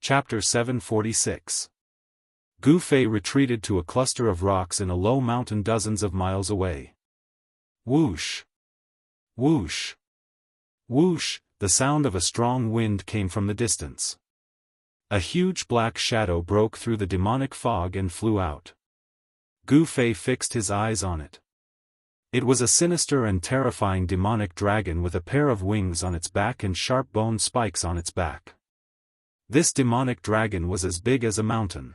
Chapter 746. Gu Fei retreated to a cluster of rocks in a low mountain dozens of miles away. Whoosh! Whoosh! Whoosh! The sound of a strong wind came from the distance. A huge black shadow broke through the demonic fog and flew out. Gu Fei fixed his eyes on it. It was a sinister and terrifying demonic dragon with a pair of wings on its back and sharp bone spikes on its back. This demonic dragon was as big as a mountain.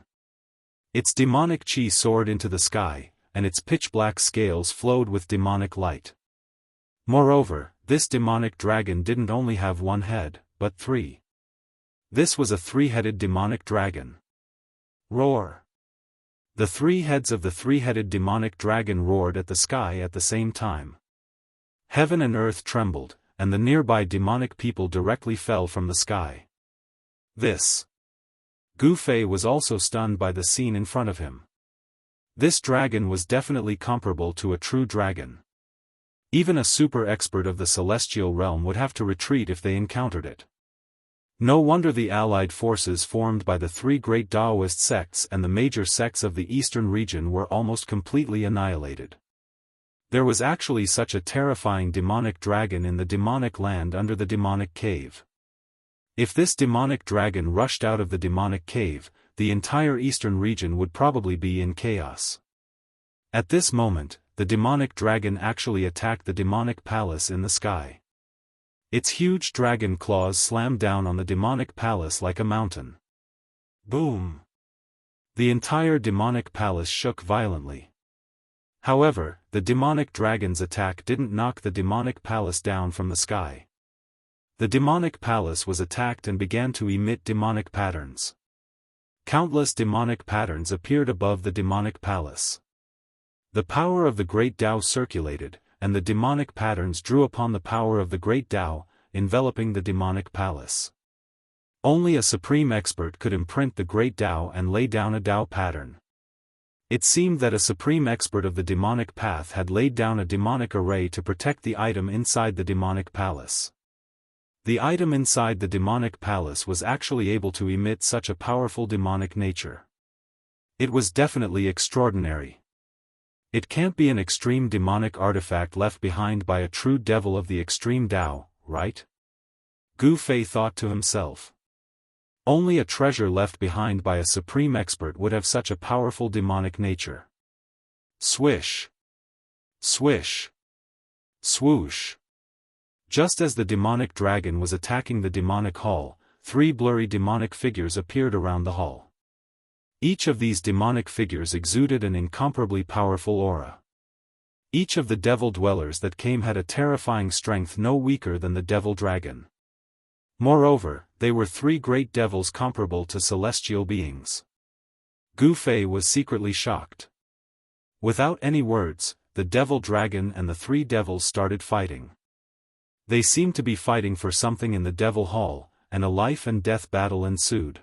Its demonic chi soared into the sky, and its pitch-black scales flowed with demonic light. Moreover, this demonic dragon didn't only have one head, but three. This was a three-headed demonic dragon. Roar! The three heads of the three-headed demonic dragon roared at the sky at the same time. Heaven and earth trembled, and the nearby demonic people directly fell from the sky. This. Gu Fei was also stunned by the scene in front of him. This dragon was definitely comparable to a true dragon. Even a super expert of the celestial realm would have to retreat if they encountered it. No wonder the allied forces formed by the three great Daoist sects and the major sects of the eastern region were almost completely annihilated. There was actually such a terrifying demonic dragon in the demonic land under the demonic cave. If this demonic dragon rushed out of the demonic cave, the entire eastern region would probably be in chaos. At this moment, the demonic dragon actually attacked the demonic palace in the sky. Its huge dragon claws slammed down on the demonic palace like a mountain. Boom! The entire demonic palace shook violently. However, the demonic dragon's attack didn't knock the demonic palace down from the sky. The demonic palace was attacked and began to emit demonic patterns. Countless demonic patterns appeared above the demonic palace. The power of the Great Tao circulated, and the demonic patterns drew upon the power of the Great Tao, enveloping the demonic palace. Only a supreme expert could imprint the Great Tao and lay down a Tao pattern. It seemed that a supreme expert of the demonic path had laid down a demonic array to protect the item inside the demonic palace. The item inside the demonic palace was actually able to emit such a powerful demonic nature. It was definitely extraordinary. It can't be an extreme demonic artifact left behind by a true devil of the extreme Tao, right? Gu Fei thought to himself. Only a treasure left behind by a supreme expert would have such a powerful demonic nature. Swish! Swish! Swoosh! Just as the demonic dragon was attacking the demonic hall, three blurry demonic figures appeared around the hall. Each of these demonic figures exuded an incomparably powerful aura. Each of the devil dwellers that came had a terrifying strength no weaker than the devil dragon. Moreover, they were three great devils comparable to celestial beings. Gu Fei was secretly shocked. Without any words, the devil dragon and the three devils started fighting. They seemed to be fighting for something in the devil hall, and a life and death battle ensued.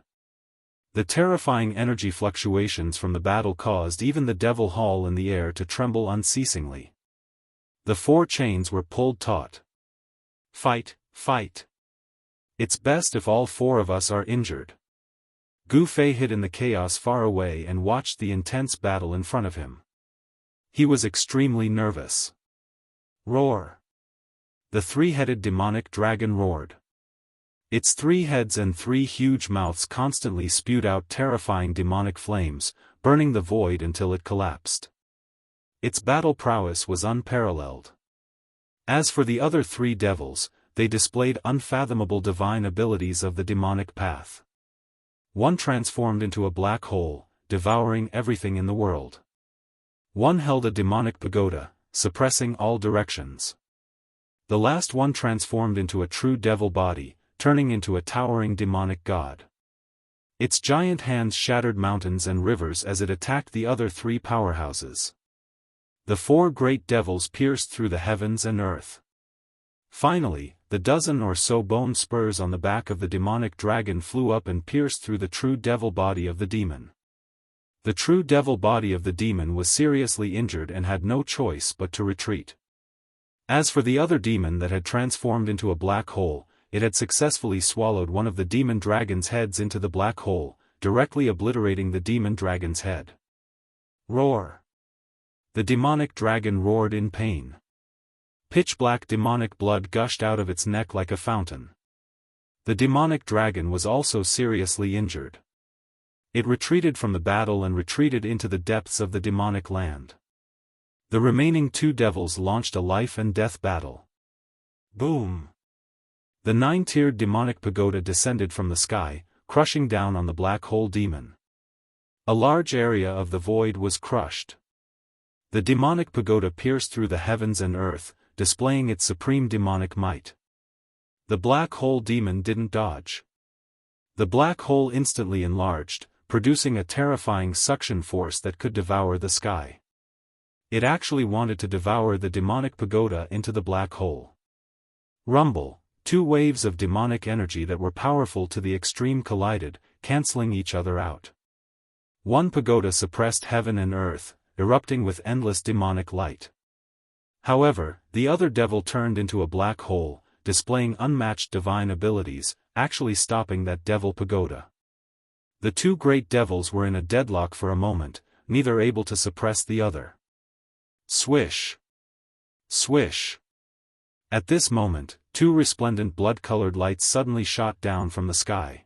The terrifying energy fluctuations from the battle caused even the devil hall in the air to tremble unceasingly. The four chains were pulled taut. Fight, fight! It's best if all four of us are injured. Gu Fei hid in the chaos far away and watched the intense battle in front of him. He was extremely nervous. Roar! The three-headed demonic dragon roared. Its three heads and three huge mouths constantly spewed out terrifying demonic flames, burning the void until it collapsed. Its battle prowess was unparalleled. As for the other three devils, they displayed unfathomable divine abilities of the demonic path. One transformed into a black hole, devouring everything in the world. One held a demonic pagoda, suppressing all directions. The last one transformed into a true devil body, turning into a towering demonic god. Its giant hands shattered mountains and rivers as it attacked the other three powerhouses. The four great devils pierced through the heavens and earth. Finally, the dozen or so bone spurs on the back of the demonic dragon flew up and pierced through the true devil body of the demon. The true devil body of the demon was seriously injured and had no choice but to retreat. As for the other demon that had transformed into a black hole, it had successfully swallowed one of the demon dragon's heads into the black hole, directly obliterating the demon dragon's head. Roar! The demonic dragon roared in pain. Pitch-black demonic blood gushed out of its neck like a fountain. The demonic dragon was also seriously injured. It retreated from the battle and retreated into the depths of the demonic land. The remaining two devils launched a life-and-death battle. Boom! The 9-tiered demonic pagoda descended from the sky, crushing down on the black hole demon. A large area of the void was crushed. The demonic pagoda pierced through the heavens and earth, displaying its supreme demonic might. The black hole demon didn't dodge. The black hole instantly enlarged, producing a terrifying suction force that could devour the sky. It actually wanted to devour the demonic pagoda into the black hole. Rumble! Two waves of demonic energy that were powerful to the extreme collided, canceling each other out. One pagoda suppressed heaven and earth, erupting with endless demonic light. However, the other devil turned into a black hole, displaying unmatched divine abilities, actually stopping that devil pagoda. The two great devils were in a deadlock for a moment, neither able to suppress the other. Swish! Swish! At this moment, two resplendent blood-colored lights suddenly shot down from the sky.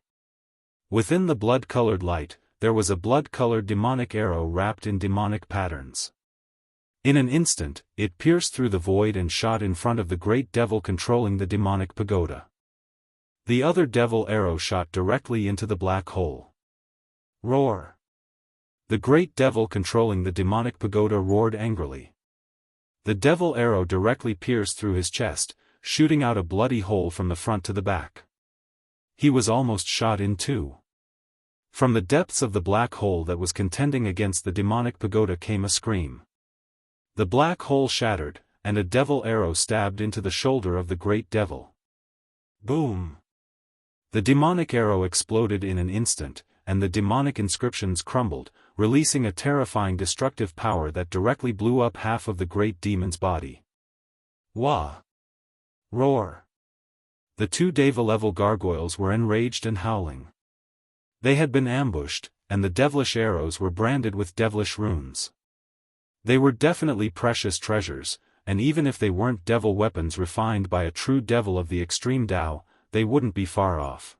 Within the blood-colored light, there was a blood-colored demonic arrow wrapped in demonic patterns. In an instant, it pierced through the void and shot in front of the great devil controlling the demonic pagoda. The other devil arrow shot directly into the black hole. Roar! The great devil controlling the demonic pagoda roared angrily. The devil arrow directly pierced through his chest, shooting out a bloody hole from the front to the back. He was almost shot in two. From the depths of the black hole that was contending against the demonic pagoda came a scream. The black hole shattered, and a devil arrow stabbed into the shoulder of the great devil. Boom! The demonic arrow exploded in an instant, and the demonic inscriptions crumbled, releasing a terrifying destructive power that directly blew up half of the great demon's body. Wah! Roar! The two Deva-level gargoyles were enraged and howling. They had been ambushed, and the devilish arrows were branded with devilish runes. They were definitely precious treasures, and even if they weren't devil weapons refined by a true devil of the extreme Tao, they wouldn't be far off.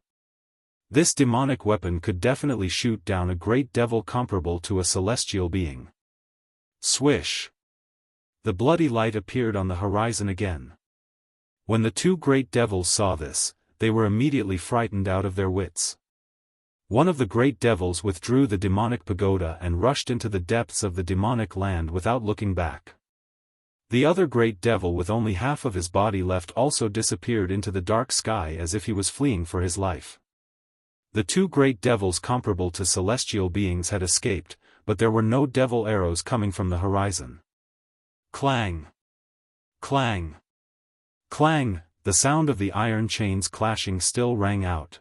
This demonic weapon could definitely shoot down a great devil comparable to a celestial being. Swish! The bloody light appeared on the horizon again. When the two great devils saw this, they were immediately frightened out of their wits. One of the great devils withdrew the demonic pagoda and rushed into the depths of the demonic land without looking back. The other great devil with only half of his body left also disappeared into the dark sky as if he was fleeing for his life. The two great devils comparable to celestial beings had escaped, but there were no devil arrows coming from the horizon. Clang! Clang! Clang! The sound of the iron chains clashing still rang out.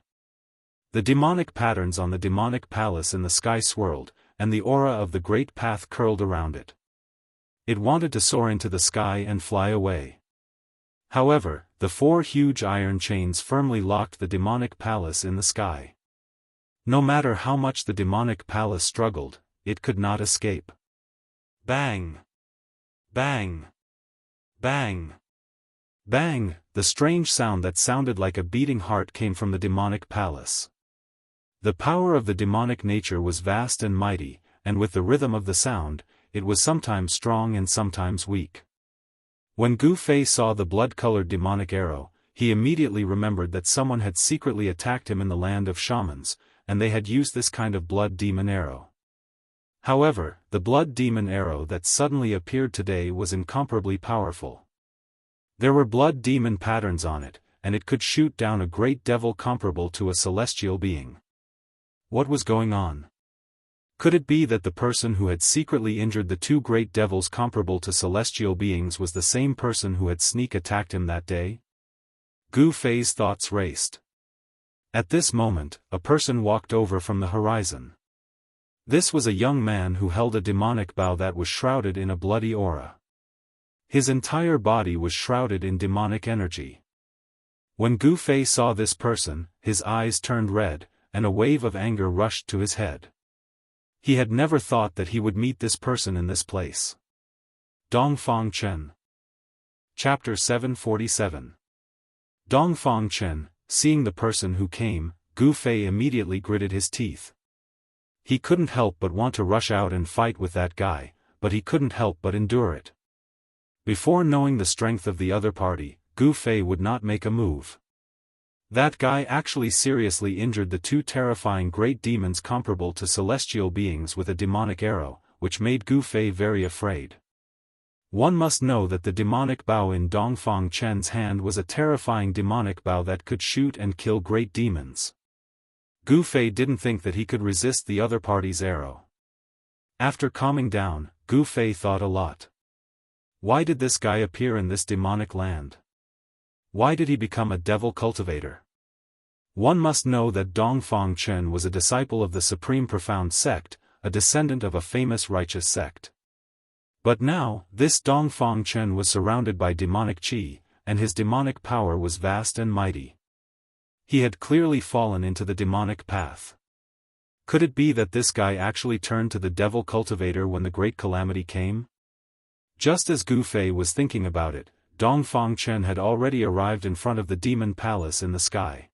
The demonic patterns on the demonic palace in the sky swirled, and the aura of the great path curled around it. It wanted to soar into the sky and fly away. However, the four huge iron chains firmly locked the demonic palace in the sky. No matter how much the demonic palace struggled, it could not escape. Bang! Bang! Bang! Bang! The strange sound that sounded like a beating heart came from the demonic palace. The power of the demonic nature was vast and mighty, and with the rhythm of the sound, it was sometimes strong and sometimes weak. When Gu Fei saw the blood-colored demonic arrow, he immediately remembered that someone had secretly attacked him in the land of shamans, and they had used this kind of blood demon arrow. However, the blood demon arrow that suddenly appeared today was incomparably powerful. There were blood demon patterns on it, and it could shoot down a great devil comparable to a celestial being. What was going on? Could it be that the person who had secretly injured the two great devils comparable to celestial beings was the same person who had sneak attacked him that day? Gu Fei's thoughts raced. At this moment, a person walked over from the horizon. This was a young man who held a demonic bow that was shrouded in a bloody aura. His entire body was shrouded in demonic energy. When Gu Fei saw this person, his eyes turned red, and a wave of anger rushed to his head. He had never thought that he would meet this person in this place. Dongfang Chen. Chapter 747. Dongfang Chen, seeing the person who came, Gu Fei immediately gritted his teeth. He couldn't help but want to rush out and fight with that guy, but he couldn't help but endure it. Before knowing the strength of the other party, Gu Fei would not make a move. That guy actually seriously injured the two terrifying great demons comparable to celestial beings with a demonic arrow, which made Gu Fei very afraid. One must know that the demonic bow in Dongfang Chen's hand was a terrifying demonic bow that could shoot and kill great demons. Gu Fei didn't think that he could resist the other party's arrow. After calming down, Gu Fei thought a lot. Why did this guy appear in this demonic land? Why did he become a devil cultivator? One must know that Dongfang Chen was a disciple of the Supreme Profound sect, a descendant of a famous righteous sect. But now, this Dongfang Chen was surrounded by demonic qi, and his demonic power was vast and mighty. He had clearly fallen into the demonic path. Could it be that this guy actually turned to the devil cultivator when the great calamity came? Just as Gu Fei was thinking about it, Dongfang Chen had already arrived in front of the demon palace in the sky.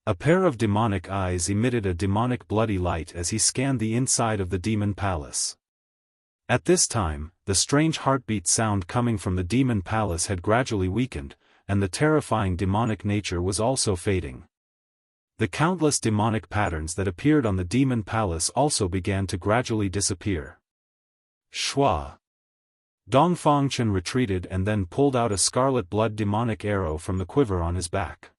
A pair of demonic eyes emitted a demonic bloody light as he scanned the inside of the demon palace. At this time, the strange heartbeat sound coming from the demon palace had gradually weakened, and the terrifying demonic nature was also fading. The countless demonic patterns that appeared on the demon palace also began to gradually disappear. Shua! Dongfang Chen retreated and then pulled out a scarlet blood demonic arrow from the quiver on his back.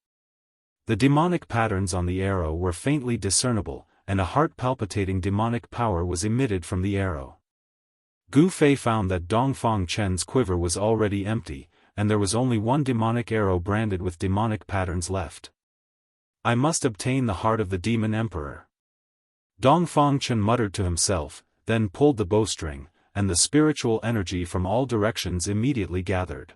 The demonic patterns on the arrow were faintly discernible, and a heart-palpitating demonic power was emitted from the arrow. Gu Fei found that Dongfang Chen's quiver was already empty, and there was only one demonic arrow branded with demonic patterns left. I must obtain the heart of the demon emperor. Dongfang Chen muttered to himself, then pulled the bowstring, and the spiritual energy from all directions immediately gathered.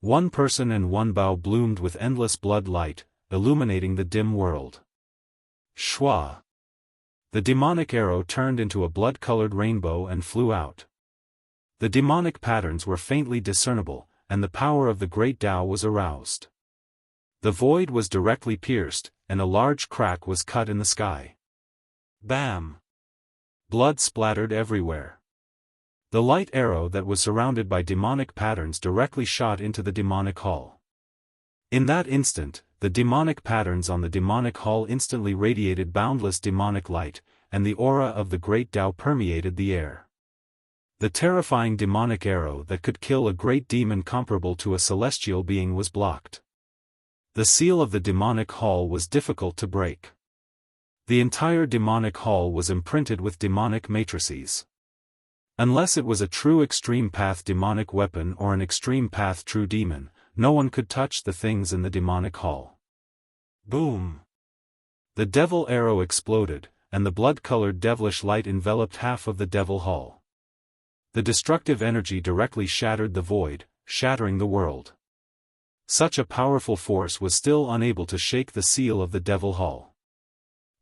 One person and one bow bloomed with endless blood light, illuminating the dim world. Shua! The demonic arrow turned into a blood-colored rainbow and flew out. The demonic patterns were faintly discernible, and the power of the great Tao was aroused. The void was directly pierced, and a large crack was cut in the sky. Bam! Blood splattered everywhere. The light arrow that was surrounded by demonic patterns directly shot into the demonic hall. In that instant, the demonic patterns on the demonic hall instantly radiated boundless demonic light, and the aura of the great Tao permeated the air. The terrifying demonic arrow that could kill a great demon comparable to a celestial being was blocked. The seal of the demonic hall was difficult to break. The entire demonic hall was imprinted with demonic matrices. Unless it was a true extreme path demonic weapon or an extreme path true demon, no one could touch the things in the demonic hall. Boom! The devil arrow exploded, and the blood-colored devilish light enveloped half of the devil hall. The destructive energy directly shattered the void, shattering the world. Such a powerful force was still unable to shake the seal of the devil hall.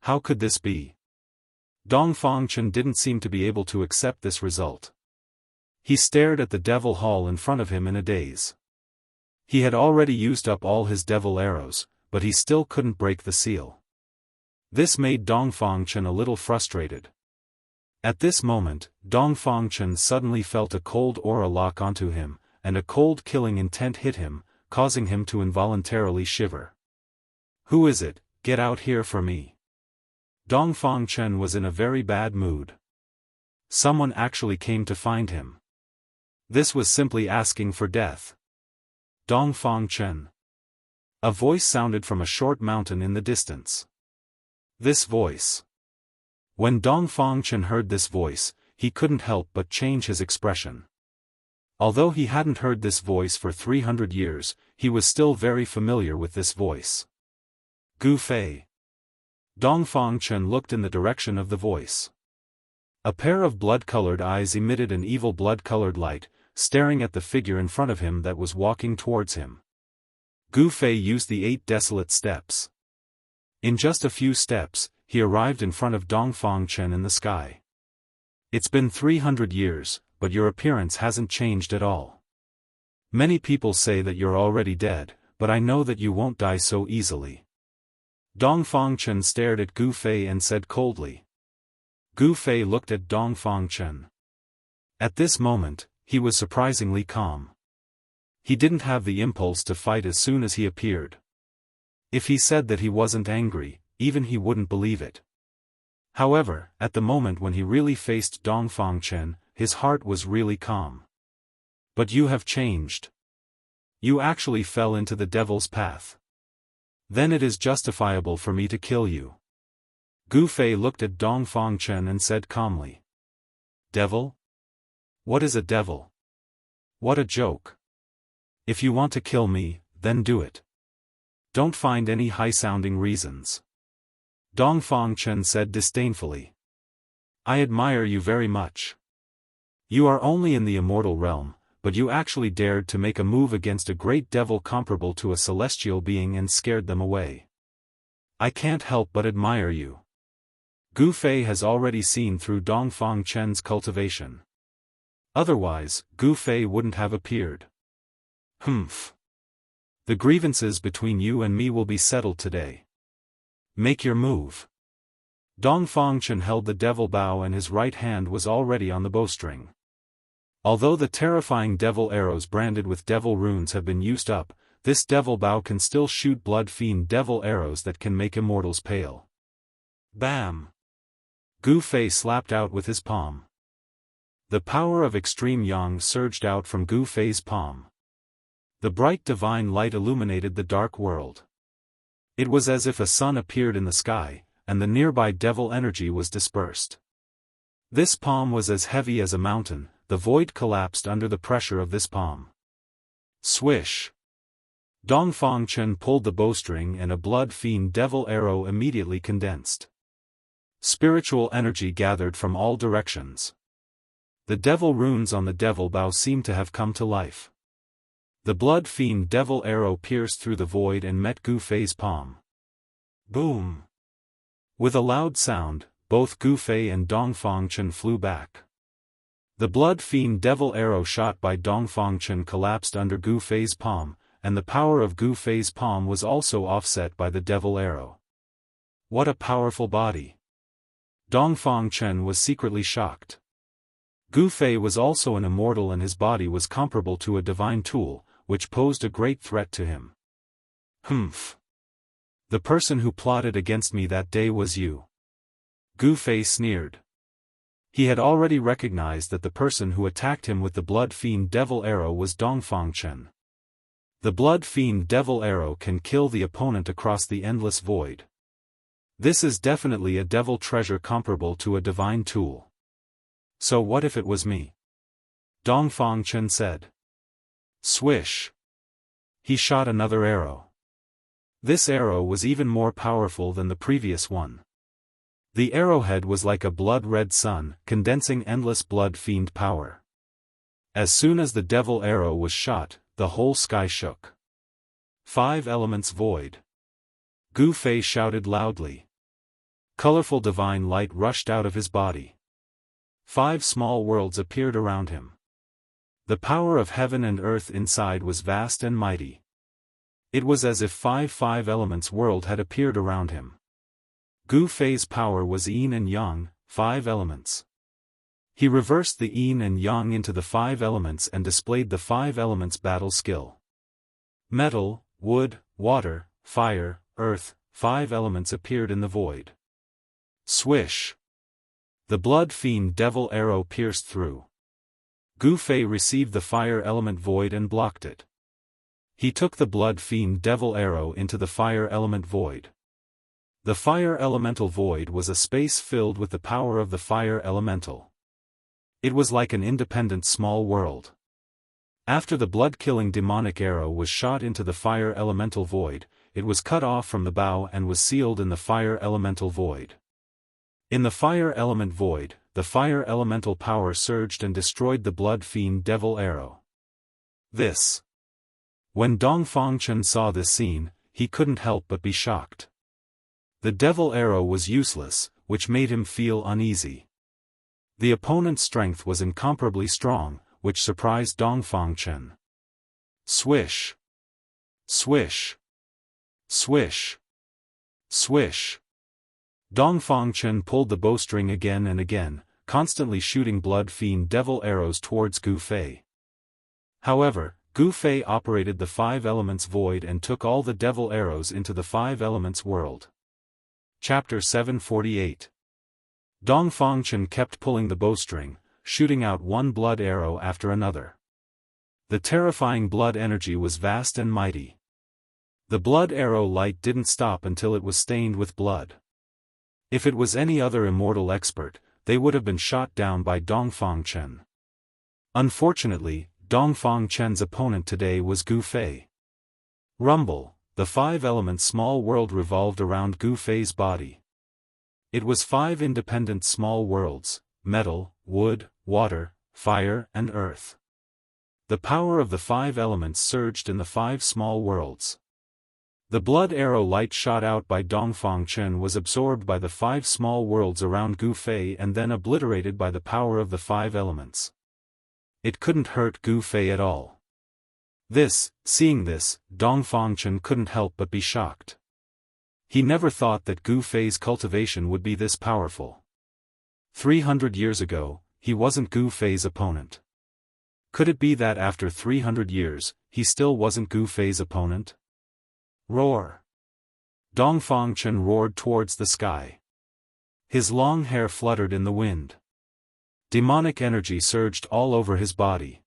How could this be? Dongfang Chen didn't seem to be able to accept this result. He stared at the devil hall in front of him in a daze. He had already used up all his devil arrows, but he still couldn't break the seal. This made Dongfang Chen a little frustrated. At this moment, Dongfang Chen suddenly felt a cold aura lock onto him, and a cold killing intent hit him, causing him to involuntarily shiver. Who is it? Get out here for me. Dongfang Chen was in a very bad mood. Someone actually came to find him. This was simply asking for death. Dongfang Chen. A voice sounded from a short mountain in the distance. This voice. When Dongfang Chen heard this voice, he couldn't help but change his expression. Although he hadn't heard this voice for 300 years, he was still very familiar with this voice. Gu Fei. Dongfang Chen looked in the direction of the voice. A pair of blood-colored eyes emitted an evil blood-colored light, staring at the figure in front of him that was walking towards him. Gu Fei used the 8 desolate steps. In just a few steps, he arrived in front of Dongfang Chen in the sky. It's been 300 years, but your appearance hasn't changed at all. Many people say that you're already dead, but I know that you won't die so easily. Dongfang Chen stared at Gu Fei and said coldly. Gu Fei looked at Dongfang Chen. At this moment, he was surprisingly calm. He didn't have the impulse to fight as soon as he appeared. If he said that he wasn't angry, even he wouldn't believe it. However, at the moment when he really faced Dongfang Chen, his heart was really calm. But you have changed. You actually fell into the devil's path. Then it is justifiable for me to kill you. Gu Fei looked at Dongfang Chen and said calmly. Devil? What is a devil? What a joke. If you want to kill me, then do it. Don't find any high-sounding reasons. Dongfang Chen said disdainfully. I admire you very much. You are only in the immortal realm, but you actually dared to make a move against a great devil comparable to a celestial being and scared them away. I can't help but admire you. Gu Fei has already seen through Dongfang Chen's cultivation. Otherwise, Gu Fei wouldn't have appeared. Humph. The grievances between you and me will be settled today. Make your move. Dongfang Chen held the devil bow and his right hand was already on the bowstring. Although the terrifying devil arrows branded with devil runes have been used up, this devil bow can still shoot blood-fiend devil arrows that can make immortals pale. Bam! Gu Fei slapped out with his palm. The power of extreme yang surged out from Gu Fei's palm. The bright divine light illuminated the dark world. It was as if a sun appeared in the sky, and the nearby devil energy was dispersed. This palm was as heavy as a mountain, the void collapsed under the pressure of this palm. Swish! Dongfang Chen pulled the bowstring and a blood-fiend devil arrow immediately condensed. Spiritual energy gathered from all directions. The devil runes on the devil bow seemed to have come to life. The blood-fiend devil arrow pierced through the void and met Gu Fei's palm. Boom! With a loud sound, both Gu Fei and Dongfang Chen flew back. The blood-fiend devil arrow shot by Dongfang Chen collapsed under Gu Fei's palm, and the power of Gu Fei's palm was also offset by the devil arrow. What a powerful body! Dongfang Chen was secretly shocked. Gu Fei was also an immortal and his body was comparable to a divine tool, which posed a great threat to him. Humph! The person who plotted against me that day was you. Gu Fei sneered. He had already recognized that the person who attacked him with the blood-fiend devil arrow was Dongfang Chen. The blood-fiend devil arrow can kill the opponent across the endless void. This is definitely a devil treasure comparable to a divine tool. So what if it was me? Dongfang Chen said. Swish! He shot another arrow. This arrow was even more powerful than the previous one. The arrowhead was like a blood-red sun, condensing endless blood-fiend power. As soon as the devil arrow was shot, the whole sky shook. 5 elements void. Gu Fei shouted loudly. Colorful divine light rushed out of his body. 5 small worlds appeared around him. The power of heaven and earth inside was vast and mighty. It was as if 5 elements world had appeared around him. Gu Fei's power was yin and yang, 5 elements. He reversed the yin and yang into the 5 elements and displayed the 5 elements battle skill. Metal, wood, water, fire, earth, 5 elements appeared in the void. Swish! The blood-fiend devil arrow pierced through. Gu Fei received the fire element void and blocked it. He took the blood-fiend devil arrow into the fire element void. The fire elemental void was a space filled with the power of the fire elemental. It was like an independent small world. After the blood-killing demonic arrow was shot into the fire elemental void, it was cut off from the bow and was sealed in the fire elemental void. In the fire element void, the fire elemental power surged and destroyed the blood-fiend devil arrow. This When Dongfang saw this scene, he couldn't help but be shocked. The devil arrow was useless, which made him feel uneasy. The opponent's strength was incomparably strong, which surprised Dongfang. Swish! Swish! Swish! Swish! Dongfang pulled the bowstring again and again, constantly shooting blood-fiend devil arrows towards Gu Fei. However, Gu Fei operated the five elements void and took all the devil arrows into the five elements world. Chapter 748. Dongfang kept pulling the bowstring, shooting out one blood arrow after another. The terrifying blood energy was vast and mighty. The blood arrow light didn't stop until it was stained with blood. If it was any other immortal expert, they would have been shot down by Dongfang. Unfortunately, Dongfang's opponent today was Gu Fei. Rumble, the five-element small world revolved around Gu Fei's body. It was five independent small worlds: metal, wood, water, fire, and earth. The power of the five elements surged in the five small worlds. The blood arrow light shot out by Dongfang was absorbed by the five small worlds around Gu Fei and then obliterated by the power of the five elements. It couldn't hurt Gu Fei at all. Seeing this, Dongfang couldn't help but be shocked. He never thought that Gu Fei's cultivation would be this powerful. 300 years ago, he wasn't Gu Fei's opponent. Could it be that after 300 years, he still wasn't Gu Fei's opponent? Roar! Dongfang roared towards the sky. His long hair fluttered in the wind. Demonic energy surged all over his body.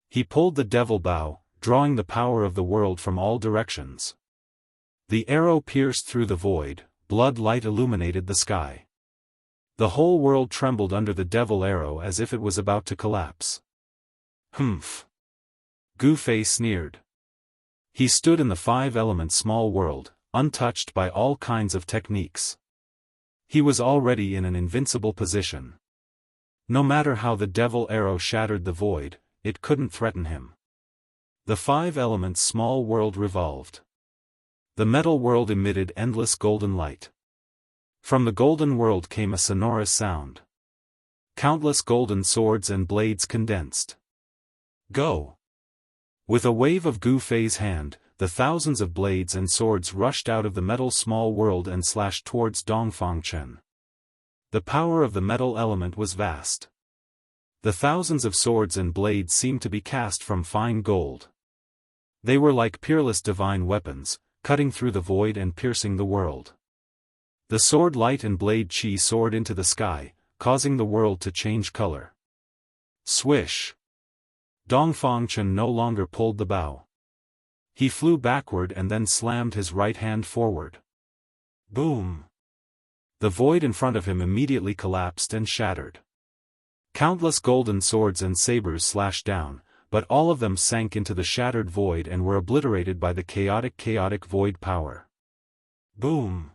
He pulled the devil bow, drawing the power of the world from all directions. The arrow pierced through the void, blood light illuminated the sky. The whole world trembled under the devil arrow as if it was about to collapse. Humph! Gu Fei sneered. He stood in the five-element small world, untouched by all kinds of techniques. He was already in an invincible position. No matter how the devil arrow shattered the void, it couldn't threaten him. The five-element small world revolved. The metal world emitted endless golden light. From the golden world came a sonorous sound. Countless golden swords and blades condensed. Go! With a wave of Gu Fei's hand, the thousands of blades and swords rushed out of the metal small world and slashed towards Dongfang. The power of the metal element was vast. The thousands of swords and blades seemed to be cast from fine gold. They were like peerless divine weapons, cutting through the void and piercing the world. The sword light and blade chi soared into the sky, causing the world to change color. Swish! Dongfang no longer pulled the bow. He flew backward and then slammed his right hand forward. Boom! The void in front of him immediately collapsed and shattered. Countless golden swords and sabers slashed down, but all of them sank into the shattered void and were obliterated by the chaotic void power. Boom!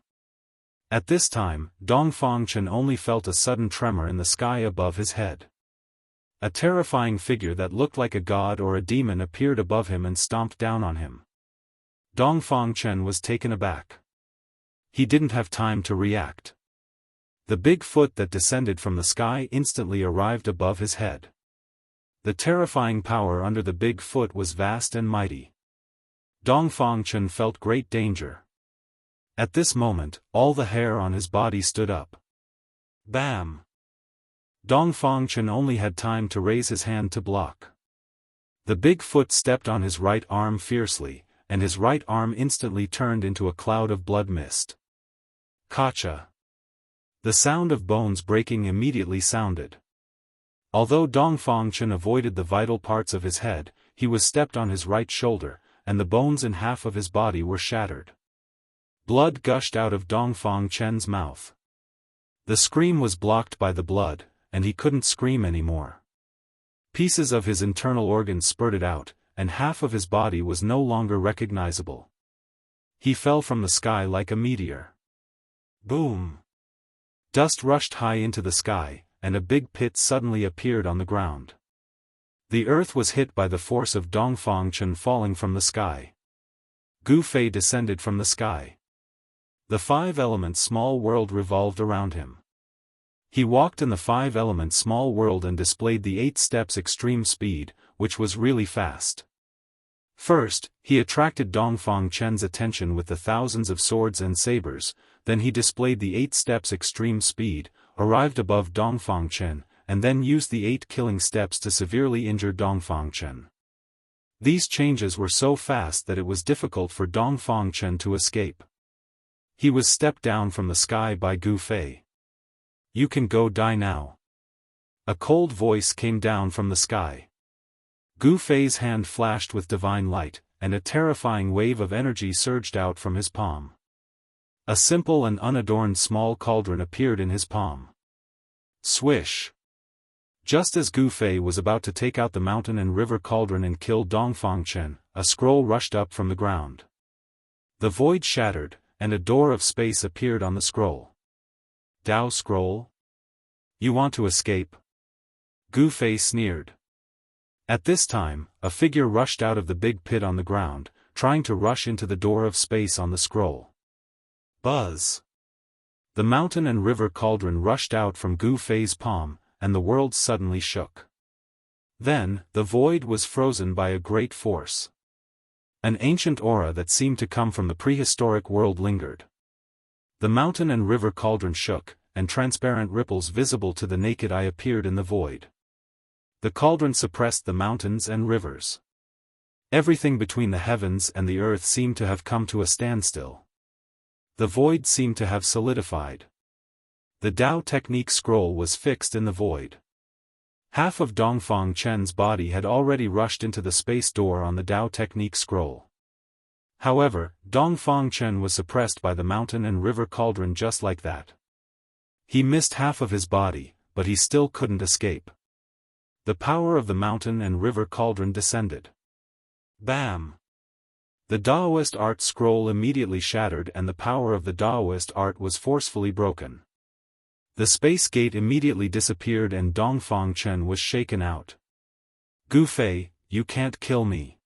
At this time, Dongfang only felt a sudden tremor in the sky above his head. A terrifying figure that looked like a god or a demon appeared above him and stomped down on him. Dongfang was taken aback. He didn't have time to react. The big foot that descended from the sky instantly arrived above his head. The terrifying power under the big foot was vast and mighty. Dongfang felt great danger. At this moment, all the hair on his body stood up. Bam! Dongfang only had time to raise his hand to block. The big foot stepped on his right arm fiercely, and his right arm instantly turned into a cloud of blood mist. Kacha! The sound of bones breaking immediately sounded. Although Dongfang avoided the vital parts of his head, he was stepped on his right shoulder, and the bones in half of his body were shattered. Blood gushed out of Dongfang's mouth. The scream was blocked by the blood, and he couldn't scream anymore. Pieces of his internal organs spurted out, and half of his body was no longer recognizable. He fell from the sky like a meteor. Boom! Dust rushed high into the sky, and a big pit suddenly appeared on the ground. The earth was hit by the force of Dongfang Chen falling from the sky. Gu Fei descended from the sky. The five-element small world revolved around him. He walked in the five-element small world and displayed the 8 steps extreme speed, which was really fast. First, he attracted Dongfang Chen's attention with the thousands of swords and sabers, then he displayed the 8 steps extreme speed, arrived above Dongfang Chen, and then used the 8 killing steps to severely injure Dongfang Chen. These changes were so fast that it was difficult for Dongfang Chen to escape. He was stepped down from the sky by Gu Fei. "You can go die now." A cold voice came down from the sky. Gu Fei's hand flashed with divine light, and a terrifying wave of energy surged out from his palm. A simple and unadorned small cauldron appeared in his palm. Swish! Just as Gu Fei was about to take out the mountain and river cauldron and kill Dongfang Chen, a scroll rushed up from the ground. The void shattered, and a door of space appeared on the scroll. "Dao scroll? You want to escape?" Gu Fei sneered. At this time, a figure rushed out of the big pit on the ground, trying to rush into the door of space on the scroll. Buzz! The mountain and river cauldron rushed out from Gu Fei's palm, and the world suddenly shook. Then, the void was frozen by a great force. An ancient aura that seemed to come from the prehistoric world lingered. The mountain and river cauldron shook, and transparent ripples visible to the naked eye appeared in the void. The cauldron suppressed the mountains and rivers. Everything between the heavens and the earth seemed to have come to a standstill. The void seemed to have solidified. The Dao technique scroll was fixed in the void. Half of Dongfang Chen's body had already rushed into the space door on the Dao technique scroll. However, Dongfang Chen was suppressed by the mountain and river cauldron just like that. He missed half of his body, but he still couldn't escape. The power of the mountain and river cauldron descended. Bam! The Daoist art scroll immediately shattered and the power of the Daoist art was forcefully broken. The space gate immediately disappeared and Dongfang Chen was shaken out. "Gu Fei, you can't kill me."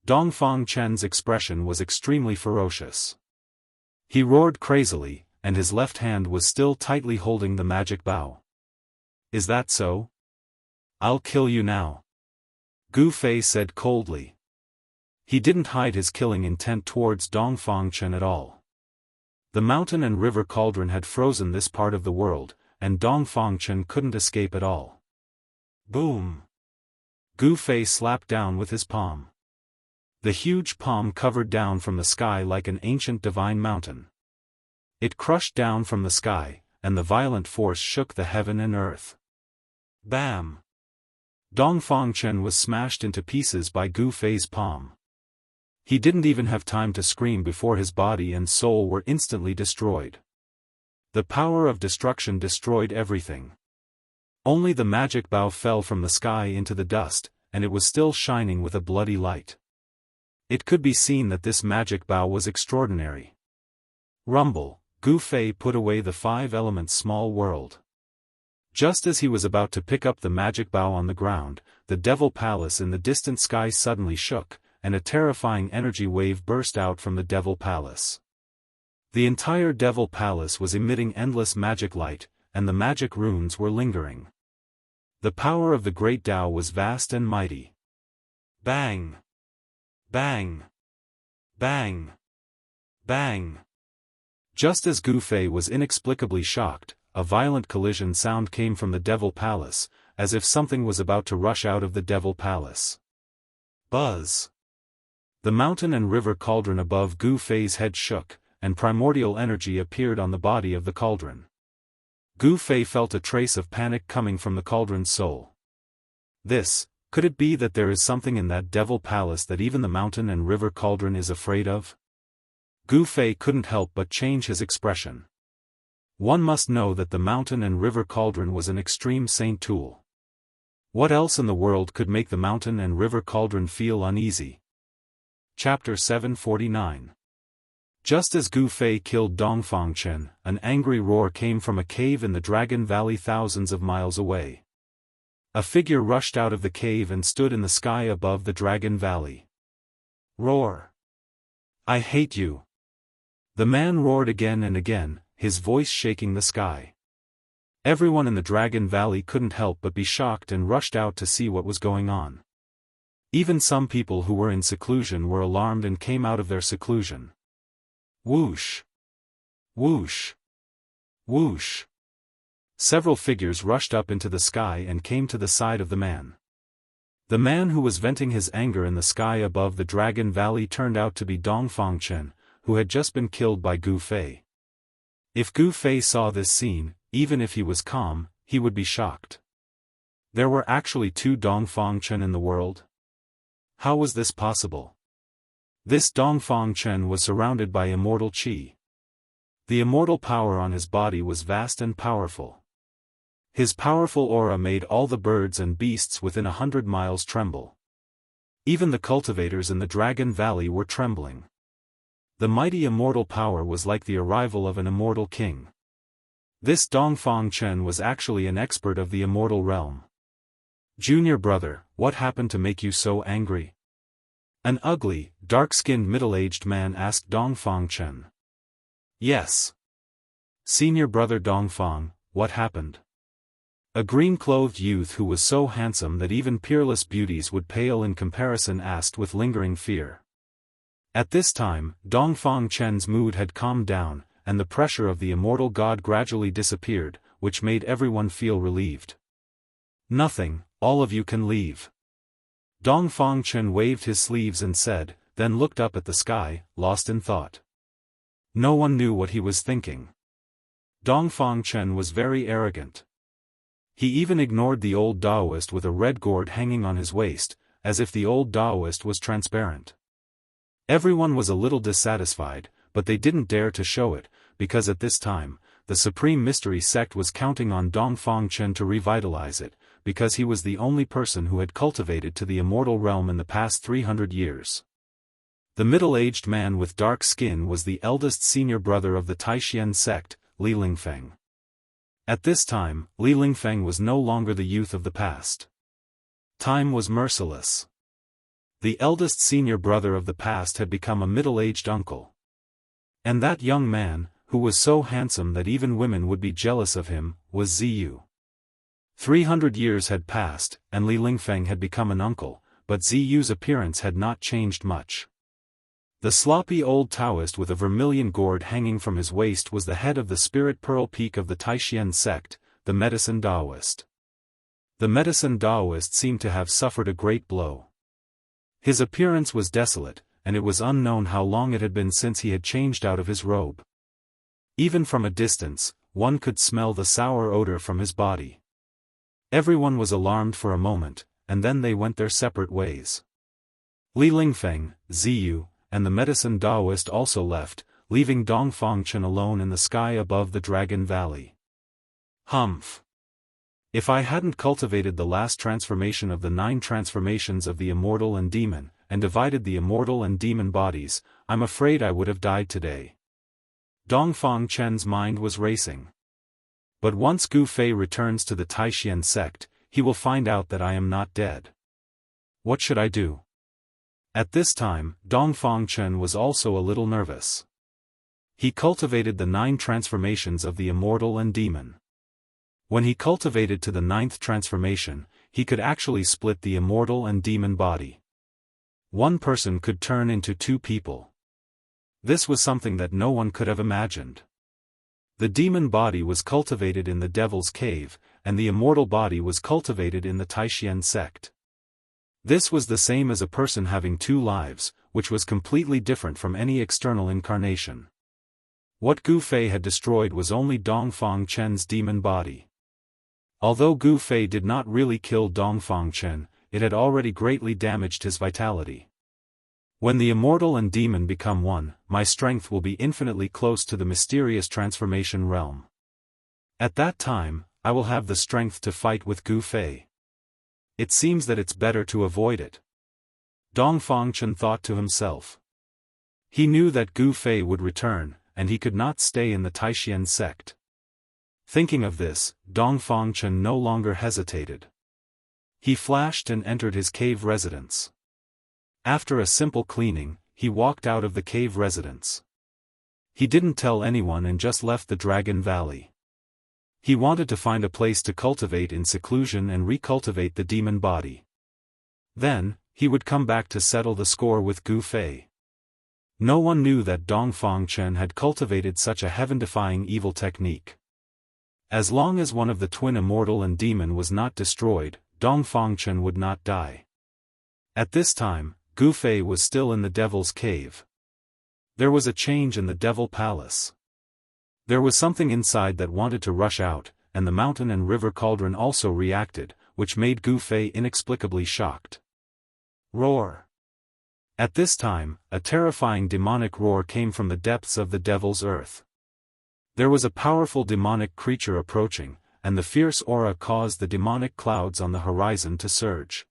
Dongfang Chen's expression was extremely ferocious. He roared crazily, and his left hand was still tightly holding the magic bow. "Is that so? I'll kill you now," Gu Fei said coldly. He didn't hide his killing intent towards Dongfang Chen at all. The mountain and river cauldron had frozen this part of the world, and Dongfang Chen couldn't escape at all. Boom! Gu Fei slapped down with his palm. The huge palm covered down from the sky like an ancient divine mountain. It crushed down from the sky, and the violent force shook the heaven and earth. Bam! Dongfang Chen was smashed into pieces by Gu Fei's palm. He didn't even have time to scream before his body and soul were instantly destroyed. The power of destruction destroyed everything. Only the magic bow fell from the sky into the dust, and it was still shining with a bloody light. It could be seen that this magic bow was extraordinary. Rumble, Gu Fei put away the 5-element small world. Just as he was about to pick up the magic bow on the ground, the Devil Palace in the distant sky suddenly shook, and a terrifying energy wave burst out from the Devil Palace. The entire Devil Palace was emitting endless magic light, and the magic runes were lingering. The power of the Great Tao was vast and mighty. Bang! Bang! Bang! Bang! Just as Gu Fei was inexplicably shocked, a violent collision sound came from the Devil Palace, as if something was about to rush out of the Devil Palace. Buzz! The mountain and river cauldron above Gu Fei's head shook, and primordial energy appeared on the body of the cauldron. Gu Fei felt a trace of panic coming from the cauldron's soul. Could it be that there is something in that Devil Palace that even the mountain and river cauldron is afraid of? Gu Fei couldn't help but change his expression. One must know that the mountain and river cauldron was an extreme saint tool. What else in the world could make the mountain and river cauldron feel uneasy? Chapter 749. Just as Gu Fei killed Dongfang Chen, an angry roar came from a cave in the Dragon Valley thousands of miles away. A figure rushed out of the cave and stood in the sky above the Dragon Valley. Roar! I hate you! The man roared again and again, his voice shaking the sky. Everyone in the Dragon Valley couldn't help but be shocked and rushed out to see what was going on. Even some people who were in seclusion were alarmed and came out of their seclusion. Whoosh! Whoosh! Whoosh! Several figures rushed up into the sky and came to the side of the man. The man who was venting his anger in the sky above the Dragon Valley turned out to be Dongfang Chen, who had just been killed by Gu Fei. If Gu Fei saw this scene, even if he was calm, he would be shocked. There were actually two Dongfang Chen in the world? How was this possible? This Dongfang Chen was surrounded by immortal qi. The immortal power on his body was vast and powerful. His powerful aura made all the birds and beasts within 100 miles tremble. Even the cultivators in the Dragon Valley were trembling. The mighty immortal power was like the arrival of an immortal king. This Dongfang Chen was actually an expert of the immortal realm. Junior brother, what happened to make you so angry? An ugly, dark-skinned middle-aged man asked Dongfang Chen. Yes. Senior brother Dongfang, what happened? A green-clothed youth who was so handsome that even peerless beauties would pale in comparison asked with lingering fear. At this time, Dongfang Chen's mood had calmed down, and the pressure of the immortal god gradually disappeared, which made everyone feel relieved. Nothing, all of you can leave. Dongfang Chen waved his sleeves and said, then looked up at the sky, lost in thought. No one knew what he was thinking. Dongfang Chen was very arrogant. He even ignored the old Daoist with a red gourd hanging on his waist, as if the old Daoist was transparent. Everyone was a little dissatisfied, but they didn't dare to show it, because at this time, the Supreme Mystery Sect was counting on Dongfang Chen to revitalize it, because he was the only person who had cultivated to the immortal realm in the past 300 years. The middle-aged man with dark skin was the eldest senior brother of the Taishan sect, Li Lingfeng. At this time, Li Lingfeng was no longer the youth of the past. Time was merciless. The eldest senior brother of the past had become a middle-aged uncle. And that young man, who was so handsome that even women would be jealous of him, was Ziyu. 300 years had passed, and Li Lingfeng had become an uncle, but Ziyu's appearance had not changed much. The sloppy old Taoist with a vermilion gourd hanging from his waist was the head of the Spirit Pearl Peak of the Taishan sect, the Medicine Daoist. The Medicine Daoist seemed to have suffered a great blow. His appearance was desolate, and it was unknown how long it had been since he had changed out of his robe. Even from a distance, one could smell the sour odor from his body. Everyone was alarmed for a moment, and then they went their separate ways. Li Lingfeng, Ziyu, and the Medicine Daoist also left, leaving Dongfang Chen alone in the sky above the Dragon Valley. Humph! If I hadn't cultivated the last transformation of the 9 transformations of the Immortal and Demon, and divided the Immortal and Demon bodies, I'm afraid I would have died today. Dongfang Chen's mind was racing. But once Gu Fei returns to the Taishan sect, he will find out that I am not dead. What should I do? At this time, Dongfang Chen was also a little nervous. He cultivated the 9 transformations of the Immortal and Demon. When he cultivated to the 9th transformation, he could actually split the Immortal and Demon body. One person could turn into 2 people. This was something that no one could have imagined. The demon body was cultivated in the Devil's Cave, and the immortal body was cultivated in the Taishan sect. This was the same as a person having 2 lives, which was completely different from any external incarnation. What Gu Fei had destroyed was only Dongfang Chen's demon body. Although Gu Fei did not really kill Dongfang Chen, it had already greatly damaged his vitality. When the immortal and demon become one, my strength will be infinitely close to the mysterious transformation realm. At that time, I will have the strength to fight with Gu Fei. It seems that it's better to avoid it. Dongfang Chen thought to himself. He knew that Gu Fei would return, and he could not stay in the Taishan sect. Thinking of this, Dongfang Chen no longer hesitated. He flashed and entered his cave residence. After a simple cleaning, he walked out of the cave residence. He didn't tell anyone and just left the Dragon Valley. He wanted to find a place to cultivate in seclusion and recultivate the demon body. Then, he would come back to settle the score with Gu Fei. No one knew that Dongfang Chen had cultivated such a heaven-defying evil technique. As long as one of the twin immortal and demon was not destroyed, Dongfang Chen would not die. At this time, Gu Fei was still in the Devil's Cave. There was a change in the Devil Palace. There was something inside that wanted to rush out, and the mountain and river cauldron also reacted, which made Gu Fei inexplicably shocked. Roar! At this time, a terrifying demonic roar came from the depths of the Devil's Earth. There was a powerful demonic creature approaching, and the fierce aura caused the demonic clouds on the horizon to surge.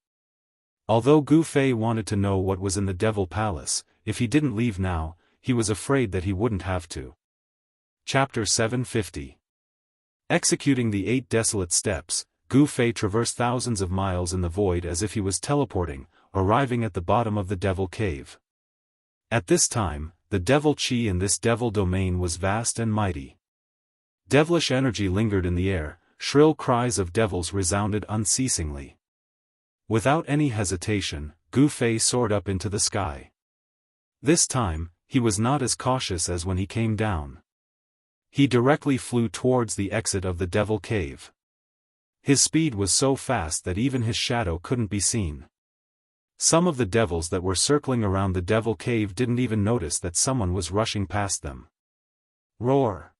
Although Gu Fei wanted to know what was in the Devil Palace, if he didn't leave now, he was afraid that he wouldn't have to. Chapter 750. Executing the 8 desolate steps, Gu Fei traversed thousands of miles in the void as if he was teleporting, arriving at the bottom of the Devil Cave. At this time, the devil chi in this devil domain was vast and mighty. Devilish energy lingered in the air, shrill cries of devils resounded unceasingly. Without any hesitation, Gu Fei soared up into the sky. This time, he was not as cautious as when he came down. He directly flew towards the exit of the Devil Cave. His speed was so fast that even his shadow couldn't be seen. Some of the devils that were circling around the Devil Cave didn't even notice that someone was rushing past them. Roar!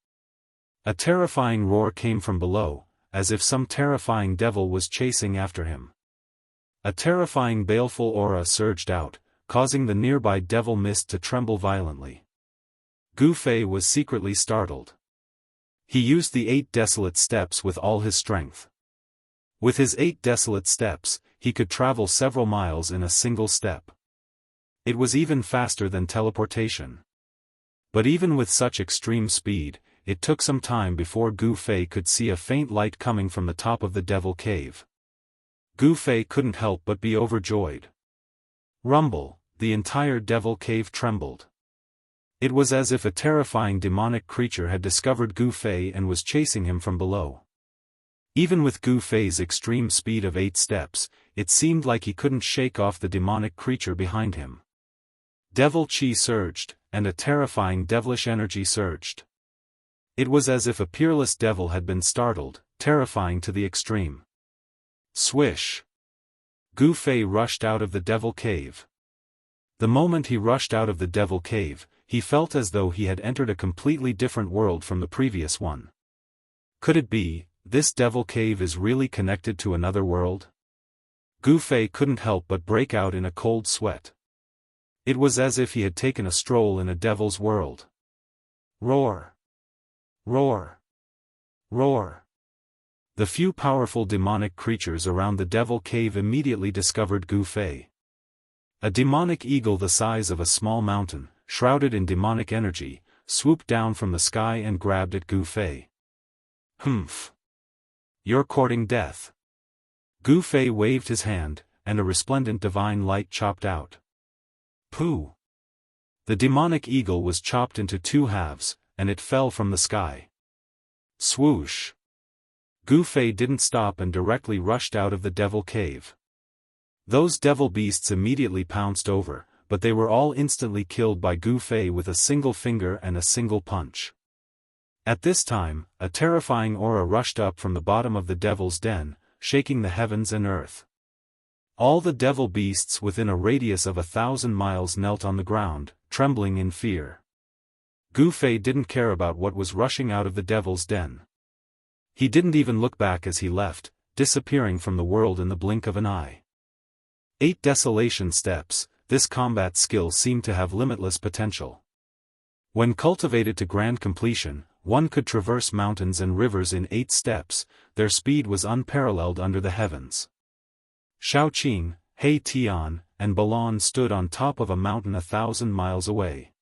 A terrifying roar came from below, as if some terrifying devil was chasing after him. A terrifying baleful aura surged out, causing the nearby devil mist to tremble violently. Gu Fei was secretly startled. He used the 8 desolate steps with all his strength. With his 8 desolate steps, he could travel several miles in a single step. It was even faster than teleportation. But even with such extreme speed, it took some time before Gu Fei could see a faint light coming from the top of the Devil Cave. Gu Fei couldn't help but be overjoyed. Rumble, the entire Devil Cave trembled. It was as if a terrifying demonic creature had discovered Gu Fei and was chasing him from below. Even with Gu Fei's extreme speed of 8 steps, it seemed like he couldn't shake off the demonic creature behind him. Devil chi surged, and a terrifying devilish energy surged. It was as if a peerless devil had been startled, terrifying to the extreme. Swish! Gu Fei rushed out of the Devil Cave. The moment he rushed out of the Devil Cave, he felt as though he had entered a completely different world from the previous one. Could it be, this Devil Cave is really connected to another world? Gu Fei couldn't help but break out in a cold sweat. It was as if he had taken a stroll in a devil's world. Roar! Roar! Roar! The few powerful demonic creatures around the Devil Cave immediately discovered Gu Fei. A demonic eagle the size of a small mountain, shrouded in demonic energy, swooped down from the sky and grabbed at Gu Fei. Humph! You're courting death. Gu Fei waved his hand, and a resplendent divine light chopped out. Pooh! The demonic eagle was chopped into 2 halves, and it fell from the sky. Swoosh! Gu Fei didn't stop and directly rushed out of the Devil Cave. Those devil beasts immediately pounced over, but they were all instantly killed by Gu Fei with a single finger and a single punch. At this time, a terrifying aura rushed up from the bottom of the devil's den, shaking the heavens and earth. All the devil beasts within a radius of 1,000 miles knelt on the ground, trembling in fear. Gu Fei didn't care about what was rushing out of the devil's den. He didn't even look back as he left, disappearing from the world in the blink of an eye. 8 desolation steps, this combat skill seemed to have limitless potential. When cultivated to grand completion, one could traverse mountains and rivers in 8 steps, their speed was unparalleled under the heavens. Shaoqing, He Tian, and Balan stood on top of a mountain 1,000 miles away.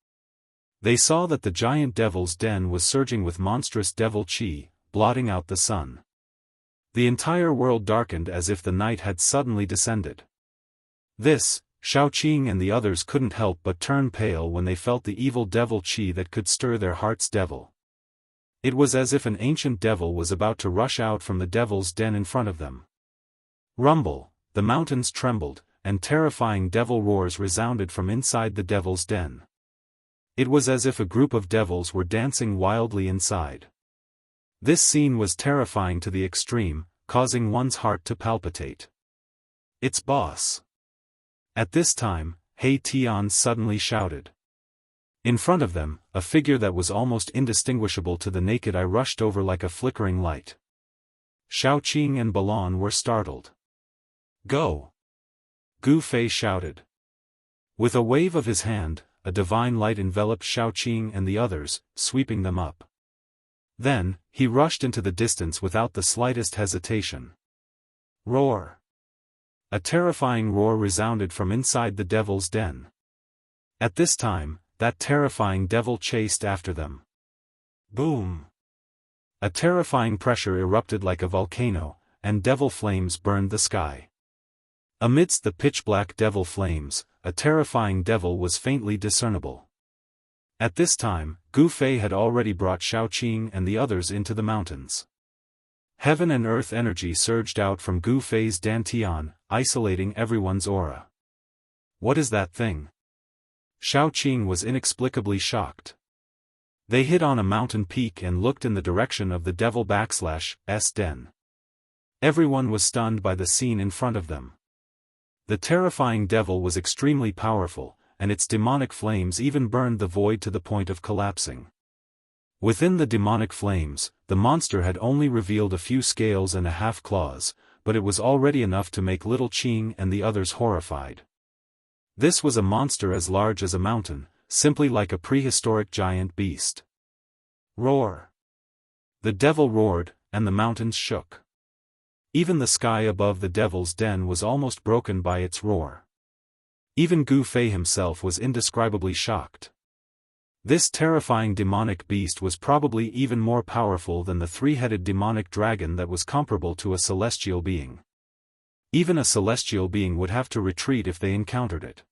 They saw that the giant devil's den was surging with monstrous devil chi, blotting out the sun. The entire world darkened as if the night had suddenly descended. This, Xiaoqing and the others couldn't help but turn pale when they felt the evil devil qi that could stir their heart's devil. It was as if an ancient devil was about to rush out from the devil's den in front of them. Rumble, the mountains trembled, and terrifying devil roars resounded from inside the devil's den. It was as if a group of devils were dancing wildly inside. This scene was terrifying to the extreme, causing one's heart to palpitate. It's boss. At this time, He Tian suddenly shouted. In front of them, a figure that was almost indistinguishable to the naked eye rushed over like a flickering light. Xiaoqing and Balan were startled. Go! Gu Fei shouted. With a wave of his hand, a divine light enveloped Xiaoqing and the others, sweeping them up. Then, he rushed into the distance without the slightest hesitation. Roar! A terrifying roar resounded from inside the devil's den. At this time, that terrifying devil chased after them. Boom! A terrifying pressure erupted like a volcano, and devil flames burned the sky. Amidst the pitch-black devil flames, a terrifying devil was faintly discernible. At this time, Gu Fei had already brought Xiaoqing and the others into the mountains. Heaven and earth energy surged out from Gu Fei's dantian, isolating everyone's aura. What is that thing? Xiaoqing was inexplicably shocked. They hit on a mountain peak and looked in the direction of the devil/s den. Everyone was stunned by the scene in front of them. The terrifying devil was extremely powerful, and its demonic flames even burned the void to the point of collapsing. Within the demonic flames, the monster had only revealed a few scales and a half claws, but it was already enough to make little Qing and the others horrified. This was a monster as large as a mountain, simply like a prehistoric giant beast. Roar! The devil roared, and the mountains shook. Even the sky above the devil's den was almost broken by its roar. Even Gu Fei himself was indescribably shocked. This terrifying demonic beast was probably even more powerful than the three-headed demonic dragon that was comparable to a celestial being. Even a celestial being would have to retreat if they encountered it.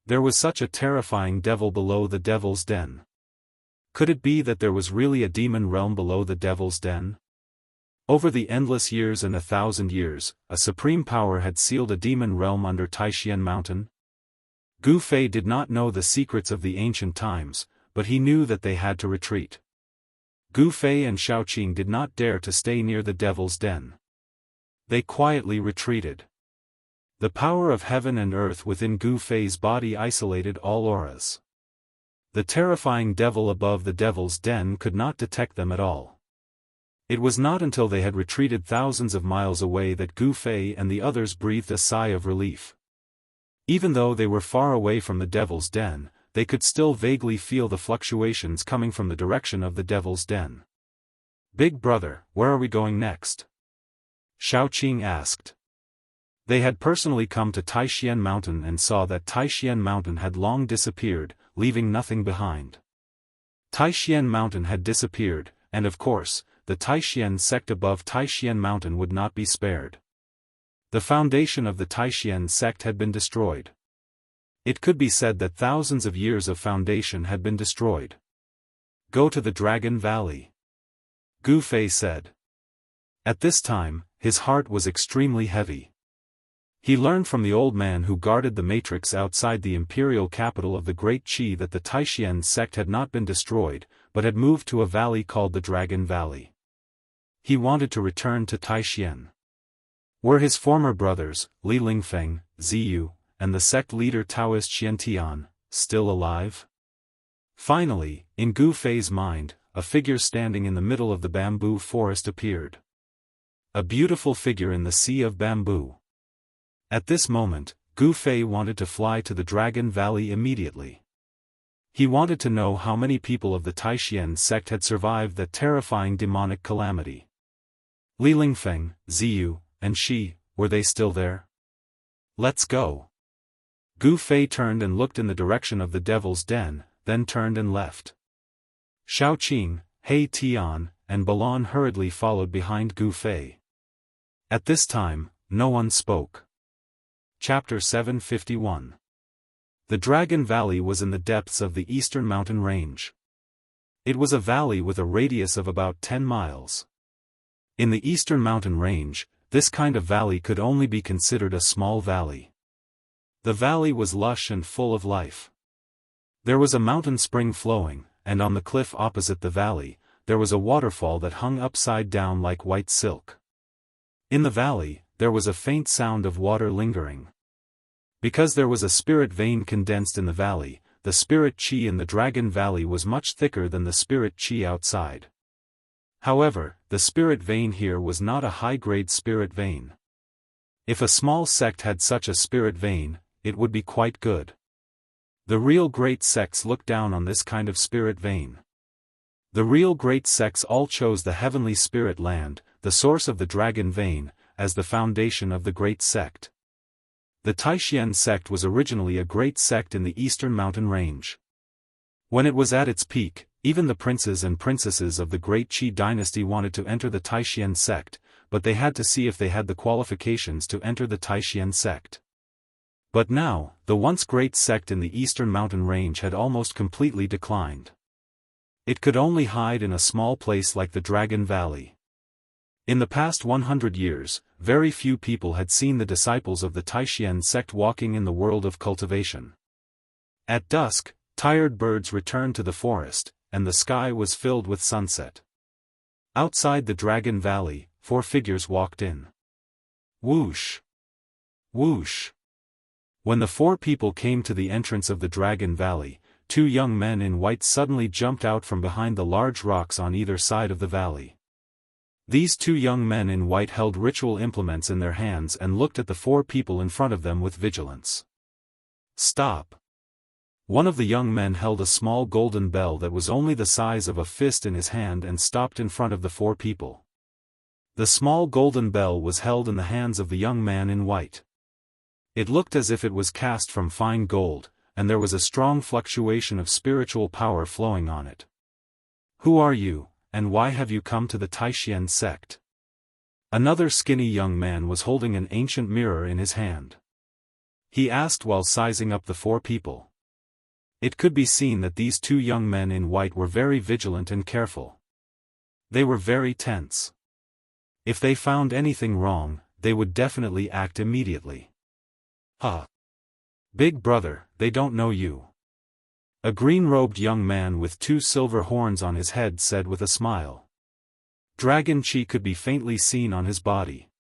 There was such a terrifying devil below the devil's den. Could it be that there was really a demon realm below the devil's den? Over the endless years and 1,000 years, a supreme power had sealed a demon realm under Taishan Mountain. Gu Fei did not know the secrets of the ancient times, but he knew that they had to retreat. Gu Fei and Xiaoqing did not dare to stay near the devil's den. They quietly retreated. The power of heaven and earth within Gu Fei's body isolated all auras. The terrifying devil above the devil's den could not detect them at all. It was not until they had retreated thousands of miles away that Gu Fei and the others breathed a sigh of relief. Even though they were far away from the devil's den, they could still vaguely feel the fluctuations coming from the direction of the devil's den. "Big brother, where are we going next?" Xiaoqing asked. They had personally come to Taishan Mountain and saw that Taishan Mountain had long disappeared, leaving nothing behind. Taishan Mountain had disappeared, and of course, the Taishan sect above Taishan Mountain would not be spared. The foundation of the Taishan sect had been destroyed. It could be said that thousands of years of foundation had been destroyed. "Go to the Dragon Valley," Gu Fei said. At this time, his heart was extremely heavy. He learned from the old man who guarded the matrix outside the imperial capital of the Great Qi that the Taishan sect had not been destroyed, but had moved to a valley called the Dragon Valley. He wanted to return to Taishan. Were his former brothers, Li Lingfeng, Ziyu, and the sect leader Daoist Xiantian, still alive? Finally, in Gu Fei's mind, a figure standing in the middle of the bamboo forest appeared. A beautiful figure in the sea of bamboo. At this moment, Gu Fei wanted to fly to the Dragon Valley immediately. He wanted to know how many people of the Taishan sect had survived that terrifying demonic calamity. Li Lingfeng, Ziyu, and Shi, were they still there? "Let's go." Gu Fei turned and looked in the direction of the devil's den, then turned and left. Xiaoqing, He Tian, and Balan hurriedly followed behind Gu Fei. At this time, no one spoke. Chapter 751. The Dragon Valley was in the depths of the eastern mountain range. It was a valley with a radius of about 10 miles. In the eastern mountain range, this kind of valley could only be considered a small valley. The valley was lush and full of life. There was a mountain spring flowing, and on the cliff opposite the valley, there was a waterfall that hung upside down like white silk. In the valley, there was a faint sound of water lingering. Because there was a spirit vein condensed in the valley, the spirit chi in the Dragon Valley was much thicker than the spirit chi outside. However, the spirit vein here was not a high-grade spirit vein. If a small sect had such a spirit vein, it would be quite good. The real great sects looked down on this kind of spirit vein. The real great sects all chose the heavenly spirit land, the source of the dragon vein, as the foundation of the great sect. The Taishan sect was originally a great sect in the eastern mountain range. When it was at its peak, even the princes and princesses of the great Qi dynasty wanted to enter the Taishan sect, but they had to see if they had the qualifications to enter the Taishan sect. But now, the once great sect in the eastern mountain range had almost completely declined. It could only hide in a small place like the Dragon Valley. In the past 100 years, very few people had seen the disciples of the Taishan sect walking in the world of cultivation. At dusk, tired birds returned to the forest, and the sky was filled with sunset. Outside the Dragon Valley, 4 figures walked in. Whoosh! Whoosh! When the 4 people came to the entrance of the Dragon Valley, 2 young men in white suddenly jumped out from behind the large rocks on either side of the valley. These 2 young men in white held ritual implements in their hands and looked at the 4 people in front of them with vigilance. Stop! One of the young men held a small golden bell that was only the size of a fist in his hand and stopped in front of the 4 people. The small golden bell was held in the hands of the young man in white. It looked as if it was cast from fine gold, and there was a strong fluctuation of spiritual power flowing on it. Who are you, and why have you come to the Taishan sect? Another skinny young man was holding an ancient mirror in his hand. He asked while sizing up the 4 people. It could be seen that these 2 young men in white were very vigilant and careful. They were very tense. If they found anything wrong, they would definitely act immediately. Huh. Big brother, they don't know you. A green-robed young man with 2 silver horns on his head said with a smile. Dragon Chi could be faintly seen on his body.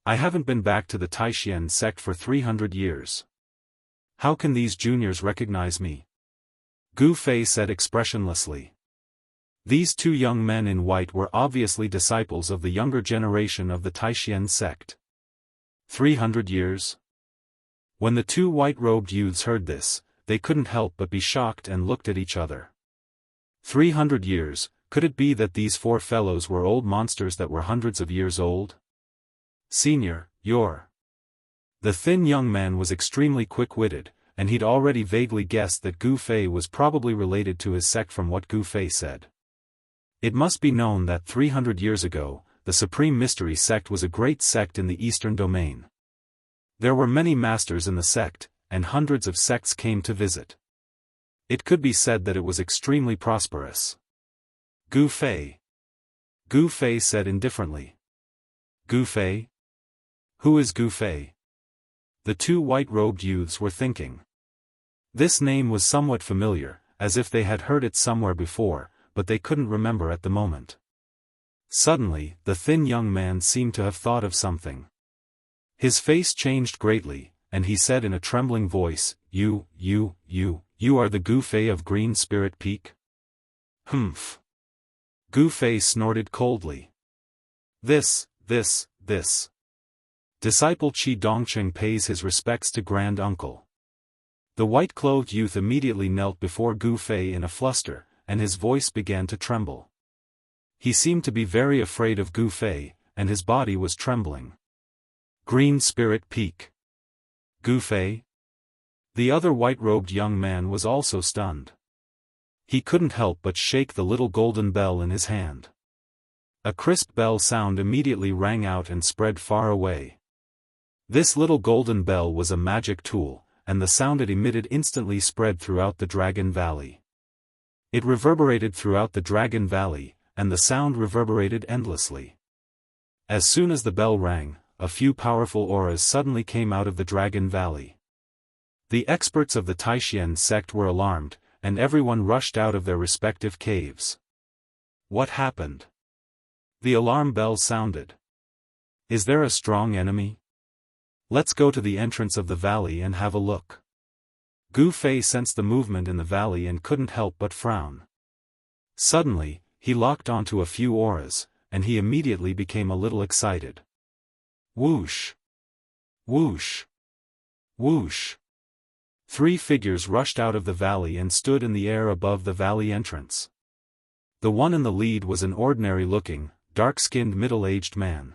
I haven't been back to the Taishan sect for 300 years. How can these juniors recognize me? Gu Fei said expressionlessly. These 2 young men in white were obviously disciples of the younger generation of the Taishan sect. 300 years? When the 2 white-robed youths heard this, they couldn't help but be shocked and looked at each other. 300 years, could it be that these 4 fellows were old monsters that were hundreds of years old? Senior, you're... The thin young man was extremely quick-witted, and he'd already vaguely guessed that Gu Fei was probably related to his sect from what Gu Fei said. It must be known that 300 years ago, the Supreme Mystery sect was a great sect in the Eastern Domain. There were many masters in the sect, and hundreds of sects came to visit. It could be said that it was extremely prosperous. Gu Fei. Gu Fei said indifferently. Gu Fei? Who is Gu Fei? The 2 white-robed youths were thinking. This name was somewhat familiar, as if they had heard it somewhere before, but they couldn't remember at the moment. Suddenly, the thin young man seemed to have thought of something. His face changed greatly, and he said in a trembling voice, You are the Gu Fei of Green Spirit Peak? Humph. Gu Fei snorted coldly. This. Disciple Qi Dongcheng pays his respects to Grand Uncle. The white-clothed youth immediately knelt before Gu Fei in a fluster, and his voice began to tremble. He seemed to be very afraid of Gu Fei, and his body was trembling. Green Spirit Peak. Gu Fei? The other white-robed young man was also stunned. He couldn't help but shake the little golden bell in his hand. A crisp bell sound immediately rang out and spread far away. This little golden bell was a magic tool, and the sound it emitted instantly spread throughout the Dragon Valley. It reverberated throughout the Dragon Valley, and the sound reverberated endlessly. As soon as the bell rang, a few powerful auras suddenly came out of the Dragon Valley. The experts of the Taishan sect were alarmed, and everyone rushed out of their respective caves. What happened? The alarm bell sounded. Is there a strong enemy? Let's go to the entrance of the valley and have a look. Gu Fei sensed the movement in the valley and couldn't help but frown. Suddenly, he locked onto a few auras, and he immediately became a little excited. Whoosh! Whoosh! Whoosh! 3 figures rushed out of the valley and stood in the air above the valley entrance. The one in the lead was an ordinary-looking, dark-skinned middle-aged man.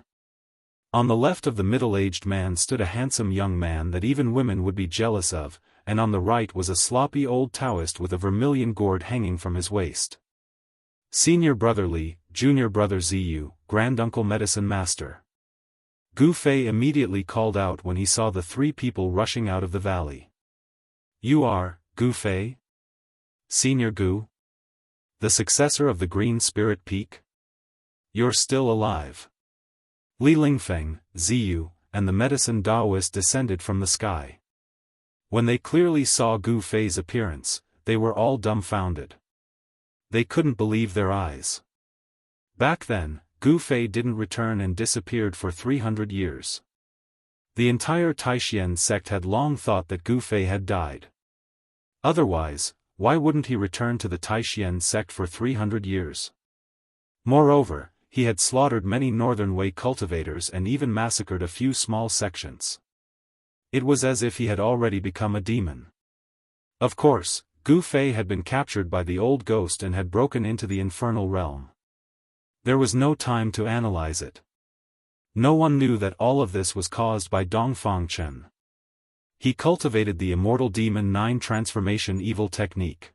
On the left of the middle-aged man stood a handsome young man that even women would be jealous of, and on the right was a sloppy old Daoist with a vermilion gourd hanging from his waist. Senior Brother Li, Junior Brother Ziyu, Granduncle Medicine Master. Gu Fei immediately called out when he saw the 3 people rushing out of the valley. You are, Gu Fei? Senior Gu? The successor of the Green Spirit Peak? You're still alive. Li Lingfeng, Ziyu, and the medicine Daoist descended from the sky. When they clearly saw Gu Fei's appearance, they were all dumbfounded. They couldn't believe their eyes. Back then, Gu Fei didn't return and disappeared for 300 years. The entire Taishan sect had long thought that Gu Fei had died. Otherwise, why wouldn't he return to the Taishan sect for 300 years? Moreover, he had slaughtered many Northern Way cultivators and even massacred a few small sections. It was as if he had already become a demon. Of course, Gu Fei had been captured by the old ghost and had broken into the infernal realm. There was no time to analyze it. No one knew that all of this was caused by Dongfang Chen. He cultivated the Immortal Demon 9 transformation evil technique.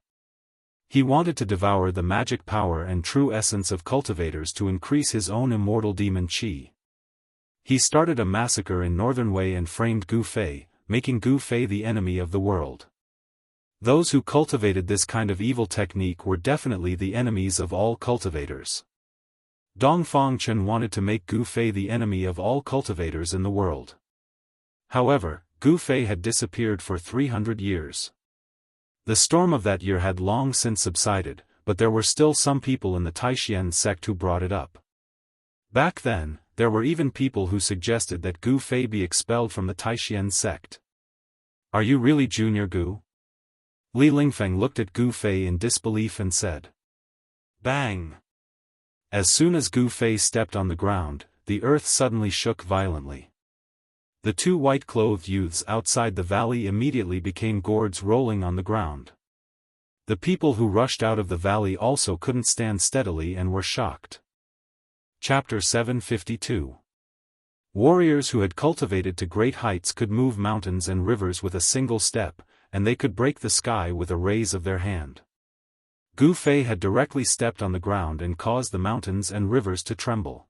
He wanted to devour the magic power and true essence of cultivators to increase his own immortal demon chi. He started a massacre in Northern Way and framed Gu Fei, making Gu Fei the enemy of the world. Those who cultivated this kind of evil technique were definitely the enemies of all cultivators. Dongfang Chen wanted to make Gu Fei the enemy of all cultivators in the world. However, Gu Fei had disappeared for 300 years. The storm of that year had long since subsided, but there were still some people in the Taishan sect who brought it up. Back then, there were even people who suggested that Gu Fei be expelled from the Taishan sect. Are you really Junior Gu? Li Lingfeng looked at Gu Fei in disbelief and said. Bang! As soon as Gu Fei stepped on the ground, the earth suddenly shook violently. The 2 white-clothed youths outside the valley immediately became gourds rolling on the ground. The people who rushed out of the valley also couldn't stand steadily and were shocked. Chapter 752. Warriors who had cultivated to great heights could move mountains and rivers with a single step, and they could break the sky with a raise of their hand. Gu Fei had directly stepped on the ground and caused the mountains and rivers to tremble.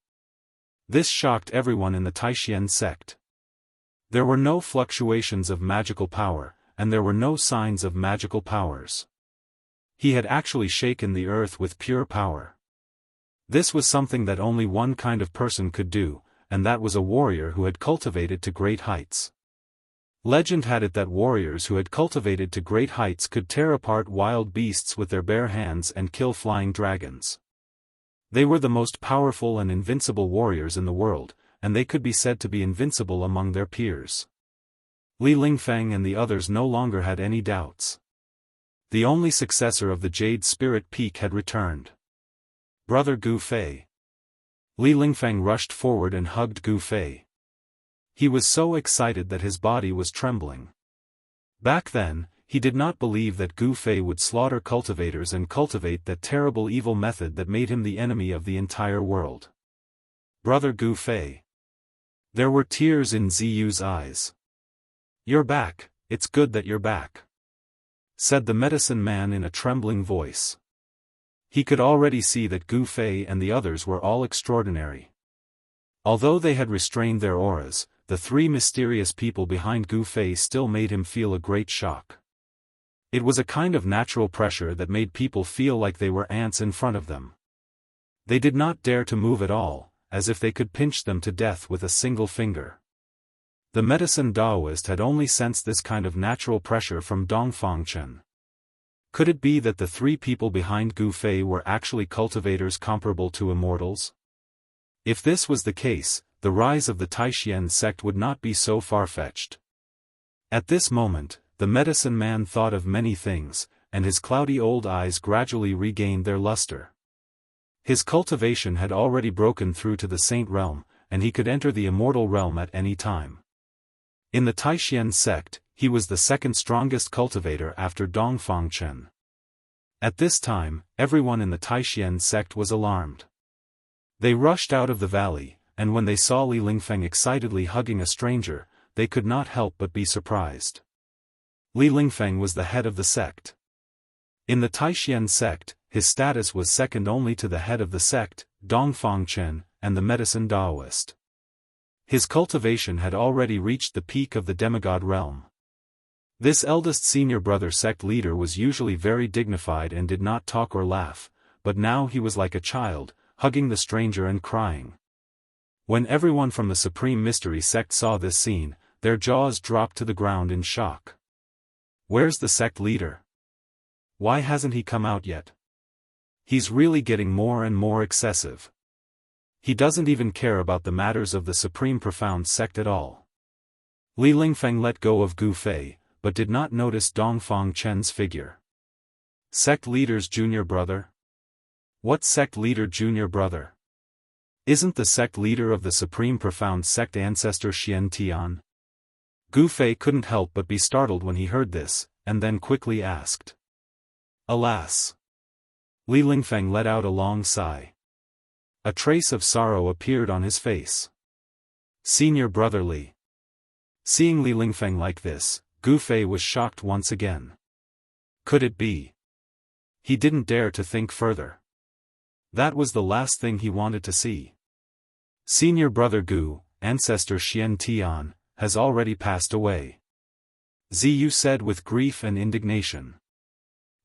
This shocked everyone in the Taishan sect. There were no fluctuations of magical power, and there were no signs of magical powers. He had actually shaken the earth with pure power. This was something that only one kind of person could do, and that was a warrior who had cultivated to great heights. Legend had it that warriors who had cultivated to great heights could tear apart wild beasts with their bare hands and kill flying dragons. They were the most powerful and invincible warriors in the world, and they could be said to be invincible among their peers. Li Lingfeng and the others no longer had any doubts. The only successor of the Jade Spirit Peak had returned. Brother Gu Fei. Li Lingfeng rushed forward and hugged Gu Fei. He was so excited that his body was trembling. Back then, he did not believe that Gu Fei would slaughter cultivators and cultivate that terrible evil method that made him the enemy of the entire world. Brother Gu Fei. There were tears in Ziyu's eyes. You're back, it's good that you're back, said the medicine man in a trembling voice. He could already see that Gu Fei and the others were all extraordinary. Although they had restrained their auras, the three mysterious people behind Gu Fei still made him feel a great shock. It was a kind of natural pressure that made people feel like they were ants in front of them. They did not dare to move at all, as if they could pinch them to death with a single finger. The medicine Daoist had only sensed this kind of natural pressure from Dongfang Chen. Could it be that the three people behind Gu Fei were actually cultivators comparable to immortals? If this was the case, the rise of the Taishan sect would not be so far-fetched. At this moment, the medicine man thought of many things, and his cloudy old eyes gradually regained their luster. His cultivation had already broken through to the saint realm, and he could enter the immortal realm at any time. In the Taishan sect, he was the second strongest cultivator after Dongfang Chen. At this time, everyone in the Taishan sect was alarmed. They rushed out of the valley, and when they saw Li Lingfeng excitedly hugging a stranger, they could not help but be surprised. Li Lingfeng was the head of the sect. In the Taishan sect, his status was second only to the head of the sect, Dongfang Chen, and the medicine Daoist. His cultivation had already reached the peak of the demigod realm. This eldest senior brother sect leader was usually very dignified and did not talk or laugh, but now he was like a child, hugging the stranger and crying. When everyone from the Supreme Mystery sect saw this scene, their jaws dropped to the ground in shock. Where's the sect leader? Why hasn't he come out yet? He's really getting more and more excessive. He doesn't even care about the matters of the Supreme Profound sect at all. Li Lingfeng let go of Gu Fei, but did not notice Dongfang Chen's figure. Sect leader's junior brother? What sect leader junior brother? Isn't the sect leader of the Supreme Profound sect ancestor Xian Tian? Gu Fei couldn't help but be startled when he heard this, and then quickly asked. Alas! Li Lingfeng let out a long sigh. A trace of sorrow appeared on his face. Senior brother Li. Seeing Li Lingfeng like this, Gu Fei was shocked once again. Could it be? He didn't dare to think further. That was the last thing he wanted to see. Senior brother Gu, ancestor Xian Tian, has already passed away. Ziyu said with grief and indignation.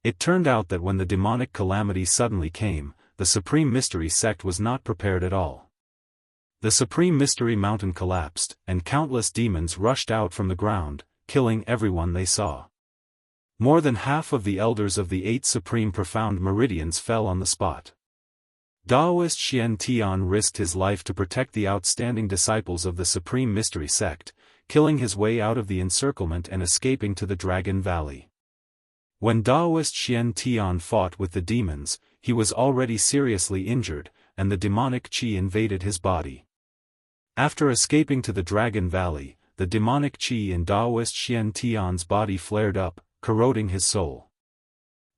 It turned out that when the demonic calamity suddenly came, the Supreme Mystery sect was not prepared at all. The Supreme Mystery Mountain collapsed, and countless demons rushed out from the ground, killing everyone they saw. More than half of the elders of the 8 Supreme Profound Meridians fell on the spot. Daoist Xian Tian risked his life to protect the outstanding disciples of the Supreme Mystery sect, killing his way out of the encirclement and escaping to the Dragon Valley. When Daoist Xian Tian fought with the demons, he was already seriously injured, and the demonic qi invaded his body. After escaping to the Dragon Valley, the demonic qi in Daoist Xian Tian's body flared up, corroding his soul.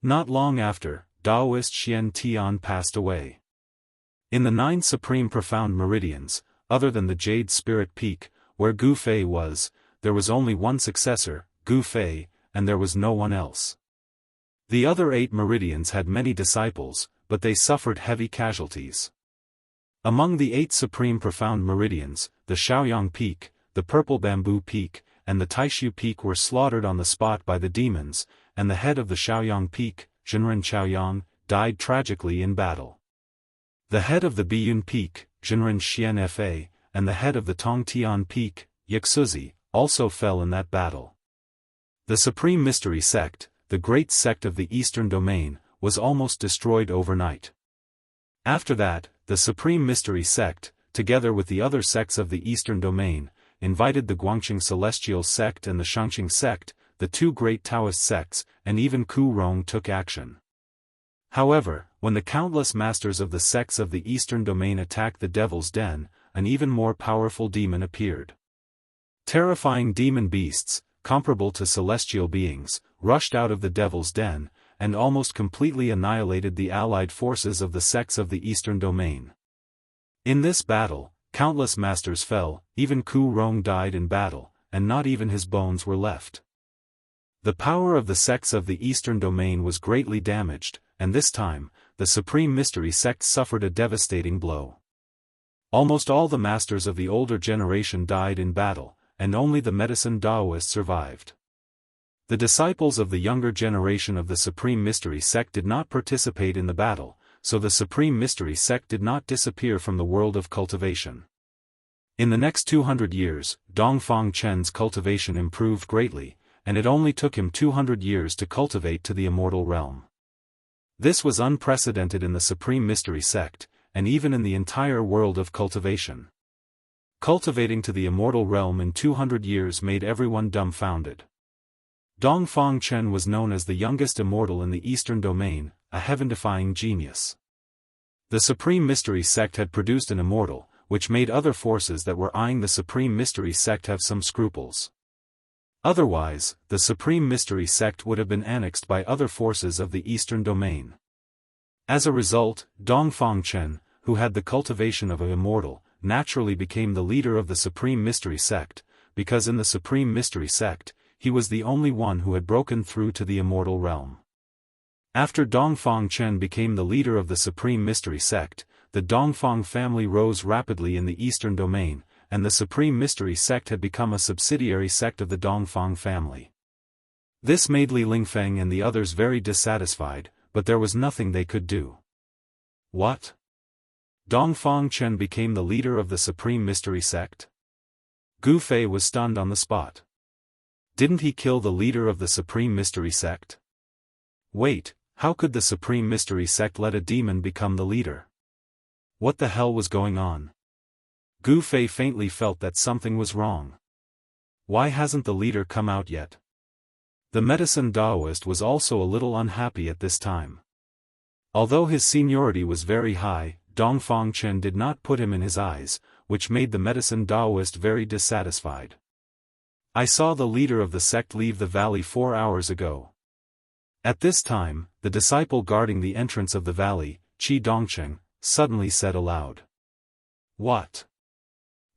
Not long after, Daoist Xian Tian passed away. In the 9 Supreme Profound Meridians, other than the Jade Spirit Peak, where Gu Fei was, there was only one successor, Gu Fei, and there was no one else. The other 8 meridians had many disciples, but they suffered heavy casualties. Among the 8 Supreme Profound Meridians, the Shaoyang Peak, the Purple Bamboo Peak, and the Taishu Peak were slaughtered on the spot by the demons, and the head of the Shaoyang Peak, Zhenren Chaoyang, died tragically in battle. The head of the Biyun Peak, Zhenren Xian Fa, and the head of the Tongtian Peak, Yaxuzi, also fell in that battle. The Supreme Mystery Sect, the great sect of the Eastern Domain, was almost destroyed overnight. After that, the Supreme Mystery Sect, together with the other sects of the Eastern Domain, invited the Guangqing Celestial Sect and the Shangqing Sect, the 2 great Taoist sects, and even Ku Rong took action. However, when the countless masters of the sects of the Eastern Domain attacked the Devil's Den, an even more powerful demon appeared. Terrifying demon beasts, comparable to celestial beings, rushed out of the Devil's Den, and almost completely annihilated the allied forces of the sects of the Eastern Domain. In this battle, countless masters fell, even Ku Rong died in battle, and not even his bones were left. The power of the sects of the Eastern Domain was greatly damaged, and this time, the Supreme Mystery Sect suffered a devastating blow. Almost all the masters of the older generation died in battle, and only the medicine Daoist survived. The disciples of the younger generation of the Supreme Mystery Sect did not participate in the battle, so the Supreme Mystery Sect did not disappear from the world of cultivation. In the next 200 years, Dongfang Chen's cultivation improved greatly, and it only took him 200 years to cultivate to the immortal realm. This was unprecedented in the Supreme Mystery Sect, and even in the entire world of cultivation. Cultivating to the immortal realm in 200 years made everyone dumbfounded. Dongfang Chen was known as the youngest immortal in the Eastern Domain, a heaven-defying genius. The Supreme Mystery Sect had produced an immortal, which made other forces that were eyeing the Supreme Mystery Sect have some scruples. Otherwise, the Supreme Mystery Sect would have been annexed by other forces of the Eastern Domain. As a result, Dongfang Chen, who had the cultivation of an immortal, naturally became the leader of the Supreme Mystery Sect, because in the Supreme Mystery Sect, he was the only one who had broken through to the immortal realm. After Dongfang Chen became the leader of the Supreme Mystery Sect, the Dongfang family rose rapidly in the Eastern Domain, and the Supreme Mystery Sect had become a subsidiary sect of the Dongfang family. This made Li Lingfeng and the others very dissatisfied, but there was nothing they could do. What? Dongfang Chen became the leader of the Supreme Mystery Sect? Gu Fei was stunned on the spot. Didn't he kill the leader of the Supreme Mystery Sect? Wait, how could the Supreme Mystery Sect let a demon become the leader? What the hell was going on? Gu Fei faintly felt that something was wrong. Why hasn't the leader come out yet? The medicine Daoist was also a little unhappy at this time. Although his seniority was very high, Dongfang Chen did not put him in his eyes, which made the medicine Daoist very dissatisfied. I saw the leader of the sect leave the valley 4 hours ago. At this time, the disciple guarding the entrance of the valley, Qi Dongcheng, suddenly said aloud. What?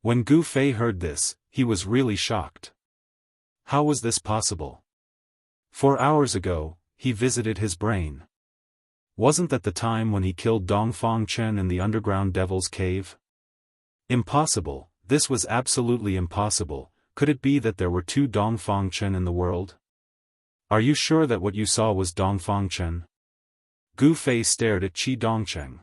When Gu Fei heard this, he was really shocked. How was this possible? 4 hours ago, he visited his brain. Wasn't that the time when he killed Dongfang Chen in the underground devil's cave? Impossible, this was absolutely impossible. Could it be that there were 2 Dongfang Chen in the world? Are you sure that what you saw was Dongfang Chen? Gu Fei stared at Qi Dongcheng.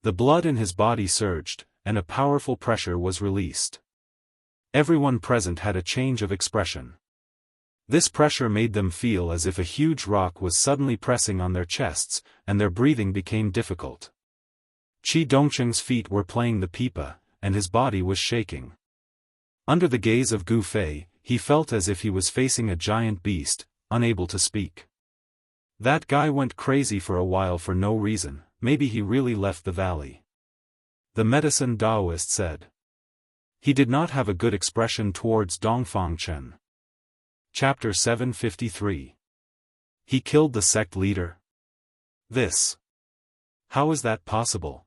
The blood in his body surged, and a powerful pressure was released. Everyone present had a change of expression. This pressure made them feel as if a huge rock was suddenly pressing on their chests, and their breathing became difficult. Qi Dongcheng's feet were playing the pipa, and his body was shaking. Under the gaze of Gu Fei, he felt as if he was facing a giant beast, unable to speak. That guy went crazy for a while for no reason, maybe he really left the valley. The medicine Daoist said. He did not have a good expression towards Dongfang Chen. Chapter 753. He killed the sect leader? This. How is that possible?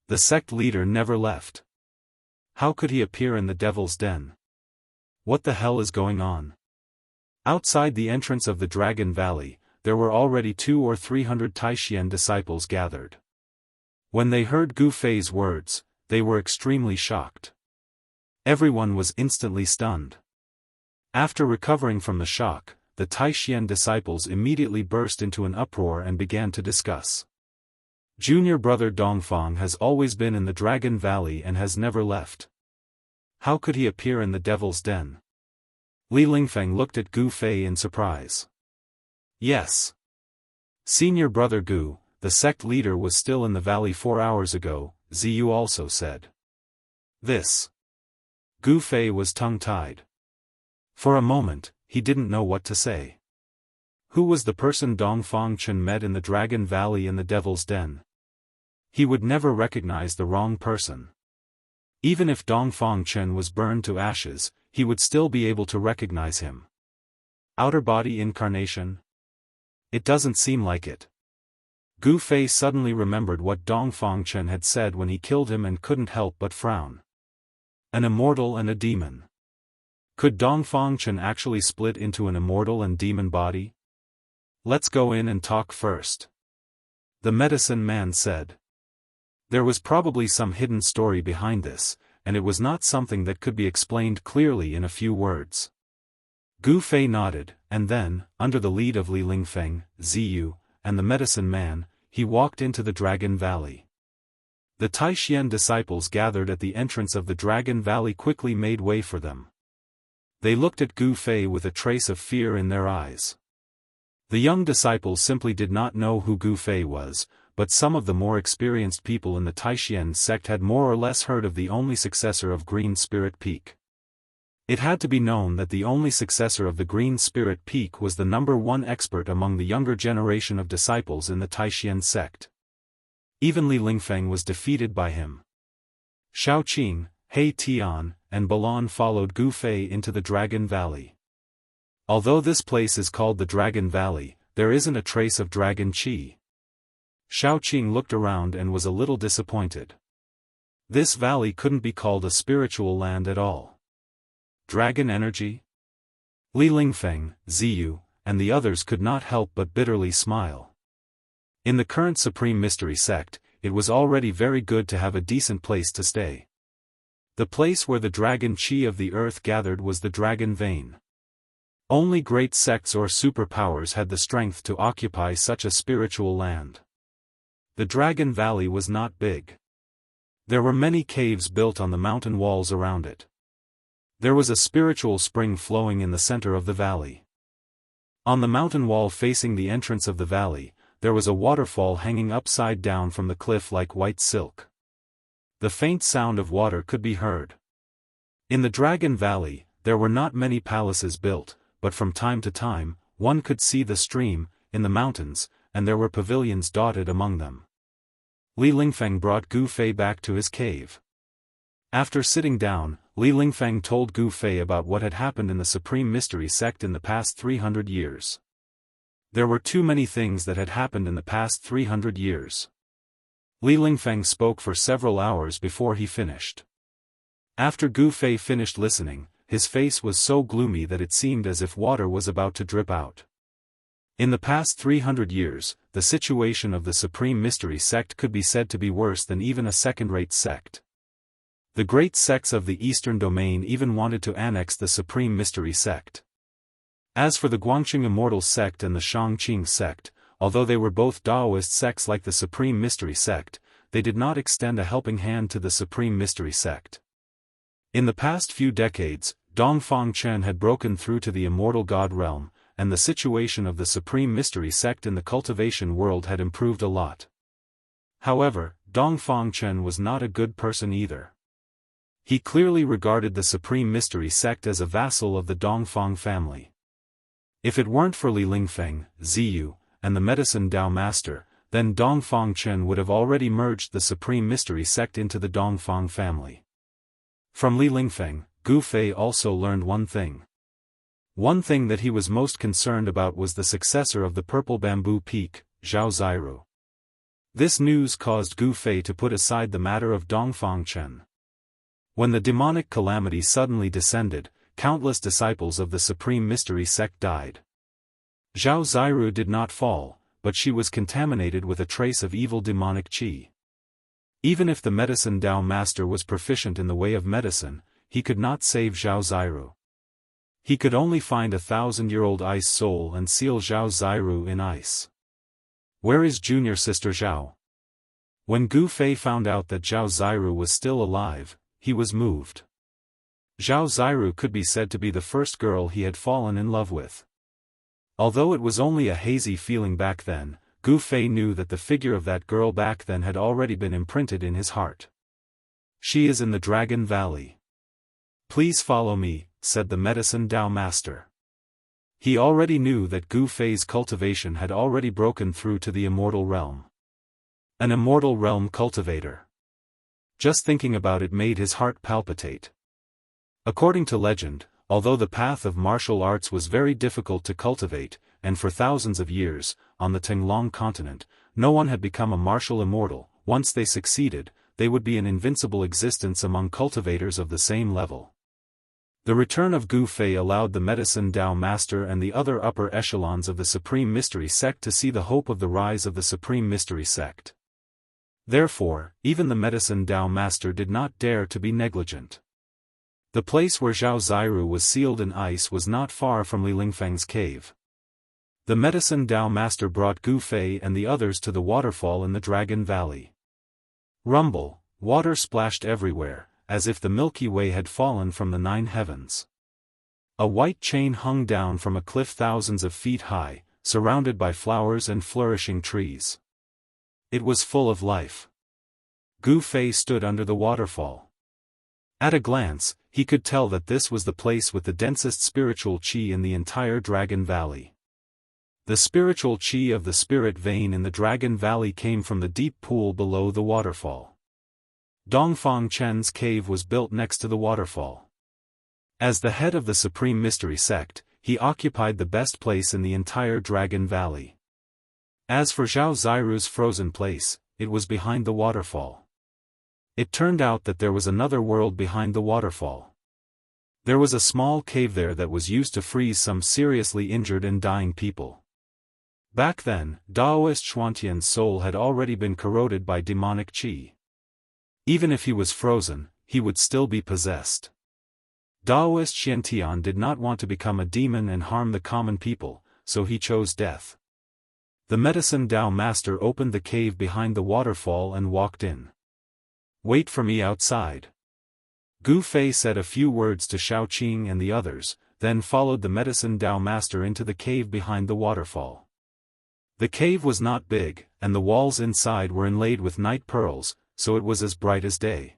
The sect leader never left. How could he appear in the devil's den? What the hell is going on? Outside the entrance of the Dragon Valley, there were already 200 or 300 Taishian disciples gathered. When they heard Gu Fei's words, they were extremely shocked. Everyone was instantly stunned. After recovering from the shock, the Taishian disciples immediately burst into an uproar and began to discuss. Junior brother Dongfang has always been in the Dragon Valley and has never left. How could he appear in the devil's den? Li Lingfeng looked at Gu Fei in surprise. Yes. Senior brother Gu, the sect leader was still in the valley 4 hours ago, Ziyu also said. This. Gu Fei was tongue-tied. For a moment, he didn't know what to say. Who was the person Dongfang Chen met in the Dragon Valley in the devil's den? He would never recognize the wrong person. Even if Dongfang Chen was burned to ashes, he would still be able to recognize him. Outer body incarnation? It doesn't seem like it. Gu Fei suddenly remembered what Dongfang Chen had said when he killed him and couldn't help but frown. An immortal and a demon. Could Dongfang Chen actually split into an immortal and demon body? Let's go in and talk first. The medicine man said. There was probably some hidden story behind this, and it was not something that could be explained clearly in a few words. Gu Fei nodded, and then, under the lead of Li Lingfeng, Ziyu, and the medicine man, he walked into the Dragon Valley. The Taixien disciples gathered at the entrance of the Dragon Valley quickly made way for them. They looked at Gu Fei with a trace of fear in their eyes. The young disciples simply did not know who Gu Fei was, but some of the more experienced people in the Taixien sect had more or less heard of the only successor of Green Spirit Peak. It had to be known that the only successor of the Green Spirit Peak was the #1 expert among the younger generation of disciples in the Taixien sect. Even Li Lingfeng was defeated by him. Shao Qing, He Tian, and Balan followed Gu Fei into the Dragon Valley. Although this place is called the Dragon Valley, there isn't a trace of dragon qi. Shao Qing looked around and was a little disappointed. This valley couldn't be called a spiritual land at all. Dragon energy? Li Lingfeng, Ziyu, and the others could not help but bitterly smile. In the current Supreme Mystery sect, it was already very good to have a decent place to stay. The place where the dragon qi of the earth gathered was the Dragon Vein. Only great sects or superpowers had the strength to occupy such a spiritual land. The Dragon Valley was not big. There were many caves built on the mountain walls around it. There was a spiritual spring flowing in the center of the valley. On the mountain wall facing the entrance of the valley, there was a waterfall hanging upside down from the cliff like white silk. The faint sound of water could be heard. In the Dragon Valley, there were not many palaces built, but from time to time, one could see the stream, in the mountains, and there were pavilions dotted among them. Li Lingfeng brought Gu Fei back to his cave. After sitting down, Li Lingfeng told Gu Fei about what had happened in the Supreme Mystery sect in the past 300 years. There were too many things that had happened in the past 300 years. Li Lingfeng spoke for several hours before he finished. After Gu Fei finished listening, his face was so gloomy that it seemed as if water was about to drip out. In the past 300 years, the situation of the Supreme Mystery sect could be said to be worse than even a second-rate sect. The great sects of the Eastern Domain even wanted to annex the Supreme Mystery sect. As for the Guangqing Immortal sect and the Shangqing sect, although they were both Daoist sects like the Supreme Mystery sect, they did not extend a helping hand to the Supreme Mystery sect. In the past few decades, Dongfang Chen had broken through to the Immortal God realm, and the situation of the Supreme Mystery sect in the cultivation world had improved a lot. However, Dongfang Chen was not a good person either. He clearly regarded the Supreme Mystery sect as a vassal of the Dongfang family. If it weren't for Li Lingfeng, Ziyu, and the Medicine Dao Master, then Dongfang Chen would have already merged the Supreme Mystery sect into the Dongfang family. From Li Lingfeng, Gu Fei also learned one thing. One thing that he was most concerned about was the successor of the Purple Bamboo Peak, Zhao Ziru. This news caused Gu Fei to put aside the matter of Dongfang Chen. When the demonic calamity suddenly descended, countless disciples of the Supreme Mystery sect died. Zhao Ziru did not fall, but she was contaminated with a trace of evil demonic qi. Even if the Medicine Dao Master was proficient in the way of medicine, he could not save Zhao Ziru. He could only find a 1,000-year-old ice soul and seal Zhao Ziru in ice. Where is junior sister Zhao? When Gu Fei found out that Zhao Ziru was still alive, he was moved. Zhao Ziru could be said to be the first girl he had fallen in love with. Although it was only a hazy feeling back then, Gu Fei knew that the figure of that girl back then had already been imprinted in his heart. She is in the Dragon Valley. Please follow me, said the Medicine Dao Master. He already knew that Gu Fei's cultivation had already broken through to the Immortal realm. An Immortal realm cultivator. Just thinking about it made his heart palpitate. According to legend, although the path of martial arts was very difficult to cultivate, and for thousands of years, on the Tenglong continent, no one had become a martial immortal, once they succeeded, they would be an invincible existence among cultivators of the same level. The return of Gu Fei allowed the Medicine Dao Master and the other upper echelons of the Supreme Mystery Sect to see the hope of the rise of the Supreme Mystery Sect. Therefore, even the Medicine Dao Master did not dare to be negligent. The place where Zhao Ziru was sealed in ice was not far from Li Lingfeng's cave. The Medicine Dao Master brought Gu Fei and the others to the waterfall in the Dragon Valley. Rumble, water splashed everywhere, as if the Milky Way had fallen from the 9 heavens. A white chain hung down from a cliff thousands of feet high, surrounded by flowers and flourishing trees. It was full of life. Gu Fei stood under the waterfall. At a glance, he could tell that this was the place with the densest spiritual qi in the entire Dragon Valley. The spiritual qi of the spirit vein in the Dragon Valley came from the deep pool below the waterfall. Dongfang Chen's cave was built next to the waterfall. As the head of the Supreme Mystery Sect, he occupied the best place in the entire Dragon Valley. As for Zhao Ziru's frozen place, it was behind the waterfall. It turned out that there was another world behind the waterfall. There was a small cave there that was used to freeze some seriously injured and dying people. Back then, Daoist Xuantian's soul had already been corroded by demonic qi. Even if he was frozen, he would still be possessed. Daoist Xiantian did not want to become a demon and harm the common people, so he chose death. The Medicine Dao Master opened the cave behind the waterfall and walked in. "Wait for me outside." Gu Fei said a few words to Shaoqing and the others, then followed the Medicine Dao Master into the cave behind the waterfall. The cave was not big, and the walls inside were inlaid with night pearls, so it was as bright as day.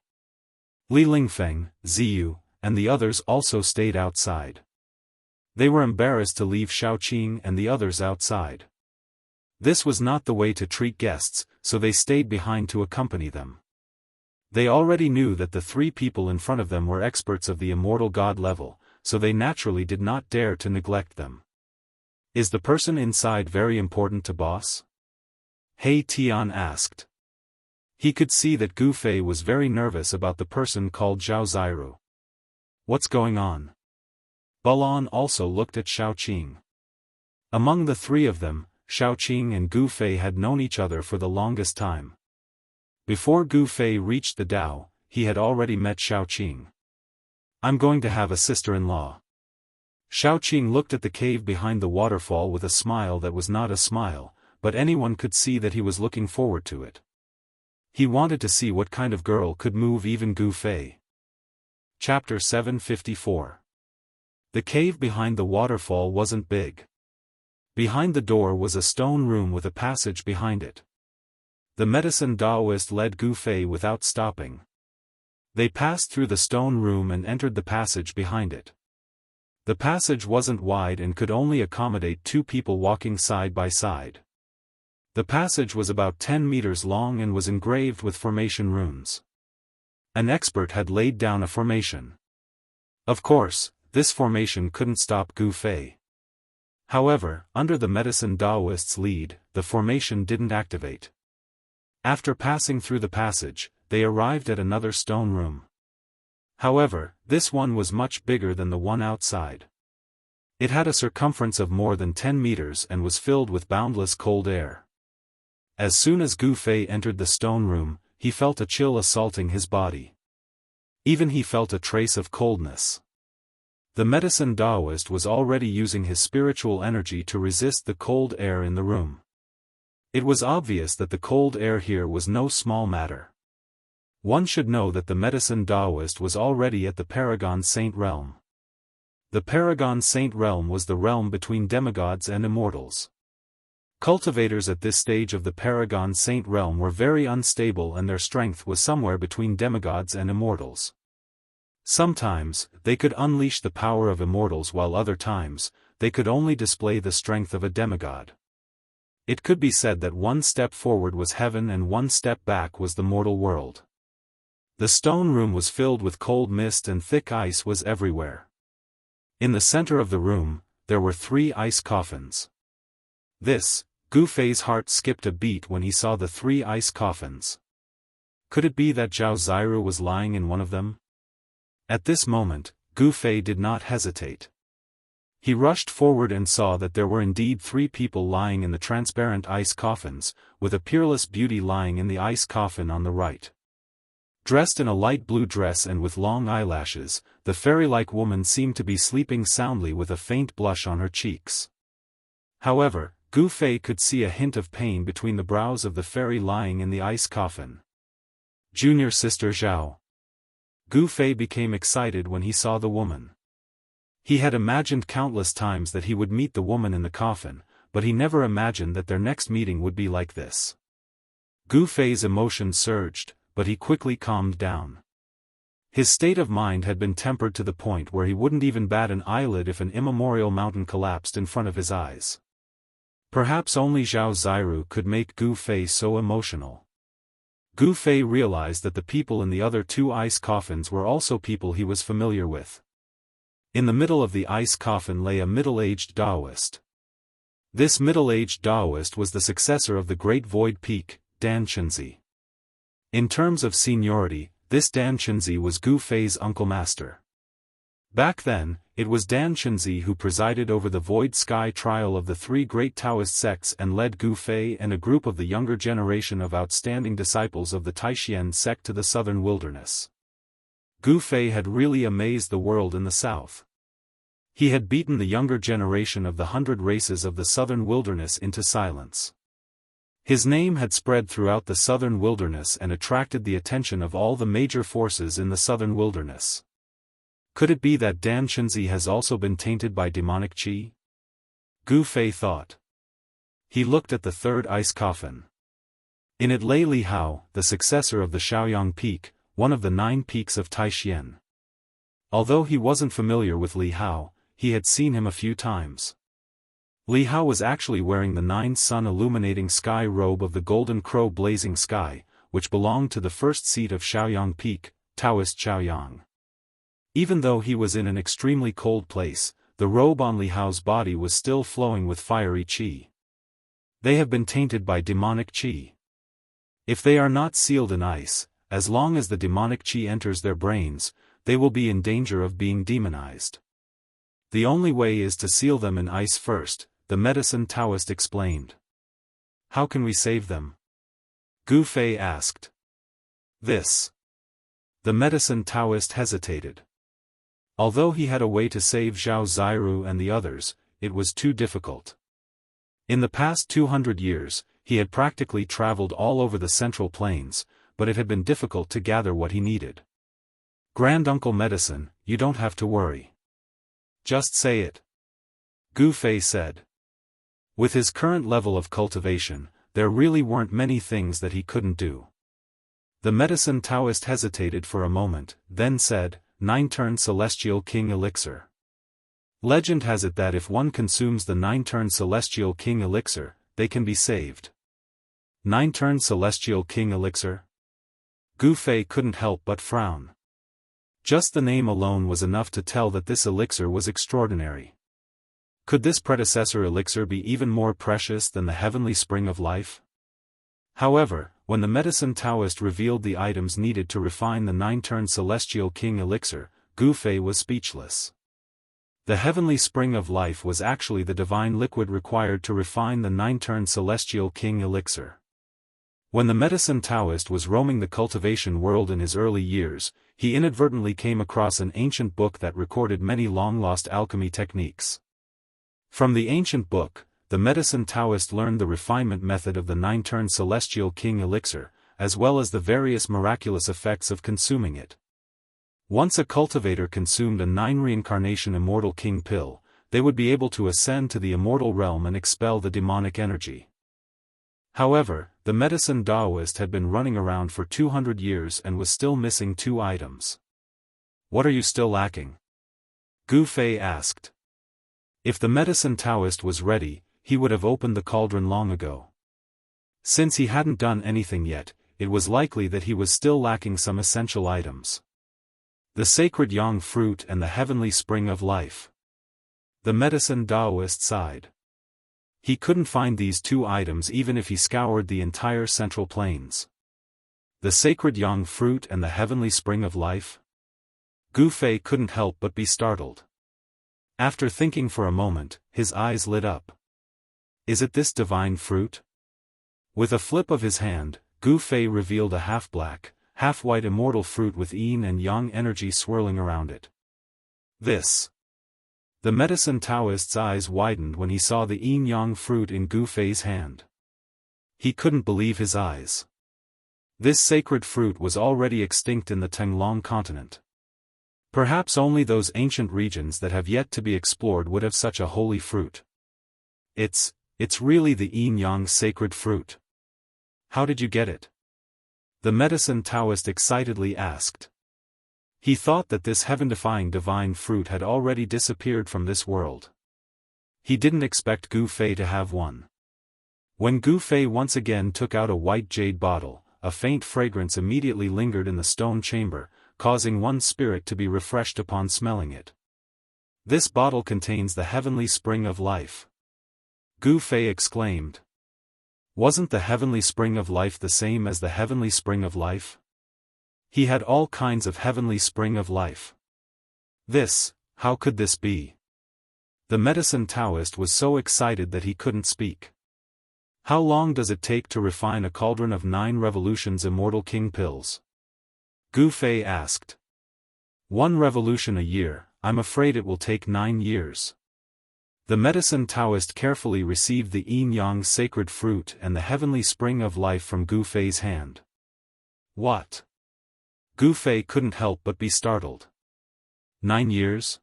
Li Lingfeng, Ziyu, and the others also stayed outside. They were embarrassed to leave Shaoqing and the others outside. This was not the way to treat guests, so they stayed behind to accompany them. They already knew that the 3 people in front of them were experts of the immortal god level, so they naturally did not dare to neglect them. "Is the person inside very important to boss?" He Tian asked. He could see that Gu Fei was very nervous about the person called Zhao Ziru. "What's going on?" Balan also looked at Shaoqing. Among the 3 of them, Shaoqing and Gu Fei had known each other for the longest time. Before Gu Fei reached the Dao, he had already met Shaoqing. "I'm going to have a sister-in-law." Shaoqing looked at the cave behind the waterfall with a smile that was not a smile, but anyone could see that he was looking forward to it. He wanted to see what kind of girl could move even Gu Fei. Chapter 754. The cave behind the waterfall wasn't big. Behind the door was a stone room with a passage behind it. The medicine Daoist led Gu Fei without stopping. They passed through the stone room and entered the passage behind it. The passage wasn't wide and could only accommodate 2 people walking side by side. The passage was about 10 meters long and was engraved with formation runes. An expert had laid down a formation. Of course, this formation couldn't stop Gu Fei. However, under the medicine Daoist's lead, the formation didn't activate. After passing through the passage, they arrived at another stone room. However, this one was much bigger than the one outside. It had a circumference of more than 10 meters and was filled with boundless cold air. As soon as Gu Fei entered the stone room, he felt a chill assaulting his body. Even he felt a trace of coldness. The medicine Daoist was already using his spiritual energy to resist the cold air in the room. It was obvious that the cold air here was no small matter. One should know that the medicine Daoist was already at the Paragon Saint realm. The Paragon Saint realm was the realm between demigods and immortals. Cultivators at this stage of the Paragon Saint realm were very unstable and their strength was somewhere between demigods and immortals. Sometimes, they could unleash the power of immortals while other times, they could only display the strength of a demigod. It could be said that one step forward was heaven and one step back was the mortal world. The stone room was filled with cold mist and thick ice was everywhere. In the center of the room, there were 3 ice coffins. Gu Fei's heart skipped a beat when he saw the 3 ice coffins. Could it be that Zhao Ziru was lying in one of them? At this moment, Gu Fei did not hesitate. He rushed forward and saw that there were indeed 3 people lying in the transparent ice coffins, with a peerless beauty lying in the ice coffin on the right. Dressed in a light blue dress and with long eyelashes, the fairy-like woman seemed to be sleeping soundly with a faint blush on her cheeks. However, Gu Fei could see a hint of pain between the brows of the fairy lying in the ice coffin. Junior Sister Zhao. Gu Fei became excited when he saw the woman. He had imagined countless times that he would meet the woman in the coffin, but he never imagined that their next meeting would be like this. Gu Fei's emotions surged, but he quickly calmed down. His state of mind had been tempered to the point where he wouldn't even bat an eyelid if an immemorial mountain collapsed in front of his eyes. Perhaps only Zhao Ziru could make Gu Fei so emotional. Gu Fei realized that the people in the other 2 ice coffins were also people he was familiar with. In the middle of the ice coffin lay a middle-aged Daoist. This middle-aged Daoist was the successor of the Great Void Peak, Dan Chenzi. In terms of seniority, this Dan Chenzi was Gu Fei's uncle master. Back then, it was Dan Chenzi who presided over the Void Sky trial of the 3 great Taoist sects and led Gu Fei and a group of the younger generation of outstanding disciples of the Taishan sect to the southern wilderness. Gu Fei had really amazed the world in the south. He had beaten the younger generation of the 100 races of the southern wilderness into silence. His name had spread throughout the southern wilderness and attracted the attention of all the major forces in the southern wilderness. Could it be that Dan Chenzi has also been tainted by demonic qi? Gu Fei thought. He looked at the 3rd ice coffin. In it lay Li Hao, the successor of the Shaoyang Peak, one of the 9 peaks of Taishan. Although he wasn't familiar with Li Hao, he had seen him a few times. Li Hao was actually wearing the 9 sun-illuminating sky robe of the Golden Crow Blazing Sky, which belonged to the first seat of Shaoyang Peak, Taoist Shaoyang. Even though he was in an extremely cold place, the robe on Li Hao's body was still flowing with fiery qi. They have been tainted by demonic qi. If they are not sealed in ice, as long as the demonic qi enters their brains, they will be in danger of being demonized. The only way is to seal them in ice first, the medicine Taoist explained. How can we save them? Gu Fei asked. This. The medicine Taoist hesitated. Although he had a way to save Zhao Ziru and the others, it was too difficult. In the past 200 years, he had practically traveled all over the Central Plains, but it had been difficult to gather what he needed. Granduncle Medicine, you don't have to worry. Just say it. Gu Fei said. With his current level of cultivation, there really weren't many things that he couldn't do. The medicine Taoist hesitated for a moment, then said, 9-turn Celestial King Elixir. Legend has it that if one consumes the 9-turn Celestial King Elixir, they can be saved. 9-turn Celestial King Elixir? Gu Fei couldn't help but frown. Just the name alone was enough to tell that this elixir was extraordinary. Could this predecessor elixir be even more precious than the heavenly spring of life? However, when the medicine Taoist revealed the items needed to refine the 9-turn Celestial King Elixir, Gu Fei was speechless. The heavenly spring of life was actually the divine liquid required to refine the 9-turn Celestial King Elixir. When the medicine Taoist was roaming the cultivation world in his early years, he inadvertently came across an ancient book that recorded many long-lost alchemy techniques. From the ancient book, the medicine Taoist learned the refinement method of the 9-turn Celestial King Elixir, as well as the various miraculous effects of consuming it. Once a cultivator consumed a 9-reincarnation Immortal King pill, they would be able to ascend to the immortal realm and expel the demonic energy. However, the medicine Daoist had been running around for 200 years and was still missing 2 items. What are you still lacking? Gu Fei asked. If the medicine Taoist was ready, he would have opened the cauldron long ago. Since he hadn't done anything yet, it was likely that he was still lacking some essential items. The sacred yang fruit and the heavenly spring of life. The medicine Daoist sighed. He couldn't find these 2 items even if he scoured the entire Central Plains. The sacred yang fruit and the heavenly spring of life? Gu Fei couldn't help but be startled. After thinking for a moment, his eyes lit up. Is it this divine fruit? With a flip of his hand, Gu Fei revealed a half-black, half-white immortal fruit with yin and yang energy swirling around it. This. The medicine Taoist's eyes widened when he saw the yin-yang fruit in Gu Fei's hand. He couldn't believe his eyes. This sacred fruit was already extinct in the Tenglong continent. Perhaps only those ancient regions that have yet to be explored would have such a holy fruit. It's really the yin-yang sacred fruit. How did you get it? The medicine Taoist excitedly asked. He thought that this heaven-defying divine fruit had already disappeared from this world. He didn't expect Gu Fei to have one. When Gu Fei once again took out a white jade bottle, a faint fragrance immediately lingered in the stone chamber, causing one's spirit to be refreshed upon smelling it. This bottle contains the heavenly spring of life. Gu Fei exclaimed. Wasn't the heavenly spring of life the same as the heavenly spring of life? He had all kinds of heavenly spring of life. How could this be? The medicine Taoist was so excited that he couldn't speak. How long does it take to refine a cauldron of 9 revolutions immortal king pills? Gu Fei asked. 1 revolution a year, I'm afraid it will take 9 years. The medicine Taoist carefully received the yin-yang sacred fruit and the heavenly spring of life from Gu Fei's hand. What? Gu Fei couldn't help but be startled. 9 years?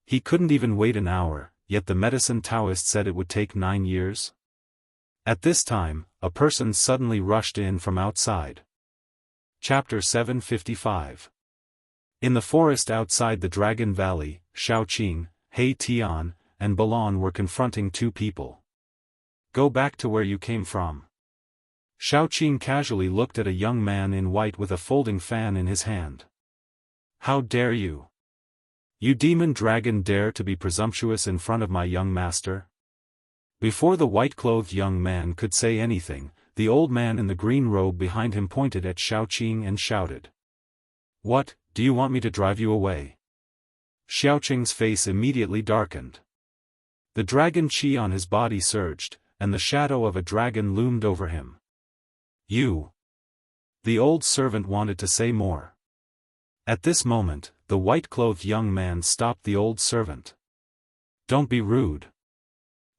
He couldn't even wait an hour, yet the medicine Taoist said it would take 9 years? At this time, a person suddenly rushed in from outside. Chapter 755. In the forest outside the Dragon Valley, Shaoqing, He Tian, and Balon were confronting 2 people. Go back to where you came from. Shaoqing casually looked at a young man in white with a folding fan in his hand. How dare you? You demon dragon dare to be presumptuous in front of my young master? Before the white-clothed young man could say anything, the old man in the green robe behind him pointed at Shaoqing and shouted. What, do you want me to drive you away? Shaoqing's face immediately darkened. The dragon chi on his body surged, and the shadow of a dragon loomed over him. You. The old servant wanted to say more. At this moment, the white-clothed young man stopped the old servant. Don't be rude.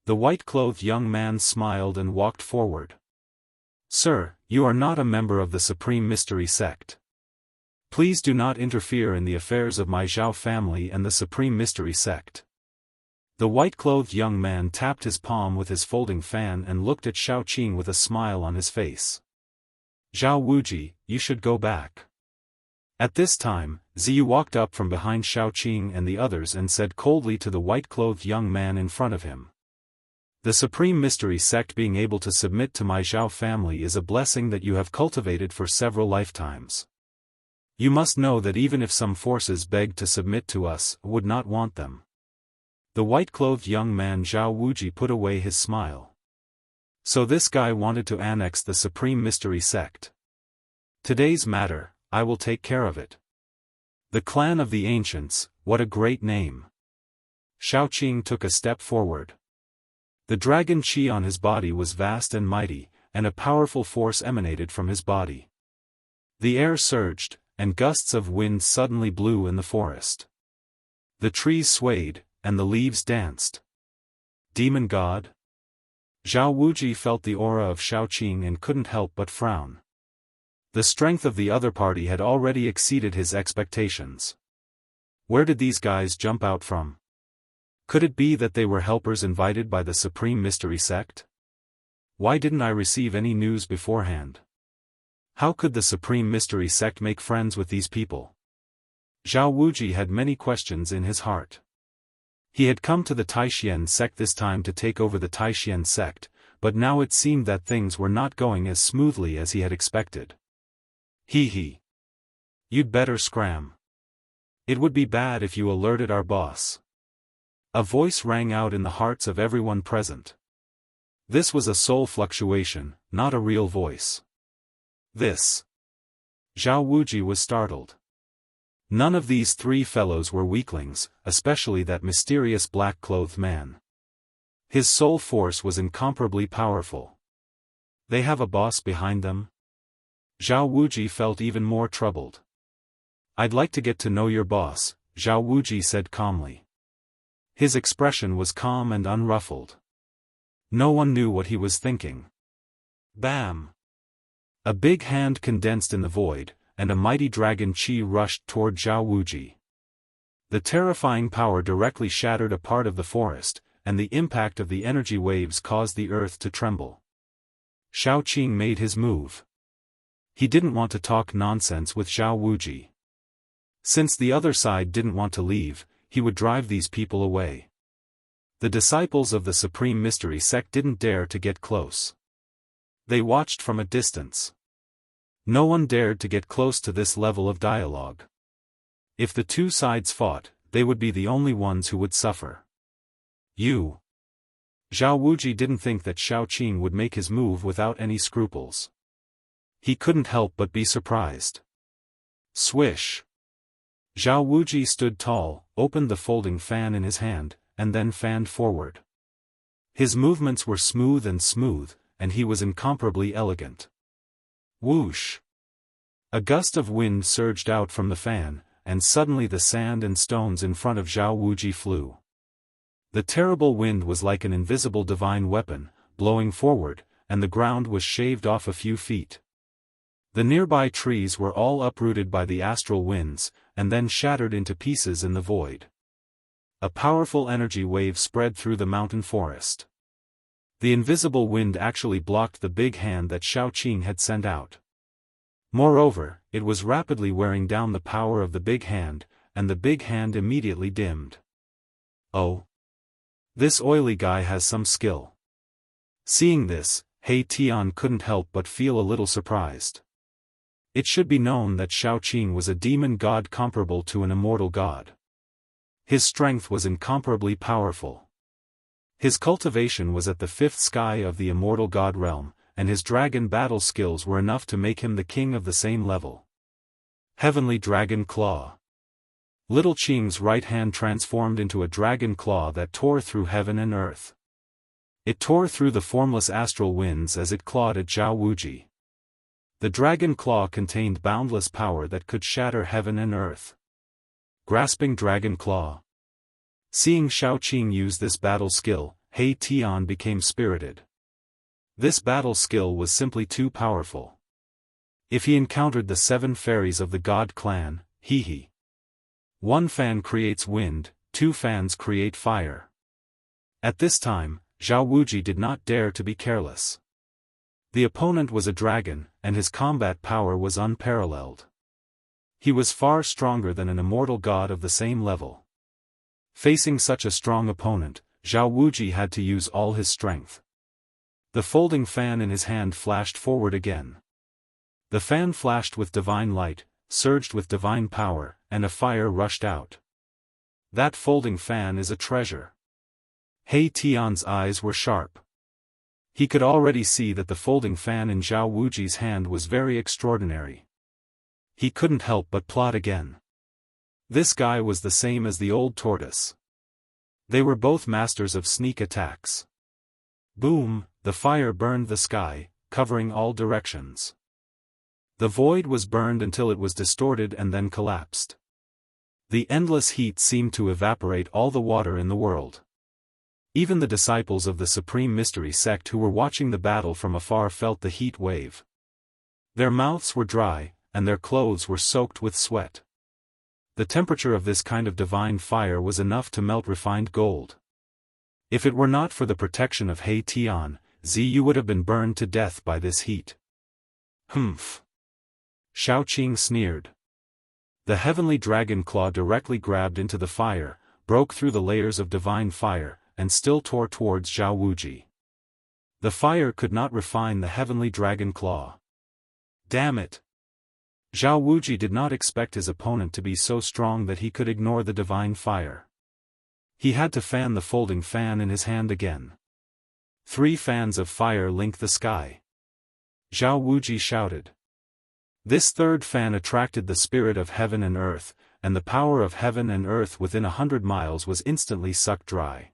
The white-clothed young man smiled and walked forward. Sir, you are not a member of the Supreme Mystery Sect. Please do not interfere in the affairs of my Zhao family and the Supreme Mystery Sect. The white-clothed young man tapped his palm with his folding fan and looked at Shaoqing with a smile on his face. Zhao Wuji, you should go back. At this time, Ziyu walked up from behind Shaoqing and the others and said coldly to the white-clothed young man in front of him. The Supreme Mystery Sect being able to submit to my Zhao family is a blessing that you have cultivated for several lifetimes. You must know that even if some forces begged to submit to us, would not want them. The white-clothed young man Zhao Wuji put away his smile. So this guy wanted to annex the Supreme Mystery Sect. Today's matter, I will take care of it. The Clan of the Ancients, what a great name. Shaoqing took a step forward. The dragon chi on his body was vast and mighty, and a powerful force emanated from his body. The air surged, and gusts of wind suddenly blew in the forest. The trees swayed, and the leaves danced. Demon God? Zhao Wuji felt the aura of Shaoqing and couldn't help but frown. The strength of the other party had already exceeded his expectations. Where did these guys jump out from? Could it be that they were helpers invited by the Supreme Mystery Sect? Why didn't I receive any news beforehand? How could the Supreme Mystery Sect make friends with these people? Zhao Wuji had many questions in his heart. He had come to the Taishian sect this time to take over the Taishian sect, but now it seemed that things were not going as smoothly as he had expected. Hee. You'd better scram. It would be bad if you alerted our boss. A voice rang out in the hearts of everyone present. This was a soul fluctuation, not a real voice. Zhao Wuji was startled. None of these three fellows were weaklings, especially that mysterious black-clothed man. His soul force was incomparably powerful. They have a boss behind them? Zhao Wuji felt even more troubled. I'd like to get to know your boss, Zhao Wuji said calmly. His expression was calm and unruffled. No one knew what he was thinking. Bam! A big hand condensed in the void, and a mighty dragon chi rushed toward Zhao Wuji. The terrifying power directly shattered a part of the forest, and the impact of the energy waves caused the earth to tremble. Shao Qing made his move. He didn't want to talk nonsense with Zhao Wuji. Since the other side didn't want to leave, he would drive these people away. The disciples of the Supreme Mystery Sect didn't dare to get close. They watched from a distance. No one dared to get close to this level of dialogue. If the two sides fought, they would be the only ones who would suffer. You. Zhao Wuji didn't think that Shao Qing would make his move without any scruples. He couldn't help but be surprised. Swish. Zhao Wuji stood tall, opened the folding fan in his hand, and then fanned forward. His movements were smooth, and he was incomparably elegant. Whoosh! A gust of wind surged out from the fan, and suddenly the sand and stones in front of Zhao Wuji flew. The terrible wind was like an invisible divine weapon, blowing forward, and the ground was shaved off a few feet. The nearby trees were all uprooted by the astral winds, and then shattered into pieces in the void. A powerful energy wave spread through the mountain forest. The invisible wind actually blocked the big hand that Shao Qing had sent out. Moreover, it was rapidly wearing down the power of the big hand, and the big hand immediately dimmed. Oh! This oily guy has some skill. Seeing this, He Tian couldn't help but feel a little surprised. It should be known that Shao Qing was a demon god comparable to an immortal god. His strength was incomparably powerful. His cultivation was at the fifth sky of the immortal god realm, and his dragon battle skills were enough to make him the king of the same level. Heavenly Dragon Claw. Little Qing's right hand transformed into a dragon claw that tore through heaven and earth. It tore through the formless astral winds as it clawed at Zhao Wuji. The dragon claw contained boundless power that could shatter heaven and earth. Grasping Dragon Claw. Seeing Shao Qing use this battle skill, He Tian became spirited. This battle skill was simply too powerful. If he encountered the 7 fairies of the god clan, he. 1 fan creates wind, 2 fans create fire. At this time, Zhao Wuji did not dare to be careless. The opponent was a dragon, and his combat power was unparalleled. He was far stronger than an immortal god of the same level. Facing such a strong opponent, Zhao Wuji had to use all his strength. The folding fan in his hand flashed forward again. The fan flashed with divine light, surged with divine power, and a fire rushed out. That folding fan is a treasure. He Tian's eyes were sharp. He could already see that the folding fan in Zhao Wuji's hand was very extraordinary. He couldn't help but plot again. This guy was the same as the old tortoise. They were both masters of sneak attacks. Boom, the fire burned the sky, covering all directions. The void was burned until it was distorted and then collapsed. The endless heat seemed to evaporate all the water in the world. Even the disciples of the Supreme Mystery Sect who were watching the battle from afar felt the heat wave. Their mouths were dry, and their clothes were soaked with sweat. The temperature of this kind of divine fire was enough to melt refined gold. If it were not for the protection of He Tian, Ziyu would have been burned to death by this heat. Humph! Shao Qing sneered. The heavenly dragon claw directly grabbed into the fire, broke through the layers of divine fire, and still tore towards Zhao Wuji. The fire could not refine the heavenly dragon claw. Damn it! Zhao Wuji did not expect his opponent to be so strong that he could ignore the divine fire. He had to fan the folding fan in his hand again. 3 fans of fire link the sky. Zhao Wuji shouted. This third fan attracted the spirit of heaven and earth, and the power of heaven and earth within 100 miles was instantly sucked dry.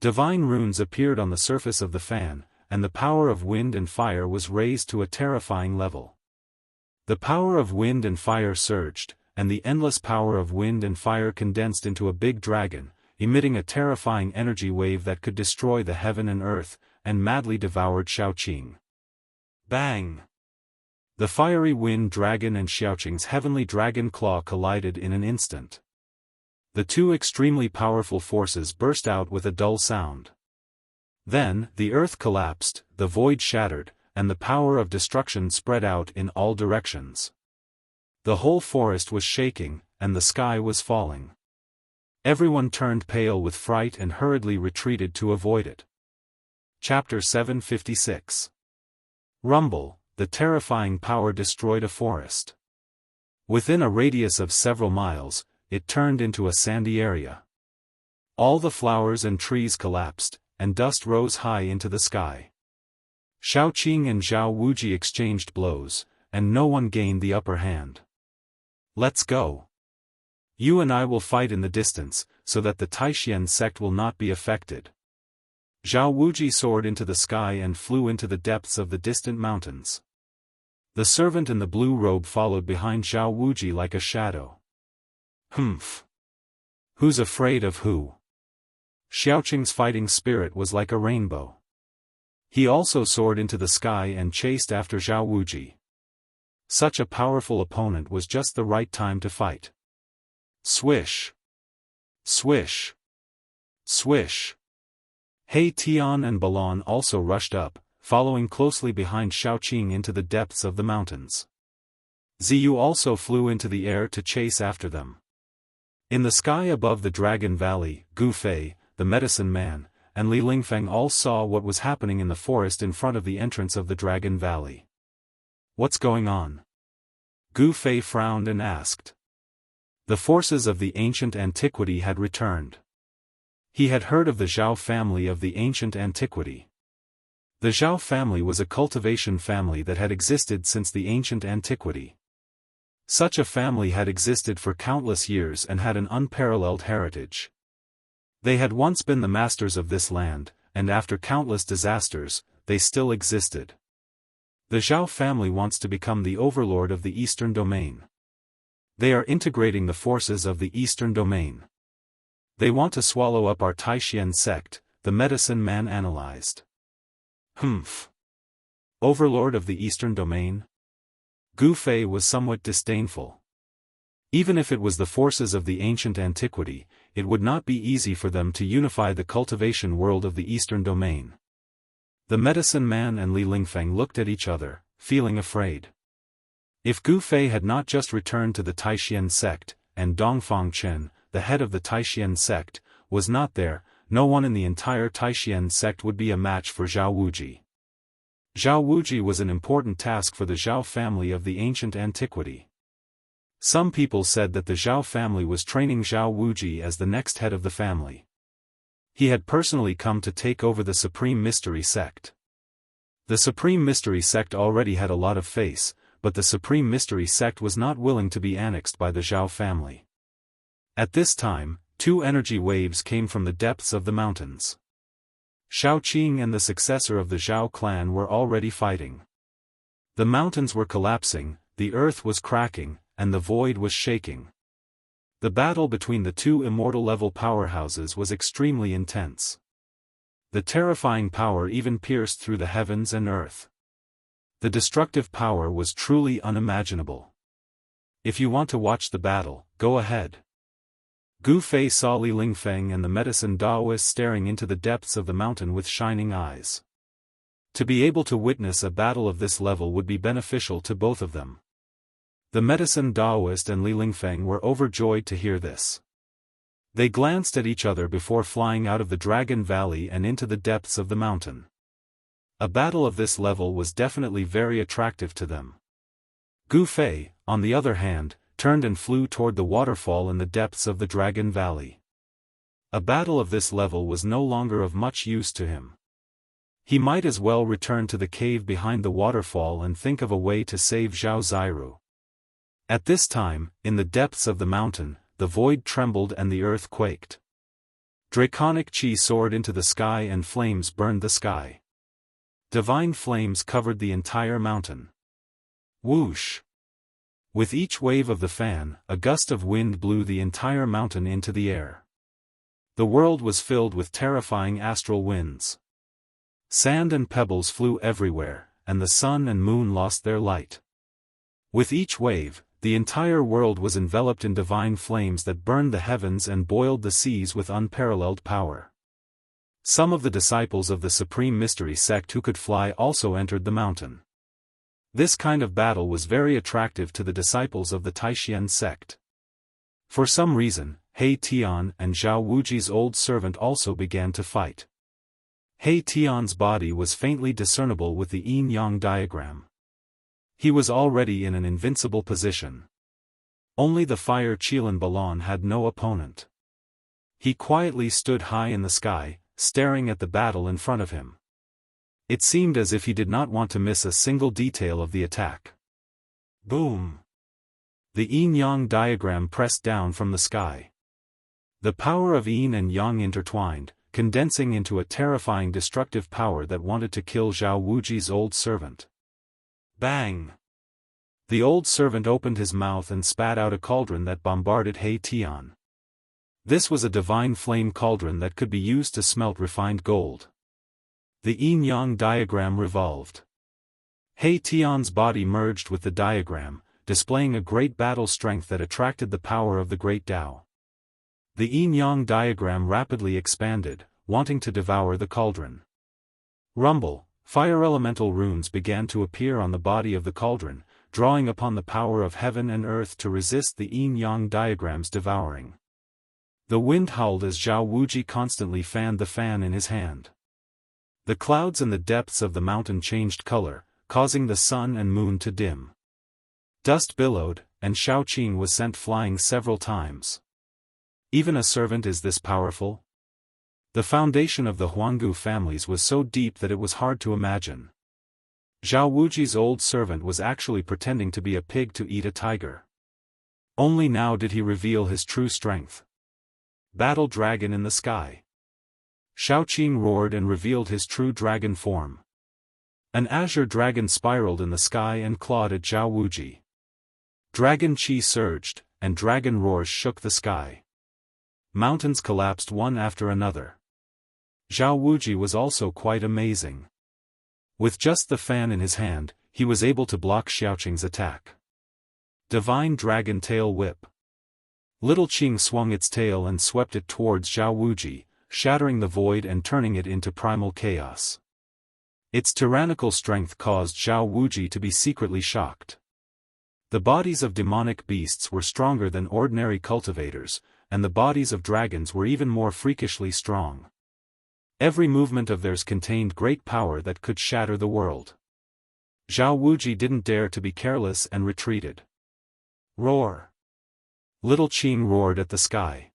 Divine runes appeared on the surface of the fan, and the power of wind and fire was raised to a terrifying level. The power of wind and fire surged, and the endless power of wind and fire condensed into a big dragon, emitting a terrifying energy wave that could destroy the heaven and earth, and madly devoured Xiaoqing. Bang! The fiery wind dragon and Xiaoqing's heavenly dragon claw collided in an instant. The two extremely powerful forces burst out with a dull sound. Then, the earth collapsed, the void shattered, and the power of destruction spread out in all directions. The whole forest was shaking, and the sky was falling. Everyone turned pale with fright and hurriedly retreated to avoid it. Chapter 756. Rumble, the terrifying power destroyed a forest. Within a radius of several miles, it turned into a sandy area. All the flowers and trees collapsed, and dust rose high into the sky. Xiaoqing and Zhao Wuji exchanged blows, and no one gained the upper hand. Let's go. You and I will fight in the distance, so that the Taishan sect will not be affected. Zhao Wuji soared into the sky and flew into the depths of the distant mountains. The servant in the blue robe followed behind Zhao Wuji like a shadow. Humph. Who's afraid of who? Xiaoqing's fighting spirit was like a rainbow. He also soared into the sky and chased after Zhao Wuji. Such a powerful opponent was just the right time to fight. Swish! Swish! Swish! He Tian and Balan also rushed up, following closely behind Xiaoqing into the depths of the mountains. Ziyu also flew into the air to chase after them. In the sky above the Dragon Valley, Gu Fei, the medicine man, and Li Lingfeng all saw what was happening in the forest in front of the entrance of the Dragon Valley. What's going on? Gu Fei frowned and asked. The forces of the ancient antiquity had returned. He had heard of the Zhao family of the ancient antiquity. The Zhao family was a cultivation family that had existed since the ancient antiquity. Such a family had existed for countless years and had an unparalleled heritage. They had once been the masters of this land, and after countless disasters, they still existed. The Zhao family wants to become the overlord of the Eastern Domain. They are integrating the forces of the Eastern Domain. They want to swallow up our Taishan sect, the medicine man analyzed. Humph. Overlord of the Eastern Domain? Gu Fei was somewhat disdainful. Even if it was the forces of the ancient antiquity, it would not be easy for them to unify the cultivation world of the Eastern Domain. The medicine man and Li Lingfeng looked at each other, feeling afraid. If Gu Fei had not just returned to the Taishan sect, and Dongfang Chen, the head of the Taishan sect, was not there, no one in the entire Taishan sect would be a match for Zhao Wuji. Zhao Wuji was an important task for the Zhao family of the ancient antiquity. Some people said that the Zhao family was training Zhao Wuji as the next head of the family. He had personally come to take over the Supreme Mystery Sect. The Supreme Mystery Sect already had a lot of face, but the Supreme Mystery Sect was not willing to be annexed by the Zhao family. At this time, two energy waves came from the depths of the mountains. Xiaoqing and the successor of the Zhao clan were already fighting. The mountains were collapsing, the earth was cracking, and the void was shaking. The battle between the two immortal-level powerhouses was extremely intense. The terrifying power even pierced through the heavens and earth. The destructive power was truly unimaginable. If you want to watch the battle, go ahead. Gu Fei saw Li Lingfeng and the medicine Daoist staring into the depths of the mountain with shining eyes. To be able to witness a battle of this level would be beneficial to both of them. The medicine Daoist and Li Lingfeng were overjoyed to hear this. They glanced at each other before flying out of the Dragon Valley and into the depths of the mountain. A battle of this level was definitely very attractive to them. Gu Fei, on the other hand, turned and flew toward the waterfall in the depths of the Dragon Valley. A battle of this level was no longer of much use to him. He might as well return to the cave behind the waterfall and think of a way to save Zhao Ziru. At this time, in the depths of the mountain, the void trembled and the earth quaked. Draconic chi soared into the sky and flames burned the sky. Divine flames covered the entire mountain. Whoosh! With each wave of the fan, a gust of wind blew the entire mountain into the air. The world was filled with terrifying astral winds. Sand and pebbles flew everywhere, and the sun and moon lost their light. With each wave, the entire world was enveloped in divine flames that burned the heavens and boiled the seas with unparalleled power. Some of the disciples of the Supreme Mystery sect who could fly also entered the mountain. This kind of battle was very attractive to the disciples of the Taishan sect. For some reason, He Tian and Zhao Wuji's old servant also began to fight. He Tian's body was faintly discernible with the yin-yang diagram. He was already in an invincible position. Only the fire Qilan Balan had no opponent. He quietly stood high in the sky, staring at the battle in front of him. It seemed as if he did not want to miss a single detail of the attack. Boom! The yin-yang diagram pressed down from the sky. The power of yin and yang intertwined, condensing into a terrifying destructive power that wanted to kill Zhao Wuji's old servant. Bang! The old servant opened his mouth and spat out a cauldron that bombarded He Tian. This was a divine flame cauldron that could be used to smelt refined gold. The yin-yang diagram revolved. He Tian's body merged with the diagram, displaying a great battle strength that attracted the power of the great Tao. The yin-yang diagram rapidly expanded, wanting to devour the cauldron. Rumble, fire elemental runes began to appear on the body of the cauldron, drawing upon the power of heaven and earth to resist the yin-yang diagram's devouring. The wind howled as Zhao Wuji constantly fanned the fan in his hand. The clouds in the depths of the mountain changed color, causing the sun and moon to dim. Dust billowed, and Shaoqing was sent flying several times. Even a servant is this powerful? The foundation of the Huanggu families was so deep that it was hard to imagine. Zhao Wuji's old servant was actually pretending to be a pig to eat a tiger. Only now did he reveal his true strength. Battle dragon in the sky. Shaoqing roared and revealed his true dragon form. An azure dragon spiraled in the sky and clawed at Zhao Wuji. Dragon chi surged, and dragon roars shook the sky. Mountains collapsed one after another. Zhao Wuji was also quite amazing. With just the fan in his hand, he was able to block Shaoqing's attack. Divine Dragon Tail Whip. Little Qing swung its tail and swept it towards Zhao Wuji, shattering the void and turning it into primal chaos. Its tyrannical strength caused Zhao Wuji to be secretly shocked. The bodies of demonic beasts were stronger than ordinary cultivators, and the bodies of dragons were even more freakishly strong. Every movement of theirs contained great power that could shatter the world. Zhao Wuji didn't dare to be careless and retreated. Roar! Little Qing roared at the sky.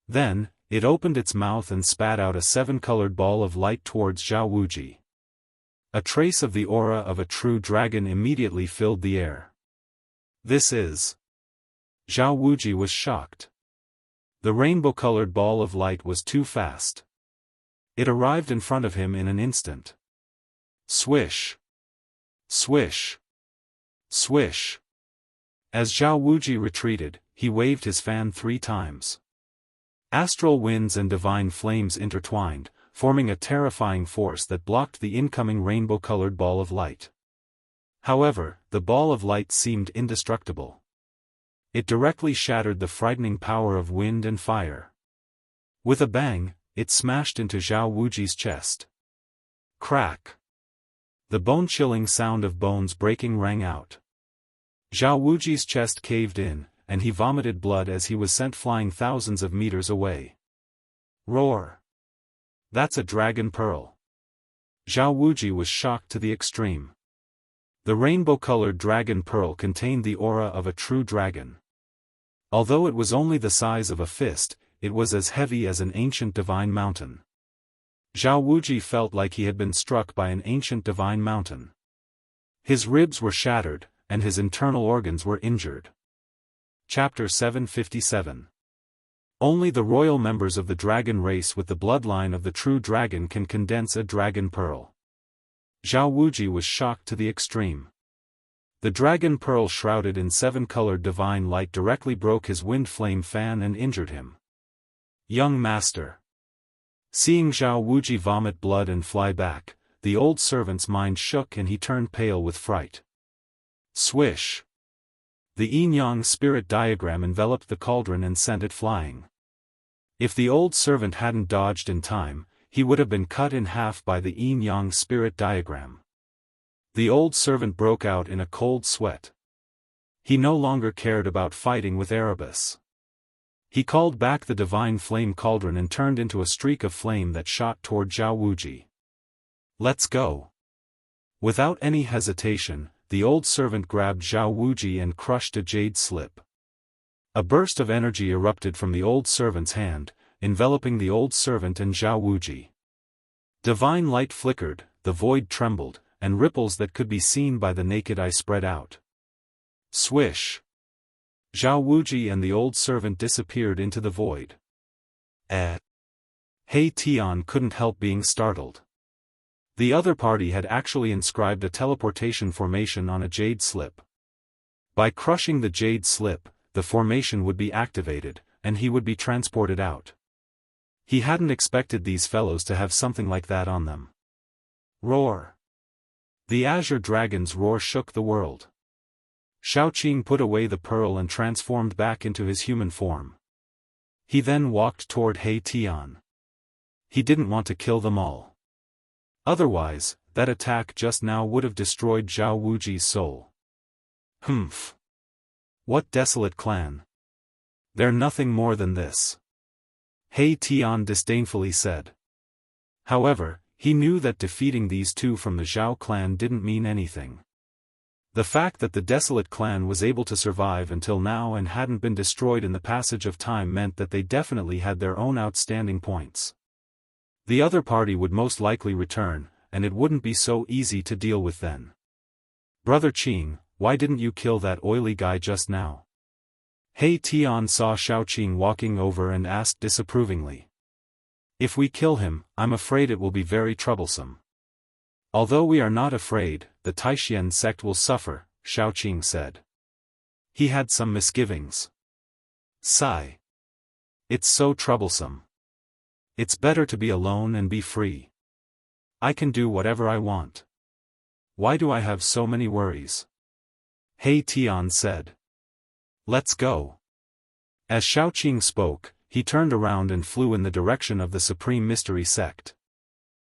Then, it opened its mouth and spat out a seven-colored ball of light towards Zhao Wuji. A trace of the aura of a true dragon immediately filled the air. This is... Zhao Wuji was shocked. The rainbow-colored ball of light was too fast. It arrived in front of him in an instant. Swish! Swish! Swish! As Zhao Wuji retreated, he waved his fan 3 times. Astral winds and divine flames intertwined, forming a terrifying force that blocked the incoming rainbow-colored ball of light. However, the ball of light seemed indestructible. It directly shattered the frightening power of wind and fire. With a bang, it smashed into Zhao Wuji's chest. Crack! The bone-chilling sound of bones breaking rang out. Zhao Wuji's chest caved in, and he vomited blood as he was sent flying thousands of meters away. Roar! That's a dragon pearl. Zhao Wuji was shocked to the extreme. The rainbow-colored dragon pearl contained the aura of a true dragon. Although it was only the size of a fist, it was as heavy as an ancient divine mountain. Zhao Wuji felt like he had been struck by an ancient divine mountain. His ribs were shattered, and his internal organs were injured. Chapter 757. Only the royal members of the dragon race with the bloodline of the true dragon can condense a dragon pearl. Zhao Wuji was shocked to the extreme. The dragon pearl shrouded in 7-colored divine light directly broke his wind flame fan and injured him. Young master. Seeing Zhao Wuji vomit blood and fly back, the old servant's mind shook and he turned pale with fright. Swish! The yin-yang spirit diagram enveloped the cauldron and sent it flying. If the old servant hadn't dodged in time, he would have been cut in half by the yin-yang spirit diagram. The old servant broke out in a cold sweat. He no longer cared about fighting with Erebus. He called back the divine flame cauldron and turned into a streak of flame that shot toward Zhao Wuji. Let's go. Without any hesitation, the old servant grabbed Zhao Wuji and crushed a jade slip. A burst of energy erupted from the old servant's hand, enveloping the old servant and Zhao Wuji. Divine light flickered, the void trembled, and ripples that could be seen by the naked eye spread out. Swish! Zhao Wuji and the old servant disappeared into the void. He Tian couldn't help being startled. The other party had actually inscribed a teleportation formation on a jade slip. By crushing the jade slip, the formation would be activated, and he would be transported out. He hadn't expected these fellows to have something like that on them. Roar! The azure dragon's roar shook the world. Shaoqing put away the pearl and transformed back into his human form. He then walked toward He Tian. He didn't want to kill them all. Otherwise, that attack just now would have destroyed Zhao Wuji's soul. Humph! What desolate clan! They're nothing more than this. He Tian disdainfully said. However, he knew that defeating these two from the Zhao clan didn't mean anything. The fact that the desolate clan was able to survive until now and hadn't been destroyed in the passage of time meant that they definitely had their own outstanding points. The other party would most likely return, and it wouldn't be so easy to deal with then. Brother Qing, why didn't you kill that oily guy just now? He Tian saw Shaoqing walking over and asked disapprovingly. If we kill him, I'm afraid it will be very troublesome. Although we are not afraid, the Taishan sect will suffer, Shaoqing said. He had some misgivings. Sigh. It's so troublesome. It's better to be alone and be free. I can do whatever I want. Why do I have so many worries? He Tian said. Let's go. As Shaoqing spoke, he turned around and flew in the direction of the Supreme Mystery Sect.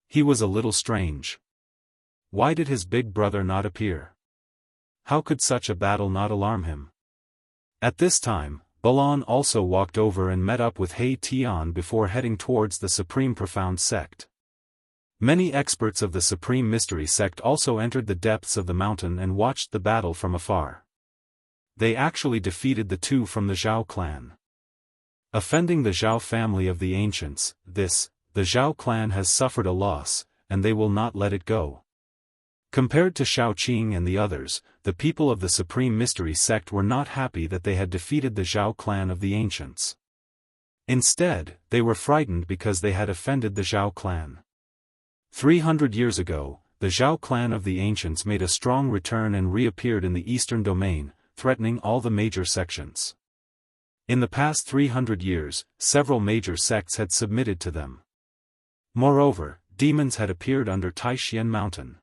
He was a little strange. Why did his big brother not appear? How could such a battle not alarm him? At this time, Balan also walked over and met up with He Tian before heading towards the Supreme Profound Sect. Many experts of the Supreme Mystery Sect also entered the depths of the mountain and watched the battle from afar. They actually defeated the two from the Zhao clan. Offending the Zhao family of the ancients, the Zhao clan has suffered a loss, and they will not let it go. Compared to Shaoqing and the others, the people of the Supreme Mystery Sect were not happy that they had defeated the Zhao clan of the ancients. Instead, they were frightened because they had offended the Zhao clan. 300 years ago, the Zhao clan of the ancients made a strong return and reappeared in the eastern domain, threatening all the major sections. In the past 300 years, several major sects had submitted to them. Moreover, demons had appeared under Taishan Mountain.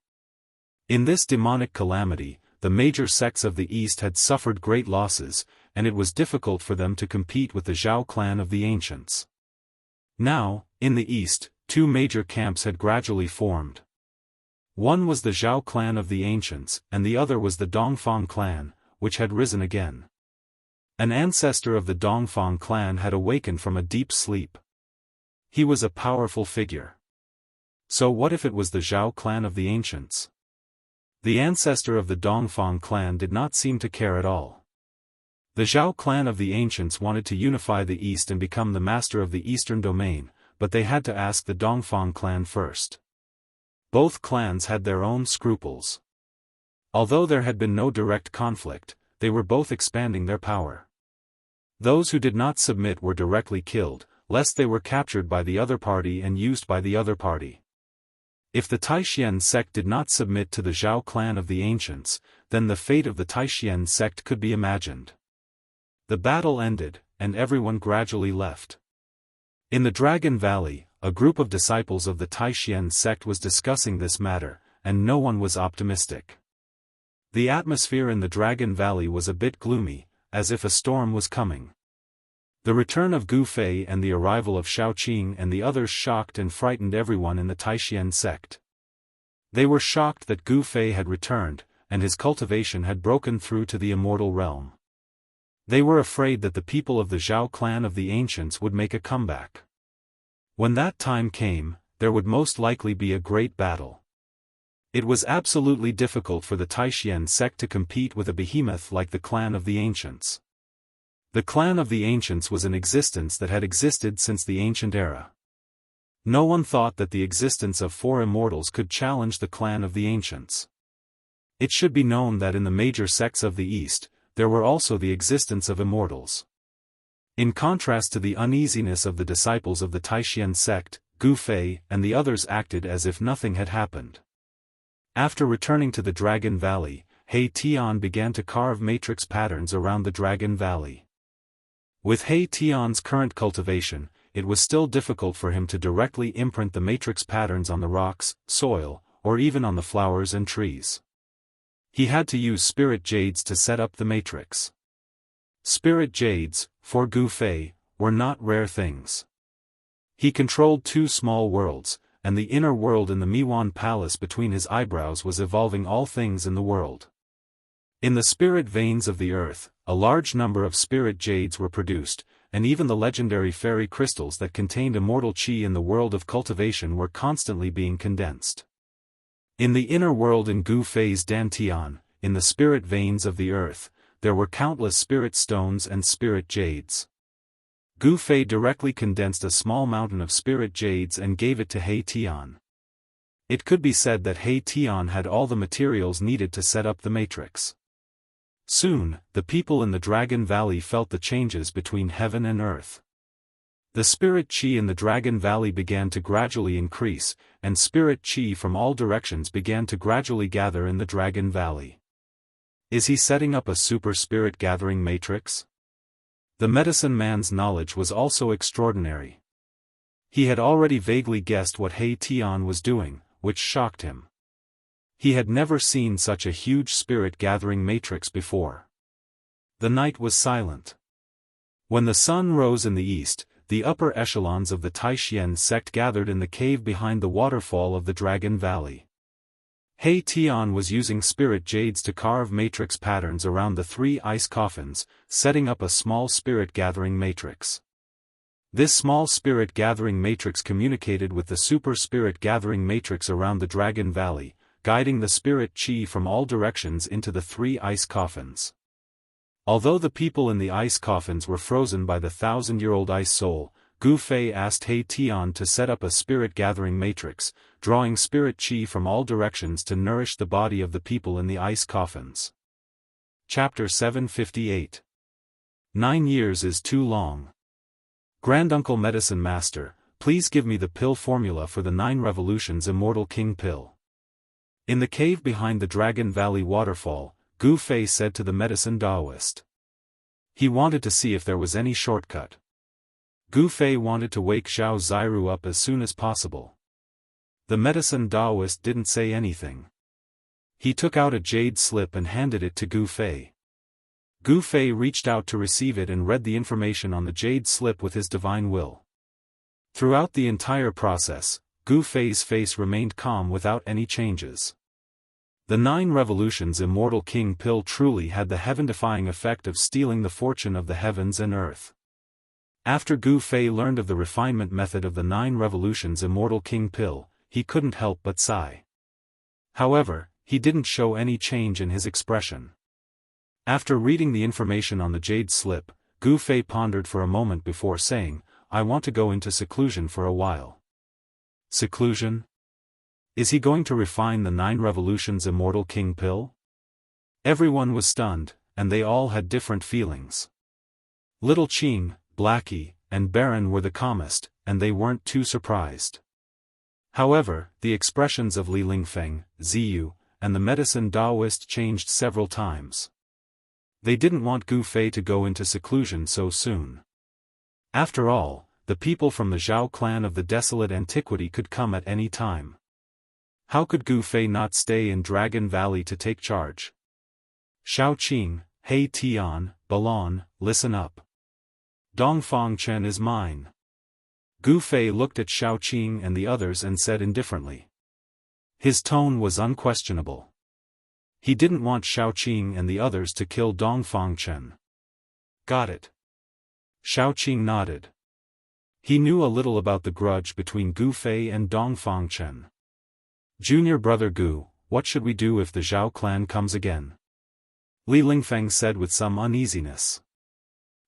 In this demonic calamity, the major sects of the east had suffered great losses, and it was difficult for them to compete with the Zhao clan of the ancients. Now, in the east, two major camps had gradually formed. One was the Zhao clan of the ancients, and the other was the Dongfang clan, which had risen again. An ancestor of the Dongfang clan had awakened from a deep sleep. He was a powerful figure. So what if it was the Zhao clan of the ancients? The ancestor of the Dongfang clan did not seem to care at all. The Zhao clan of the ancients wanted to unify the east and become the master of the eastern domain, but they had to ask the Dongfang clan first. Both clans had their own scruples. Although there had been no direct conflict, they were both expanding their power. Those who did not submit were directly killed, lest they were captured by the other party and used by the other party. If the Taishan sect did not submit to the Zhao clan of the ancients, then the fate of the Taishan sect could be imagined. The battle ended, and everyone gradually left. In the Dragon Valley, a group of disciples of the Taishan sect was discussing this matter, and no one was optimistic. The atmosphere in the Dragon Valley was a bit gloomy, as if a storm was coming. The return of Gu Fei and the arrival of Shaoqing and the others shocked and frightened everyone in the Taishan sect. They were shocked that Gu Fei had returned, and his cultivation had broken through to the immortal realm. They were afraid that the people of the Zhao clan of the ancients would make a comeback. When that time came, there would most likely be a great battle. It was absolutely difficult for the Taishan sect to compete with a behemoth like the clan of the ancients. The clan of the ancients was an existence that had existed since the ancient era. No one thought that the existence of 4 immortals could challenge the clan of the ancients. It should be known that in the major sects of the East, there were also the existence of immortals. In contrast to the uneasiness of the disciples of the Taishan sect, Gu Fei and the others acted as if nothing had happened. After returning to the Dragon Valley, He Tian began to carve matrix patterns around the Dragon Valley. With He Tian's current cultivation, it was still difficult for him to directly imprint the matrix patterns on the rocks, soil, or even on the flowers and trees. He had to use spirit jades to set up the matrix. Spirit jades, for Gu Fei, were not rare things. He controlled 2 small worlds, and the inner world in the Miwan Palace between his eyebrows was evolving all things in the world. In the spirit veins of the earth, a large number of spirit jades were produced, and even the legendary fairy crystals that contained immortal qi in the world of cultivation were constantly being condensed. In the inner world in Gu Fei's Dantian, in the spirit veins of the earth, there were countless spirit stones and spirit jades. Gu Fei directly condensed a small mountain of spirit jades and gave it to He Tian. It could be said that He Tian had all the materials needed to set up the matrix. Soon, the people in the Dragon Valley felt the changes between heaven and earth. The spirit qi in the Dragon Valley began to gradually increase, and spirit qi from all directions began to gradually gather in the Dragon Valley. Is he setting up a super spirit gathering matrix? The medicine man's knowledge was also extraordinary. He had already vaguely guessed what He Tian was doing, which shocked him. He had never seen such a huge spirit gathering matrix before. The night was silent. When the sun rose in the east, the upper echelons of the Taishan sect gathered in the cave behind the waterfall of the Dragon Valley. He Tian was using spirit jades to carve matrix patterns around the 3 ice coffins, setting up a small spirit gathering matrix. This small spirit gathering matrix communicated with the super spirit gathering matrix around the Dragon Valley, guiding the spirit qi from all directions into the 3 ice coffins. Although the people in the ice coffins were frozen by the 1,000-year-old ice soul, Gu Fei asked He Tian to set up a spirit gathering matrix, drawing spirit qi from all directions to nourish the body of the people in the ice coffins. Chapter 758. 9 years is too long. Granduncle Medicine Master, please give me the pill formula for the 9 Revolutions Immortal King Pill. In the cave behind the Dragon Valley waterfall, Gu Fei said to the medicine Daoist. He wanted to see if there was any shortcut. Gu Fei wanted to wake Zhao Ziru up as soon as possible. The medicine Daoist didn't say anything. He took out a jade slip and handed it to Gu Fei. Gu Fei reached out to receive it and read the information on the jade slip with his divine will. Throughout the entire process, Gu Fei's face remained calm without any changes. The 9 Revolutions Immortal King Pill truly had the heaven-defying effect of stealing the fortune of the heavens and earth. After Gu Fei learned of the refinement method of the 9 Revolutions Immortal King Pill, he couldn't help but sigh. However, he didn't show any change in his expression. After reading the information on the jade slip, Gu Fei pondered for a moment before saying, "I want to go into seclusion for a while." Seclusion? Is he going to refine the 9 Revolutions Immortal King Pill? Everyone was stunned, and they all had different feelings. Little Qing, Blackie, and Baron were the calmest, and they weren't too surprised. However, the expressions of Li Lingfeng, Ziyu, and the medicine Daoist changed several times. They didn't want Gu Fei to go into seclusion so soon. After all, the people from the Zhao clan of the desolate antiquity could come at any time. How could Gu Fei not stay in Dragon Valley to take charge? Shao Qing, He Tian, Balon, listen up. Dongfang Chen is mine. Gu Fei looked at Shao Qing and the others and said indifferently. His tone was unquestionable. He didn't want Shao Qing and the others to kill Dongfang Chen. Got it. Shao Qing nodded. He knew a little about the grudge between Gu Fei and Dongfang Chen. Junior brother Gu, what should we do if the Zhao clan comes again? Li Lingfeng said with some uneasiness.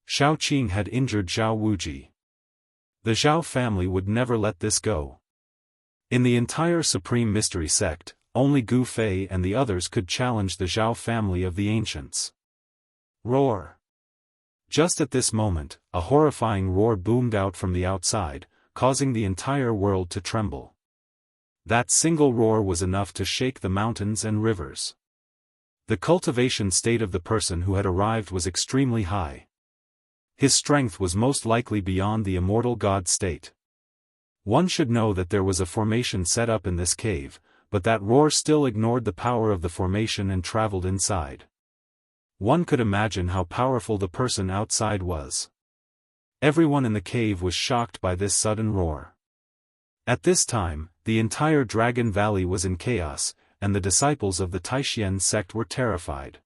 Shao Qing had injured Zhao Wuji. The Zhao family would never let this go. In the entire Supreme Mystery sect, only Gu Fei and the others could challenge the Zhao family of the ancients. Roar! Just at this moment, a horrifying roar boomed out from the outside, causing the entire world to tremble. That single roar was enough to shake the mountains and rivers. The cultivation state of the person who had arrived was extremely high. His strength was most likely beyond the immortal god state. One should know that there was a formation set up in this cave, but that roar still ignored the power of the formation and traveled inside. One could imagine how powerful the person outside was. Everyone in the cave was shocked by this sudden roar. At this time, the entire Dragon Valley was in chaos, and the disciples of the Taishian sect were terrified.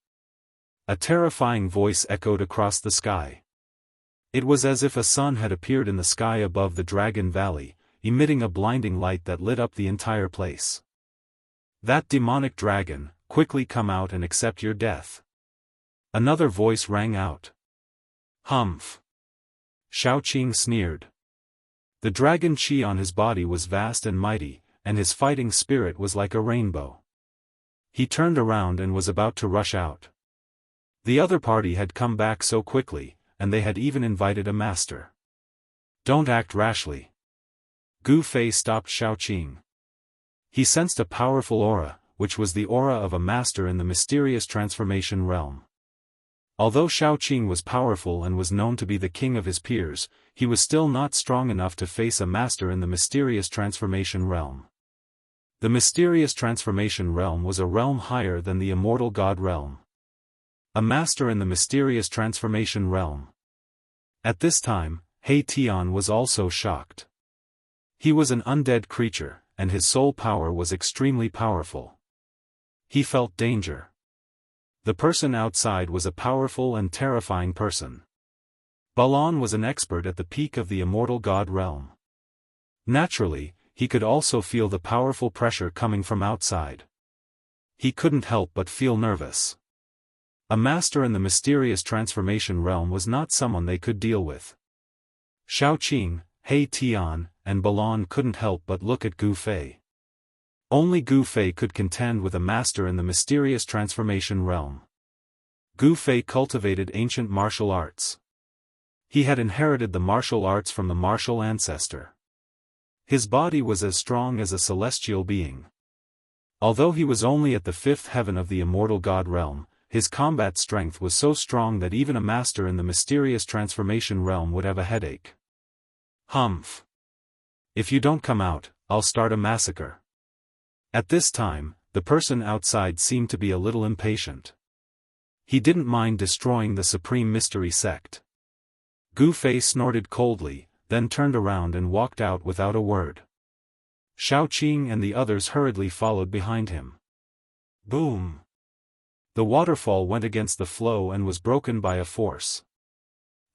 A terrifying voice echoed across the sky. It was as if a sun had appeared in the sky above the Dragon Valley, emitting a blinding light that lit up the entire place. That demonic dragon, quickly come out and accept your death. Another voice rang out. Humph! Shao Qing sneered. The dragon chi on his body was vast and mighty, and his fighting spirit was like a rainbow. He turned around and was about to rush out. The other party had come back so quickly, and they had even invited a master. Don't act rashly. Gu Fei stopped Shao Qing. He sensed a powerful aura, which was the aura of a master in the mysterious transformation realm. Although Shao Qing was powerful and was known to be the king of his peers, he was still not strong enough to face a master in the mysterious transformation realm. The mysterious transformation realm was a realm higher than the immortal god realm. A master in the mysterious transformation realm. At this time, He Tian was also shocked. He was an undead creature, and his soul power was extremely powerful. He felt danger. The person outside was a powerful and terrifying person. Balon was an expert at the peak of the immortal god realm. Naturally, he could also feel the powerful pressure coming from outside. He couldn't help but feel nervous. A master in the mysterious transformation realm was not someone they could deal with. Shao Qing, He Tian, and Balon couldn't help but look at Gu Fei. Only Gu Fei could contend with a master in the mysterious transformation realm. Gu Fei cultivated ancient martial arts. He had inherited the martial arts from the martial ancestor. His body was as strong as a celestial being. Although he was only at the fifth heaven of the immortal god realm, his combat strength was so strong that even a master in the mysterious transformation realm would have a headache. Humph! If you don't come out, I'll start a massacre. At this time, the person outside seemed to be a little impatient. He didn't mind destroying the Supreme Mystery sect. Gu Fei snorted coldly, then turned around and walked out without a word. Shao Qing and the others hurriedly followed behind him. Boom! The waterfall went against the flow and was broken by a force.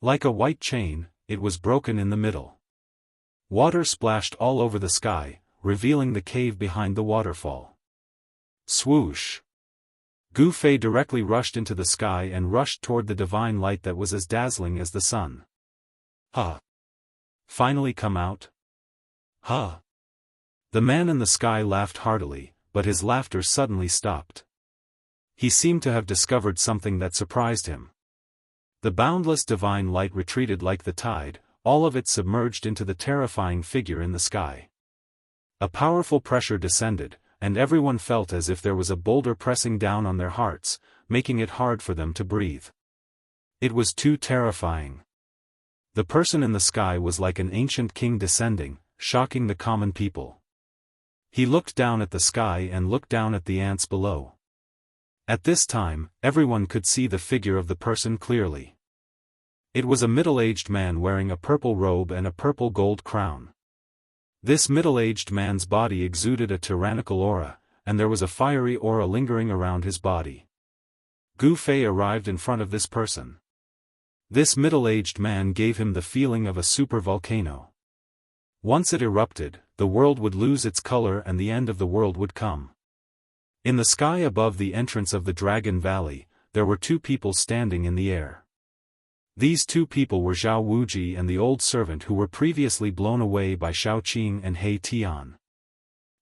Like a white chain, it was broken in the middle. Water splashed all over the sky, revealing the cave behind the waterfall. Swoosh! Gu Fei directly rushed into the sky and rushed toward the divine light that was as dazzling as the sun. Huh! Finally come out? Huh! The man in the sky laughed heartily, but his laughter suddenly stopped. He seemed to have discovered something that surprised him. The boundless divine light retreated like the tide, all of it submerged into the terrifying figure in the sky. A powerful pressure descended, and everyone felt as if there was a boulder pressing down on their hearts, making it hard for them to breathe. It was too terrifying. The person in the sky was like an ancient king descending, shocking the common people. He looked down at the sky and looked down at the ants below. At this time, everyone could see the figure of the person clearly. It was a middle-aged man wearing a purple robe and a purple gold crown. This middle-aged man's body exuded a tyrannical aura, and there was a fiery aura lingering around his body. Gu Fei arrived in front of this person. This middle-aged man gave him the feeling of a supervolcano. Once it erupted, the world would lose its color and the end of the world would come. In the sky above the entrance of the Dragon Valley, there were two people standing in the air. These two people were Zhao Wuji and the old servant who were previously blown away by Shao Qing and He Tian.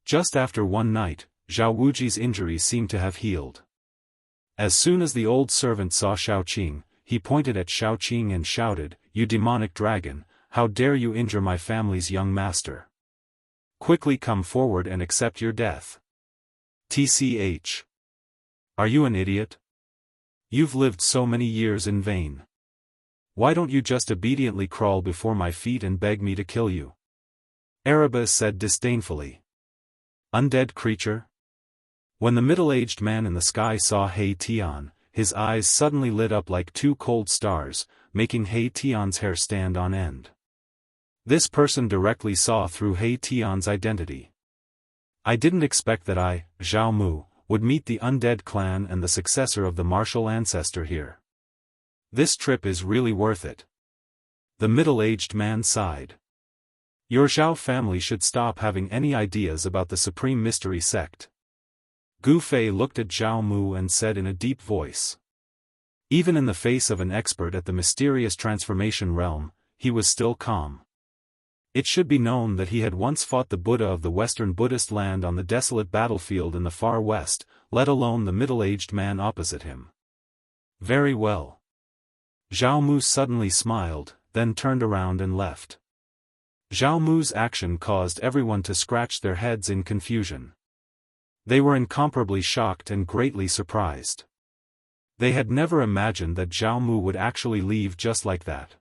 Just after one night, Zhao Wuji's injuries seemed to have healed. As soon as the old servant saw Shao Qing, he pointed at Shao Qing and shouted, "You demonic dragon, how dare you injure my family's young master? Quickly come forward and accept your death. TCH. Are you an idiot? You've lived so many years in vain. Why don't you just obediently crawl before my feet and beg me to kill you?" Erebus said disdainfully. "Undead creature?" When the middle-aged man in the sky saw He Tian, his eyes suddenly lit up like two cold stars, making He Tian's hair stand on end. This person directly saw through He Tian's identity. "I didn't expect that I, Zhao Mu, would meet the undead clan and the successor of the martial ancestor here. This trip is really worth it." The middle-aged man sighed. "Your Zhao family should stop having any ideas about the Supreme Mystery Sect." Gu Fei looked at Zhao Mu and said in a deep voice. Even in the face of an expert at the mysterious transformation realm, he was still calm. It should be known that he had once fought the Buddha of the Western Buddhist land on the desolate battlefield in the far west, let alone the middle-aged man opposite him. "Very well." Zhao Mu suddenly smiled, then turned around and left. Zhao Mu's action caused everyone to scratch their heads in confusion. They were incomparably shocked and greatly surprised. They had never imagined that Zhao Mu would actually leave just like that.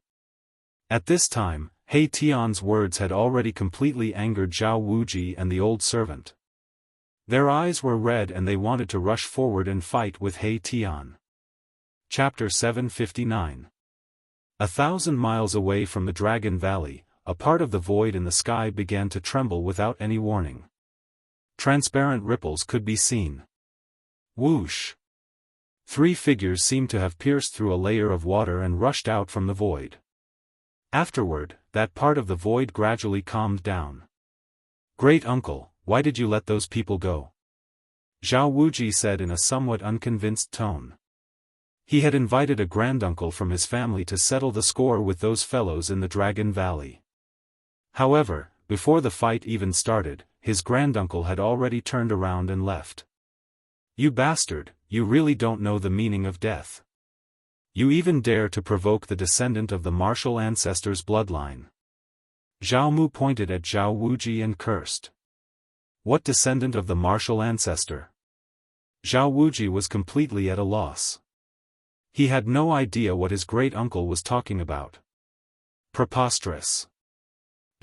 At this time, He Tian's words had already completely angered Zhao Wuji and the old servant. Their eyes were red and they wanted to rush forward and fight with He Tian. Chapter 759. 1,000 miles away from the Dragon Valley, a part of the void in the sky began to tremble without any warning. Transparent ripples could be seen. Whoosh! 3 figures seemed to have pierced through a layer of water and rushed out from the void. Afterward, that part of the void gradually calmed down. "Great uncle, why did you let those people go?" Zhao Wuji said in a somewhat unconvinced tone. He had invited a granduncle from his family to settle the score with those fellows in the Dragon Valley. However, before the fight even started, his granduncle had already turned around and left. "You bastard, you really don't know the meaning of death. You even dare to provoke the descendant of the martial ancestor's bloodline." Zhao Mu pointed at Zhao Wuji and cursed. "What descendant of the martial ancestor?" Zhao Wuji was completely at a loss. He had no idea what his great-uncle was talking about. Preposterous.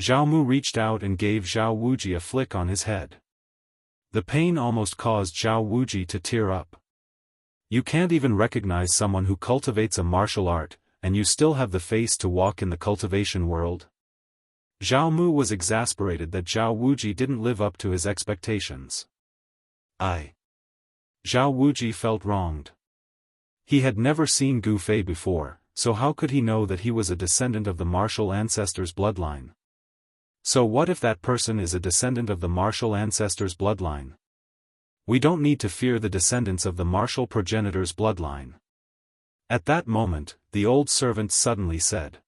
Zhao Mu reached out and gave Zhao Wuji a flick on his head. The pain almost caused Zhao Wuji to tear up. "You can't even recognize someone who cultivates a martial art, and you still have the face to walk in the cultivation world?" Zhao Mu was exasperated that Zhao Wuji didn't live up to his expectations. Zhao Wuji felt wronged. He had never seen Gu Fei before, so how could he know that he was a descendant of the martial ancestor's bloodline? So what if that person is a descendant of the martial ancestor's bloodline? We don't need to fear the descendants of the martial progenitor's bloodline. At that moment, the old servant suddenly said.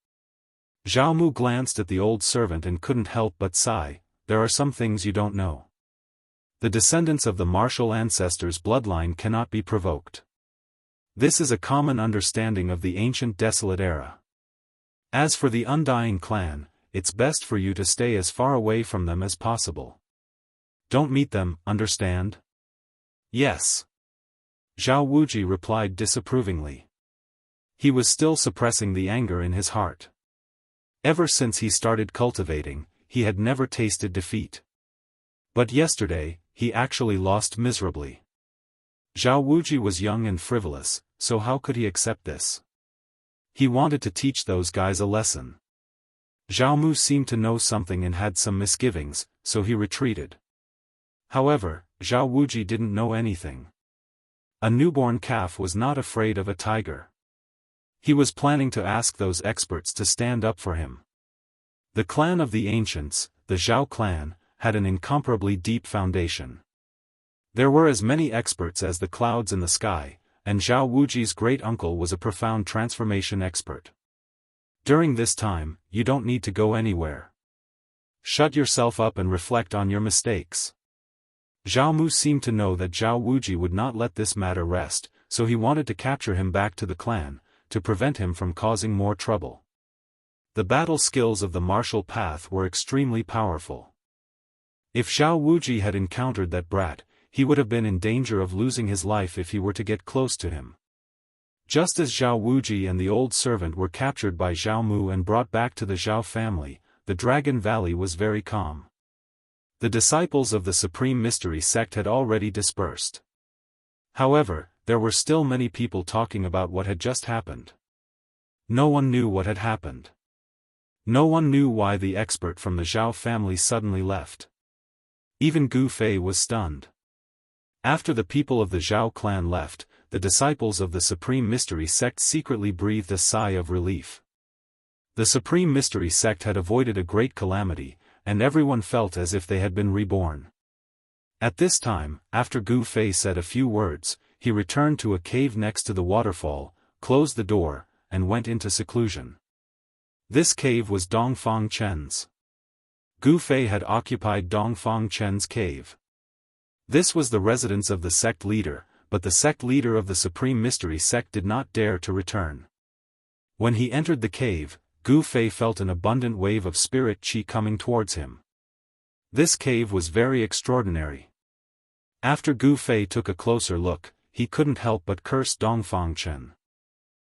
Zhao Mu glanced at the old servant and couldn't help but sigh, "There are some things you don't know." The descendants of the martial ancestors' bloodline cannot be provoked. This is a common understanding of the ancient desolate era. As for the Undying clan, it's best for you to stay as far away from them as possible. Don't meet them, understand? Yes. Zhao Wuji replied disapprovingly. He was still suppressing the anger in his heart. Ever since he started cultivating, he had never tasted defeat. But yesterday, he actually lost miserably. Zhao Wuji was young and frivolous, so how could he accept this? He wanted to teach those guys a lesson. Zhao Mu seemed to know something and had some misgivings, so he retreated. However, Zhao Wuji didn't know anything. A newborn calf was not afraid of a tiger. He was planning to ask those experts to stand up for him. The clan of the ancients, the Zhao clan, had an incomparably deep foundation. There were as many experts as the clouds in the sky, and Zhao Wuji's great-uncle was a profound transformation expert. During this time, you don't need to go anywhere. Shut yourself up and reflect on your mistakes. Zhao Mu seemed to know that Zhao Wuji would not let this matter rest, so he wanted to capture him back to the clan, to prevent him from causing more trouble. The battle skills of the martial path were extremely powerful. If Zhao Wuji had encountered that brat, he would have been in danger of losing his life if he were to get close to him. Just as Zhao Wuji and the old servant were captured by Zhao Mu and brought back to the Zhao family, the Dragon Valley was very calm. The disciples of the Supreme Mystery sect had already dispersed. However, there were still many people talking about what had just happened. No one knew what had happened. No one knew why the expert from the Zhao family suddenly left. Even Gu Fei was stunned. After the people of the Zhao clan left, the disciples of the Supreme Mystery sect secretly breathed a sigh of relief. The Supreme Mystery sect had avoided a great calamity, and everyone felt as if they had been reborn. At this time, after Gu Fei said a few words, he returned to a cave next to the waterfall, closed the door, and went into seclusion. This cave was Dongfang Chen's. Gu Fei had occupied Dongfang Chen's cave. This was the residence of the sect leader, but the sect leader of the Supreme Mystery sect did not dare to return. When he entered the cave, Gu Fei felt an abundant wave of spirit qi coming towards him. This cave was very extraordinary. After Gu Fei took a closer look, he couldn't help but curse Dongfang Chen.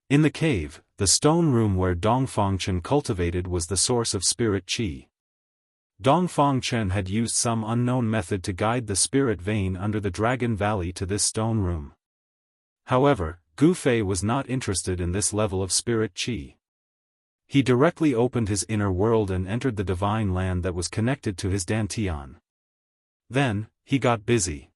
In the cave, the stone room where Dongfang Chen cultivated was the source of spirit qi. Dongfang Chen had used some unknown method to guide the spirit vein under the Dragon Valley to this stone room. However, Gu Fei was not interested in this level of spirit qi. He directly opened his inner world and entered the divine land that was connected to his dantian. Then, he got busy.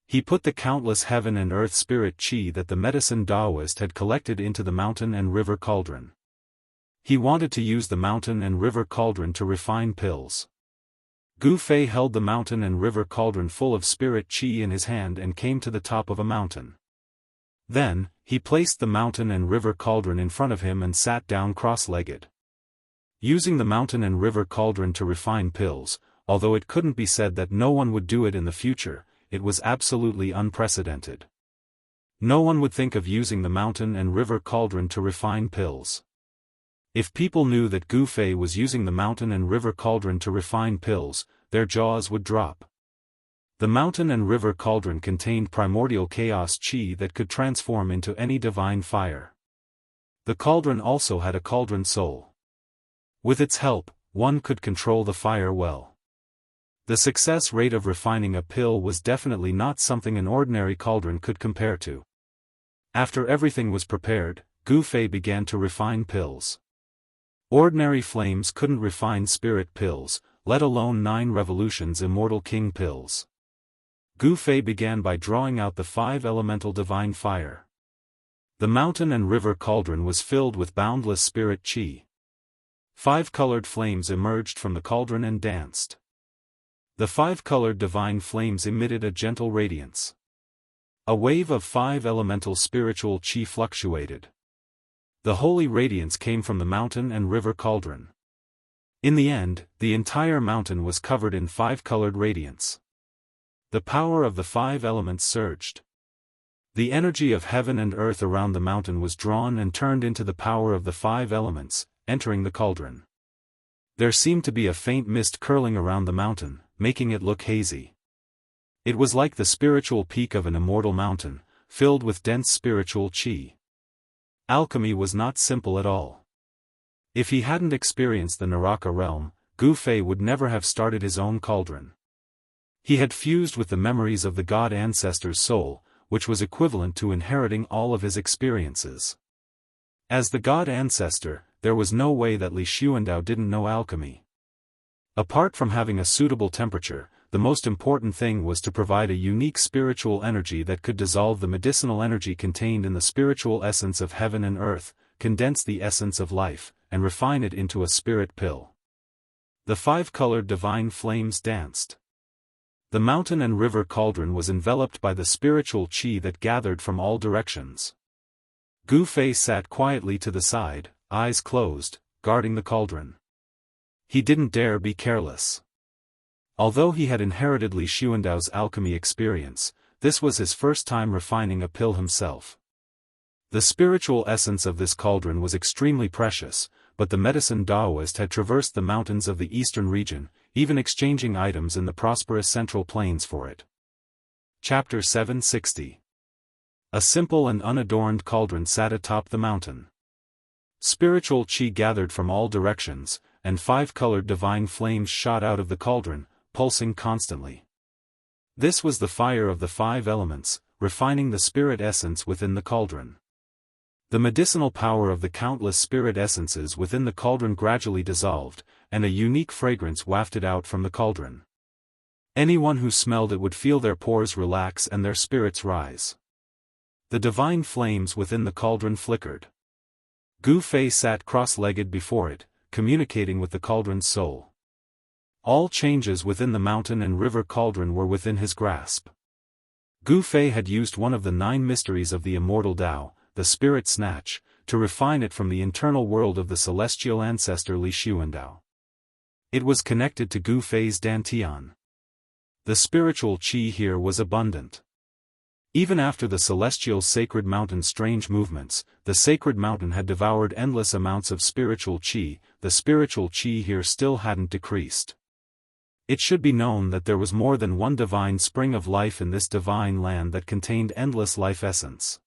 He put the countless heaven and earth spirit qi that the medicine Daoist had collected into the mountain and river cauldron. He wanted to use the mountain and river cauldron to refine pills. Gu Fei held the mountain and river cauldron full of spirit qi in his hand and came to the top of a mountain. Then, he placed the mountain and river cauldron in front of him and sat down cross-legged. Using the mountain and river cauldron to refine pills, although it couldn't be said that no one would do it in the future, it was absolutely unprecedented. No one would think of using the mountain and river cauldron to refine pills. If people knew that Gu Fei was using the mountain and river cauldron to refine pills, their jaws would drop. The mountain and river cauldron contained primordial chaos qi that could transform into any divine fire. The cauldron also had a cauldron soul. With its help, one could control the fire well. The success rate of refining a pill was definitely not something an ordinary cauldron could compare to. After everything was prepared, Gu Fei began to refine pills. Ordinary flames couldn't refine spirit pills, let alone 9 revolutions immortal king pills. Gu Fei began by drawing out the 5 elemental divine fire. The mountain and river cauldron was filled with boundless spirit qi. 5 colored flames emerged from the cauldron and danced. The 5 colored divine flames emitted a gentle radiance. A wave of 5 elemental spiritual qi fluctuated. The holy radiance came from the mountain and river cauldron. In the end, the entire mountain was covered in 5 colored radiance. The power of the 5 elements surged. The energy of heaven and earth around the mountain was drawn and turned into the power of the 5 elements, entering the cauldron. There seemed to be a faint mist curling around the mountain, making it look hazy. It was like the spiritual peak of an immortal mountain, filled with dense spiritual qi. Alchemy was not simple at all. If he hadn't experienced the Naraka realm, Gu Fei would never have started his own cauldron. He had fused with the memories of the god ancestor's soul, which was equivalent to inheriting all of his experiences. As the god ancestor, there was no way that Li Xuandao didn't know alchemy. Apart from having a suitable temperature, the most important thing was to provide a unique spiritual energy that could dissolve the medicinal energy contained in the spiritual essence of heaven and earth, condense the essence of life, and refine it into a spirit pill. The 5-colored divine flames danced. The mountain and river cauldron was enveloped by the spiritual qi that gathered from all directions. Gu Fei sat quietly to the side, eyes closed, guarding the cauldron. He didn't dare be careless. Although he had inherited Li Xuandao's alchemy experience, this was his first time refining a pill himself. The spiritual essence of this cauldron was extremely precious, but the medicine Daoist had traversed the mountains of the eastern region, even exchanging items in the prosperous central plains for it. Chapter 760. A simple and unadorned cauldron sat atop the mountain. Spiritual qi gathered from all directions, and 5-colored divine flames shot out of the cauldron, pulsing constantly. This was the fire of the 5 elements, refining the spirit essence within the cauldron. The medicinal power of the countless spirit essences within the cauldron gradually dissolved, and a unique fragrance wafted out from the cauldron. Anyone who smelled it would feel their pores relax and their spirits rise. The divine flames within the cauldron flickered. Gu Fei sat cross-legged before it, communicating with the cauldron's soul. All changes within the mountain and river cauldron were within his grasp. Gu Fei had used one of the 9 mysteries of the immortal Tao, the spirit snatch, to refine it from the internal world of the celestial ancestor Li Xuandao. It was connected to Gu Fei's dantian. The spiritual qi here was abundant. Even after the celestial sacred mountain's strange movements, the sacred mountain had devoured endless amounts of spiritual qi, the spiritual qi here still hadn't decreased. It should be known that there was more than one divine spring of life in this divine land that contained endless life essence.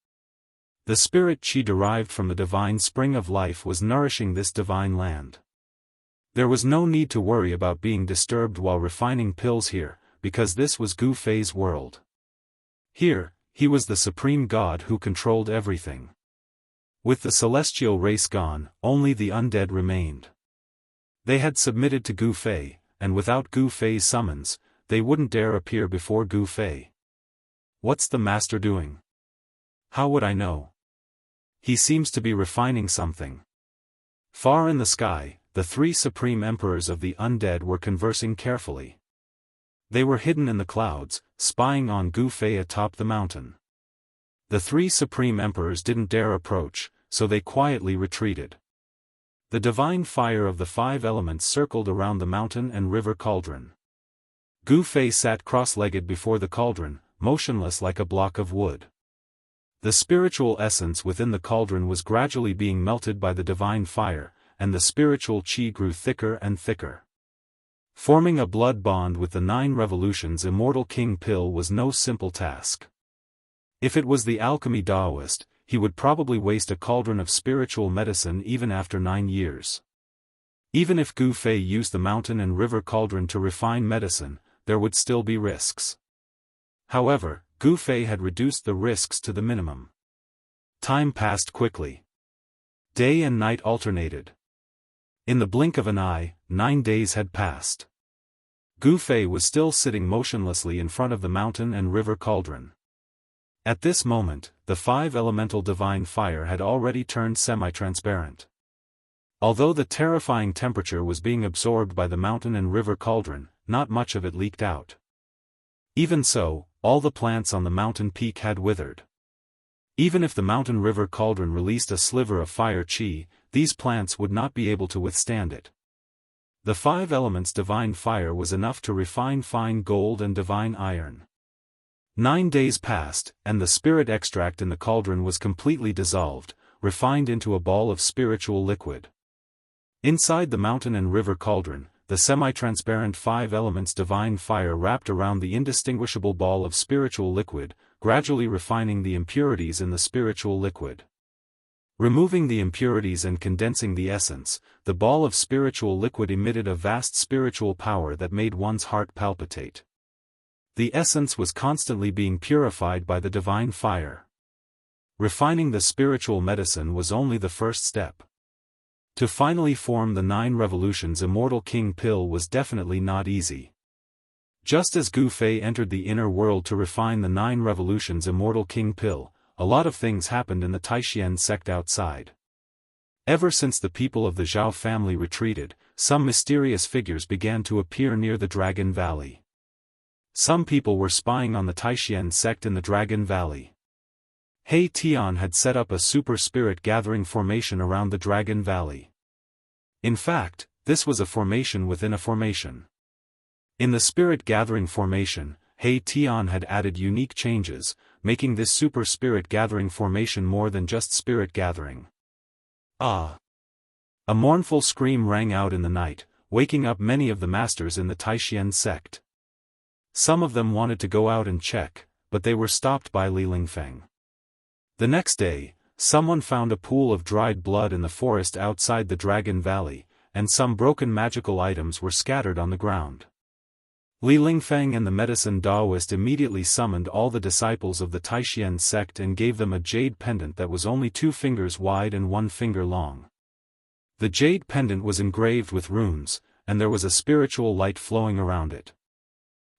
The spirit qi derived from the divine spring of life was nourishing this divine land. There was no need to worry about being disturbed while refining pills here, because this was Gu Fei's world. Here, he was the supreme god who controlled everything. With the celestial race gone, only the undead remained. They had submitted to Gu Fei, and without Gu Fei's summons, they wouldn't dare appear before Gu Fei. What's the master doing? How would I know? He seems to be refining something. Far in the sky, the 3 supreme emperors of the undead were conversing carefully. They were hidden in the clouds, spying on Gu Fei atop the mountain. The 3 supreme emperors didn't dare approach, so they quietly retreated. The divine fire of the 5 elements circled around the mountain and river cauldron. Gu Fei sat cross-legged before the cauldron, motionless like a block of wood. The spiritual essence within the cauldron was gradually being melted by the divine fire, and the spiritual qi grew thicker and thicker. Forming a blood bond with the 9 revolutions immortal King Pill was no simple task. If it was the alchemy Daoist, he would probably waste a cauldron of spiritual medicine even after 9 years. Even if Gu Fei used the mountain and river cauldron to refine medicine, there would still be risks. However, Gu Fei had reduced the risks to the minimum. Time passed quickly. Day and night alternated. In the blink of an eye, 9 days had passed. Gu Fei was still sitting motionlessly in front of the mountain and river cauldron. At this moment, the 5 elemental divine fire had already turned semi-transparent. Although the terrifying temperature was being absorbed by the mountain and river cauldron, not much of it leaked out. Even so, all the plants on the mountain peak had withered. Even if the mountain river cauldron released a sliver of fire qi, these plants would not be able to withstand it. The 5 elements divine fire was enough to refine fine gold and divine iron. 9 days passed, and the spirit extract in the cauldron was completely dissolved, refined into a ball of spiritual liquid. Inside the mountain and river cauldron, the semi-transparent 5 elements divine fire wrapped around the indistinguishable ball of spiritual liquid, gradually refining the impurities in the spiritual liquid. Removing the impurities and condensing the essence, the ball of spiritual liquid emitted a vast spiritual power that made one's heart palpitate. The essence was constantly being purified by the divine fire. Refining the spiritual medicine was only the first step. To finally form the 9 revolutions Immortal King Pill was definitely not easy. Just as Gu Fei entered the inner world to refine the 9 revolutions Immortal King Pill, a lot of things happened in the Taishian sect outside. Ever since the people of the Zhao family retreated, some mysterious figures began to appear near the Dragon Valley. Some people were spying on the Taishian sect in the Dragon Valley. He Tian had set up a super spirit gathering formation around the Dragon Valley. In fact, this was a formation within a formation. In the spirit gathering formation, He Tian had added unique changes, making this super spirit gathering formation more than just spirit gathering. Ah! A mournful scream rang out in the night, waking up many of the masters in the Taishian sect. Some of them wanted to go out and check, but they were stopped by Li Lingfeng. The next day, someone found a pool of dried blood in the forest outside the Dragon Valley, and some broken magical items were scattered on the ground. Li Lingfeng and the medicine Daoist immediately summoned all the disciples of the Taishian sect and gave them a jade pendant that was only 2 fingers wide and 1 finger long. The jade pendant was engraved with runes, and there was a spiritual light flowing around it.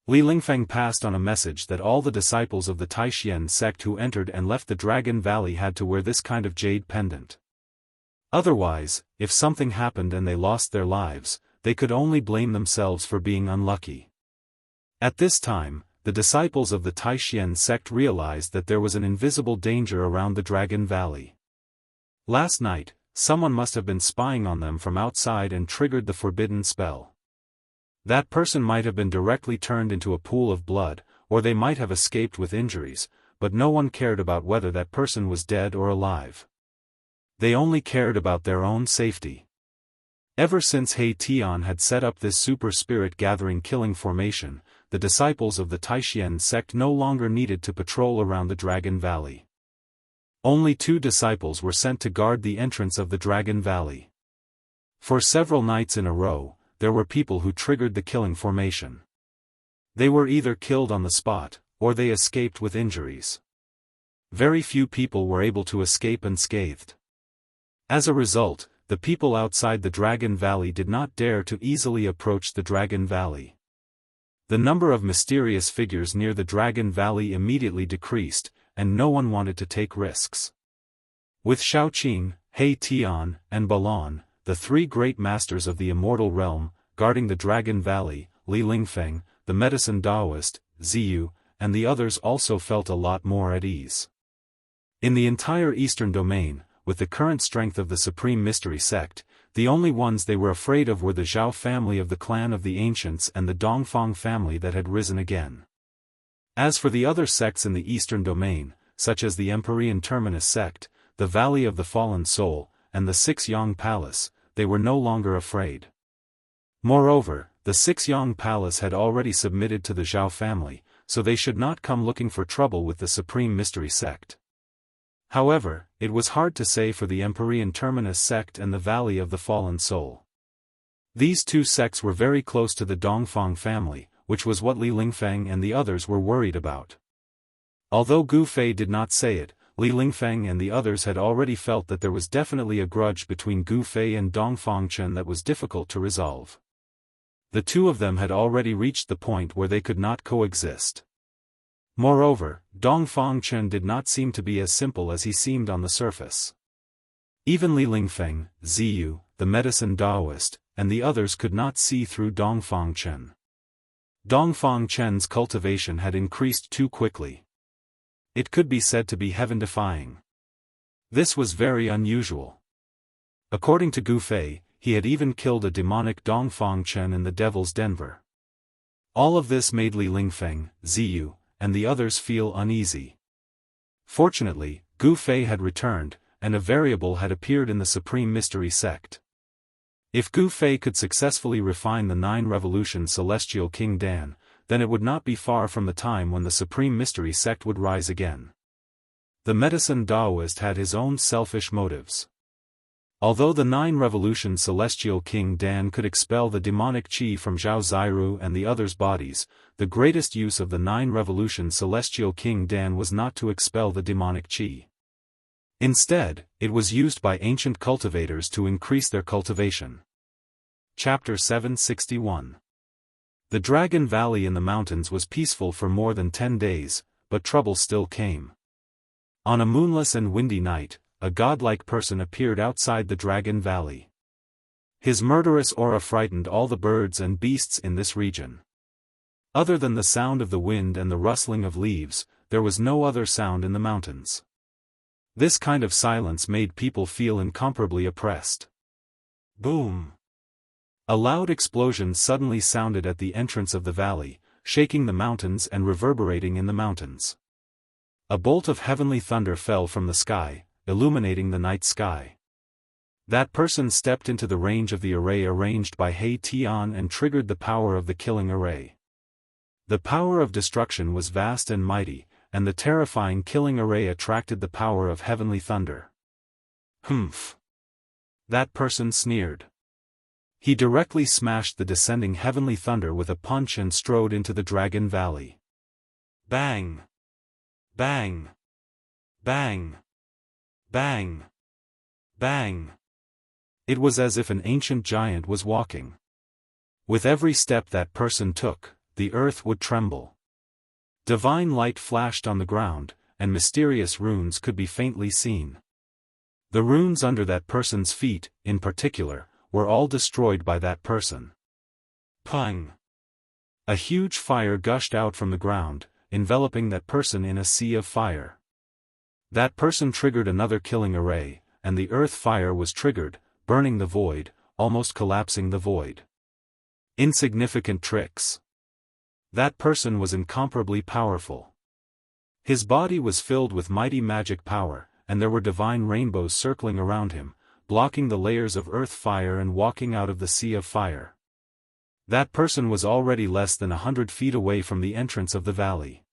Li Lingfeng passed on a message that all the disciples of the Taishian sect who entered and left the Dragon Valley had to wear this kind of jade pendant. Otherwise, if something happened and they lost their lives, they could only blame themselves for being unlucky. At this time, the disciples of the Taishian sect realized that there was an invisible danger around the Dragon Valley. Last night, someone must have been spying on them from outside and triggered the forbidden spell. That person might have been directly turned into a pool of blood, or they might have escaped with injuries, but no one cared about whether that person was dead or alive. They only cared about their own safety. Ever since He Tian had set up this super spirit gathering killing formation, the disciples of the Taishian sect no longer needed to patrol around the Dragon Valley. Only 2 disciples were sent to guard the entrance of the Dragon Valley. For several nights in a row, there were people who triggered the killing formation. They were either killed on the spot, or they escaped with injuries. Very few people were able to escape unscathed. As a result, the people outside the Dragon Valley did not dare to easily approach the Dragon Valley. The number of mysterious figures near the Dragon Valley immediately decreased, and no one wanted to take risks. With Shaoqing, He Tian, and Balan, the 3 great masters of the immortal realm, guarding the Dragon Valley, Li Lingfeng, the medicine Daoist, Ziyu, and the others also felt a lot more at ease. In the entire eastern domain, with the current strength of the Supreme Mystery Sect, the only ones they were afraid of were the Zhao family of the Clan of the Ancients and the Dongfang family that had risen again. As for the other sects in the eastern domain, such as the Empyrean Terminus sect, the Valley of the Fallen Soul, and the Six-Yang Palace, they were no longer afraid. Moreover, the Six-Yang Palace had already submitted to the Zhao family, so they should not come looking for trouble with the Supreme Mystery Sect. However, it was hard to say for the Empyrean Terminus sect and the Valley of the Fallen Soul. These 2 sects were very close to the Dongfang family, which was what Li Lingfeng and the others were worried about. Although Gu Fei did not say it, Li Lingfeng and the others had already felt that there was definitely a grudge between Gu Fei and Dongfang Chen that was difficult to resolve. The 2 of them had already reached the point where they could not coexist. Moreover, Dongfang Chen did not seem to be as simple as he seemed on the surface. Even Li Lingfeng, Ziyu, the medicine Daoist, and the others could not see through Dongfang Chen. Dongfang Chen's cultivation had increased too quickly. It could be said to be heaven-defying. This was very unusual. According to Gu Fei, he had even killed a demonic Dongfang Chen in the Devil's Denver. All of this made Li Lingfeng, Ziyu, and the others feel uneasy. Fortunately, Gu Fei had returned, and a variable had appeared in the Supreme Mystery Sect. If Gu Fei could successfully refine the 9 Revolution Celestial King Dan, then it would not be far from the time when the Supreme Mystery Sect would rise again. The medicine Daoist had his own selfish motives. Although the 9 Revolution Celestial King Dan could expel the demonic qi from Zhao Ziru and the others' bodies, the greatest use of the 9 Revolution Celestial King Dan was not to expel the demonic qi. Instead, it was used by ancient cultivators to increase their cultivation. Chapter 761. The Dragon Valley in the mountains was peaceful for more than 10 days, but trouble still came. On a moonless and windy night, a godlike person appeared outside the Dragon Valley. His murderous aura frightened all the birds and beasts in this region. Other than the sound of the wind and the rustling of leaves, there was no other sound in the mountains. This kind of silence made people feel incomparably oppressed. Boom! A loud explosion suddenly sounded at the entrance of the valley, shaking the mountains and reverberating in the mountains. A bolt of heavenly thunder fell from the sky, illuminating the night sky. That person stepped into the range of the array arranged by He Tian and triggered the power of the killing array. The power of destruction was vast and mighty, and the terrifying killing array attracted the power of heavenly thunder. Humph! That person sneered. He directly smashed the descending heavenly thunder with a punch and strode into the Dragon Valley. Bang! Bang! Bang! Bang! Bang! It was as if an ancient giant was walking. With every step that person took, the earth would tremble. Divine light flashed on the ground, and mysterious runes could be faintly seen. The runes under that person's feet, in particular, were all destroyed by that person. Pang! A huge fire gushed out from the ground, enveloping that person in a sea of fire. That person triggered another killing array, and the earth fire was triggered, burning the void, almost collapsing the void. Insignificant tricks. That person was incomparably powerful. His body was filled with mighty magic power, and there were divine rainbows circling around him, blocking the layers of earth fire and walking out of the sea of fire. That person was already less than 100 feet away from the entrance of the valley.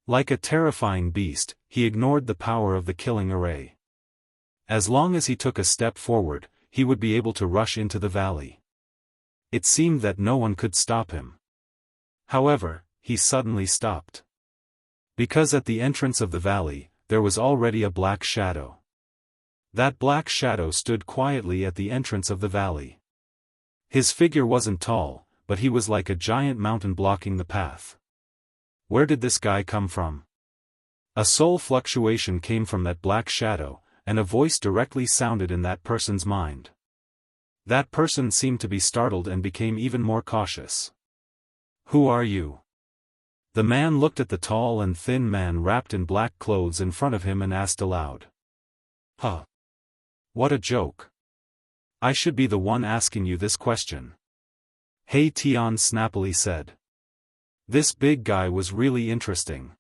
Like a terrifying beast, he ignored the power of the killing array. As long as he took a step forward, he would be able to rush into the valley. It seemed that no one could stop him. However, he suddenly stopped. Because at the entrance of the valley, there was already a black shadow. That black shadow stood quietly at the entrance of the valley. His figure wasn't tall, but he was like a giant mountain blocking the path. Where did this guy come from? A soul fluctuation came from that black shadow, and a voice directly sounded in that person's mind. That person seemed to be startled and became even more cautious. Who are you? The man looked at the tall and thin man wrapped in black clothes in front of him and asked aloud. Huh. What a joke. I should be the one asking you this question. He Tian snappily said. This big guy was really interesting.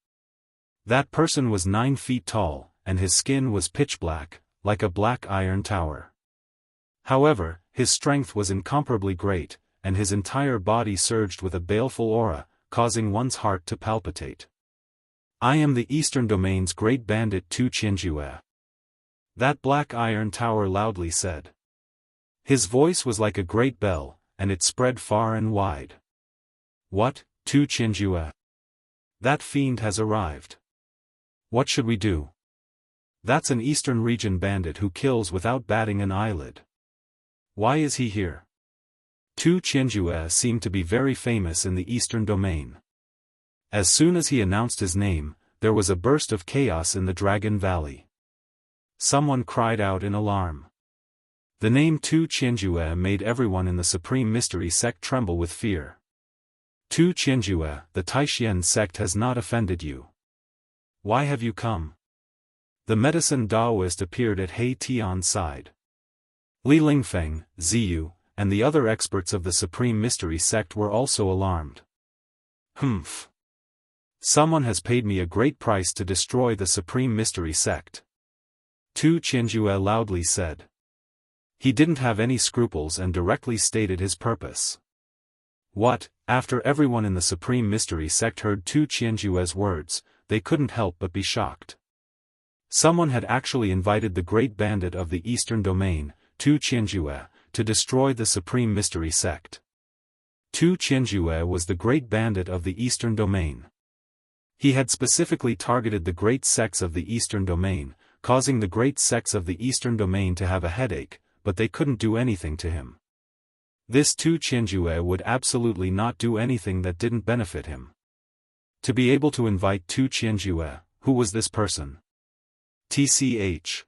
That person was 9 feet tall, and his skin was pitch black, like a black iron tower. However, his strength was incomparably great, and his entire body surged with a baleful aura, causing one's heart to palpitate. I am the Eastern Domain's great bandit Tu Qianjue. That black iron tower loudly said. His voice was like a great bell, and it spread far and wide. What, Tu Qianjue? That fiend has arrived. What should we do? That's an Eastern region bandit who kills without batting an eyelid. Why is he here? Tu Qianjue seemed to be very famous in the Eastern Domain. As soon as he announced his name, there was a burst of chaos in the Dragon Valley. Someone cried out in alarm. The name Tu Qianjue made everyone in the Supreme Mystery Sect tremble with fear. Tu Qianjue, the Taishian sect has not offended you. Why have you come? The medicine Daoist appeared at He Tian's side. Li Lingfeng, Ziyu, and the other experts of the Supreme Mystery Sect were also alarmed. Humph. Someone has paid me a great price to destroy the Supreme Mystery Sect. Tu Qianjue loudly said. He didn't have any scruples and directly stated his purpose. What, after everyone in the Supreme Mystery Sect heard Tu Qianjue's words, they couldn't help but be shocked. Someone had actually invited the great bandit of the Eastern Domain, Tu Qianjue, to destroy the Supreme Mystery Sect. Tu Qianjue was the great bandit of the Eastern Domain. He had specifically targeted the great sects of the Eastern Domain, causing the great sects of the Eastern Domain to have a headache, but they couldn't do anything to him. This Tu Qianjue would absolutely not do anything that didn't benefit him. To be able to invite Tu Qianjue, who was this person? TCH.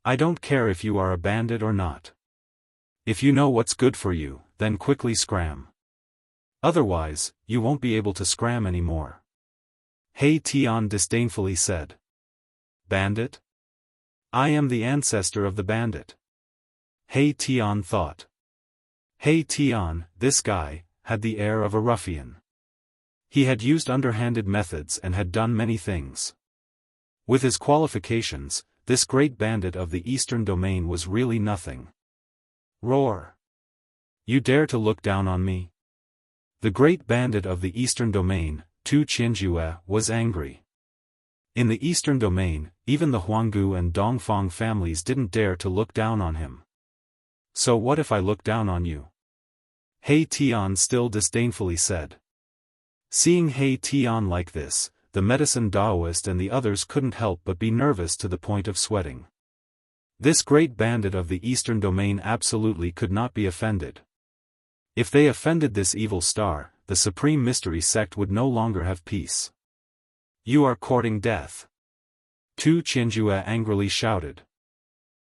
I don't care if you are a bandit or not. If you know what's good for you, then quickly scram. Otherwise, you won't be able to scram anymore. He Tian disdainfully said. Bandit? I am the ancestor of the bandit. He Tian thought. He Tian, this guy, had the air of a ruffian. He had used underhanded methods and had done many things. With his qualifications, this great bandit of the Eastern Domain was really nothing. Roar! You dare to look down on me? The great bandit of the Eastern Domain, Tu Qianjue, was angry. In the Eastern Domain, even the Huanggu and Dongfang families didn't dare to look down on him. So what if I look down on you? He Tian still disdainfully said. Seeing He Tian like this, the medicine Daoist and the others couldn't help but be nervous to the point of sweating. This great bandit of the Eastern Domain absolutely could not be offended. If they offended this evil star, the Supreme Mystery Sect would no longer have peace. You are courting death. Tu Qianjue angrily shouted.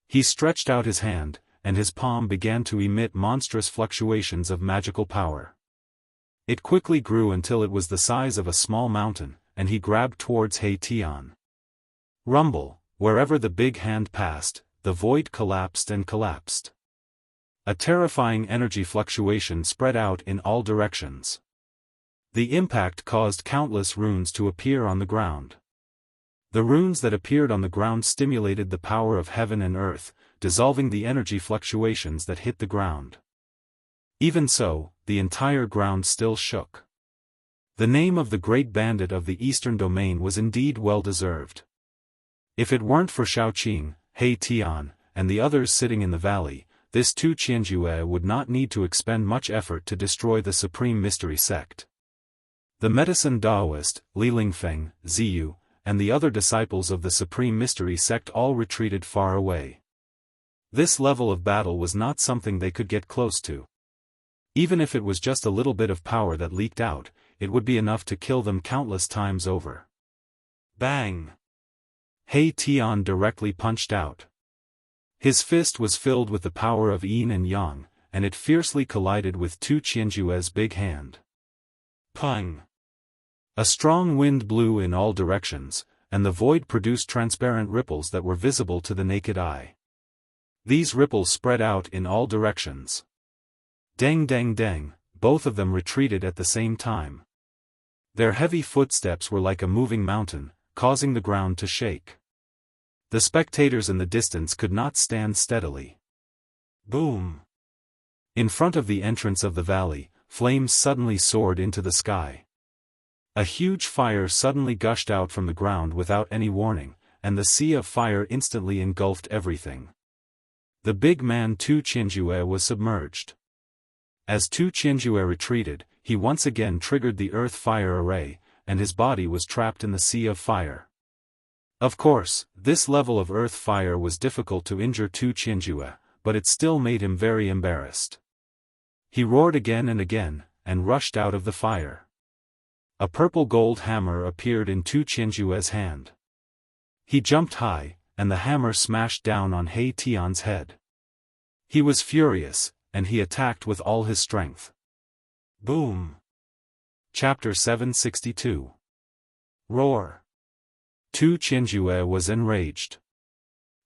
He stretched out his hand, and his palm began to emit monstrous fluctuations of magical power. It quickly grew until it was the size of a small mountain, and he grabbed towards He Tian. Rumble, wherever the big hand passed, the void collapsed and collapsed. A terrifying energy fluctuation spread out in all directions. The impact caused countless runes to appear on the ground. The runes that appeared on the ground stimulated the power of heaven and earth, dissolving the energy fluctuations that hit the ground. Even so, the entire ground still shook. The name of the great bandit of the Eastern Domain was indeed well-deserved. If it weren't for Shaoqing, He Tian, and the others sitting in the valley, this Tu Qianjue would not need to expend much effort to destroy the Supreme Mystery Sect. The medicine Daoist, Li Lingfeng, Ziyu, and the other disciples of the Supreme Mystery Sect all retreated far away. This level of battle was not something they could get close to. Even if it was just a little bit of power that leaked out, it would be enough to kill them countless times over. Bang! He Tian directly punched out. His fist was filled with the power of yin and yang, and it fiercely collided with Tu Qianjue's big hand. Pung! A strong wind blew in all directions, and the void produced transparent ripples that were visible to the naked eye. These ripples spread out in all directions. Deng deng deng, both of them retreated at the same time. Their heavy footsteps were like a moving mountain, causing the ground to shake. The spectators in the distance could not stand steadily. Boom! In front of the entrance of the valley, flames suddenly soared into the sky. A huge fire suddenly gushed out from the ground without any warning, and the sea of fire instantly engulfed everything. The big man Tu Qianjue was submerged. As Tu Qianjue retreated, he once again triggered the earth fire array, and his body was trapped in the sea of fire. Of course, this level of earth fire was difficult to injure Tu Qianjue, but it still made him very embarrassed. He roared again and rushed out of the fire. A purple gold hammer appeared in Tu Qianjue's hand. He jumped high, and the hammer smashed down on He Tian's head. He was furious, and he attacked with all his strength. Boom! Chapter 762. Roar! Tu Qianjue was enraged.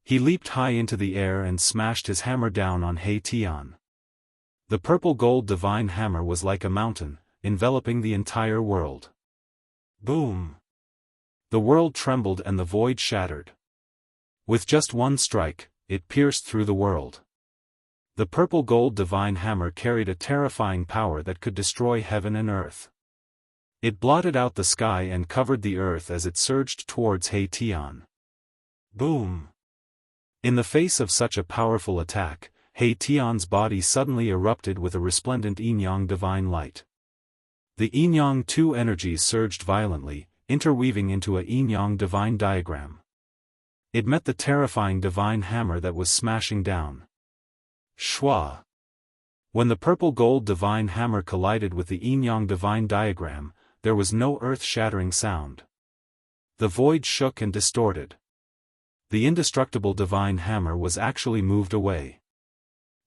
He leaped high into the air and smashed his hammer down on He Tian. The purple gold divine hammer was like a mountain, enveloping the entire world. Boom! The world trembled and the void shattered. With just one strike, it pierced through the world. The purple gold divine hammer carried a terrifying power that could destroy heaven and earth. It blotted out the sky and covered the earth as it surged towards He Tian. Boom! In the face of such a powerful attack, He Tian's body suddenly erupted with a resplendent yin-yang divine light. The yin-yang two energies surged violently, interweaving into a yin-yang divine diagram. It met the terrifying divine hammer that was smashing down. Shwa! When the purple gold divine hammer collided with the yin-yang divine diagram, there was no earth-shattering sound. The void shook and distorted. The indestructible divine hammer was actually moved away.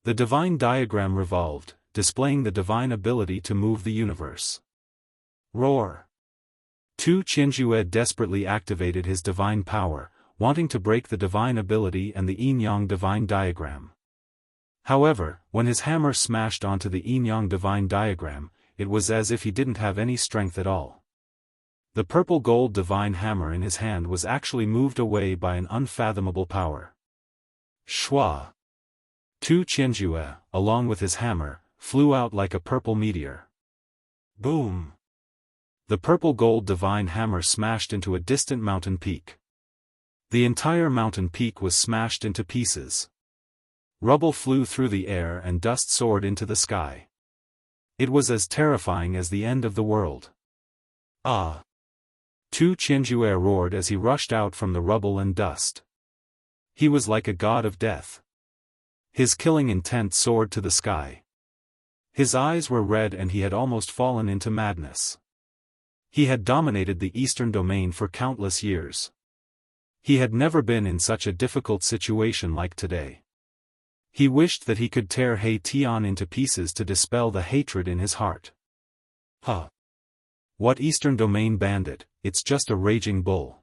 The divine diagram revolved, displaying the divine ability to move the universe. Roar! Tu Qianjue desperately activated his divine power, wanting to break the divine ability and the yin-yang divine diagram. However, when his hammer smashed onto the yin-yang divine diagram, it was as if he didn't have any strength at all. The purple gold divine hammer in his hand was actually moved away by an unfathomable power. Shwa! Tu Qianjue, along with his hammer, flew out like a purple meteor. Boom! The purple gold divine hammer smashed into a distant mountain peak. The entire mountain peak was smashed into pieces. Rubble flew through the air and dust soared into the sky. It was as terrifying as the end of the world. Ah! Tu Qianjue roared as he rushed out from the rubble and dust. He was like a god of death. His killing intent soared to the sky. His eyes were red and he had almost fallen into madness. He had dominated the eastern domain for countless years. He had never been in such a difficult situation like today. He wished that he could tear He Tian into pieces to dispel the hatred in his heart. Huh! What eastern domain bandit, it's just a raging bull.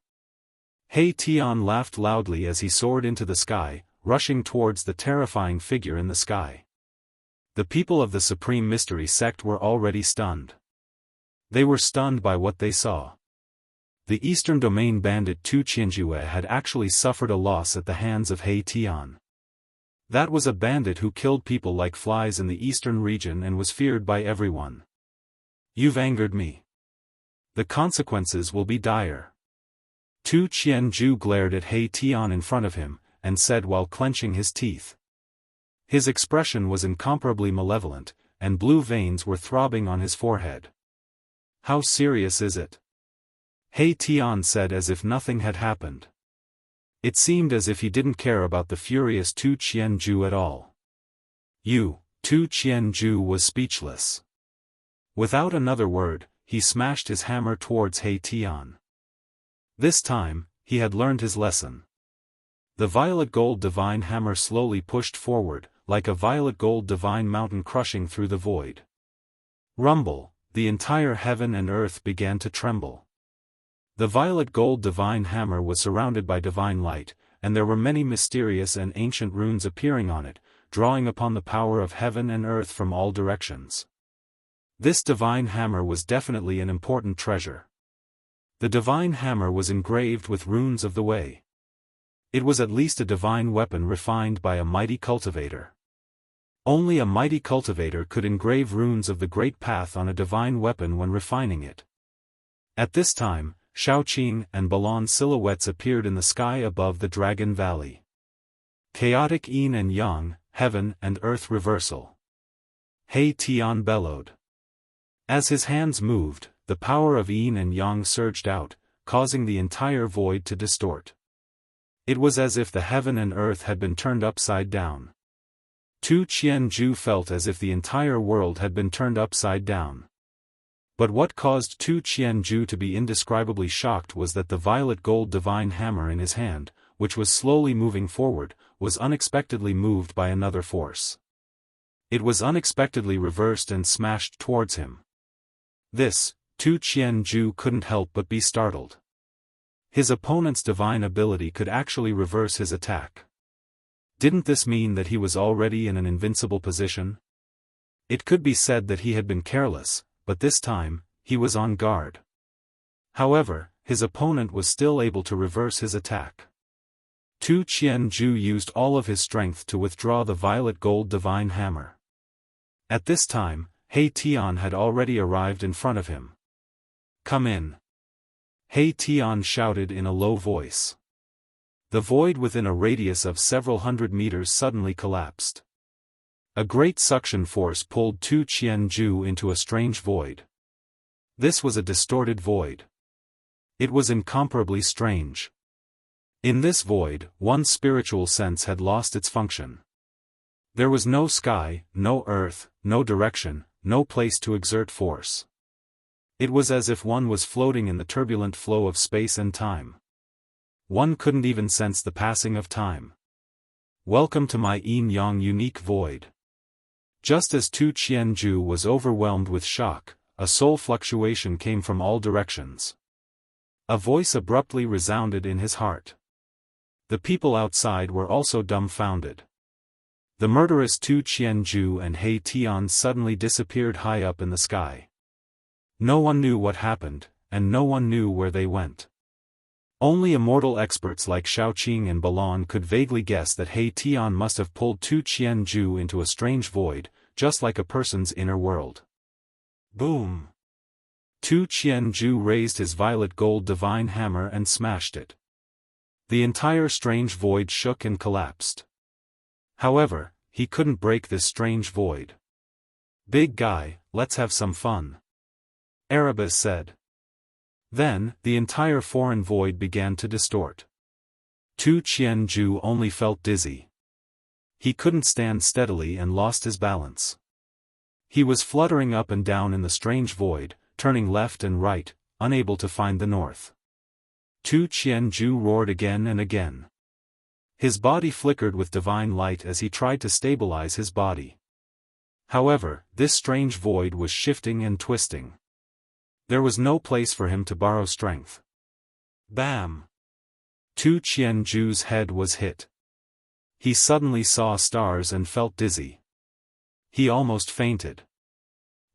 He Tian laughed loudly as he soared into the sky, rushing towards the terrifying figure in the sky. The people of the Supreme Mystery sect were already stunned. They were stunned by what they saw. The eastern domain bandit Tu Qianjue had actually suffered a loss at the hands of He Tian. That was a bandit who killed people like flies in the eastern region and was feared by everyone. You've angered me. The consequences will be dire. Tu Qianju glared at He Tian in front of him, and said while clenching his teeth. His expression was incomparably malevolent, and blue veins were throbbing on his forehead. How serious is it? He Tian said as if nothing had happened. It seemed as if he didn't care about the furious Tu Qianju at all. Tu Qianju was speechless. Without another word, he smashed his hammer towards He Tian. This time, he had learned his lesson. The violet gold divine hammer slowly pushed forward, like a violet gold divine mountain crushing through the void. Rumble, the entire heaven and earth began to tremble. The violet gold divine hammer was surrounded by divine light, and there were many mysterious and ancient runes appearing on it, drawing upon the power of heaven and earth from all directions. This divine hammer was definitely an important treasure. The divine hammer was engraved with runes of the way. It was at least a divine weapon refined by a mighty cultivator. Only a mighty cultivator could engrave runes of the great path on a divine weapon when refining it. At this time, Shaoqing and Balan silhouettes appeared in the sky above the Dragon Valley. Chaotic yin and yang, heaven and earth reversal. He Tian bellowed. As his hands moved, the power of yin and yang surged out, causing the entire void to distort. It was as if the heaven and earth had been turned upside down. Tu Qianju felt as if the entire world had been turned upside down. But what caused Tu Qianju to be indescribably shocked was that the violet gold divine hammer in his hand, which was slowly moving forward, was unexpectedly moved by another force. It was unexpectedly reversed and smashed towards him. This, Tu Qianju couldn't help but be startled. His opponent's divine ability could actually reverse his attack. Didn't this mean that he was already in an invincible position? It could be said that he had been careless, but this time, he was on guard. However, his opponent was still able to reverse his attack. Tu Qianju used all of his strength to withdraw the violet gold divine hammer. At this time, He Tian had already arrived in front of him. "Come in." He Tian shouted in a low voice. The void within a radius of several hundred meters suddenly collapsed. A great suction force pulled Tu Qianju into a strange void. This was a distorted void. It was incomparably strange. In this void, one's spiritual sense had lost its function. There was no sky, no earth, no direction, no place to exert force. It was as if one was floating in the turbulent flow of space and time. One couldn't even sense the passing of time. "Welcome to my yin-yang unique void." Just as Tu Qianju was overwhelmed with shock, a soul fluctuation came from all directions. A voice abruptly resounded in his heart. The people outside were also dumbfounded. The murderous Tu Qianju and He Tian suddenly disappeared high up in the sky. No one knew what happened, and no one knew where they went. Only immortal experts like Shaoqing and Balon could vaguely guess that He Tian must have pulled Tu Qianju into a strange void, just like a person's inner world. Boom! Tu Qianju raised his violet gold divine hammer and smashed it. The entire strange void shook and collapsed. However, he couldn't break this strange void. "Big guy, let's have some fun," Erebus said. Then, the entire foreign void began to distort. Tu Qianju only felt dizzy. He couldn't stand steadily and lost his balance. He was fluttering up and down in the strange void, turning left and right, unable to find the north. Tu Qianju roared again and again. His body flickered with divine light as he tried to stabilize his body. However, this strange void was shifting and twisting. There was no place for him to borrow strength. Bam! Tu Qianju's head was hit. He suddenly saw stars and felt dizzy. He almost fainted.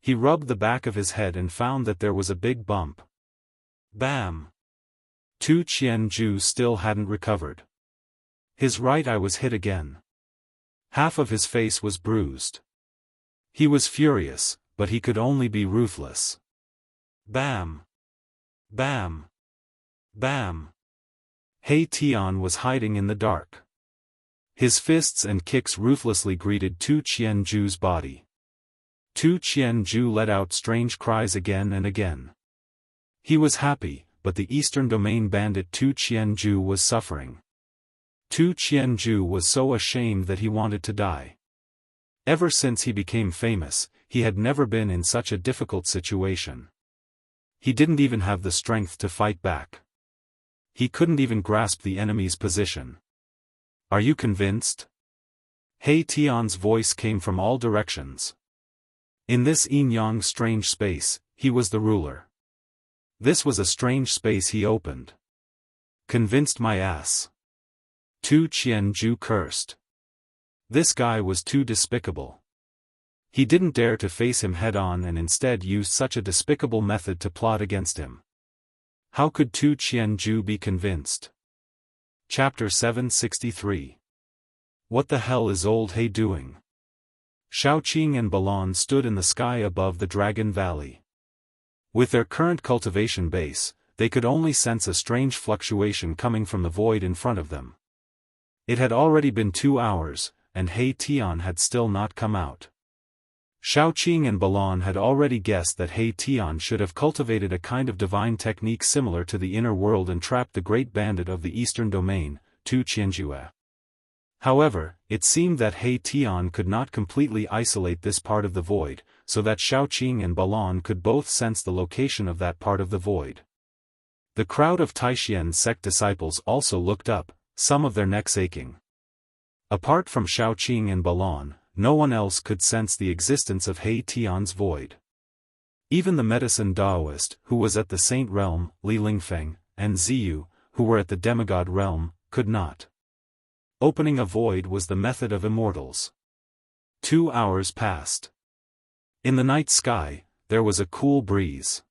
He rubbed the back of his head and found that there was a big bump. Bam! Tu Qianju still hadn't recovered. His right eye was hit again. Half of his face was bruised. He was furious, but he could only be ruthless. Bam! Bam! Bam! He Tian was hiding in the dark. His fists and kicks ruthlessly greeted Tu Qianju's body. Tu Qianju let out strange cries again and again. He was happy, but the Eastern Domain bandit Tu Qianju was suffering. Tu Qianju was so ashamed that he wanted to die. Ever since he became famous, he had never been in such a difficult situation. He didn't even have the strength to fight back. He couldn't even grasp the enemy's position. "Are you convinced?" He Tian's voice came from all directions. In this yin-yang strange space, he was the ruler. This was a strange space he opened. "Convinced my ass." Tu Qianju cursed. This guy was too despicable. He didn't dare to face him head-on and instead used such a despicable method to plot against him. How could Tu Qianju be convinced? Chapter 763. What the hell is old He doing? Shaoqing and Balon stood in the sky above the Dragon Valley. With their current cultivation base, they could only sense a strange fluctuation coming from the void in front of them. It had already been 2 hours, and He Tian had still not come out. Shaoqing and Balon had already guessed that He Tian should have cultivated a kind of divine technique similar to the inner world and trapped the great bandit of the Eastern Domain, Tu Qianju. However, it seemed that He Tian could not completely isolate this part of the void, so that Shaoqing and Balon could both sense the location of that part of the void. The crowd of Taishien's sect disciples also looked up, some of their necks aching. Apart from Shaoqing and Balon, no one else could sense the existence of He Tian's void. Even the medicine Daoist, who was at the Saint Realm, Li Lingfeng, and Ziyu, who were at the Demigod Realm, could not. Opening a void was the method of immortals. 2 hours passed. In the night sky, there was a cool breeze.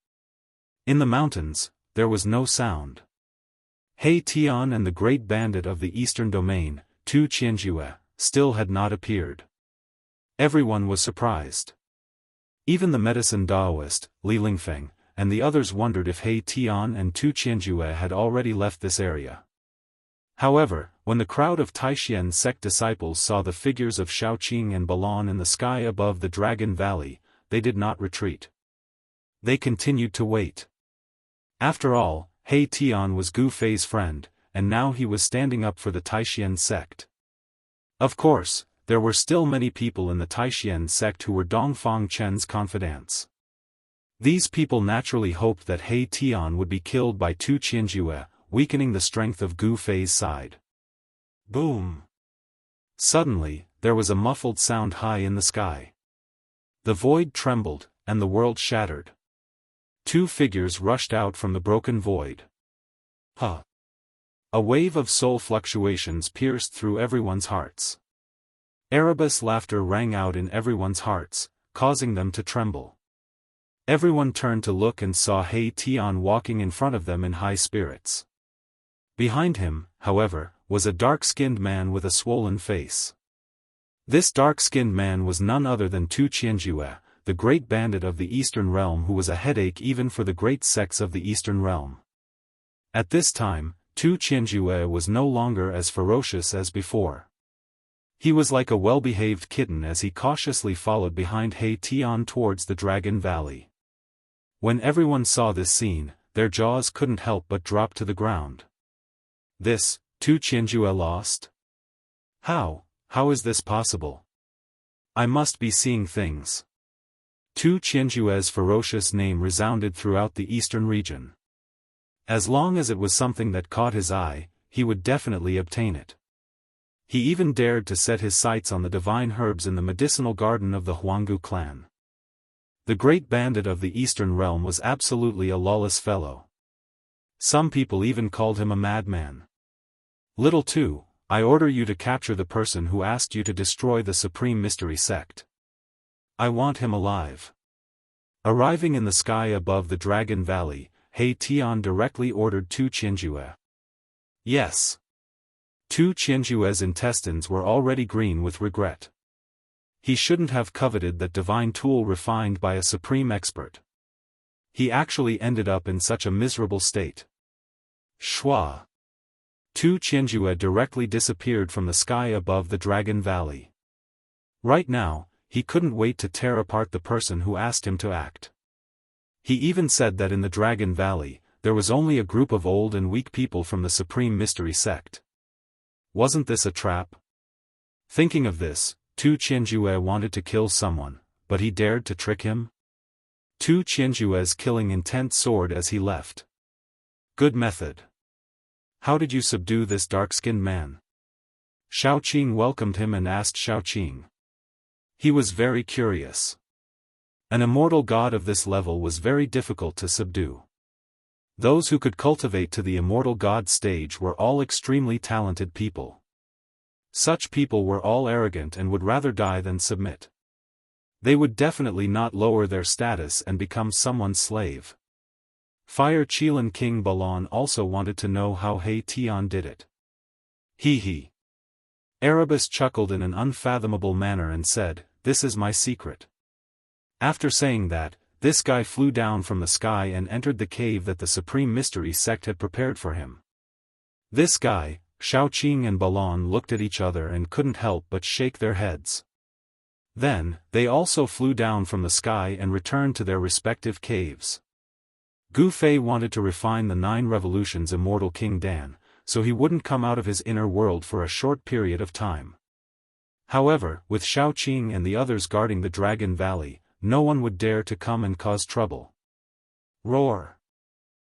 In the mountains, there was no sound. He Tian and the great bandit of the eastern domain, Tu Qianjue, still had not appeared. Everyone was surprised. Even the medicine Daoist, Li Lingfeng, and the others wondered if He Tian and Tu Qianjue had already left this area. However, when the crowd of Taishan sect disciples saw the figures of Shaoqing and Balon in the sky above the Dragon Valley, they did not retreat. They continued to wait. After all, He Tian was Gu Fei's friend, and now he was standing up for the Taishan sect. Of course, there were still many people in the Taishan sect who were Dongfang Chen's confidants. These people naturally hoped that He Tian would be killed by Tu Qianjue, weakening the strength of Gu Fei's side. Boom! Suddenly, there was a muffled sound high in the sky. The void trembled, and the world shattered. Two figures rushed out from the broken void. Huh! A wave of soul fluctuations pierced through everyone's hearts. Erebus laughter rang out in everyone's hearts, causing them to tremble. Everyone turned to look and saw He Tian walking in front of them in high spirits. Behind him, however, was a dark-skinned man with a swollen face. This dark-skinned man was none other than Tu Qianjue, the great bandit of the Eastern Realm who was a headache even for the great sects of the Eastern Realm. At this time, Tu Qianjue was no longer as ferocious as before. He was like a well-behaved kitten as he cautiously followed behind He Tian towards the Dragon Valley. When everyone saw this scene, their jaws couldn't help but drop to the ground. This, Tu Qianjue lost? How is this possible? I must be seeing things. Tu Qianjue's ferocious name resounded throughout the eastern region. As long as it was something that caught his eye, he would definitely obtain it. He even dared to set his sights on the divine herbs in the medicinal garden of the Huanggu clan. The great bandit of the Eastern Realm was absolutely a lawless fellow. Some people even called him a madman. Little Tu, I order you to capture the person who asked you to destroy the Supreme Mystery Sect. I want him alive. Arriving in the sky above the Dragon Valley, He Tian directly ordered Tu Qianjue. Yes. Tu Qianjue's intestines were already green with regret. He shouldn't have coveted that divine tool refined by a supreme expert. He actually ended up in such a miserable state. Shua! Tu Qianjue directly disappeared from the sky above the Dragon Valley. Right now, he couldn't wait to tear apart the person who asked him to act. He even said that in the Dragon Valley, there was only a group of old and weak people from the Supreme Mystery Sect. Wasn't this a trap? Thinking of this, Tu Qianjue wanted to kill someone, but he dared to trick him? Tu Qianjue's killing intent soared as he left. Good method. How did you subdue this dark-skinned man? Shaoqing welcomed him and asked Shaoqing. He was very curious. An immortal god of this level was very difficult to subdue. Those who could cultivate to the immortal god stage were all extremely talented people. Such people were all arrogant and would rather die than submit. They would definitely not lower their status and become someone's slave. Fire Qilin King Balon also wanted to know how He Tian did it. He. Erebus chuckled in an unfathomable manner and said, "This is my secret." After saying that, this guy flew down from the sky and entered the cave that the Supreme Mystery Sect had prepared for him. This guy, Shaoqing and Balon looked at each other and couldn't help but shake their heads. Then, they also flew down from the sky and returned to their respective caves. Gu Fei wanted to refine the 9 revolutions Immortal King Dan, so he wouldn't come out of his inner world for a short period of time. However, with Shaoqing and the others guarding the Dragon Valley, no one would dare to come and cause trouble. Roar!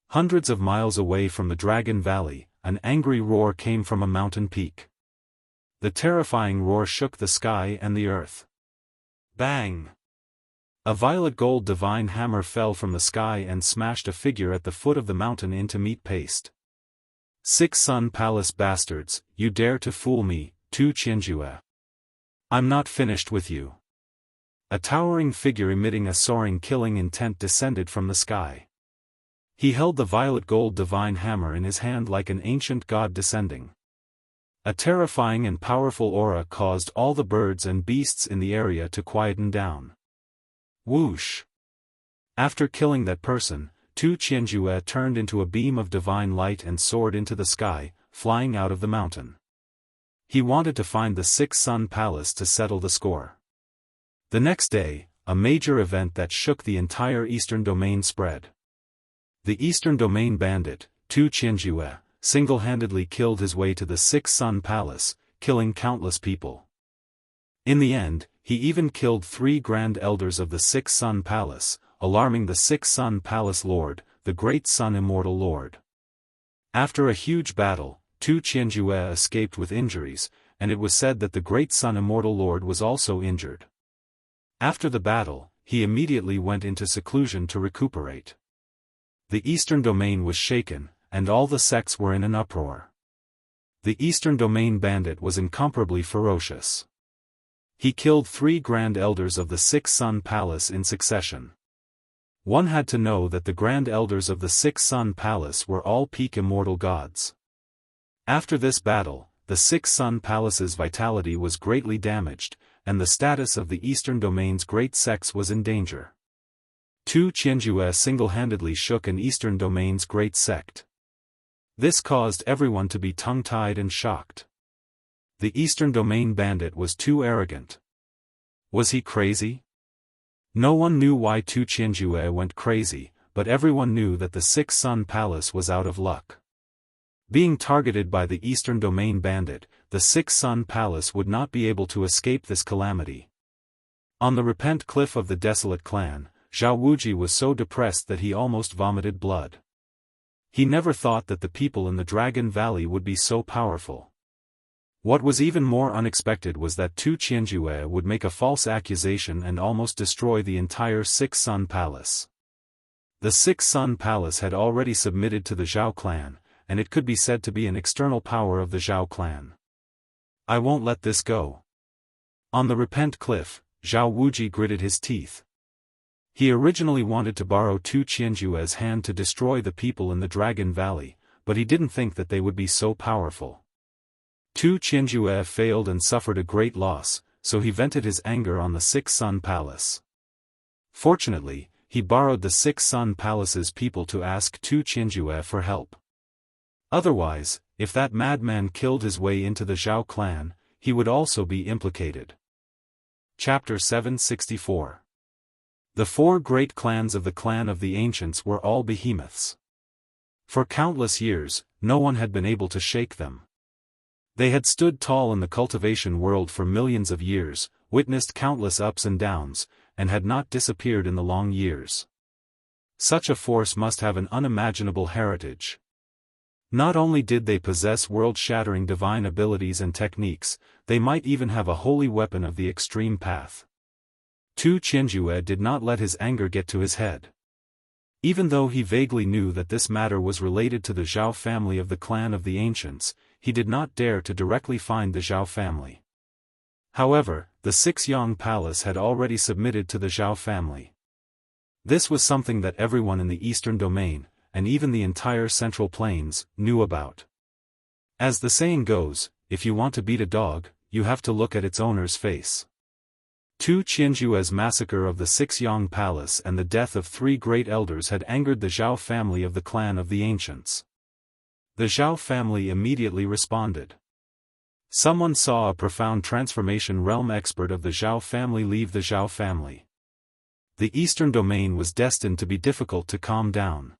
Hundreds of miles away from the Dragon Valley, an angry roar came from a mountain peak. The terrifying roar shook the sky and the earth. Bang! A violet gold divine hammer fell from the sky and smashed a figure at the foot of the mountain into meat paste. 6 Sun Palace bastards, you dare to fool me, Tu Qianjue. I'm not finished with you. A towering figure emitting a soaring killing intent descended from the sky. He held the violet gold divine hammer in his hand like an ancient god descending. A terrifying and powerful aura caused all the birds and beasts in the area to quieten down. Whoosh! After killing that person, Tu Qianjue turned into a beam of divine light and soared into the sky, flying out of the mountain. He wanted to find the Six Sun Palace to settle the score. The next day, a major event that shook the entire Eastern Domain spread. The Eastern Domain bandit, Tu Qianjue, single-handedly killed his way to the Six Sun Palace, killing countless people. In the end, he even killed 3 grand elders of the Six Sun Palace, alarming the Six Sun Palace Lord, the Great Sun Immortal Lord. After a huge battle, Tu Qianjue escaped with injuries, and it was said that the Great Sun Immortal Lord was also injured. After the battle, he immediately went into seclusion to recuperate. The Eastern Domain was shaken, and all the sects were in an uproar. The Eastern Domain bandit was incomparably ferocious. He killed 3 grand elders of the Six Sun Palace in succession. One had to know that the grand elders of the Six Sun Palace were all peak immortal gods. After this battle, the Six Sun Palace's vitality was greatly damaged, and the status of the Eastern Domain's great sects was in danger. Tu Qianjue single-handedly shook an Eastern Domain's great sect. This caused everyone to be tongue-tied and shocked. The Eastern Domain bandit was too arrogant. Was he crazy? No one knew why Tu Qianjue went crazy, but everyone knew that the Six Sun Palace was out of luck. Being targeted by the Eastern Domain bandit, the Six Sun Palace would not be able to escape this calamity. On the repent cliff of the desolate clan, Zhao Wuji was so depressed that he almost vomited blood. He never thought that the people in the Dragon Valley would be so powerful. What was even more unexpected was that Tu Qianjue would make a false accusation and almost destroy the entire Six Sun Palace. The Six Sun Palace had already submitted to the Zhao clan, and it could be said to be an external power of the Zhao clan. I won't let this go. On the repent cliff, Zhao Wuji gritted his teeth. He originally wanted to borrow Tu Qianjue's hand to destroy the people in the Dragon Valley, but he didn't think that they would be so powerful. Tu Qianjue failed and suffered a great loss, so he vented his anger on the Six Sun Palace. Fortunately, he borrowed the Six Sun Palace's people to ask Tu Qianjue for help. Otherwise, if that madman killed his way into the Zhao clan, he would also be implicated. Chapter 764. The 4 great clans of the clan of the ancients were all behemoths. For countless years, no one had been able to shake them. They had stood tall in the cultivation world for millions of years, witnessed countless ups and downs, and had not disappeared in the long years. Such a force must have an unimaginable heritage. Not only did they possess world-shattering divine abilities and techniques, they might even have a holy weapon of the extreme path. Tu Qianjue did not let his anger get to his head. Even though he vaguely knew that this matter was related to the Zhao family of the clan of the ancients, he did not dare to directly find the Zhao family. However, the Xianxia Palace had already submitted to the Zhao family. This was something that everyone in the Eastern Domain, and even the entire Central Plains, knew about. As the saying goes, if you want to beat a dog, you have to look at its owner's face. Tu Qianjue's massacre of the Xianxia Palace and the death of 3 great elders had angered the Zhao family of the clan of the ancients. The Zhao family immediately responded. Someone saw a profound transformation realm expert of the Zhao family leave the Zhao family. The Eastern Domain was destined to be difficult to calm down.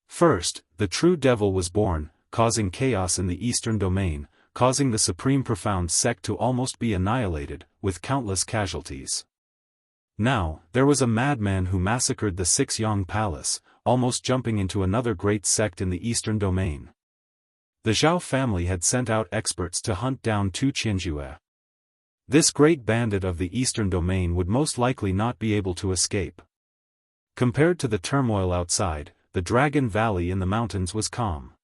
First, the true devil was born, causing chaos in the Eastern Domain, causing the Supreme Profound sect to almost be annihilated, with countless casualties. Now, there was a madman who massacred the Xianxia Palace, almost jumping into another great sect in the Eastern Domain. The Zhao family had sent out experts to hunt down Tu Qianjue. This great bandit of the Eastern Domain would most likely not be able to escape. Compared to the turmoil outside, the Dragon Valley in the mountains was calm.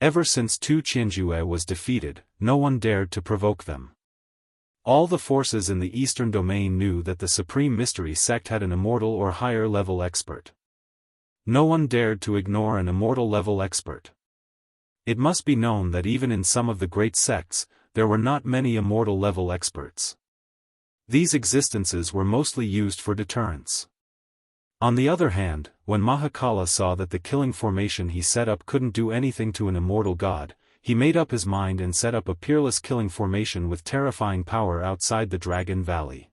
Ever since Tu Qianjue was defeated, no one dared to provoke them. All the forces in the Eastern Domain knew that the Supreme Mystery Sect had an immortal or higher level expert. No one dared to ignore an immortal-level expert. It must be known that even in some of the great sects, there were not many immortal-level experts. These existences were mostly used for deterrence. On the other hand, when Mahakala saw that the killing formation he set up couldn't do anything to an immortal god, he made up his mind and set up a peerless killing formation with terrifying power outside the Dragon Valley.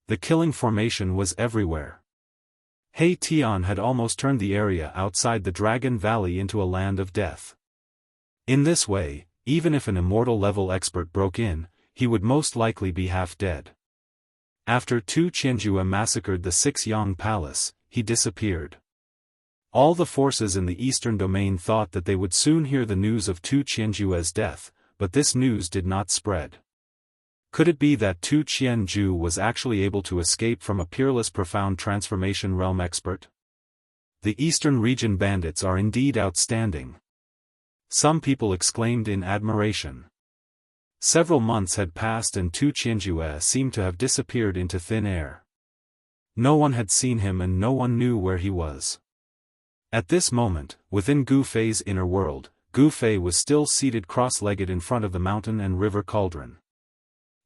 The killing formation was everywhere. Hei Tian had almost turned the area outside the Dragon Valley into a land of death. In this way, even if an immortal-level expert broke in, he would most likely be half dead. After Tu Qianjue massacred the 6 Yang Palace, he disappeared. All the forces in the eastern domain thought that they would soon hear the news of Tu Qianjue's death, but this news did not spread. Could it be that Tu Qianjue was actually able to escape from a peerless profound transformation realm expert? The eastern region bandits are indeed outstanding. Some people exclaimed in admiration. Several months had passed and Tu Qianjue seemed to have disappeared into thin air. No one had seen him and no one knew where he was. At this moment, within Gu Fei's inner world, Gu Fei was still seated cross-legged in front of the mountain and river cauldron.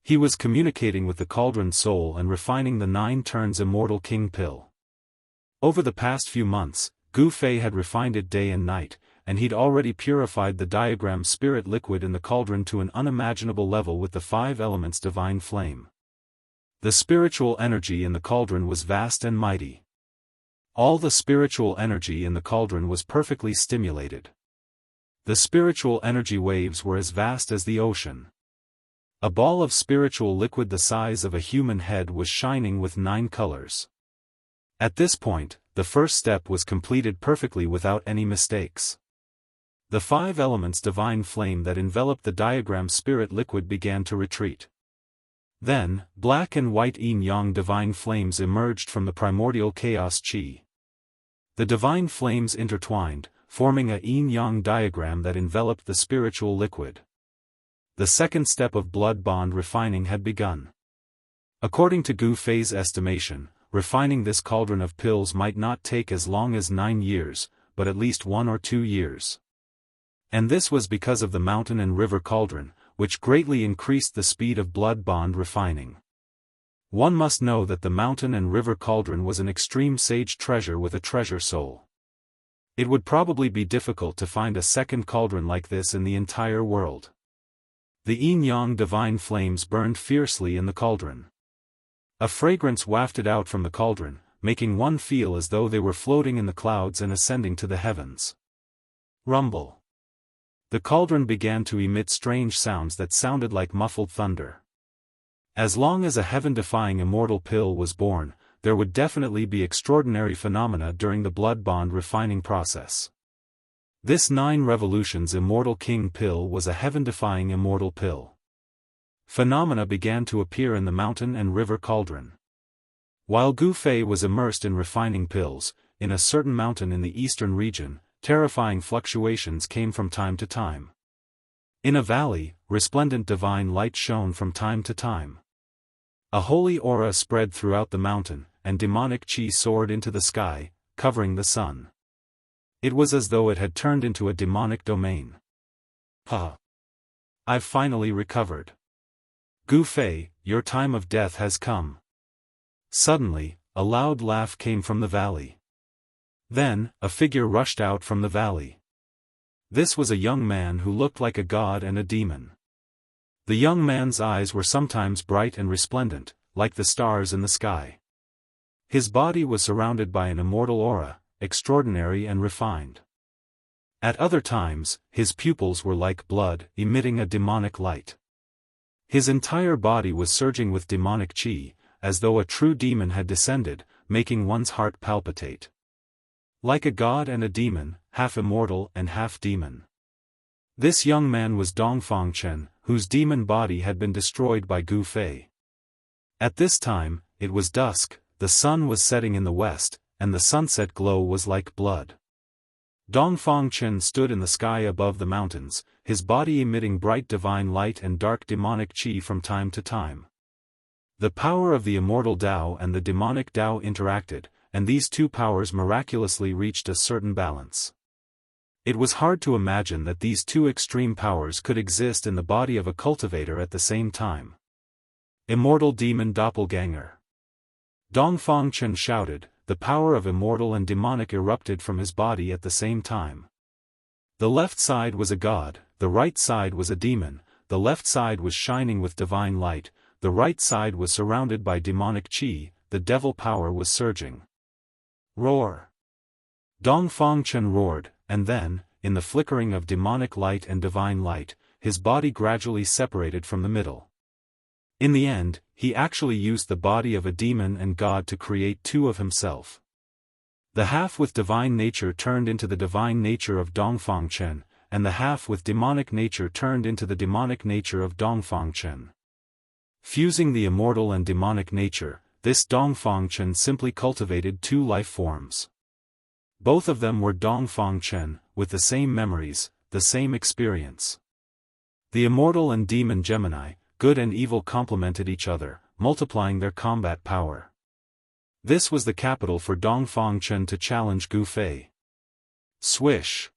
He was communicating with the cauldron soul and refining the 9 turns immortal king pill. Over the past few months, Gu Fei had refined it day and night, and he'd already purified the diagram spirit liquid in the cauldron to an unimaginable level with the 5 elements divine flame. The spiritual energy in the cauldron was vast and mighty. All the spiritual energy in the cauldron was perfectly stimulated. The spiritual energy waves were as vast as the ocean. A ball of spiritual liquid the size of a human head was shining with 9 colors. At this point, the first step was completed perfectly without any mistakes. The 5 elements divine flame that enveloped the diagram spirit liquid began to retreat. Then, black and white yin-yang divine flames emerged from the primordial chaos chi. The divine flames intertwined, forming a yin-yang diagram that enveloped the spiritual liquid. The second step of blood bond refining had begun. According to Gu Fei's estimation, refining this cauldron of pills might not take as long as 9 years, but at least 1 or 2 years. And this was because of the mountain and river cauldron, which greatly increased the speed of blood bond refining. One must know that the mountain and river cauldron was an extreme sage treasure with a treasure soul. It would probably be difficult to find a second cauldron like this in the entire world. The yin-yang divine flames burned fiercely in the cauldron. A fragrance wafted out from the cauldron, making one feel as though they were floating in the clouds and ascending to the heavens. Rumble. The cauldron began to emit strange sounds that sounded like muffled thunder. As long as a heaven-defying immortal pill was born, there would definitely be extraordinary phenomena during the blood bond refining process. This 9 revolutions immortal king pill was a heaven-defying immortal pill. Phenomena began to appear in the mountain and river cauldron. While Gu Fei was immersed in refining pills, in a certain mountain in the eastern region, terrifying fluctuations came from time to time. In a valley, resplendent divine light shone from time to time. A holy aura spread throughout the mountain, and demonic chi soared into the sky, covering the sun. It was as though it had turned into a demonic domain. I've finally recovered. Gu Fei, your time of death has come. Suddenly, a loud laugh came from the valley. Then, a figure rushed out from the valley. This was a young man who looked like a god and a demon. The young man's eyes were sometimes bright and resplendent, like the stars in the sky. His body was surrounded by an immortal aura, extraordinary and refined. At other times, his pupils were like blood, emitting a demonic light. His entire body was surging with demonic chi, as though a true demon had descended, making one's heart palpitate. Like a god and a demon, half immortal and half demon. This young man was Dongfang Chen, whose demon body had been destroyed by Gu Fei. At this time, it was dusk, the sun was setting in the west, and the sunset glow was like blood. Dongfang Chen stood in the sky above the mountains, his body emitting bright divine light and dark demonic chi from time to time. The power of the immortal Tao and the demonic Tao interacted, and these two powers miraculously reached a certain balance. It was hard to imagine that these two extreme powers could exist in the body of a cultivator at the same time. Immortal demon doppelganger. Dongfang Chen shouted. The power of immortal and demonic erupted from his body at the same time. The left side was a god, the right side was a demon, the left side was shining with divine light, the right side was surrounded by demonic qi, the devil power was surging. Roar! Dongfang Chen roared, and then, in the flickering of demonic light and divine light, his body gradually separated from the middle. In the end, he actually used the body of a demon and god to create two of himself. The half with divine nature turned into the divine nature of Dongfang Chen, and the half with demonic nature turned into the demonic nature of Dongfang Chen. Fusing the immortal and demonic nature, this Dongfang Chen simply cultivated two life forms. Both of them were Dongfang Chen, with the same memories, the same experience. The immortal and demon Gemini, good and evil complemented each other, multiplying their combat power. This was the capital for Dongfang Chen to challenge Gu Fei. Swish!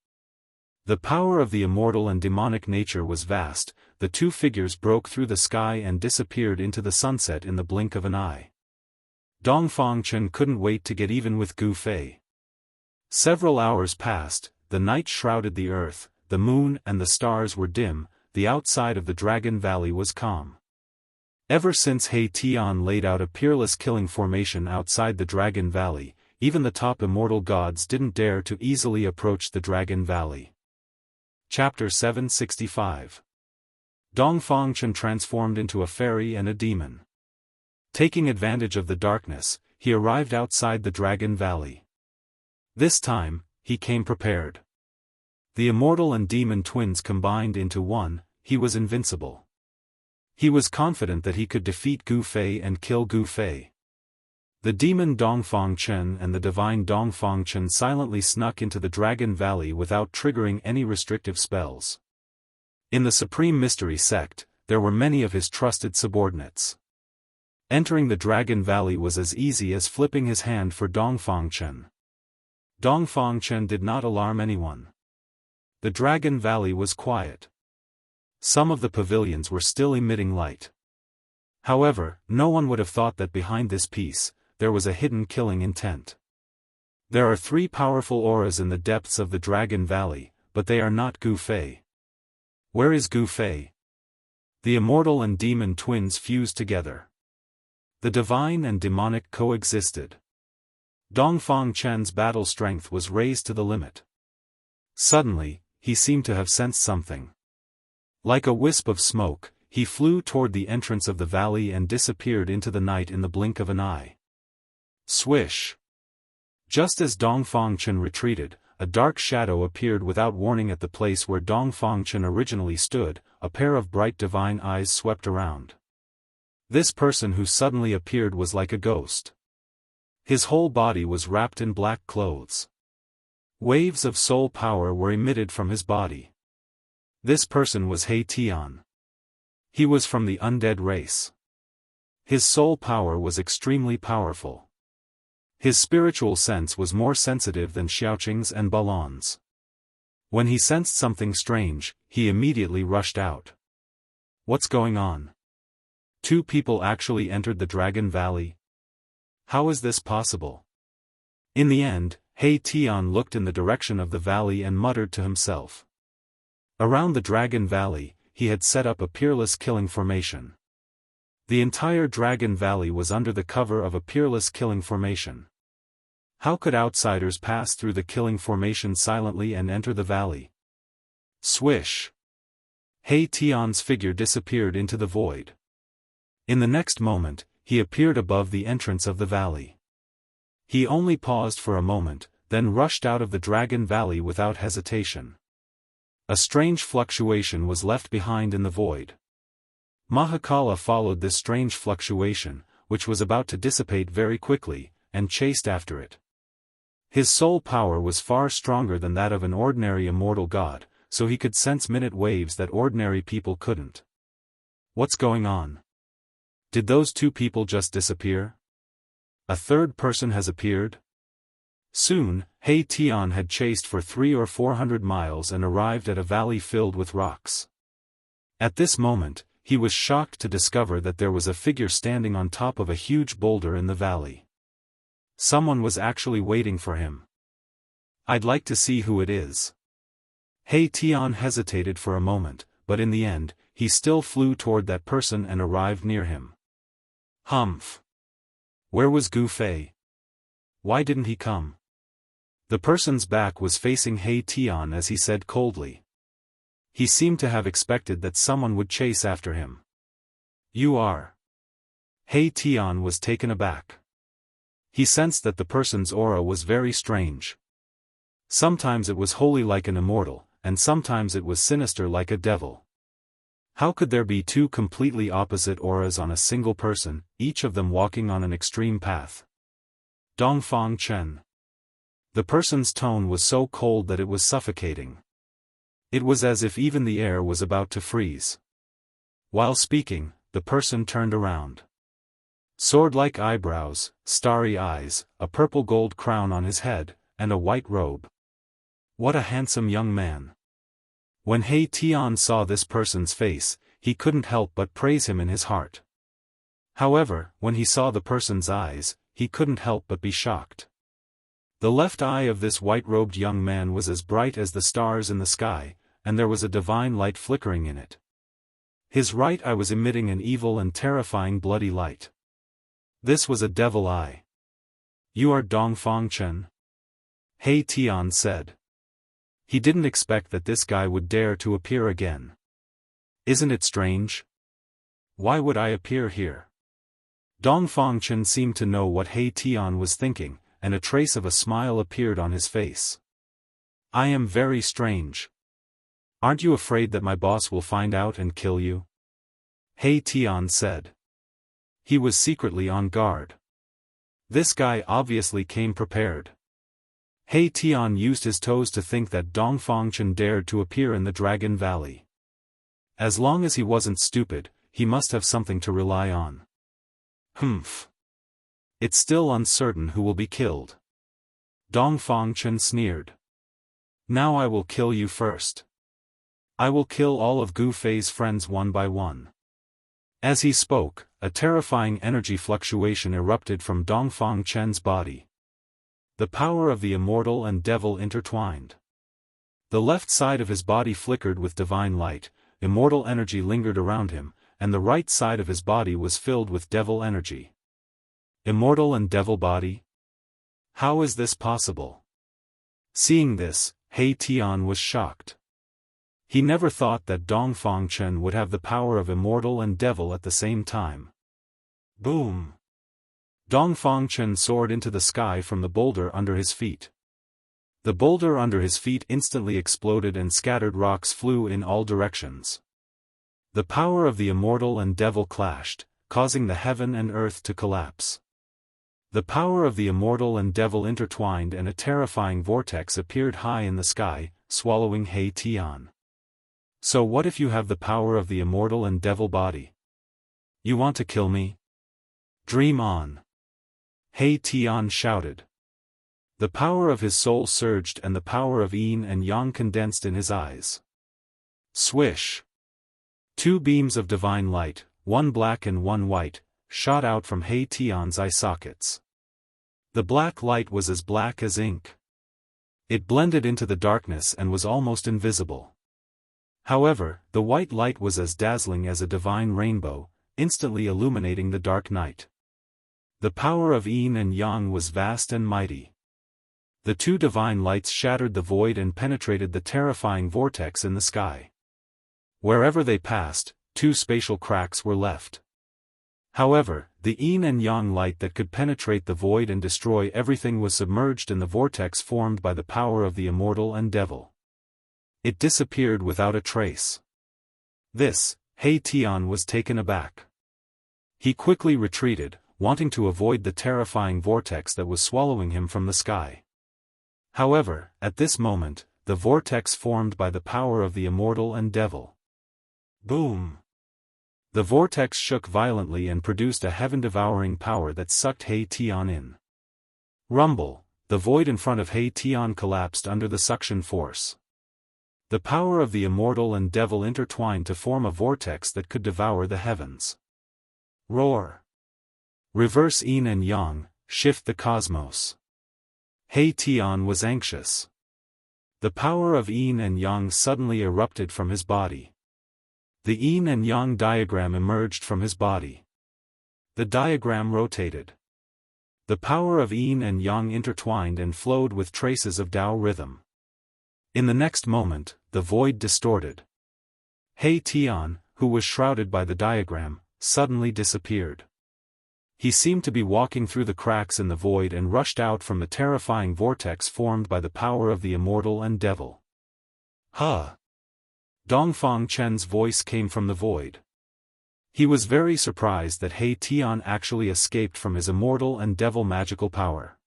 The power of the immortal and demonic nature was vast, the two figures broke through the sky and disappeared into the sunset in the blink of an eye. Dongfang Chen couldn't wait to get even with Gu Fei. Several hours passed, the night shrouded the earth, the moon and the stars were dim, the outside of the Dragon Valley was calm. Ever since He Tian laid out a peerless killing formation outside the Dragon Valley, even the top immortal gods didn't dare to easily approach the Dragon Valley. Chapter 765. Dongfang Chen transformed into a fairy and a demon. Taking advantage of the darkness, he arrived outside the Dragon Valley. This time, he came prepared. The immortal and demon twins combined into one, he was invincible. He was confident that he could defeat Gu Fei and kill Gu Fei. The demon Dongfang Chen and the divine Dongfang Chen silently snuck into the Dragon Valley without triggering any restrictive spells. In the Supreme Mystery Sect, there were many of his trusted subordinates. Entering the Dragon Valley was as easy as flipping his hand for Dongfang Chen. Dongfang Chen did not alarm anyone. The Dragon Valley was quiet. Some of the pavilions were still emitting light. However, no one would have thought that behind this peace, there was a hidden killing intent. There are three powerful auras in the depths of the Dragon Valley, but they are not Gu Fei. Where is Gu Fei? The immortal and demon twins fused together. The divine and demonic coexisted. Dongfang Chen's battle strength was raised to the limit. Suddenly, he seemed to have sensed something. Like a wisp of smoke, he flew toward the entrance of the valley and disappeared into the night in the blink of an eye. Swish! Just as Dongfang Chen retreated, a dark shadow appeared without warning at the place where Dongfang Chen originally stood, a pair of bright divine eyes swept around. This person who suddenly appeared was like a ghost. His whole body was wrapped in black clothes. Waves of soul power were emitted from his body. This person was He Tian. He was from the undead race. His soul power was extremely powerful. His spiritual sense was more sensitive than Xiaoqing's and Balon's. When he sensed something strange, he immediately rushed out. What's going on? Two people actually entered the Dragon Valley? How is this possible? In the end, He Tian looked in the direction of the valley and muttered to himself. Around the Dragon Valley, he had set up a peerless killing formation. The entire Dragon Valley was under the cover of a peerless killing formation. How could outsiders pass through the killing formation silently and enter the valley? Swish! He Tian's figure disappeared into the void. In the next moment, he appeared above the entrance of the valley. He only paused for a moment, then rushed out of the Dragon Valley without hesitation. A strange fluctuation was left behind in the void. Mahakala followed this strange fluctuation, which was about to dissipate very quickly, and chased after it. His soul power was far stronger than that of an ordinary immortal god, so he could sense minute waves that ordinary people couldn't. What's going on? Did those two people just disappear? A third person has appeared? Soon, He Tian had chased for 300 or 400 miles and arrived at a valley filled with rocks. At this moment, he was shocked to discover that there was a figure standing on top of a huge boulder in the valley. Someone was actually waiting for him. I'd like to see who it is. He Tian hesitated for a moment, but in the end, he still flew toward that person and arrived near him. Humph! Where was Gu Fei? Why didn't he come? The person's back was facing He Tian as he said coldly. He seemed to have expected that someone would chase after him. You are. He Tian was taken aback. He sensed that the person's aura was very strange. Sometimes it was holy like an immortal, and sometimes it was sinister like a devil. How could there be two completely opposite auras on a single person, each of them walking on an extreme path? Dongfang Chen. The person's tone was so cold that it was suffocating. It was as if even the air was about to freeze. While speaking, the person turned around. Sword-like eyebrows, starry eyes, a purple gold crown on his head, and a white robe. What a handsome young man. When He Tian saw this person's face, he couldn't help but praise him in his heart. However, when he saw the person's eyes, he couldn't help but be shocked. The left eye of this white-robed young man was as bright as the stars in the sky, and there was a divine light flickering in it. His right eye was emitting an evil and terrifying bloody light. This was a devil eye. You are Dongfang Chen? He Tian said. He didn't expect that this guy would dare to appear again. Isn't it strange? Why would I appear here? Dongfang Chen seemed to know what He Tian was thinking, and a trace of a smile appeared on his face. I am very strange. Aren't you afraid that my boss will find out and kill you? He Tian said. He was secretly on guard. This guy obviously came prepared. He Tian used his toes to think that Dongfang Chen dared to appear in the Dragon Valley. As long as he wasn't stupid, he must have something to rely on. Humph. It's still uncertain who will be killed. Dongfang Chen sneered. Now I will kill you first. I will kill all of Gu Fei's friends one by one. As he spoke, a terrifying energy fluctuation erupted from Dongfang Chen's body. The power of the immortal and devil intertwined. The left side of his body flickered with divine light, immortal energy lingered around him, and the right side of his body was filled with devil energy. Immortal and devil body? How is this possible? Seeing this, He Tian was shocked. He never thought that Dongfang Chen would have the power of immortal and devil at the same time. Boom! Dongfang Chen soared into the sky from the boulder under his feet. The boulder under his feet instantly exploded and scattered rocks flew in all directions. The power of the immortal and devil clashed, causing the heaven and earth to collapse. The power of the immortal and devil intertwined and a terrifying vortex appeared high in the sky, swallowing He Tian. So what if you have the power of the immortal and devil body? You want to kill me? Dream on! He Tian shouted. The power of his soul surged and the power of yin and yang condensed in his eyes. Swish! Two beams of divine light, one black and one white, shot out from He Tian's eye sockets. The black light was as black as ink. It blended into the darkness and was almost invisible. However, the white light was as dazzling as a divine rainbow, instantly illuminating the dark night. The power of yin and yang was vast and mighty. The two divine lights shattered the void and penetrated the terrifying vortex in the sky. Wherever they passed, two spatial cracks were left. However, the yin and yang light that could penetrate the void and destroy everything was submerged in the vortex formed by the power of the immortal and devil. It disappeared without a trace. This, He Tian was taken aback. He quickly retreated, wanting to avoid the terrifying vortex that was swallowing him from the sky. However, at this moment, the vortex formed by the power of the immortal and devil. Boom! The vortex shook violently and produced a heaven-devouring power that sucked He Tian in. Rumble, the void in front of He Tian collapsed under the suction force. The power of the immortal and devil intertwined to form a vortex that could devour the heavens. Roar. Reverse yin and yang, shift the cosmos. He Tian was anxious. The power of yin and yang suddenly erupted from his body. The yin and yang diagram emerged from his body. The diagram rotated. The power of yin and yang intertwined and flowed with traces of Tao rhythm. In the next moment, the void distorted. He Tian, who was shrouded by the diagram, suddenly disappeared. He seemed to be walking through the cracks in the void and rushed out from the terrifying vortex formed by the power of the immortal and devil. Huh! Dongfang Chen's voice came from the void. He was very surprised that He Tian actually escaped from his immortal and devil magical power.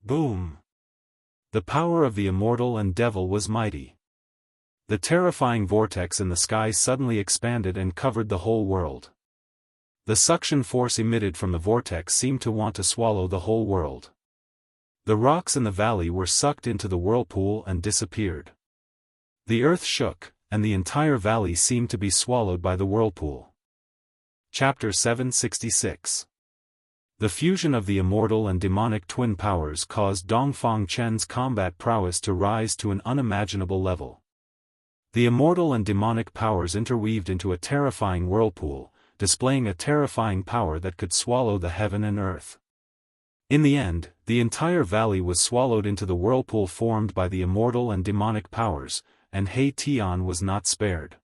Boom! The power of the immortal and devil was mighty. The terrifying vortex in the sky suddenly expanded and covered the whole world. The suction force emitted from the vortex seemed to want to swallow the whole world. The rocks in the valley were sucked into the whirlpool and disappeared. The earth shook, and the entire valley seemed to be swallowed by the whirlpool. Chapter 766. The fusion of the immortal and demonic twin powers caused Dongfang Chen's combat prowess to rise to an unimaginable level. The immortal and demonic powers interweaved into a terrifying whirlpool, displaying a terrifying power that could swallow the heaven and earth. In the end, the entire valley was swallowed into the whirlpool formed by the immortal and demonic powers, and He Tian was not spared.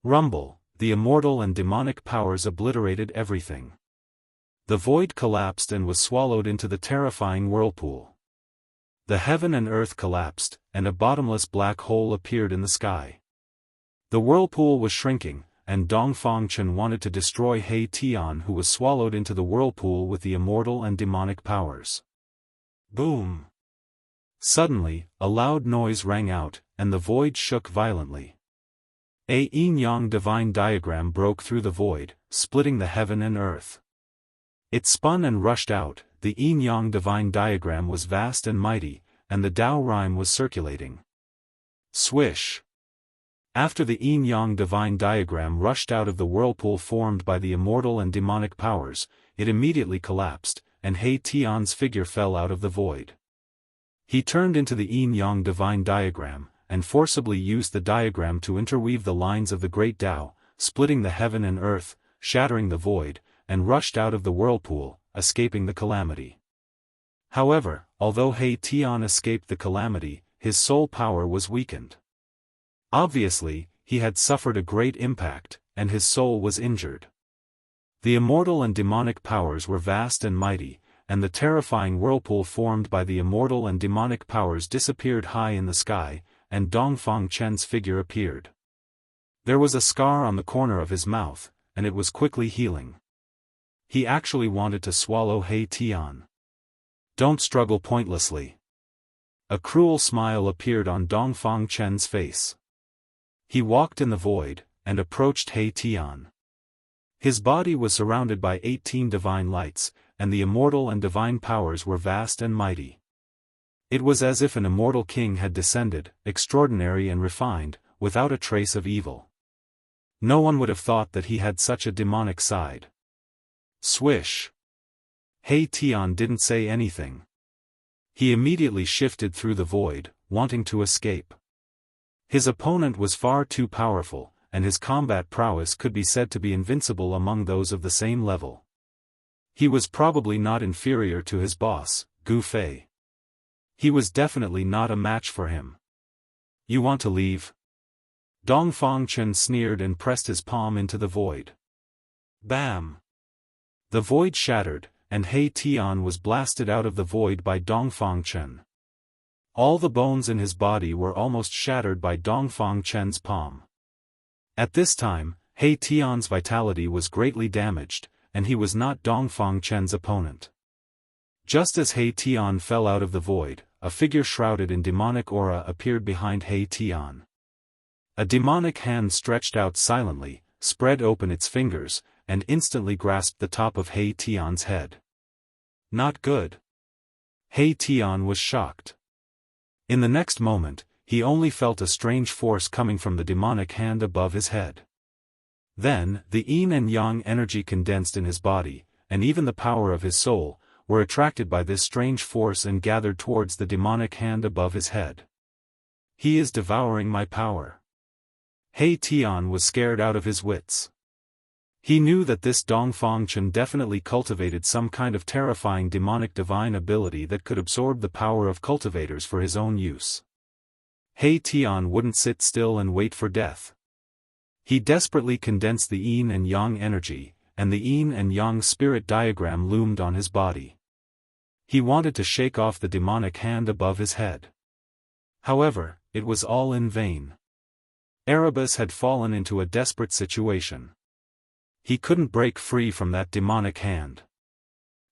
Rumble, the immortal and demonic powers obliterated everything. The void collapsed and was swallowed into the terrifying whirlpool. The heaven and earth collapsed, and a bottomless black hole appeared in the sky. The whirlpool was shrinking, and Dongfang Chen wanted to destroy He Tian, who was swallowed into the whirlpool with the immortal and demonic powers. Boom! Suddenly, a loud noise rang out, and the void shook violently. A yin-yang divine diagram broke through the void, splitting the heaven and earth. It spun and rushed out. The yin-yang divine diagram was vast and mighty, and the Tao rhyme was circulating. Swish! After the yin-yang divine diagram rushed out of the whirlpool formed by the immortal and demonic powers, it immediately collapsed, and He Tian's figure fell out of the void. He turned into the yin-yang divine diagram, and forcibly used the diagram to interweave the lines of the great Tao, splitting the heaven and earth, shattering the void, and rushed out of the whirlpool, escaping the calamity. However, although He Tian escaped the calamity, his soul power was weakened. Obviously, he had suffered a great impact, and his soul was injured. The immortal and demonic powers were vast and mighty, and the terrifying whirlpool formed by the immortal and demonic powers disappeared high in the sky, and Dongfang Chen's figure appeared. There was a scar on the corner of his mouth, and it was quickly healing. He actually wanted to swallow He Tian. Don't struggle pointlessly. A cruel smile appeared on Dongfang Chen's face. He walked in the void, and approached He Tian. His body was surrounded by 18 divine lights, and the immortal and divine powers were vast and mighty. It was as if an immortal king had descended, extraordinary and refined, without a trace of evil. No one would have thought that he had such a demonic side. Swish! He Tian didn't say anything. He immediately shifted through the void, wanting to escape. His opponent was far too powerful, and his combat prowess could be said to be invincible among those of the same level. He was probably not inferior to his boss, Gu Fei. He was definitely not a match for him. You want to leave? Dongfang Chen sneered and pressed his palm into the void. Bam! The void shattered, and He Tian was blasted out of the void by Dongfang Chen. All the bones in his body were almost shattered by Dongfang Chen's palm. At this time, He Tian's vitality was greatly damaged, and he was not Dongfang Chen's opponent. Just as He Tian fell out of the void, a figure shrouded in demonic aura appeared behind He Tian. A demonic hand stretched out silently, spread open its fingers, and instantly grasped the top of He Tian's head. Not good. He Tian was shocked. In the next moment, he only felt a strange force coming from the demonic hand above his head. Then, the yin and yang energy condensed in his body, and even the power of his soul, were attracted by this strange force and gathered towards the demonic hand above his head. He is devouring my power. He Tian was scared out of his wits. He knew that this Dongfang Chen definitely cultivated some kind of terrifying demonic divine ability that could absorb the power of cultivators for his own use. He Tian wouldn't sit still and wait for death. He desperately condensed the yin and yang energy, and the yin and yang spirit diagram loomed on his body. He wanted to shake off the demonic hand above his head. However, it was all in vain. Erebus had fallen into a desperate situation. He couldn't break free from that demonic hand.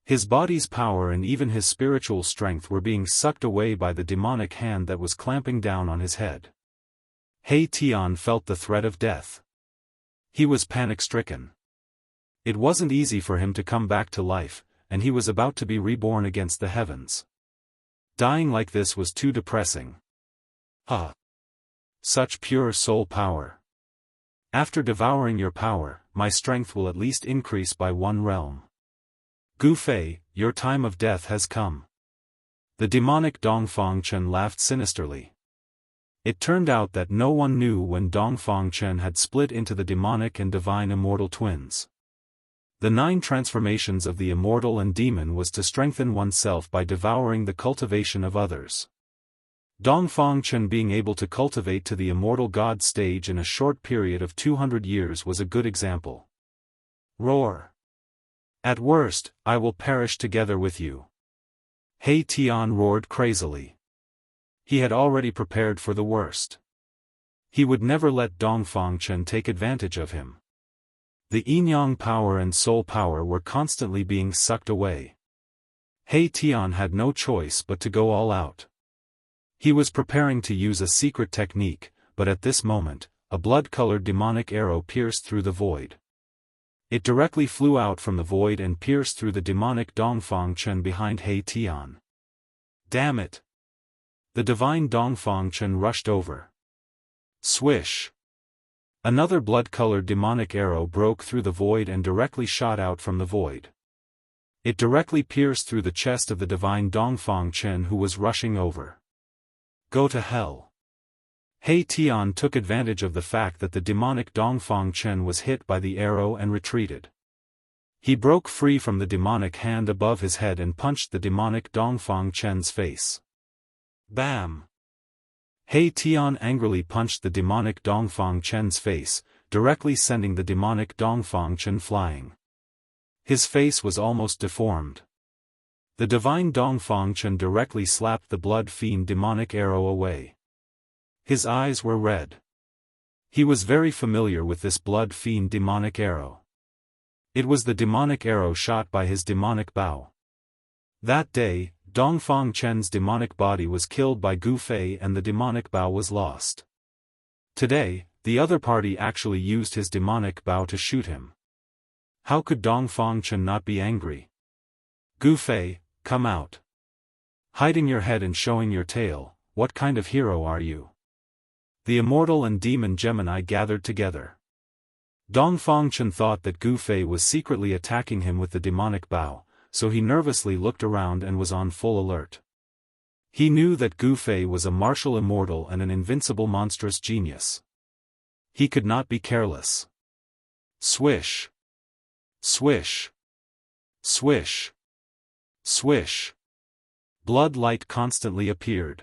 His body's power and even his spiritual strength were being sucked away by the demonic hand that was clamping down on his head. He Tian felt the threat of death. He was panic-stricken. It wasn't easy for him to come back to life, and he was about to be reborn against the heavens. Dying like this was too depressing. Such pure soul power. After devouring your power, my strength will at least increase by 1 realm. Gu Fei, your time of death has come. The demonic Dongfang Chen laughed sinisterly. It turned out that no one knew when Dongfang Chen had split into the demonic and divine immortal twins. The 9 transformations of the immortal and demon was to strengthen oneself by devouring the cultivation of others. Dongfang Chen being able to cultivate to the immortal god stage in a short period of 200 years was a good example. Roar! At worst, I will perish together with you. He Tian roared crazily. He had already prepared for the worst. He would never let Dongfang Chen take advantage of him. The yin-yang power and soul power were constantly being sucked away. He Tian had no choice but to go all out. He was preparing to use a secret technique, but at this moment, a blood-colored demonic arrow pierced through the void. It directly flew out from the void and pierced through the demonic Dongfang Chen behind He Tian. Damn it! The divine Dongfang Chen rushed over. Swish! Another blood-colored demonic arrow broke through the void and directly shot out from the void. It directly pierced through the chest of the divine Dongfang Chen who was rushing over. Go to hell. He Tian took advantage of the fact that the demonic Dongfang Chen was hit by the arrow and retreated. He broke free from the demonic hand above his head and punched the demonic Dongfang Chen's face. Bam! He Tian angrily punched the demonic Dongfang Chen's face, directly sending the demonic Dongfang Chen flying. His face was almost deformed. The divine Dongfang Chen directly slapped the blood fiend demonic arrow away. His eyes were red. He was very familiar with this blood fiend demonic arrow. It was the demonic arrow shot by his demonic Bao. That day, Dongfang Chen's demonic body was killed by Gu Fei and the demonic Bao was lost. Today, the other party actually used his demonic Bao to shoot him. How could Dongfang Chen not be angry? Gu Fei, come out. Hiding your head and showing your tail, what kind of hero are you? The immortal and demon Gemini gathered together. Dongfang Chen thought that Gu Fei was secretly attacking him with the demonic Bao, so he nervously looked around and was on full alert. He knew that Gu Fei was a martial immortal and an invincible monstrous genius. He could not be careless. Swish! Swish! Swish! Swish! Blood light constantly appeared.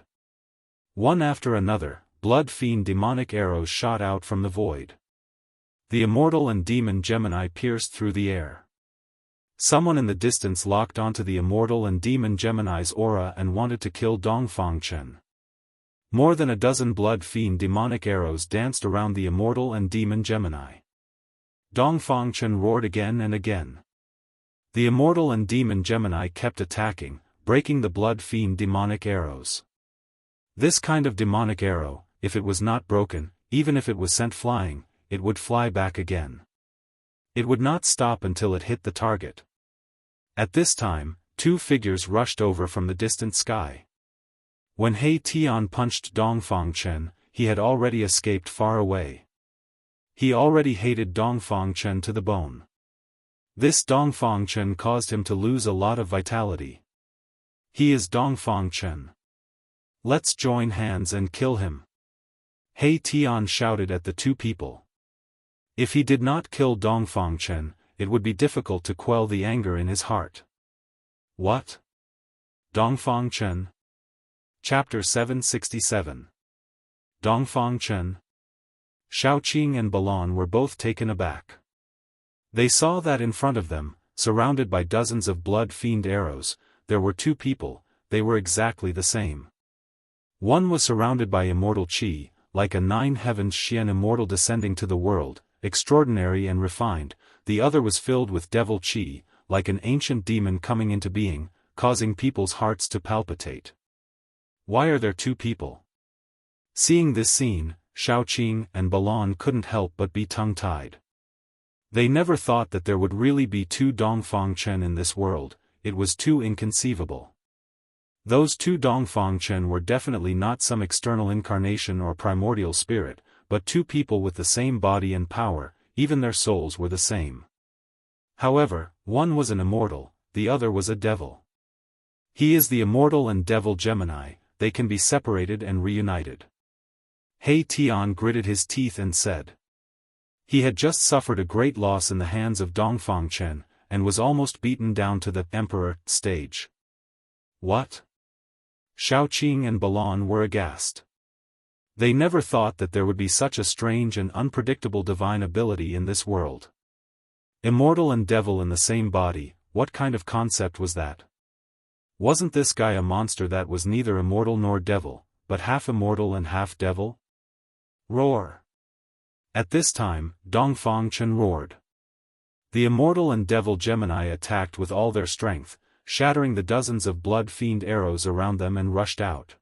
One after another, blood fiend demonic arrows shot out from the void. The immortal and demon Gemini pierced through the air. Someone in the distance locked onto the immortal and demon Gemini's aura and wanted to kill Dongfang Chen. More than a dozen blood fiend demonic arrows danced around the immortal and demon Gemini. Dongfang Chen roared again and again. The immortal and demon Gemini kept attacking, breaking the blood fiend demonic arrows. This kind of demonic arrow, if it was not broken, even if it was sent flying, it would fly back again. It would not stop until it hit the target. At this time, two figures rushed over from the distant sky. When He Tian punched Dongfang Chen, he had already escaped far away. He already hated Dongfang Chen to the bone. This Dongfang Chen caused him to lose a lot of vitality. He is Dongfang Chen. Let's join hands and kill him. He Tian shouted at the two people. If he did not kill Dongfang Chen, it would be difficult to quell the anger in his heart. What? Dongfang Chen? Chapter 767. Dongfang Chen? Shaoqing and Balan were both taken aback. They saw that in front of them, surrounded by dozens of blood-fiend arrows, there were two people. They were exactly the same. One was surrounded by immortal qi, like a nine-heavens Xian immortal descending to the world, extraordinary and refined. The other was filled with devil qi, like an ancient demon coming into being, causing people's hearts to palpitate. Why are there two people? Seeing this scene, Shaoqing and Balan couldn't help but be tongue-tied. They never thought that there would really be two Dongfang Chen in this world. It was too inconceivable. Those two Dongfang Chen were definitely not some external incarnation or primordial spirit, but two people with the same body and power. Even their souls were the same. However, one was an immortal, the other was a devil. He is the immortal and devil Gemini. They can be separated and reunited. He Tian gritted his teeth and said. He had just suffered a great loss in the hands of Dongfang Chen, and was almost beaten down to the emperor stage. What? Shaoqing and Balan were aghast. They never thought that there would be such a strange and unpredictable divine ability in this world. Immortal and devil in the same body, what kind of concept was that? Wasn't this guy a monster that was neither immortal nor devil, but half immortal and half devil? Roar! At this time, Dongfang Chen roared. The immortal and devil Gemini attacked with all their strength, shattering the dozens of blood-fiend arrows around them and rushed out.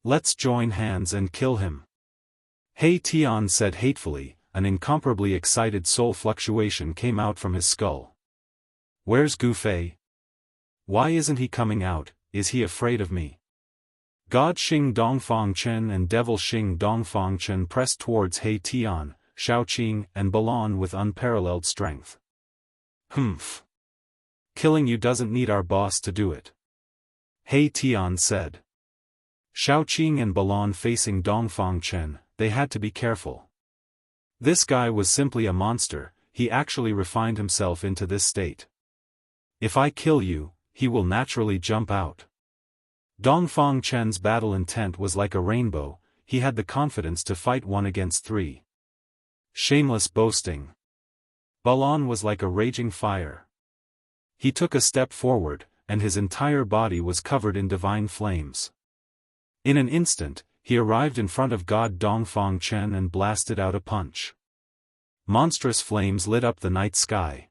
Let's join hands and kill him. He Tian said hatefully. An incomparably excited soul fluctuation came out from his skull. Where's Gu Fei? Why isn't he coming out? Is he afraid of me? God Xing Dongfang Chen and Devil Xing Dongfang Chen pressed towards He Tian, Shaoqing and Balan with unparalleled strength. Humph. Killing you doesn't need our boss to do it. He Tian said. Shaoqing and Balan facing Dongfang Chen, they had to be careful. This guy was simply a monster. He actually refined himself into this state. If I kill you, he will naturally jump out. Dongfang Chen's battle intent was like a rainbow. He had the confidence to fight 1 against 3. Shameless boasting. Balan was like a raging fire. He took a step forward, and his entire body was covered in divine flames. In an instant, he arrived in front of God Dongfang Chen and blasted out a punch. Monstrous flames lit up the night sky.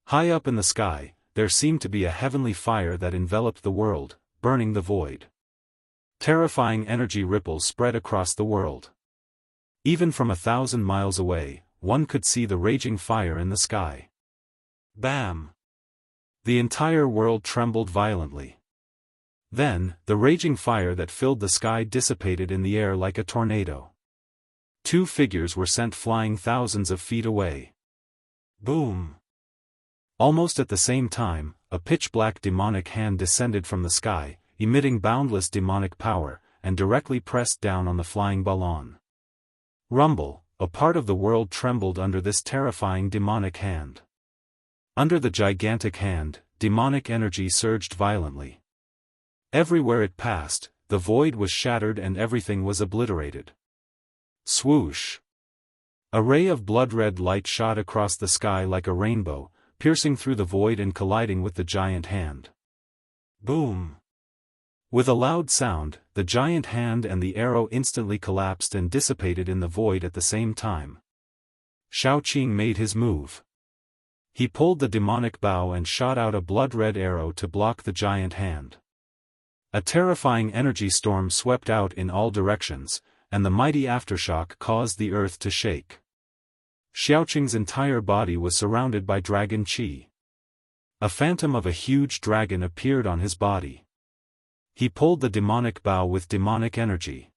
High up in the sky, there seemed to be a heavenly fire that enveloped the world, burning the void. Terrifying energy ripples spread across the world. Even from 1,000 miles away, one could see the raging fire in the sky. Bam! The entire world trembled violently. Then, the raging fire that filled the sky dissipated in the air like a tornado. Two figures were sent flying thousands of feet away. Boom! Almost at the same time, a pitch-black demonic hand descended from the sky, emitting boundless demonic power, and directly pressed down on the flying Balan. Rumble, a part of the world trembled under this terrifying demonic hand. Under the gigantic hand, demonic energy surged violently. Everywhere it passed, the void was shattered and everything was obliterated. Swoosh! A ray of blood-red light shot across the sky like a rainbow, piercing through the void and colliding with the giant hand. Boom! With a loud sound, the giant hand and the arrow instantly collapsed and dissipated in the void at the same time. Shaoqing made his move. He pulled the demonic bow and shot out a blood-red arrow to block the giant hand. A terrifying energy storm swept out in all directions, and the mighty aftershock caused the earth to shake. Xiaoqing's entire body was surrounded by dragon qi. A phantom of a huge dragon appeared on his body. He pulled the demonic bow with demonic energy.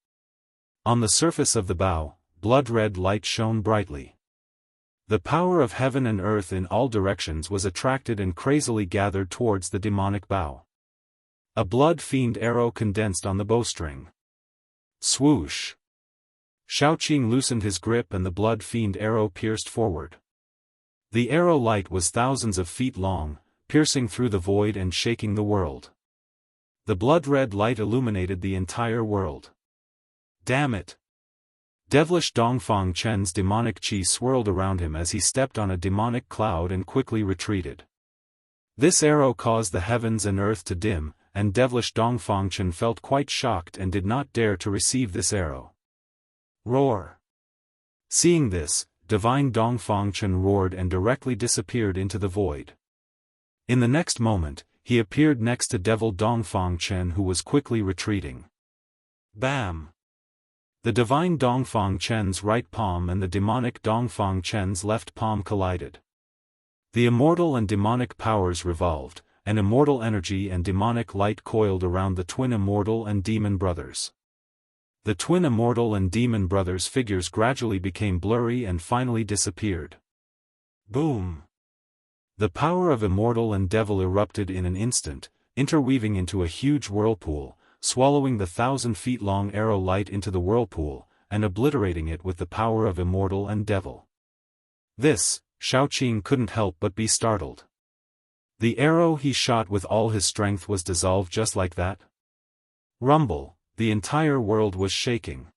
On the surface of the bow, blood-red light shone brightly. The power of heaven and earth in all directions was attracted and crazily gathered towards the demonic bow. A blood fiend arrow condensed on the bowstring. Swoosh! Xiaoqing loosened his grip and the blood fiend arrow pierced forward. The arrow light was thousands of feet long, piercing through the void and shaking the world. The blood-red light illuminated the entire world. Damn it! Devilish Dongfang Chen's demonic qi swirled around him as he stepped on a demonic cloud and quickly retreated. This arrow caused the heavens and earth to dim, and devilish Dongfang Chen felt quite shocked and did not dare to receive this arrow. Roar! Seeing this, divine Dongfang Chen roared and directly disappeared into the void. In the next moment, he appeared next to devil Dongfang Chen who was quickly retreating. Bam! The divine Dongfang Chen's right palm and the demonic Dongfang Chen's left palm collided. The immortal and demonic powers revolved, and immortal energy and demonic light coiled around the twin immortal and demon brothers. The twin immortal and demon brothers' figures gradually became blurry and finally disappeared. Boom! The power of immortal and devil erupted in an instant, interweaving into a huge whirlpool, swallowing the 1,000-feet-long arrow light into the whirlpool, and obliterating it with the power of immortal and devil. This, Xiaoqing couldn't help but be startled. The arrow he shot with all his strength was dissolved just like that? Rumble, the entire world was shaking.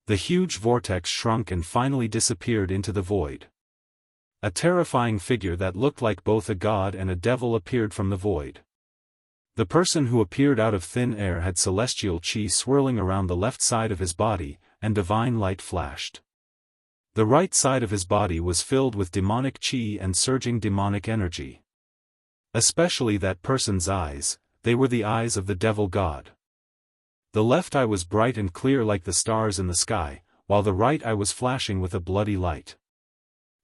The huge vortex shrunk and finally disappeared into the void. A terrifying figure that looked like both a god and a devil appeared from the void. The person who appeared out of thin air had celestial qi swirling around the left side of his body, and divine light flashed. The right side of his body was filled with demonic qi and surging demonic energy. Especially that person's eyes, they were the eyes of the devil god. The left eye was bright and clear like the stars in the sky, while the right eye was flashing with a bloody light.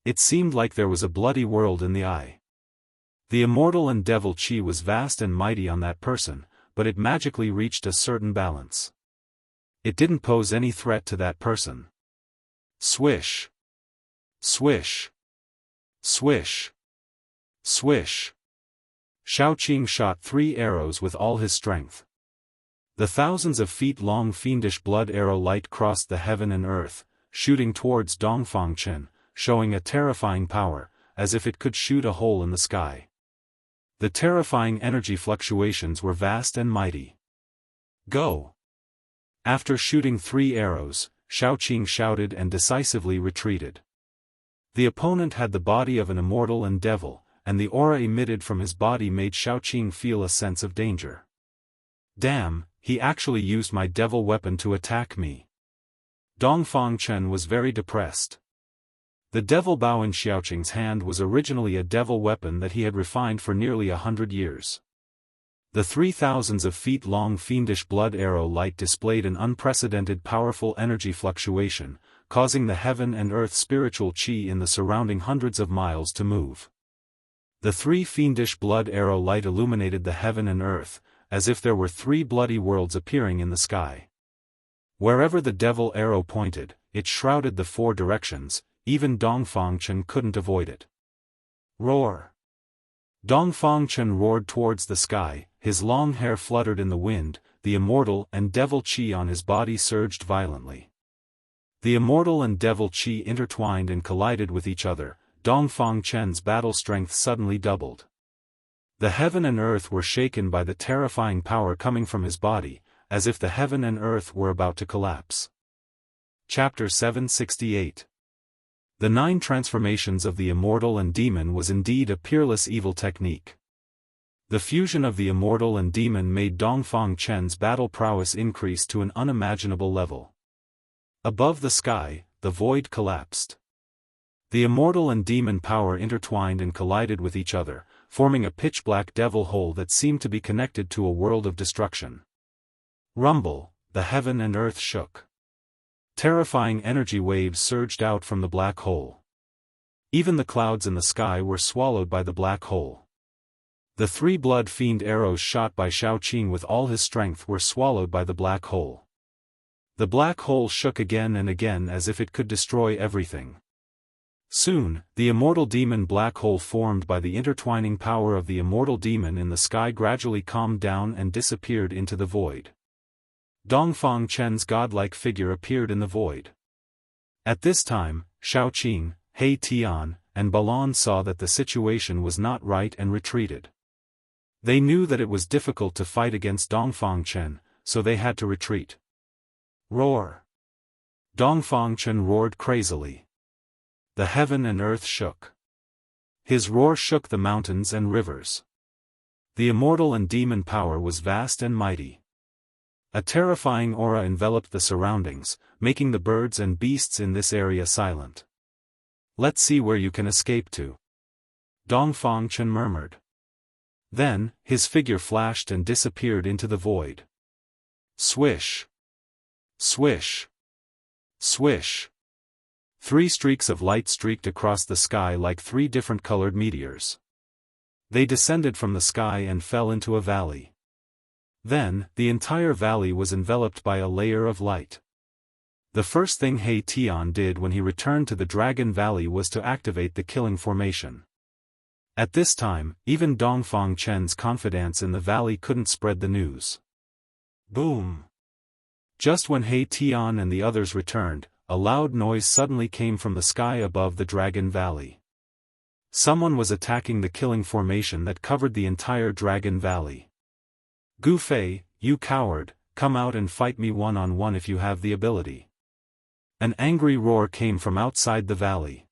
It seemed like there was a bloody world in the eye. The immortal and devil qi was vast and mighty on that person, but it magically reached a certain balance. It didn't pose any threat to that person. Swish! Swish! Swish! Swish! Xiaoqing shot 3 arrows with all his strength. The thousands of feet-long fiendish blood arrow light crossed the heaven and earth, shooting towards Dongfang Chen, showing a terrifying power, as if it could shoot a hole in the sky. The terrifying energy fluctuations were vast and mighty. Go! After shooting 3 arrows, Xiaoqing shouted and decisively retreated. The opponent had the body of an immortal and devil, and the aura emitted from his body made Xiaoqing feel a sense of danger. Damn, he actually used my devil weapon to attack me. Dongfang Chen was very depressed. The devil bow in Xiaoqing's hand was originally a devil weapon that he had refined for nearly 100 years. The 3,000s of feet-long fiendish blood arrow light displayed an unprecedented powerful energy fluctuation, causing the heaven and earth spiritual qi in the surrounding hundreds of miles to move. The 3 fiendish blood arrow light illuminated the heaven and earth, as if there were 3 bloody worlds appearing in the sky. Wherever the devil arrow pointed, it shrouded the 4 directions. Even Dongfang Chen couldn't avoid it. Roar! Dongfang Chen roared towards the sky, his long hair fluttered in the wind, the immortal and devil qi on his body surged violently. The immortal and devil qi intertwined and collided with each other. Dongfang Chen's battle strength suddenly doubled. The heaven and earth were shaken by the terrifying power coming from his body, as if the heaven and earth were about to collapse. Chapter 768. The 9 transformations of the immortal and demon was indeed a peerless evil technique. The fusion of the immortal and demon made Dongfang Chen's battle prowess increase to an unimaginable level. Above the sky, the void collapsed. The immortal and demon power intertwined and collided with each other, forming a pitch-black devil hole that seemed to be connected to a world of destruction. Rumble, the heaven and earth shook. Terrifying energy waves surged out from the black hole. Even the clouds in the sky were swallowed by the black hole. The 3 blood fiend arrows shot by Xiaoqing with all his strength were swallowed by the black hole. The black hole shook again and again as if it could destroy everything. Soon, the immortal demon black hole formed by the intertwining power of the immortal demon in the sky gradually calmed down and disappeared into the void. Dongfang Chen's godlike figure appeared in the void. At this time, Xiaoqing, He Tian, and Balan saw that the situation was not right and retreated. They knew that it was difficult to fight against Dongfang Chen, so they had to retreat. Roar! Dongfang Chen roared crazily. The heaven and earth shook. His roar shook the mountains and rivers. The immortal and demon power was vast and mighty. A terrifying aura enveloped the surroundings, making the birds and beasts in this area silent. Let's see where you can escape to. Dongfang Chen murmured. Then, his figure flashed and disappeared into the void. Swish! Swish! Swish! 3 streaks of light streaked across the sky like 3 different colored meteors. They descended from the sky and fell into a valley. Then, the entire valley was enveloped by a layer of light. The first thing He Tian did when he returned to the Dragon Valley was to activate the killing formation. At this time, even Dongfang Chen's confidants in the valley couldn't spread the news. Boom! Just when He Tian and the others returned, a loud noise suddenly came from the sky above the Dragon Valley. Someone was attacking the killing formation that covered the entire Dragon Valley. Gu Fei, you coward, come out and fight me one-on-one if you have the ability. An angry roar came from outside the valley.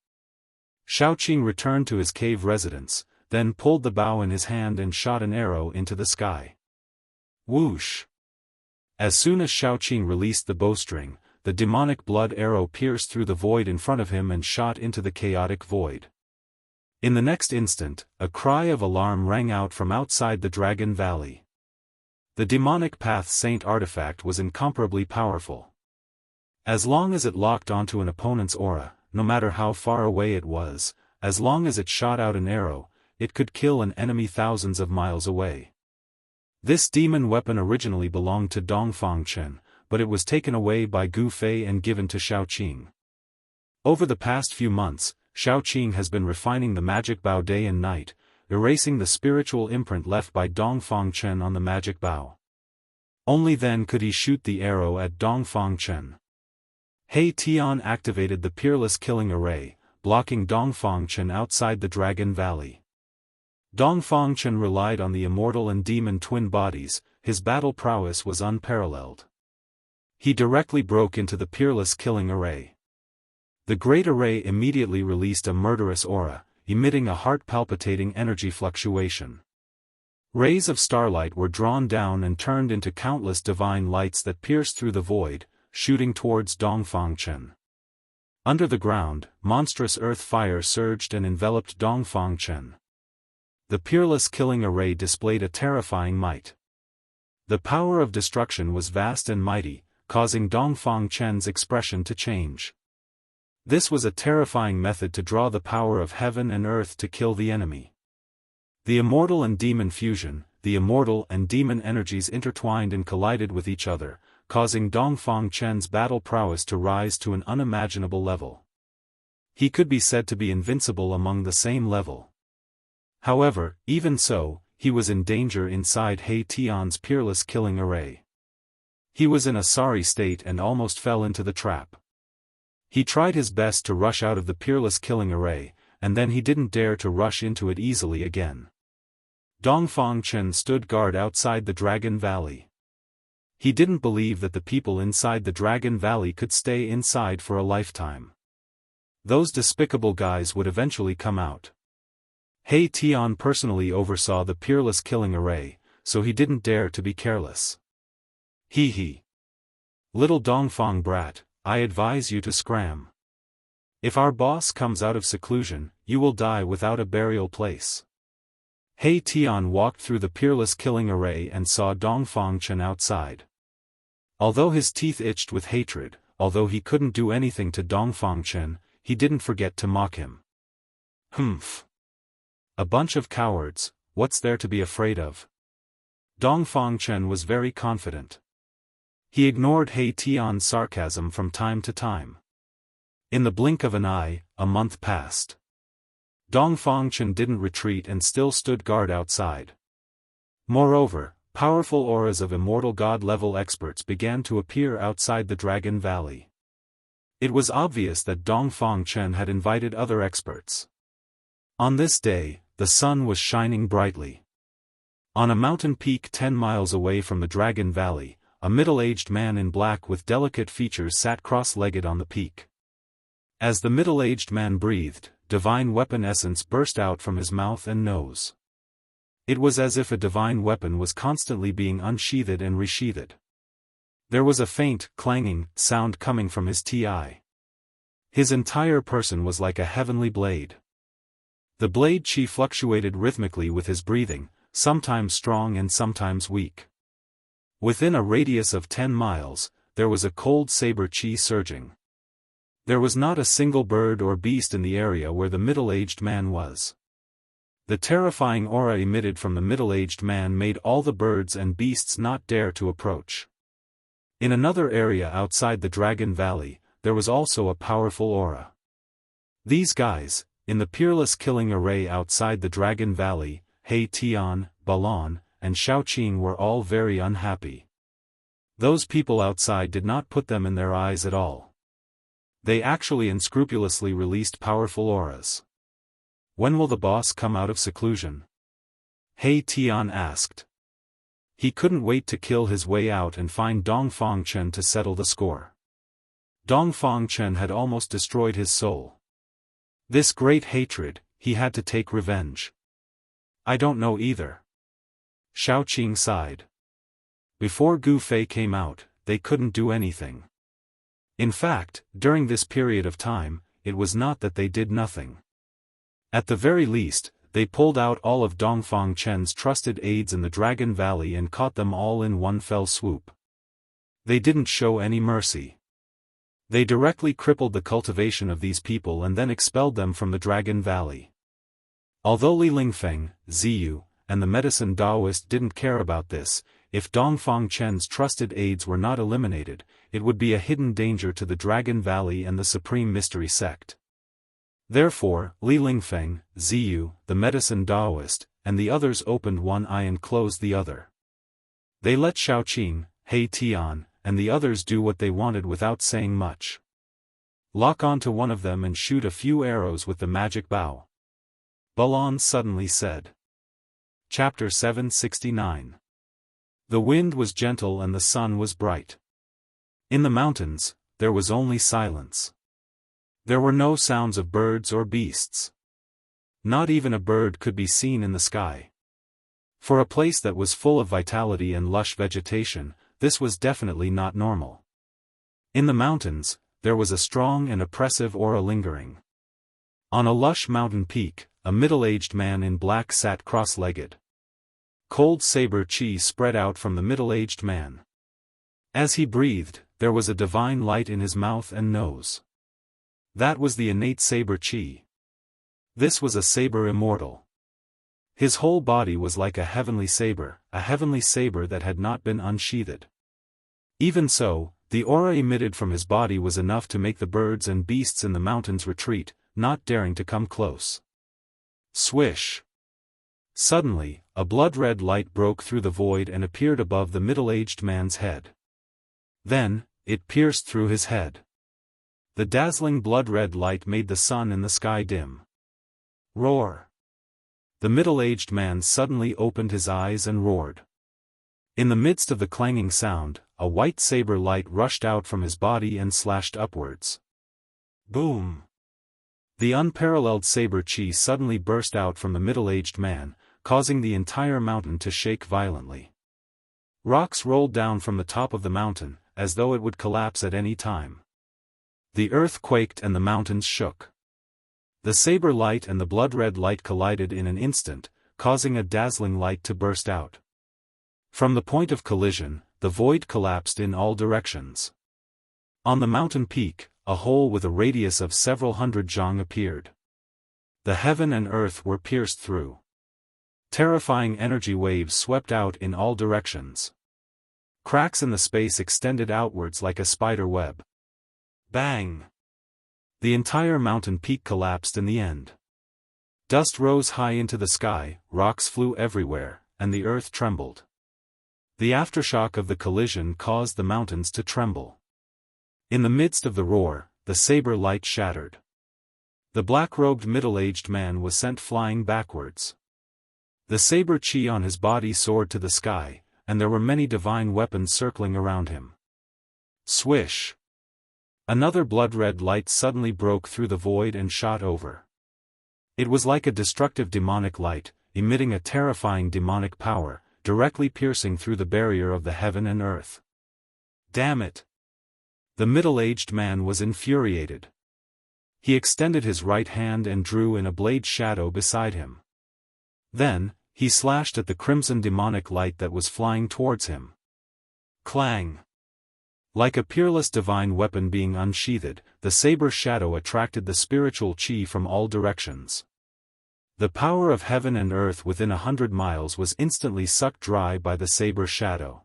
Xiaoqing returned to his cave residence, then pulled the bow in his hand and shot an arrow into the sky. Whoosh! As soon as Xiaoqing released the bowstring, the demonic blood arrow pierced through the void in front of him and shot into the chaotic void. In the next instant, a cry of alarm rang out from outside the Dragon Valley. The demonic Path Saint artifact was incomparably powerful. As long as it locked onto an opponent's aura, no matter how far away it was, as long as it shot out an arrow, it could kill an enemy thousands of miles away. This demon weapon originally belonged to Dongfang Chen, but it was taken away by Gu Fei and given to Xiaoqing. Over the past few months, Xiaoqing has been refining the magic bow day and night, erasing the spiritual imprint left by Dongfang Chen on the magic bow. Only then could he shoot the arrow at Dongfang Chen. He Tian activated the Peerless Killing Array, blocking Dongfang Chen outside the Dragon Valley. Dongfang Chen relied on the immortal and demon twin bodies, his battle prowess was unparalleled. He directly broke into the Peerless Killing Array. The Great Array immediately released a murderous aura, emitting a heart-palpitating energy fluctuation. Rays of starlight were drawn down and turned into countless divine lights that pierced through the void, shooting towards Dongfang Chen. Under the ground, monstrous earth fire surged and enveloped Dongfang Chen. The Peerless Killing Array displayed a terrifying might. The power of destruction was vast and mighty, causing Dongfang Chen's expression to change. This was a terrifying method to draw the power of heaven and earth to kill the enemy. The immortal and demon fusion, the immortal and demon energies intertwined and collided with each other, causing Dongfang Chen's battle prowess to rise to an unimaginable level. He could be said to be invincible among the same level. However, even so, he was in danger inside He Tian's Peerless Killing Array. He was in a sorry state and almost fell into the trap. He tried his best to rush out of the Peerless Killing Array, and then he didn't dare to rush into it easily again. Dongfang Chen stood guard outside the Dragon Valley. He didn't believe that the people inside the Dragon Valley could stay inside for a lifetime. Those despicable guys would eventually come out. He Tian personally oversaw the Peerless Killing Array, so he didn't dare to be careless. Hee. Little Dongfang brat, I advise you to scram. If our boss comes out of seclusion, you will die without a burial place. He Tian walked through the Peerless Killing Array and saw Dongfang Chen outside. Although his teeth itched with hatred, although he couldn't do anything to Dongfang Chen, he didn't forget to mock him. Humph. A bunch of cowards, what's there to be afraid of? Dongfang Chen was very confident. He ignored He Tian's sarcasm from time to time. In the blink of an eye, a month passed. Dongfang Chen didn't retreat and still stood guard outside. Moreover, powerful auras of immortal god-level experts began to appear outside the Dragon Valley. It was obvious that Dongfang Chen had invited other experts. On this day, the sun was shining brightly. On a mountain peak 10 miles away from the Dragon Valley, a middle-aged man in black with delicate features sat cross-legged on the peak. As the middle-aged man breathed, divine weapon essence burst out from his mouth and nose. It was as if a divine weapon was constantly being unsheathed and resheathed. There was a faint, clanging sound coming from his ti. His entire person was like a heavenly blade. The blade chi fluctuated rhythmically with his breathing, sometimes strong and sometimes weak. Within a radius of 10 miles, there was a cold saber chi surging. There was not a single bird or beast in the area where the middle-aged man was. The terrifying aura emitted from the middle-aged man made all the birds and beasts not dare to approach. In another area outside the Dragon Valley, there was also a powerful aura. These guys, in the peerless killing array outside the Dragon Valley, He Tian, Balan, and Xiaoqing were all very unhappy. Those people outside did not put them in their eyes at all. They actually unscrupulously released powerful auras. When will the boss come out of seclusion? He Tian asked. He couldn't wait to kill his way out and find Dongfang Chen to settle the score. Dongfang Chen had almost destroyed his soul. This great hatred, he had to take revenge. I don't know either. Xiaoqing sighed. Before Gu Fei came out, they couldn't do anything. In fact, during this period of time, it was not that they did nothing. At the very least, they pulled out all of Dongfang Chen's trusted aides in the Dragon Valley and caught them all in one fell swoop. They didn't show any mercy. They directly crippled the cultivation of these people and then expelled them from the Dragon Valley. Although Li Lingfeng, Ziyu, and the medicine Daoist didn't care about this, if Dongfang Chen's trusted aides were not eliminated, it would be a hidden danger to the Dragon Valley and the Supreme Mystery Sect. Therefore, Li Lingfeng, Ziyu, the medicine Daoist, and the others opened one eye and closed the other. They let Xiaoqing, He Tian, and the others do what they wanted without saying much. Lock onto one of them and shoot a few arrows with the magic bow. Balan suddenly said. Chapter 769. The wind was gentle and the sun was bright. In the mountains, there was only silence. There were no sounds of birds or beasts. Not even a bird could be seen in the sky. For a place that was full of vitality and lush vegetation, this was definitely not normal. In the mountains, there was a strong and oppressive aura lingering. On a lush mountain peak, a middle-aged man in black sat cross-legged. Cold saber chi spread out from the middle-aged man. As he breathed, there was a divine light in his mouth and nose. That was the innate saber chi. This was a saber immortal. His whole body was like a heavenly saber that had not been unsheathed. Even so, the aura emitted from his body was enough to make the birds and beasts in the mountains retreat, not daring to come close. Swish! Suddenly, a blood-red light broke through the void and appeared above the middle-aged man's head. Then, it pierced through his head. The dazzling blood-red light made the sun in the sky dim. Roar! The middle-aged man suddenly opened his eyes and roared. In the midst of the clanging sound, a white saber light rushed out from his body and slashed upwards. Boom! The unparalleled saber chi suddenly burst out from the middle-aged man, causing the entire mountain to shake violently. Rocks rolled down from the top of the mountain, as though it would collapse at any time. The earth quaked and the mountains shook. The saber light and the blood-red light collided in an instant, causing a dazzling light to burst out. From the point of collision, the void collapsed in all directions. On the mountain peak, a hole with a radius of several hundred zhang appeared. The heaven and earth were pierced through. Terrifying energy waves swept out in all directions. Cracks in the space extended outwards like a spider web. Bang! The entire mountain peak collapsed in the end. Dust rose high into the sky, rocks flew everywhere, and the earth trembled. The aftershock of the collision caused the mountains to tremble. In the midst of the roar, the saber light shattered. The black-robed middle-aged man was sent flying backwards. The saber chi on his body soared to the sky, and there were many divine weapons circling around him. Swish! Another blood-red light suddenly broke through the void and shot over. It was like a destructive demonic light, emitting a terrifying demonic power, directly piercing through the barrier of the heaven and earth. Damn it! The middle-aged man was infuriated. He extended his right hand and drew in a blade shadow beside him. Then, he slashed at the crimson demonic light that was flying towards him. Clang! Like a peerless divine weapon being unsheathed, the saber shadow attracted the spiritual chi from all directions. The power of heaven and earth within 100 miles was instantly sucked dry by the saber shadow.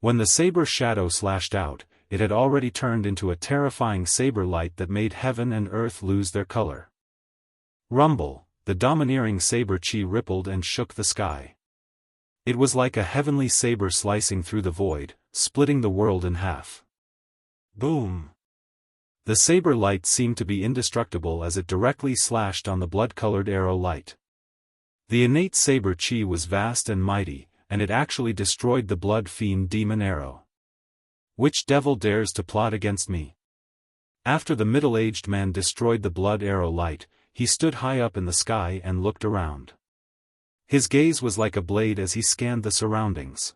When the saber shadow slashed out, it had already turned into a terrifying saber light that made heaven and earth lose their color. Rumble, the domineering saber chi rippled and shook the sky. It was like a heavenly saber slicing through the void, splitting the world in half. Boom! The saber light seemed to be indestructible as it directly slashed on the blood-colored arrow light. The innate saber chi was vast and mighty, and it actually destroyed the blood fiend demon arrow. Which devil dares to plot against me? After the middle-aged man destroyed the blood arrow light, he stood high up in the sky and looked around. His gaze was like a blade as he scanned the surroundings.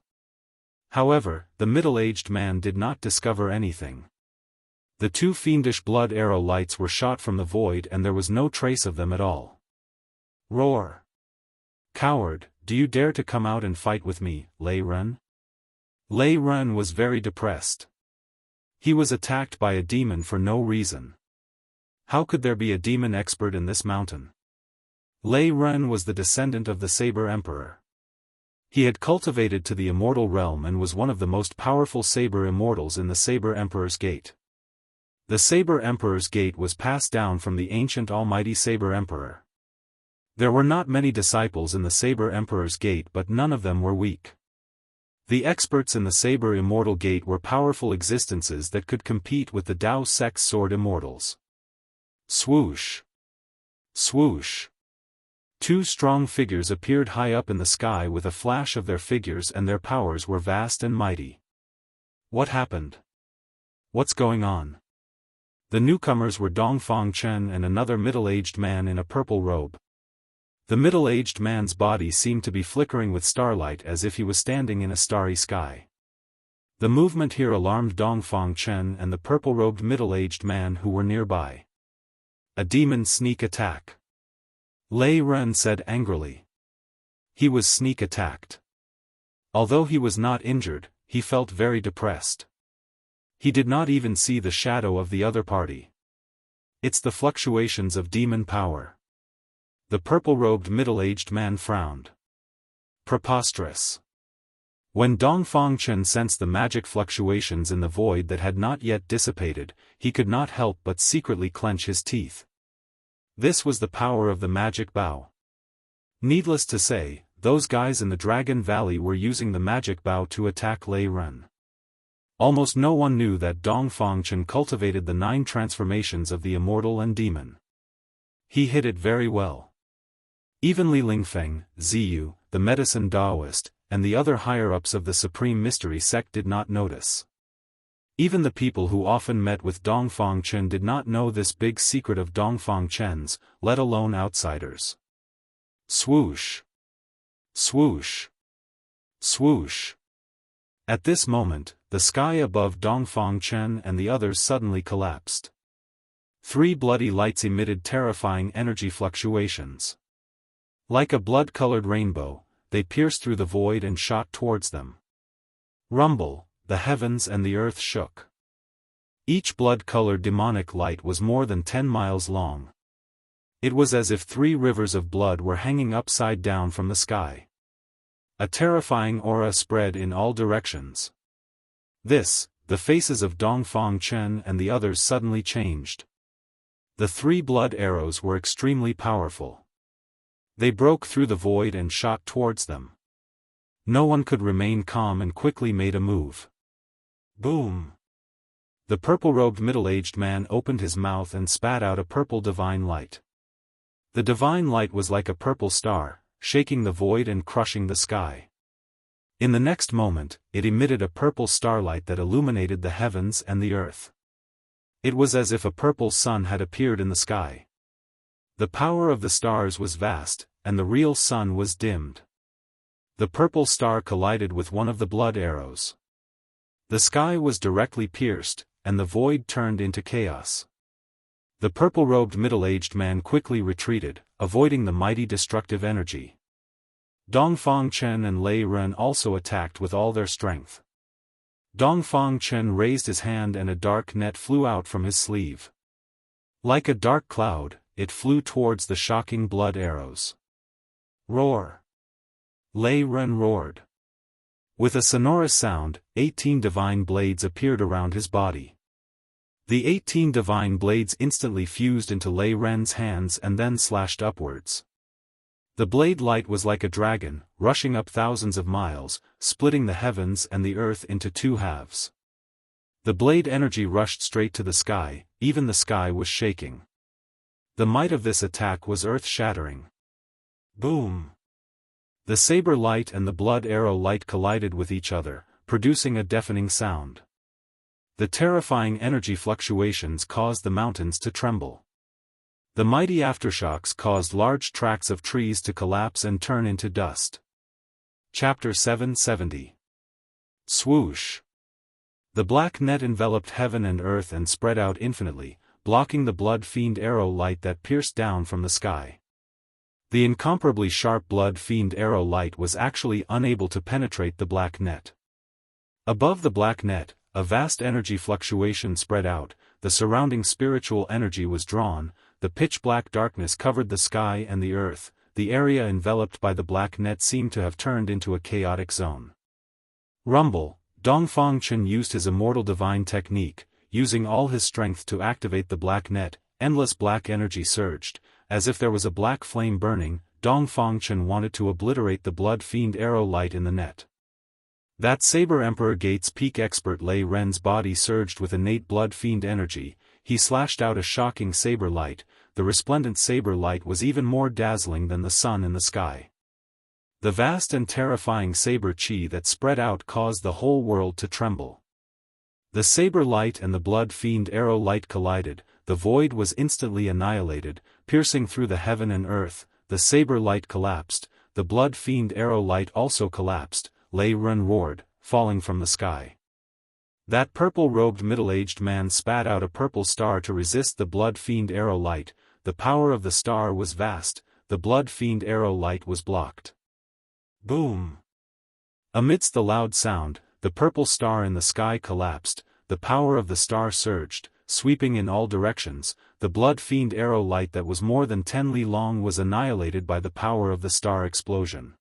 However, the middle-aged man did not discover anything. The two fiendish blood arrow lights were shot from the void and there was no trace of them at all. Roar! Coward, do you dare to come out and fight with me, Lei Ren? Lei Ren was very depressed. He was attacked by a demon for no reason. How could there be a demon expert in this mountain? Lei Ren was the descendant of the Saber Emperor. He had cultivated to the immortal realm and was one of the most powerful Saber Immortals in the Saber Emperor's Gate. The Saber Emperor's Gate was passed down from the ancient almighty Saber Emperor. There were not many disciples in the Saber Emperor's Gate, but none of them were weak. The experts in the Saber Immortal Gate were powerful existences that could compete with the Dao sect's sword immortals. Swoosh! Swoosh! Two strong figures appeared high up in the sky with a flash of their figures, and their powers were vast and mighty. What happened? What's going on? The newcomers were Dongfang Chen and another middle-aged man in a purple robe. The middle-aged man's body seemed to be flickering with starlight as if he was standing in a starry sky. The movement here alarmed Dongfang Chen and the purple-robed middle-aged man who were nearby. A demon sneak attack. Lei Ren said angrily. He was sneak attacked. Although he was not injured, he felt very depressed. He did not even see the shadow of the other party. It's the fluctuations of demon power. The purple-robed middle-aged man frowned. Preposterous. When Dongfang Chen sensed the magic fluctuations in the void that had not yet dissipated, he could not help but secretly clench his teeth. This was the power of the magic bow. Needless to say, those guys in the Dragon Valley were using the magic bow to attack Lei Ren. Almost no one knew that Dongfang Chen cultivated the 9 transformations of the immortal and demon. He hid it very well. Even Li Lingfeng, Ziyu, the medicine Daoist, and the other higher-ups of the Supreme Mystery sect did not notice. Even the people who often met with Dongfang Chen did not know this big secret of Dongfang Chen's, let alone outsiders. Swoosh! Swoosh! Swoosh! At this moment, the sky above Dongfang Chen and the others suddenly collapsed. 3 bloody lights emitted terrifying energy fluctuations. Like a blood-colored rainbow, they pierced through the void and shot towards them. Rumble, the heavens and the earth shook. Each blood-colored demonic light was more than 10 miles long. It was as if 3 rivers of blood were hanging upside down from the sky. A terrifying aura spread in all directions. The faces of Dongfang Chen and the others suddenly changed. The 3 blood arrows were extremely powerful. They broke through the void and shot towards them. No one could remain calm and quickly made a move. Boom! The purple-robed middle-aged man opened his mouth and spat out a purple divine light. The divine light was like a purple star, shaking the void and crushing the sky. In the next moment, it emitted a purple starlight that illuminated the heavens and the earth. It was as if a purple sun had appeared in the sky. The power of the stars was vast, and the real sun was dimmed. The purple star collided with one of the blood arrows. The sky was directly pierced, and the void turned into chaos. The purple-robed middle-aged man quickly retreated, avoiding the mighty destructive energy. Dongfang Chen and Lei Ren also attacked with all their strength. Dongfang Chen raised his hand and a dark net flew out from his sleeve. Like a dark cloud, it flew towards the shocking blood arrows. Roar! Lei Ren roared. With a sonorous sound, 18 divine blades appeared around his body. The 18 divine blades instantly fused into Lei Ren's hands and then slashed upwards. The blade light was like a dragon, rushing up thousands of miles, splitting the heavens and the earth into 2 halves. The blade energy rushed straight to the sky, even the sky was shaking. The might of this attack was earth-shattering. Boom! The saber light and the blood arrow light collided with each other, producing a deafening sound. The terrifying energy fluctuations caused the mountains to tremble. The mighty aftershocks caused large tracts of trees to collapse and turn into dust. Chapter 770. Swoosh! The black net enveloped heaven and earth and spread out infinitely, blocking the blood-fiend arrow light that pierced down from the sky. The incomparably sharp blood-fiend arrow light was actually unable to penetrate the black net. Above the black net, a vast energy fluctuation spread out, the surrounding spiritual energy was drawn, the pitch-black darkness covered the sky and the earth, the area enveloped by the black net seemed to have turned into a chaotic zone. Rumble! Dongfang Chen used his immortal divine technique, using all his strength to activate the black net. Endless black energy surged, as if there was a black flame burning. Dongfang Chen wanted to obliterate the blood-fiend arrow light in the net. That Saber Emperor Gates peak expert Lei Ren's body surged with innate blood-fiend energy. He slashed out a shocking saber light. The resplendent saber light was even more dazzling than the sun in the sky. The vast and terrifying saber chi that spread out caused the whole world to tremble. The saber light and the blood-fiend arrow light collided, the void was instantly annihilated, piercing through the heaven and earth. The saber light collapsed, the blood-fiend arrow light also collapsed. Lei Ren roared, falling from the sky. That purple-robed middle-aged man spat out a purple star to resist the blood-fiend arrow light. The power of the star was vast, the blood-fiend arrow light was blocked. Boom! Amidst the loud sound, the purple star in the sky collapsed, the power of the star surged, sweeping in all directions. The blood-fiend arrow light that was more than 10 li long was annihilated by the power of the star explosion.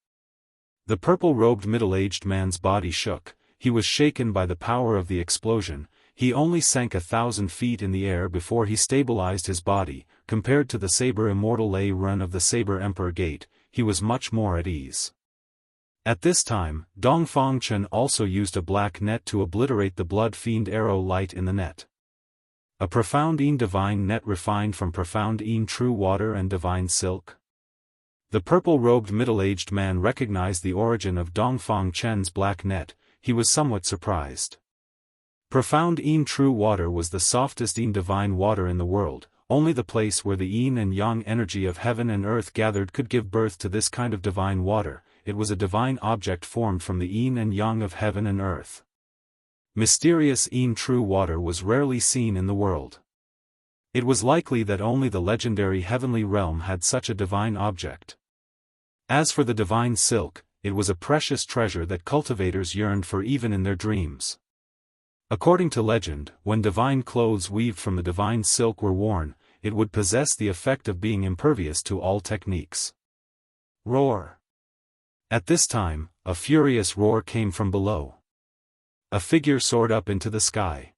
The purple-robed middle-aged man's body shook. He was shaken by the power of the explosion. He only sank 1,000 feet in the air before he stabilized his body. Compared to the saber immortal Lei Ren of the Saber Emperor Gate, he was much more at ease. At this time, Dongfang Chen also used a black net to obliterate the blood-fiend arrow light in the net. A profound divine net refined from profound true water and divine silk. The purple-robed middle-aged man recognized the origin of Dongfang Chen's black net. He was somewhat surprised. Profound true water was the softest divine water in the world. Only the place where the yin and yang energy of heaven and earth gathered could give birth to this kind of divine water. It was a divine object formed from the yin and yang of heaven and earth. Mysterious true water was rarely seen in the world. It was likely that only the legendary heavenly realm had such a divine object. As for the divine silk, it was a precious treasure that cultivators yearned for even in their dreams. According to legend, when divine clothes weaved from the divine silk were worn, it would possess the effect of being impervious to all techniques. Roar! At this time, a furious roar came from below. A figure soared up into the sky.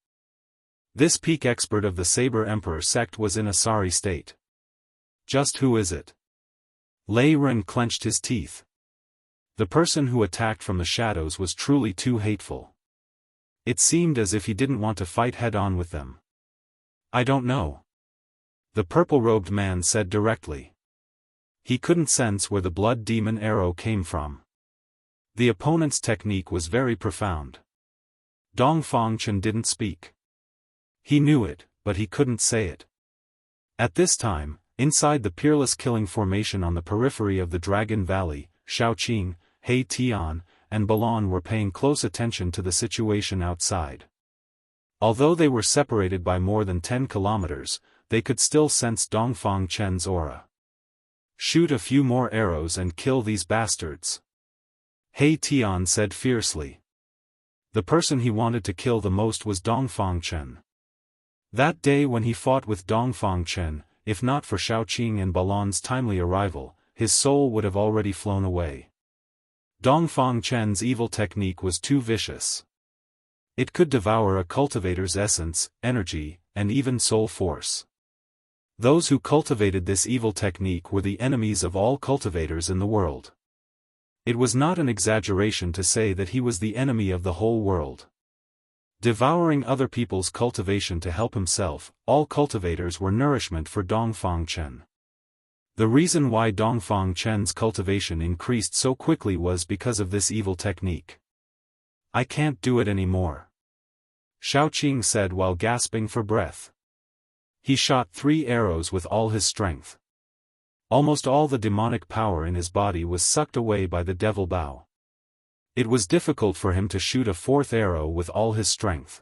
This peak expert of the Saber Emperor sect was in a sorry state. Just who is it? Lei Ren clenched his teeth. The person who attacked from the shadows was truly too hateful. It seemed as if he didn't want to fight head-on with them. I don't know. The purple-robed man said directly. He couldn't sense where the blood demon arrow came from. The opponent's technique was very profound. Dongfang Chen didn't speak. He knew it, but he couldn't say it. At this time, inside the peerless killing formation on the periphery of the Dragon Valley, Shaoqing, He Tian, and Balon were paying close attention to the situation outside. Although they were separated by more than 10 kilometers, they could still sense Dongfang Chen's aura. Shoot a few more arrows and kill these bastards. He Tian said fiercely. The person he wanted to kill the most was Dongfang Chen. That day when he fought with Dongfang Chen, if not for Shaoqing and Balon's timely arrival, his soul would have already flown away. Dongfang Chen's evil technique was too vicious. It could devour a cultivator's essence, energy, and even soul force. Those who cultivated this evil technique were the enemies of all cultivators in the world. It was not an exaggeration to say that he was the enemy of the whole world. Devouring other people's cultivation to help himself, all cultivators were nourishment for Dongfang Chen. The reason why Dongfang Chen's cultivation increased so quickly was because of this evil technique. I can't do it anymore. Shaoqing said while gasping for breath. He shot 3 arrows with all his strength. Almost all the demonic power in his body was sucked away by the devil bow. It was difficult for him to shoot a 4th arrow with all his strength.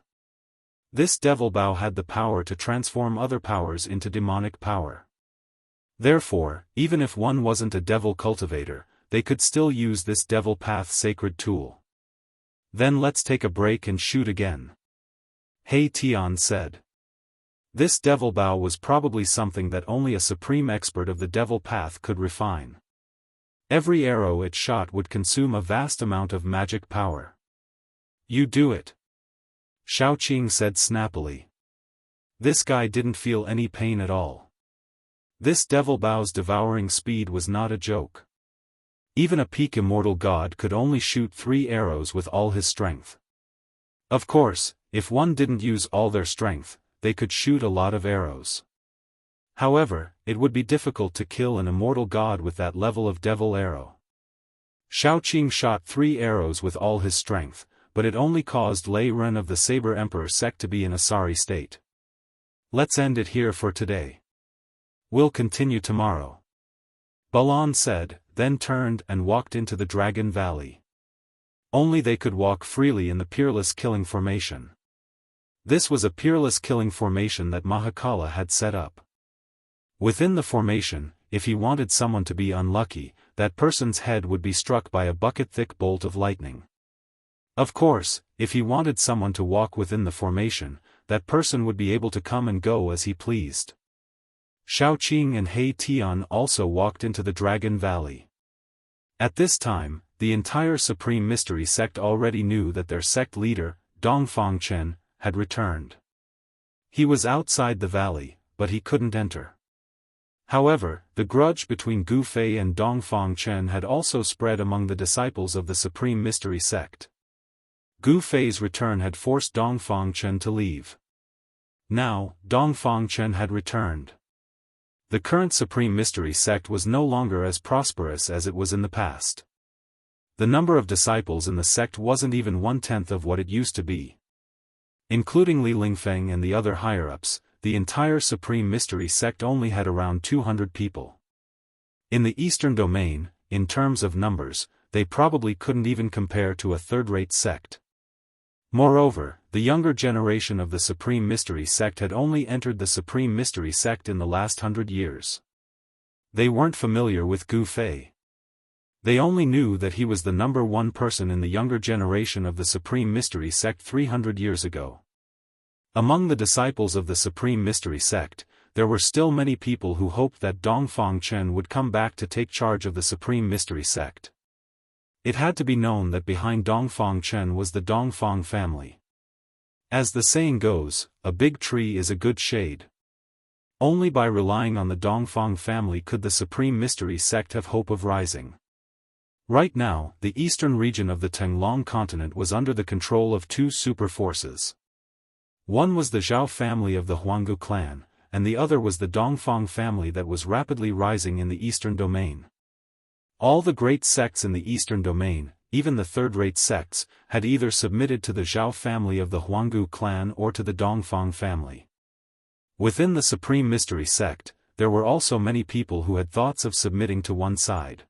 This devil bow had the power to transform other powers into demonic power. Therefore, even if one wasn't a devil cultivator, they could still use this devil path sacred tool. Then let's take a break and shoot again. He Tian said. This devil bow was probably something that only a supreme expert of the devil path could refine. Every arrow it shot would consume a vast amount of magic power. You do it. Shaoqing said snappily. This guy didn't feel any pain at all. This devil bow's devouring speed was not a joke. Even a peak immortal god could only shoot 3 arrows with all his strength. Of course, if one didn't use all their strength, they could shoot a lot of arrows. However, it would be difficult to kill an immortal god with that level of devil arrow. Shaoqing shot 3 arrows with all his strength, but it only caused Lei Ren of the Saber Emperor sect to be in a sorry state. Let's end it here for today. We'll continue tomorrow. Balon said, then turned and walked into the Dragon Valley. Only they could walk freely in the peerless killing formation. This was a peerless killing formation that Mahakala had set up. Within the formation, if he wanted someone to be unlucky, that person's head would be struck by a bucket-thick bolt of lightning. Of course, if he wanted someone to walk within the formation, that person would be able to come and go as he pleased. Shaoqing and He Tian also walked into the Dragon Valley. At this time, the entire Supreme Mystery Sect already knew that their sect leader, Dongfang Chen, had returned. He was outside the valley, but he couldn't enter. However, the grudge between Gu Fei and Dongfang Chen had also spread among the disciples of the Supreme Mystery Sect. Gu Fei's return had forced Dongfang Chen to leave. Now, Dongfang Chen had returned. The current Supreme Mystery Sect was no longer as prosperous as it was in the past. The number of disciples in the sect wasn't even 1/10 of what it used to be. Including Li Lingfeng and the other higher-ups, the entire Supreme Mystery Sect only had around 200 people. In the Eastern Domain, in terms of numbers, they probably couldn't even compare to a third-rate sect. Moreover, the younger generation of the Supreme Mystery Sect had only entered the Supreme Mystery Sect in the last 100 years. They weren't familiar with Gu Fei. They only knew that he was the number 1 person in the younger generation of the Supreme Mystery Sect 300 years ago. Among the disciples of the Supreme Mystery Sect, there were still many people who hoped that Dongfang Chen would come back to take charge of the Supreme Mystery Sect. It had to be known that behind Dongfang Chen was the Dongfang family. As the saying goes, a big tree is a good shade. Only by relying on the Dongfang family could the Supreme Mystery Sect have hope of rising. Right now, the eastern region of the Tenglong continent was under the control of two super forces. One was the Zhao family of the Huanggu clan, and the other was the Dongfang family that was rapidly rising in the eastern domain. All the great sects in the eastern domain, even the third-rate sects, had either submitted to the Zhao family of the Huanggu clan or to the Dongfang family. Within the Supreme Mystery Sect, there were also many people who had thoughts of submitting to one side.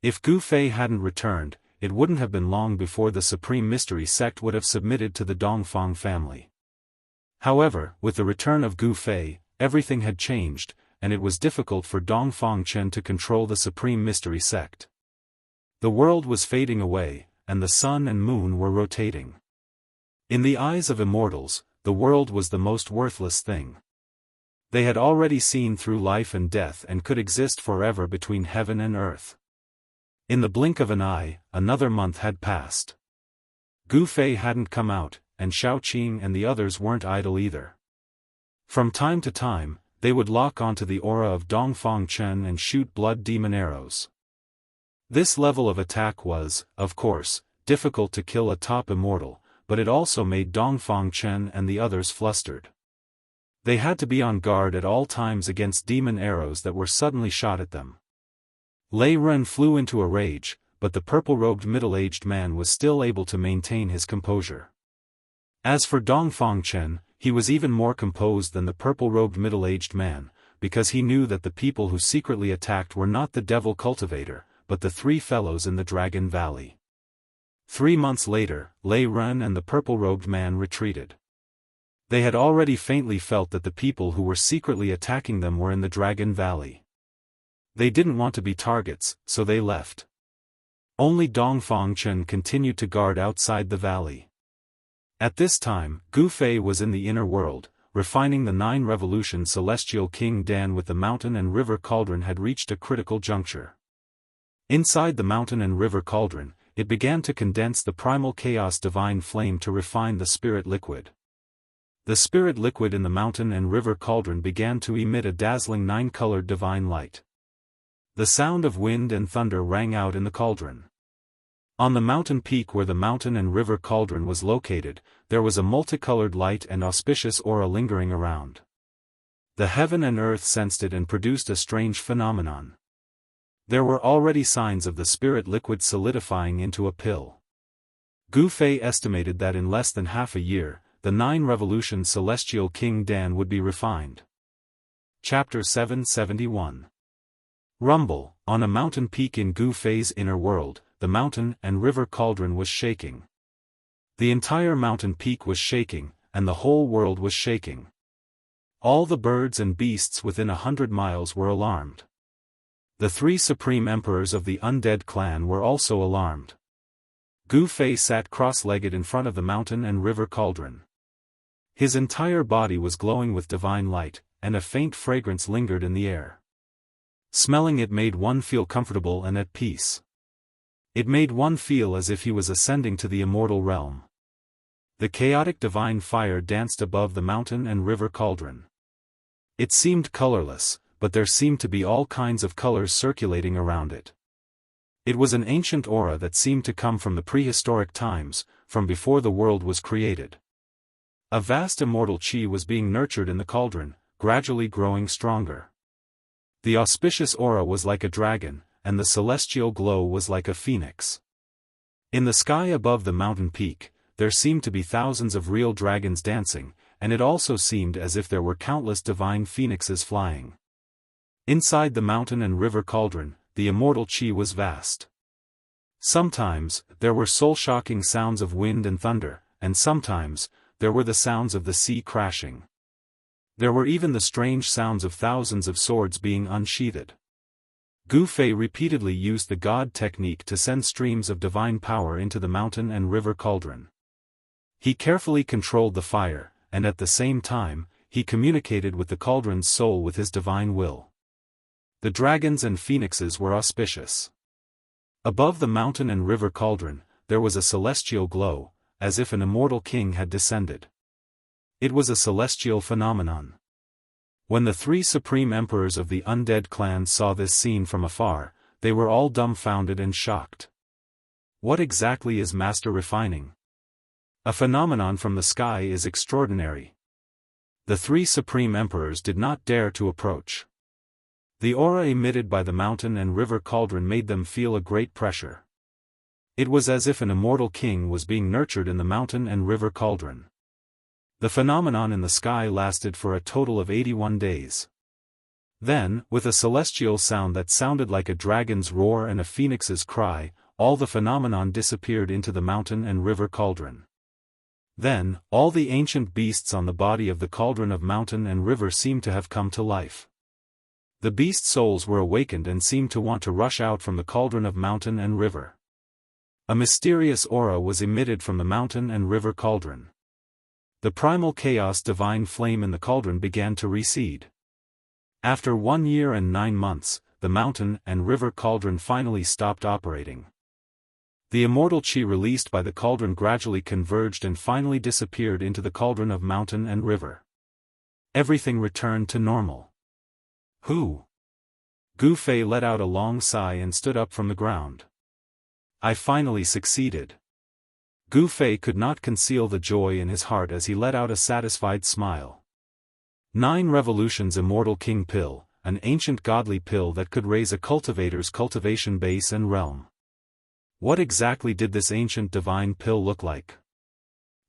If Gu Fei hadn't returned, it wouldn't have been long before the Supreme Mystery Sect would have submitted to the Dongfang family. However, with the return of Gu Fei, everything had changed, and it was difficult for Dongfang Chen to control the Supreme Mystery Sect. The world was fading away, and the sun and moon were rotating. In the eyes of immortals, the world was the most worthless thing. They had already seen through life and death and could exist forever between heaven and earth. In the blink of an eye, another month had passed. Gu Fei hadn't come out, and Shaoqing and the others weren't idle either. From time to time, they would lock onto the aura of Dongfang Chen and shoot blood demon arrows. This level of attack was, of course, difficult to kill a top immortal, but it also made Dongfang Chen and the others flustered. They had to be on guard at all times against demon arrows that were suddenly shot at them. Lei Ren flew into a rage, but the purple-robed middle-aged man was still able to maintain his composure. As for Dongfang Chen, he was even more composed than the purple-robed middle-aged man, because he knew that the people who secretly attacked were not the devil cultivator, but the three fellows in the Dragon Valley. 3 months later, Lei Ren and the purple-robed man retreated. They had already faintly felt that the people who were secretly attacking them were in the Dragon Valley. They didn't want to be targets, so they left. Only Dongfang Chen continued to guard outside the valley. At this time, Gu Fei was in the inner world, refining the 9 revolution celestial King Dan with the mountain and river cauldron had reached a critical juncture. Inside the mountain and river cauldron, it began to condense the primal chaos divine flame to refine the spirit liquid. The spirit liquid in the mountain and river cauldron began to emit a dazzling 9-colored divine light. The sound of wind and thunder rang out in the cauldron. On the mountain peak where the mountain and river cauldron was located, there was a multicolored light and auspicious aura lingering around. The heaven and earth sensed it and produced a strange phenomenon. There were already signs of the spirit liquid solidifying into a pill. Gu Fei estimated that in less than half a year, the 9 revolution celestial King Dan would be refined. Chapter 771. Rumble. On a mountain peak in Gu Fei's inner world, the mountain and river cauldron was shaking. The entire mountain peak was shaking, and the whole world was shaking. All the birds and beasts within 100 miles were alarmed. The 3 supreme emperors of the undead clan were also alarmed. Gu Fei sat cross-legged in front of the mountain and river cauldron. His entire body was glowing with divine light, and a faint fragrance lingered in the air. Smelling it made one feel comfortable and at peace. It made one feel as if he was ascending to the immortal realm. The chaotic divine fire danced above the mountain and river cauldron. It seemed colorless, but there seemed to be all kinds of colors circulating around it. It was an ancient aura that seemed to come from the prehistoric times, from before the world was created. A vast immortal chi was being nurtured in the cauldron, gradually growing stronger. The auspicious aura was like a dragon, and the celestial glow was like a phoenix. In the sky above the mountain peak, there seemed to be thousands of real dragons dancing, and it also seemed as if there were countless divine phoenixes flying. Inside the mountain and river cauldron, the immortal chi was vast. Sometimes, there were soul-shocking sounds of wind and thunder, and sometimes, there were the sounds of the sea crashing. There were even the strange sounds of thousands of swords being unsheathed. Gu Fei repeatedly used the God technique to send streams of divine power into the mountain and river cauldron. He carefully controlled the fire, and at the same time, he communicated with the cauldron's soul with his divine will. The dragons and phoenixes were auspicious. Above the mountain and river cauldron, there was a celestial glow, as if an immortal king had descended. It was a celestial phenomenon. When the three supreme emperors of the undead clans saw this scene from afar, they were all dumbfounded and shocked. What exactly is master refining? A phenomenon from the sky is extraordinary. The three supreme emperors did not dare to approach. The aura emitted by the mountain and river cauldron made them feel a great pressure. It was as if an immortal king was being nurtured in the mountain and river cauldron. The phenomenon in the sky lasted for a total of 81 days. Then, with a celestial sound that sounded like a dragon's roar and a phoenix's cry, all the phenomenon disappeared into the mountain and river cauldron. Then, all the ancient beasts on the body of the cauldron of mountain and river seemed to have come to life. The beast souls were awakened and seemed to want to rush out from the cauldron of mountain and river. A mysterious aura was emitted from the mountain and river cauldron. The primal chaos divine flame in the cauldron began to recede. After 1 year and 9 months, the mountain and river cauldron finally stopped operating. The immortal chi released by the cauldron gradually converged and finally disappeared into the cauldron of mountain and river. Everything returned to normal. Who? Gu Fei let out a long sigh and stood up from the ground. I finally succeeded. Gu Fei could not conceal the joy in his heart as he let out a satisfied smile. 9 revolutions Immortal King Pill, an ancient godly pill that could raise a cultivator's cultivation base and realm. What exactly did this ancient divine pill look like?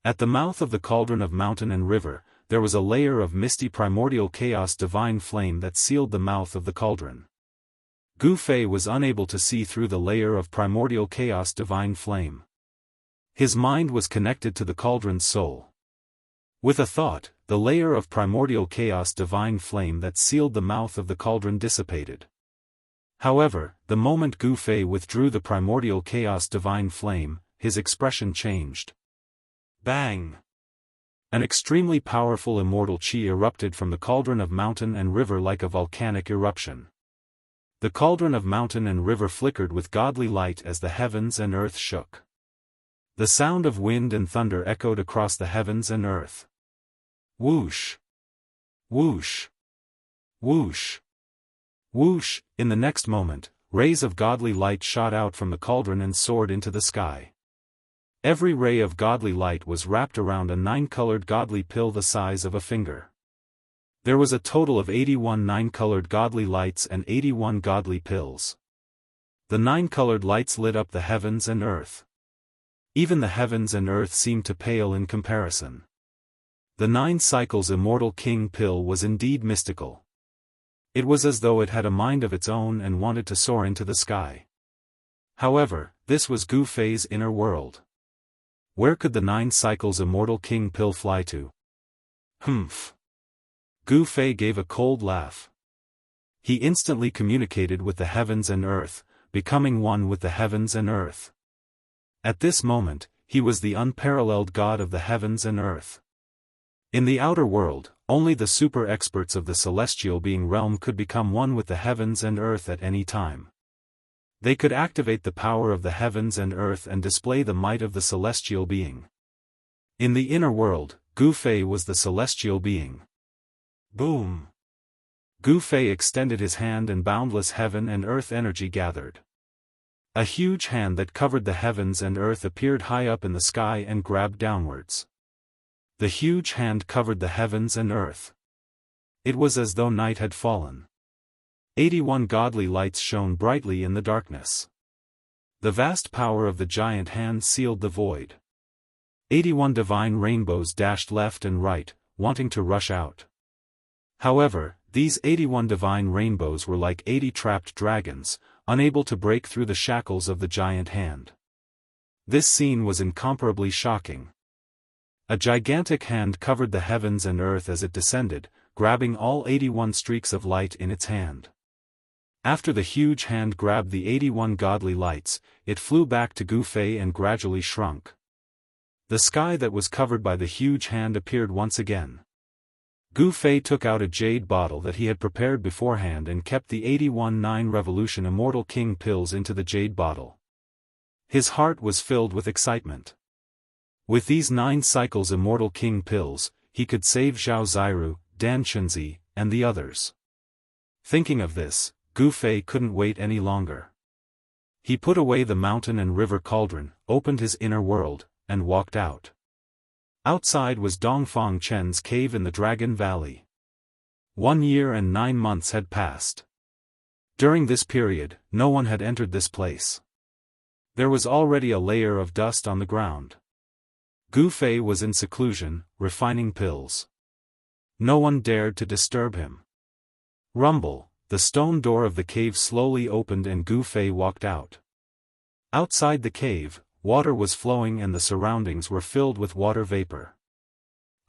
At the mouth of the cauldron of mountain and river, there was a layer of misty primordial chaos divine flame that sealed the mouth of the cauldron. Gu Fei was unable to see through the layer of primordial chaos divine flame. His mind was connected to the cauldron's soul. With a thought, the layer of primordial chaos divine flame that sealed the mouth of the cauldron dissipated. However, the moment Gu Fei withdrew the primordial chaos divine flame, his expression changed. Bang! An extremely powerful immortal chi erupted from the cauldron of mountain and river like a volcanic eruption. The cauldron of mountain and river flickered with godly light as the heavens and earth shook. The sound of wind and thunder echoed across the heavens and earth. Whoosh! Whoosh! Whoosh! Whoosh! In the next moment, rays of godly light shot out from the cauldron and soared into the sky. Every ray of godly light was wrapped around a 9-colored godly pill the size of a finger. There was a total of 81 9-colored godly lights and 81 godly pills. The 9-colored lights lit up the heavens and earth. Even the heavens and earth seemed to pale in comparison. The 9 cycles Immortal King pill was indeed mystical. It was as though it had a mind of its own and wanted to soar into the sky. However, this was Gu Fei's inner world. Where could the 9 cycles Immortal King pill fly to? Humph! Gu Fei gave a cold laugh. He instantly communicated with the heavens and earth, becoming one with the heavens and earth. At this moment, he was the unparalleled God of the heavens and earth. In the outer world, only the super experts of the celestial being realm could become one with the heavens and earth at any time. They could activate the power of the heavens and earth and display the might of the celestial being. In the inner world, Gu Fei was the celestial being. Boom! Gu Fei extended his hand and boundless heaven and earth energy gathered. A huge hand that covered the heavens and earth appeared high up in the sky and grabbed downwards. The huge hand covered the heavens and earth. It was as though night had fallen. 81 godly lights shone brightly in the darkness. The vast power of the giant hand sealed the void. 81 divine rainbows dashed left and right, wanting to rush out. However, these 81 divine rainbows were like 80 trapped dragons, unable to break through the shackles of the giant hand. This scene was incomparably shocking. A gigantic hand covered the heavens and earth as it descended, grabbing all 81 streaks of light in its hand. After the huge hand grabbed the 81 godly lights, it flew back to Gu Fei and gradually shrunk. The sky that was covered by the huge hand appeared once again. Gu Fei took out a jade bottle that he had prepared beforehand and kept the 81-9 Revolution Immortal King pills into the jade bottle. His heart was filled with excitement. With these 9 cycles Immortal King pills, he could save Zhao Ziru, Dan Chunzi, and the others. Thinking of this, Gu Fei couldn't wait any longer. He put away the mountain and river cauldron, opened his inner world, and walked out. Outside was Dongfang Chen's cave in the Dragon Valley. 1 year and 9 months had passed. During this period, no one had entered this place. There was already a layer of dust on the ground. Gu Fei was in seclusion, refining pills. No one dared to disturb him. Rumble, the stone door of the cave slowly opened and Gu Fei walked out. Outside the cave, water was flowing and the surroundings were filled with water vapor.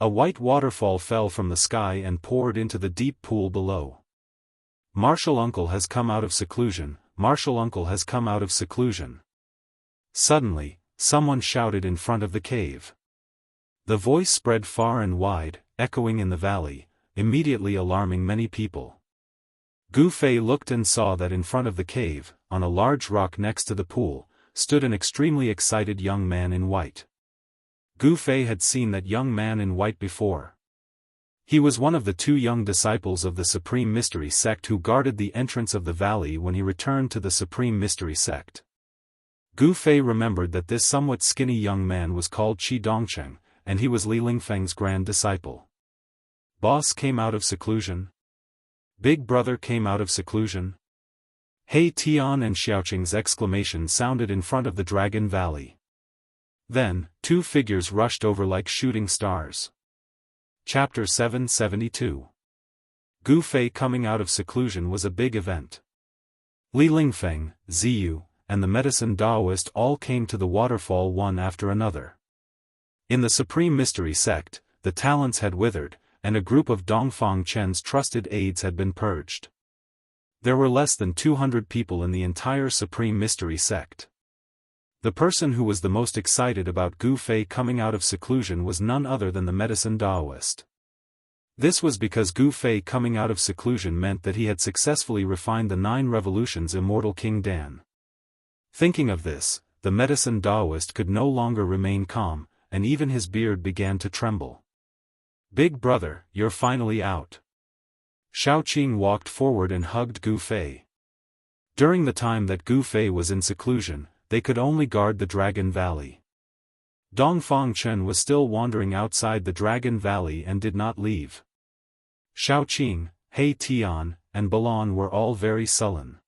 A white waterfall fell from the sky and poured into the deep pool below. Martial Uncle has come out of seclusion, Martial Uncle has come out of seclusion. Suddenly, someone shouted in front of the cave. The voice spread far and wide, echoing in the valley, immediately alarming many people. Gu Fei looked and saw that in front of the cave, on a large rock next to the pool, stood an extremely excited young man in white. Gu Fei had seen that young man in white before. He was one of the 2 young disciples of the Supreme Mystery Sect who guarded the entrance of the valley when he returned to the Supreme Mystery Sect. Gu Fei remembered that this somewhat skinny young man was called Qi Dongcheng, and he was Li Lingfeng's grand disciple. Boss came out of seclusion? Big brother came out of seclusion? Hey Tian and Xiaoqing's exclamation sounded in front of the Dragon Valley. Then, 2 figures rushed over like shooting stars. Chapter 772. Gu Fei coming out of seclusion was a big event. Li Lingfeng, Ziyu, and the medicine Daoist all came to the waterfall one after another. In the Supreme Mystery Sect, the talents had withered, and a group of Dongfang Chen's trusted aides had been purged. There were less than 200 people in the entire Supreme Mystery Sect. The person who was the most excited about Gu Fei coming out of seclusion was none other than the medicine Daoist. This was because Gu Fei coming out of seclusion meant that he had successfully refined the 9 revolutions Immortal King Dan. Thinking of this, the medicine Daoist could no longer remain calm, and even his beard began to tremble. Big brother, you're finally out. Xiaoqing walked forward and hugged Gu Fei. During the time that Gu Fei was in seclusion, they could only guard the Dragon Valley. Dongfang Chen was still wandering outside the Dragon Valley and did not leave. Xiaoqing, He Tian, and Balan were all very sullen.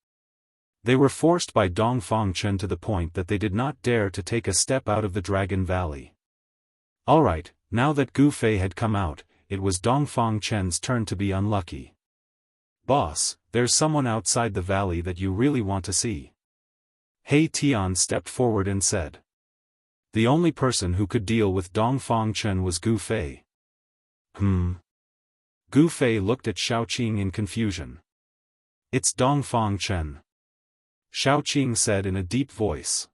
They were forced by Dongfang Chen to the point that they did not dare to take a step out of the Dragon Valley. Alright, now that Gu Fei had come out, it was Dongfang Chen's turn to be unlucky. Boss, there's someone outside the valley that you really want to see. He Tian stepped forward and said. The only person who could deal with Dongfang Chen was Gu Fei. Gu Fei looked at Xiaoqing in confusion. It's Dongfang Chen. Xiaoqing said in a deep voice.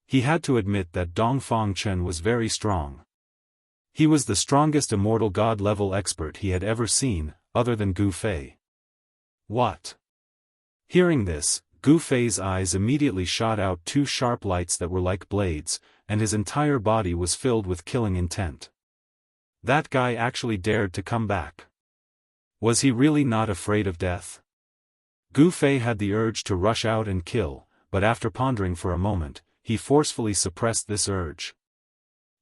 He had to admit that Dongfang Chen was very strong. He was the strongest immortal god-level expert he had ever seen, other than Gu Fei. What? Hearing this, Gu Fei's eyes immediately shot out 2 sharp lights that were like blades, and his entire body was filled with killing intent. That guy actually dared to come back. Was he really not afraid of death? Gu Fei had the urge to rush out and kill, but after pondering for a moment, he forcefully suppressed this urge.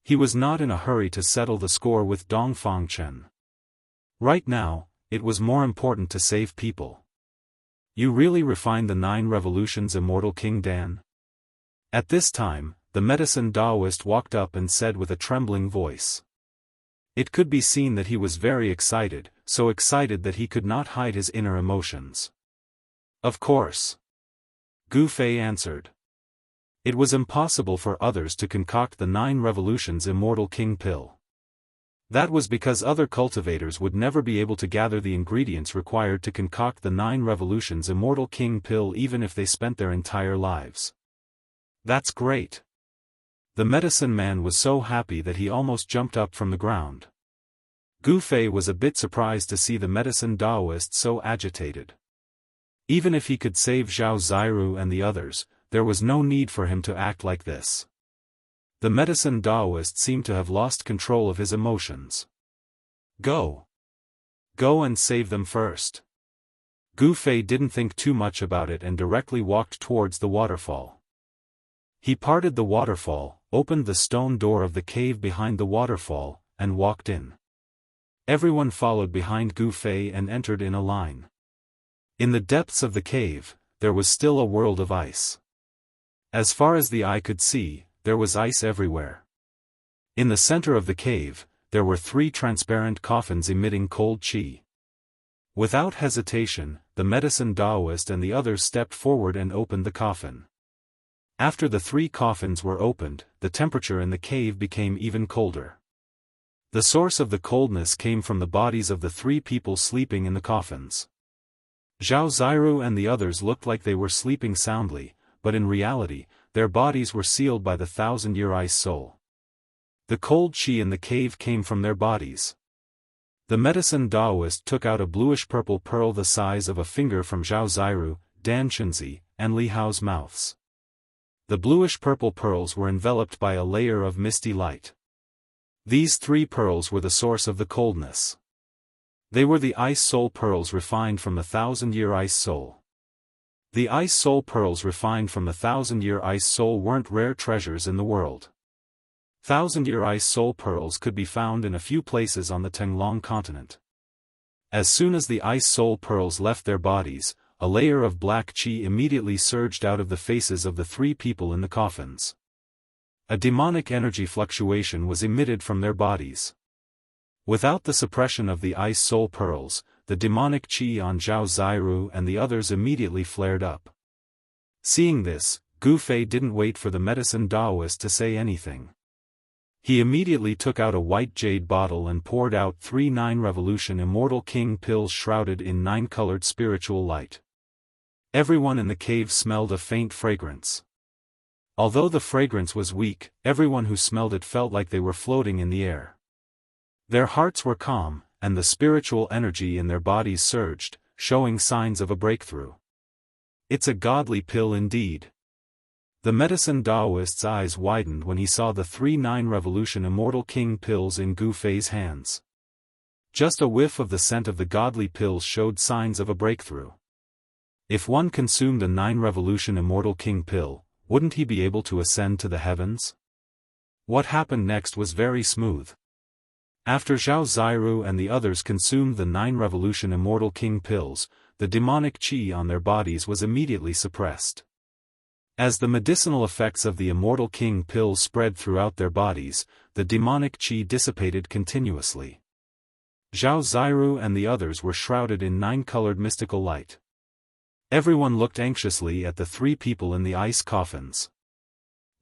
He was not in a hurry to settle the score with Dongfang Chen. Right now, it was more important to save people. You really refined the 9 revolutions Immortal King Dan? At this time, the medicine Daoist walked up and said with a trembling voice. It could be seen that he was very excited, so excited that he could not hide his inner emotions. Of course. Gu Fei answered. It was impossible for others to concoct the 9 revolutions Immortal King pill. That was because other cultivators would never be able to gather the ingredients required to concoct the 9 revolutions Immortal King pill even if they spent their entire lives. That's great. The medicine man was so happy that he almost jumped up from the ground. Gu Fei was a bit surprised to see the medicine Daoist so agitated. Even if he could save Zhao Ziru and the others, there was no need for him to act like this. The medicine Daoist seemed to have lost control of his emotions. Go. Go and save them first. Gu Fei didn't think too much about it and directly walked towards the waterfall. He parted the waterfall, opened the stone door of the cave behind the waterfall, and walked in. Everyone followed behind Gu Fei and entered in a line. In the depths of the cave, there was still a world of ice. As far as the eye could see, there was ice everywhere. In the center of the cave, there were 3 transparent coffins emitting cold qi. Without hesitation, the medicine Daoist and the others stepped forward and opened the coffin. After the 3 coffins were opened, the temperature in the cave became even colder. The source of the coldness came from the bodies of the 3 people sleeping in the coffins. Zhao Ziru and the others looked like they were sleeping soundly, but in reality, their bodies were sealed by the 1,000-year ice soul. The cold qi in the cave came from their bodies. The medicine Daoist took out a bluish-purple pearl the size of a finger from Zhao Ziru, Dan Chunzi, and Li Hao's mouths. The bluish-purple pearls were enveloped by a layer of misty light. These 3 pearls were the source of the coldness. They were the ice soul pearls refined from the 1,000-year ice soul. The ice soul pearls refined from the 1,000-year ice soul weren't rare treasures in the world. 1,000-year ice soul pearls could be found in a few places on the Tenglong continent. As soon as the ice soul pearls left their bodies, a layer of black qi immediately surged out of the faces of the 3 people in the coffins. A demonic energy fluctuation was emitted from their bodies. Without the suppression of the ice soul pearls, the demonic qi on Zhao Ziru and the others immediately flared up. Seeing this, Gu Fei didn't wait for the medicine Daoist to say anything. He immediately took out a white jade bottle and poured out 3 9-revolution Immortal King pills shrouded in 9-colored spiritual light. Everyone in the cave smelled a faint fragrance. Although the fragrance was weak, everyone who smelled it felt like they were floating in the air. Their hearts were calm, and the spiritual energy in their bodies surged, showing signs of a breakthrough. It's a godly pill indeed. The medicine Daoist's eyes widened when he saw the 3 9-revolution Immortal King pills in Gu Fei's hands. Just a whiff of the scent of the godly pills showed signs of a breakthrough. If one consumed a 9-revolution Immortal King pill, wouldn't he be able to ascend to the heavens? What happened next was very smooth. After Zhao Ziru and the others consumed the 9-revolution Immortal King pills, the demonic qi on their bodies was immediately suppressed. As the medicinal effects of the Immortal King pills spread throughout their bodies, the demonic qi dissipated continuously. Zhao Ziru and the others were shrouded in 9-colored mystical light. Everyone looked anxiously at the 3 people in the ice coffins.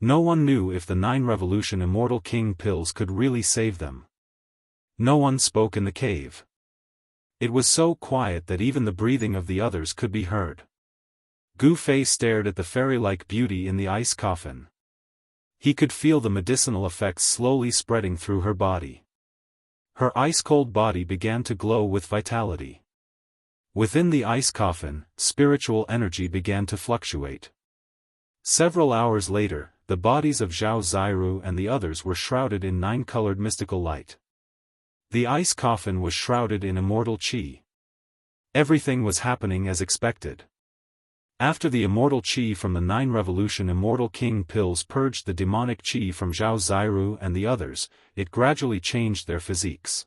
No one knew if the 9-revolution Immortal King pills could really save them. No one spoke in the cave. It was so quiet that even the breathing of the others could be heard. Gu Fei stared at the fairy-like beauty in the ice coffin. He could feel the medicinal effects slowly spreading through her body. Her ice-cold body began to glow with vitality. Within the ice coffin, spiritual energy began to fluctuate. Several hours later, the bodies of Zhao Ziru and the others were shrouded in 9-colored mystical light. The ice coffin was shrouded in immortal qi. Everything was happening as expected. After the immortal qi from the 9-revolution Immortal King pills purged the demonic qi from Zhao Ziru and the others, it gradually changed their physiques.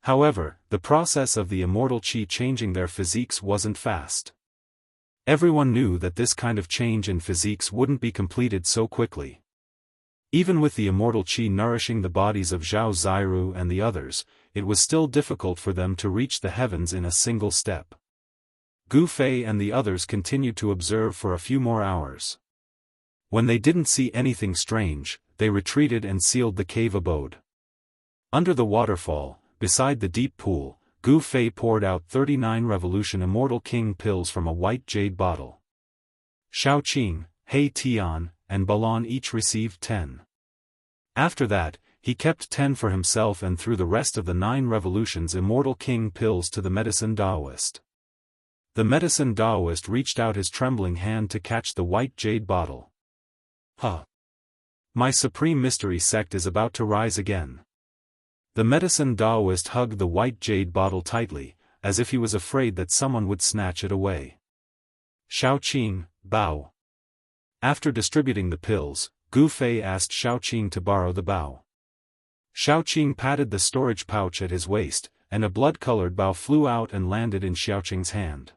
However, the process of the immortal qi changing their physiques wasn't fast. Everyone knew that this kind of change in physiques wouldn't be completed so quickly. Even with the immortal qi nourishing the bodies of Zhao Ziru and the others, it was still difficult for them to reach the heavens in a single step. Gu Fei and the others continued to observe for a few more hours. When they didn't see anything strange, they retreated and sealed the cave abode. Under the waterfall, beside the deep pool, Gu Fei poured out 39 revolution Immortal King pills from a white jade bottle. Shaoqing, He Tian, and Balan each received 10. After that, he kept 10 for himself and threw the rest of the 9 revolutions Immortal King pills to the medicine Daoist. The medicine Daoist reached out his trembling hand to catch the white jade bottle. Huh! My supreme mystery sect is about to rise again. The medicine Daoist hugged the white jade bottle tightly, as if he was afraid that someone would snatch it away. Xiaoqing, bow. After distributing the pills, Gu Fei asked Xiaoqing to borrow the bow. Xiaoqing patted the storage pouch at his waist, and a blood-colored bow flew out and landed in Xiaoqing's hand.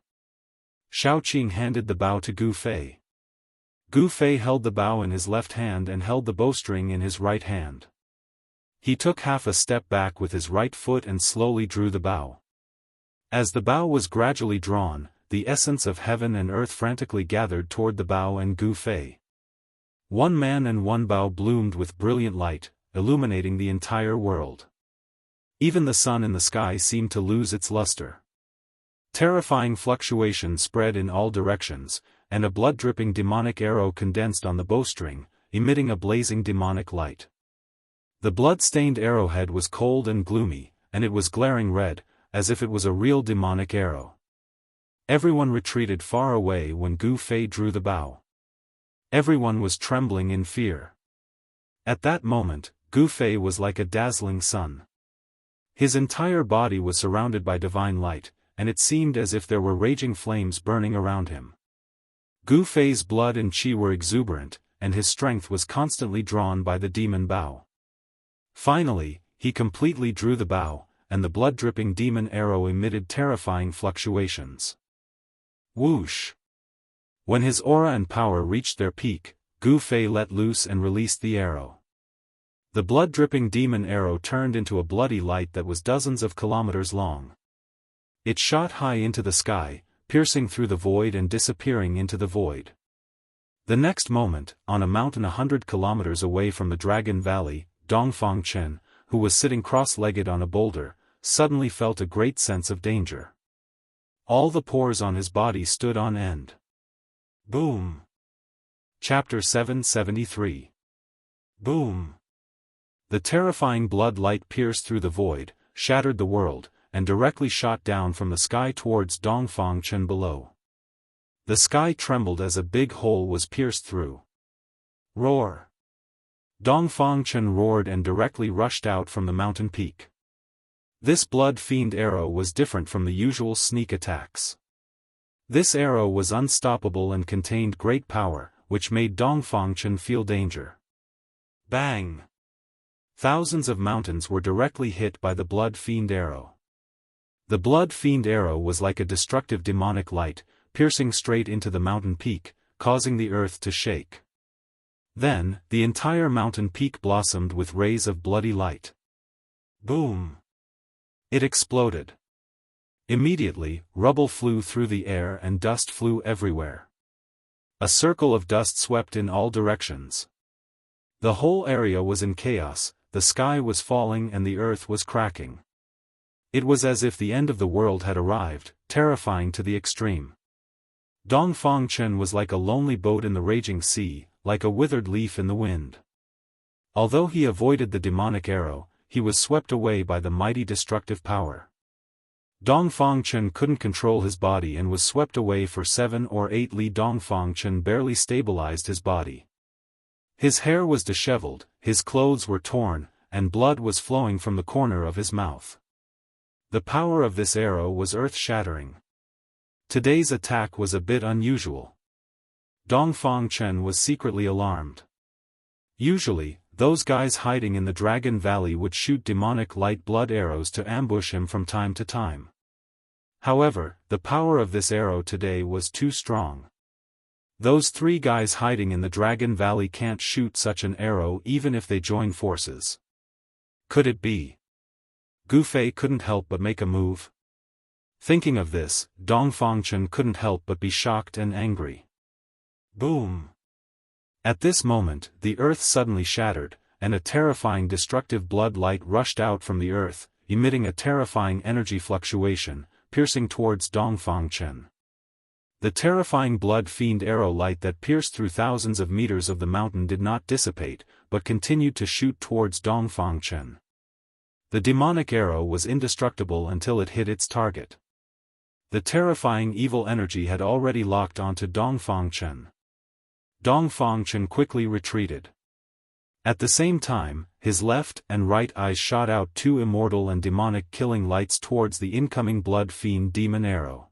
Xiaoqing handed the bow to Gu Fei. Gu Fei held the bow in his left hand and held the bowstring in his right hand. He took half a step back with his right foot and slowly drew the bow. As the bow was gradually drawn, the essence of heaven and earth frantically gathered toward the bow and Gu Fei. One man and one bow bloomed with brilliant light, illuminating the entire world. Even the sun in the sky seemed to lose its luster. Terrifying fluctuation spread in all directions, and a blood-dripping demonic arrow condensed on the bowstring, emitting a blazing demonic light. The blood-stained arrowhead was cold and gloomy, and it was glaring red, as if it was a real demonic arrow. Everyone retreated far away when Gu Fei drew the bow. Everyone was trembling in fear. At that moment, Gu Fei was like a dazzling sun. His entire body was surrounded by divine light, and it seemed as if there were raging flames burning around him. Gu Fei's blood and qi were exuberant, and his strength was constantly drawn by the demon bow. Finally, he completely drew the bow, and the blood-dripping demon arrow emitted terrifying fluctuations. Whoosh! When his aura and power reached their peak, Gu Fei let loose and released the arrow. The blood-dripping demon arrow turned into a bloody light that was dozens of kilometers long. It shot high into the sky, piercing through the void and disappearing into the void. The next moment, on a mountain 100 kilometers away from the Dragon Valley, Dongfang Chen, who was sitting cross-legged on a boulder, suddenly felt a great sense of danger. All the pores on his body stood on end. Boom! Chapter 773. Boom! The terrifying blood light pierced through the void, shattered the world, and directly shot down from the sky towards Dongfang Chen below. The sky trembled as a big hole was pierced through. Roar! Dongfang Chen roared and directly rushed out from the mountain peak. This blood-fiend arrow was different from the usual sneak attacks. This arrow was unstoppable and contained great power, which made Dongfang Chen feel danger. Bang! Thousands of mountains were directly hit by the blood-fiend arrow. The blood-fiend arrow was like a destructive demonic light, piercing straight into the mountain peak, causing the earth to shake. Then, the entire mountain peak blossomed with rays of bloody light. Boom! It exploded. Immediately, rubble flew through the air and dust flew everywhere. A circle of dust swept in all directions. The whole area was in chaos, the sky was falling and the earth was cracking. It was as if the end of the world had arrived, terrifying to the extreme. Dongfang Chen was like a lonely boat in the raging sea, like a withered leaf in the wind. Although he avoided the demonic arrow, he was swept away by the mighty destructive power. Dongfang Chen couldn't control his body and was swept away for 7 or 8 li. Dongfang Chen barely stabilized his body. His hair was disheveled, his clothes were torn, and blood was flowing from the corner of his mouth. The power of this arrow was earth-shattering. Today's attack was a bit unusual. Dongfang Chen was secretly alarmed. Usually, those guys hiding in the Dragon Valley would shoot demonic light blood arrows to ambush him from time to time. However, the power of this arrow today was too strong. Those 3 guys hiding in the Dragon Valley can't shoot such an arrow even if they join forces. Could it be? Gu Fei couldn't help but make a move. Thinking of this, Dongfang Chen couldn't help but be shocked and angry. Boom! At this moment, the earth suddenly shattered, and a terrifying destructive blood light rushed out from the earth, emitting a terrifying energy fluctuation, piercing towards Dongfang Chen. The terrifying blood fiend arrow light that pierced through thousands of meters of the mountain did not dissipate, but continued to shoot towards Dongfangchen. The demonic arrow was indestructible until it hit its target. The terrifying evil energy had already locked onto Dongfangchen. Dongfangchen quickly retreated. At the same time, his left and right eyes shot out two immortal and demonic killing lights towards the incoming blood fiend demon arrow.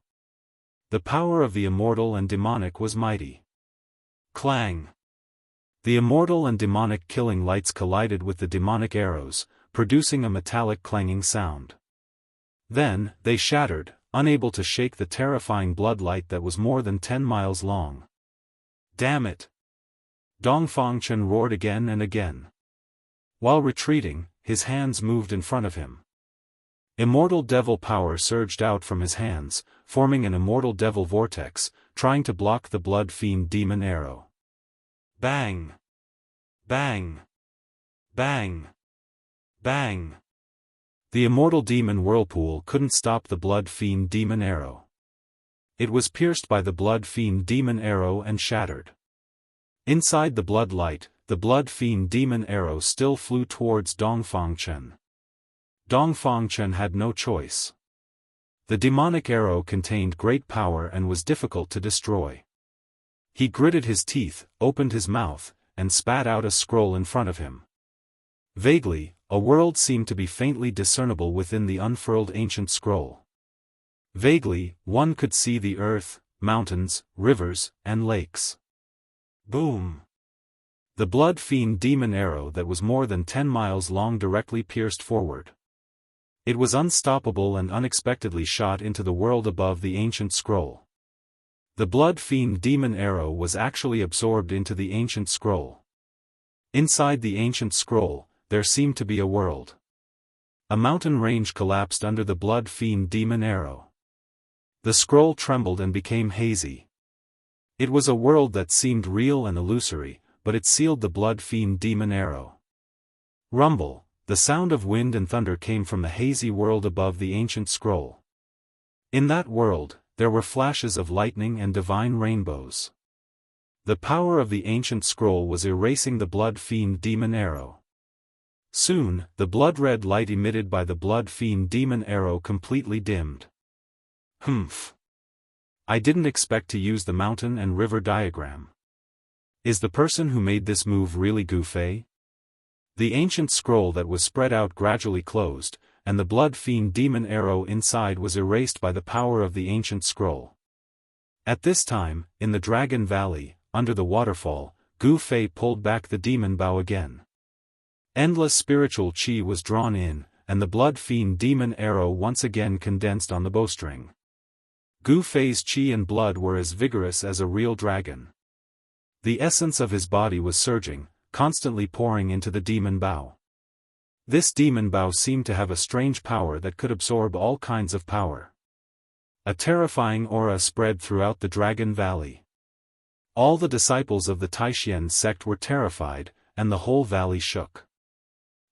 The power of the immortal and demonic was mighty. Clang! The immortal and demonic killing lights collided with the demonic arrows, producing a metallic clanging sound. Then, they shattered, unable to shake the terrifying blood light that was more than 10 miles long. Damn it! Dongfangchen roared again and again. While retreating, his hands moved in front of him. Immortal devil power surged out from his hands, forming an immortal devil vortex, trying to block the blood fiend demon arrow. Bang! Bang! Bang! Bang! The immortal demon whirlpool couldn't stop the blood fiend demon arrow. It was pierced by the blood fiend demon arrow and shattered. Inside the blood light, the blood fiend demon arrow still flew towards Dongfangchen. Dongfangchen had no choice. The demonic arrow contained great power and was difficult to destroy. He gritted his teeth, opened his mouth, and spat out a scroll in front of him. Vaguely, a world seemed to be faintly discernible within the unfurled ancient scroll. Vaguely, one could see the earth, mountains, rivers, and lakes. Boom! The blood fiend demon arrow that was more than 10 miles long directly pierced forward. It was unstoppable and unexpectedly shot into the world above the ancient scroll. The blood fiend demon arrow was actually absorbed into the ancient scroll. Inside the ancient scroll, there seemed to be a world. A mountain range collapsed under the blood fiend demon arrow. The scroll trembled and became hazy. It was a world that seemed real and illusory, but it sealed the blood fiend demon arrow. Rumble, the sound of wind and thunder came from the hazy world above the ancient scroll. In that world, there were flashes of lightning and divine rainbows. The power of the ancient scroll was erasing the blood fiend demon arrow. Soon, the blood-red light emitted by the blood fiend demon arrow completely dimmed. Humph! I didn't expect to use the mountain and river diagram. Is the person who made this move really Gufei? The ancient scroll that was spread out gradually closed, and the blood fiend demon arrow inside was erased by the power of the ancient scroll. At this time, in the Dragon Valley, under the waterfall, Gufei pulled back the demon bow again. Endless spiritual qi was drawn in, and the blood fiend demon arrow once again condensed on the bowstring. Gufei's qi and blood were as vigorous as a real dragon. The essence of his body was surging, constantly pouring into the demon bow. This demon bow seemed to have a strange power that could absorb all kinds of power. A terrifying aura spread throughout the Dragon Valley. All the disciples of the Taishan sect were terrified, and the whole valley shook.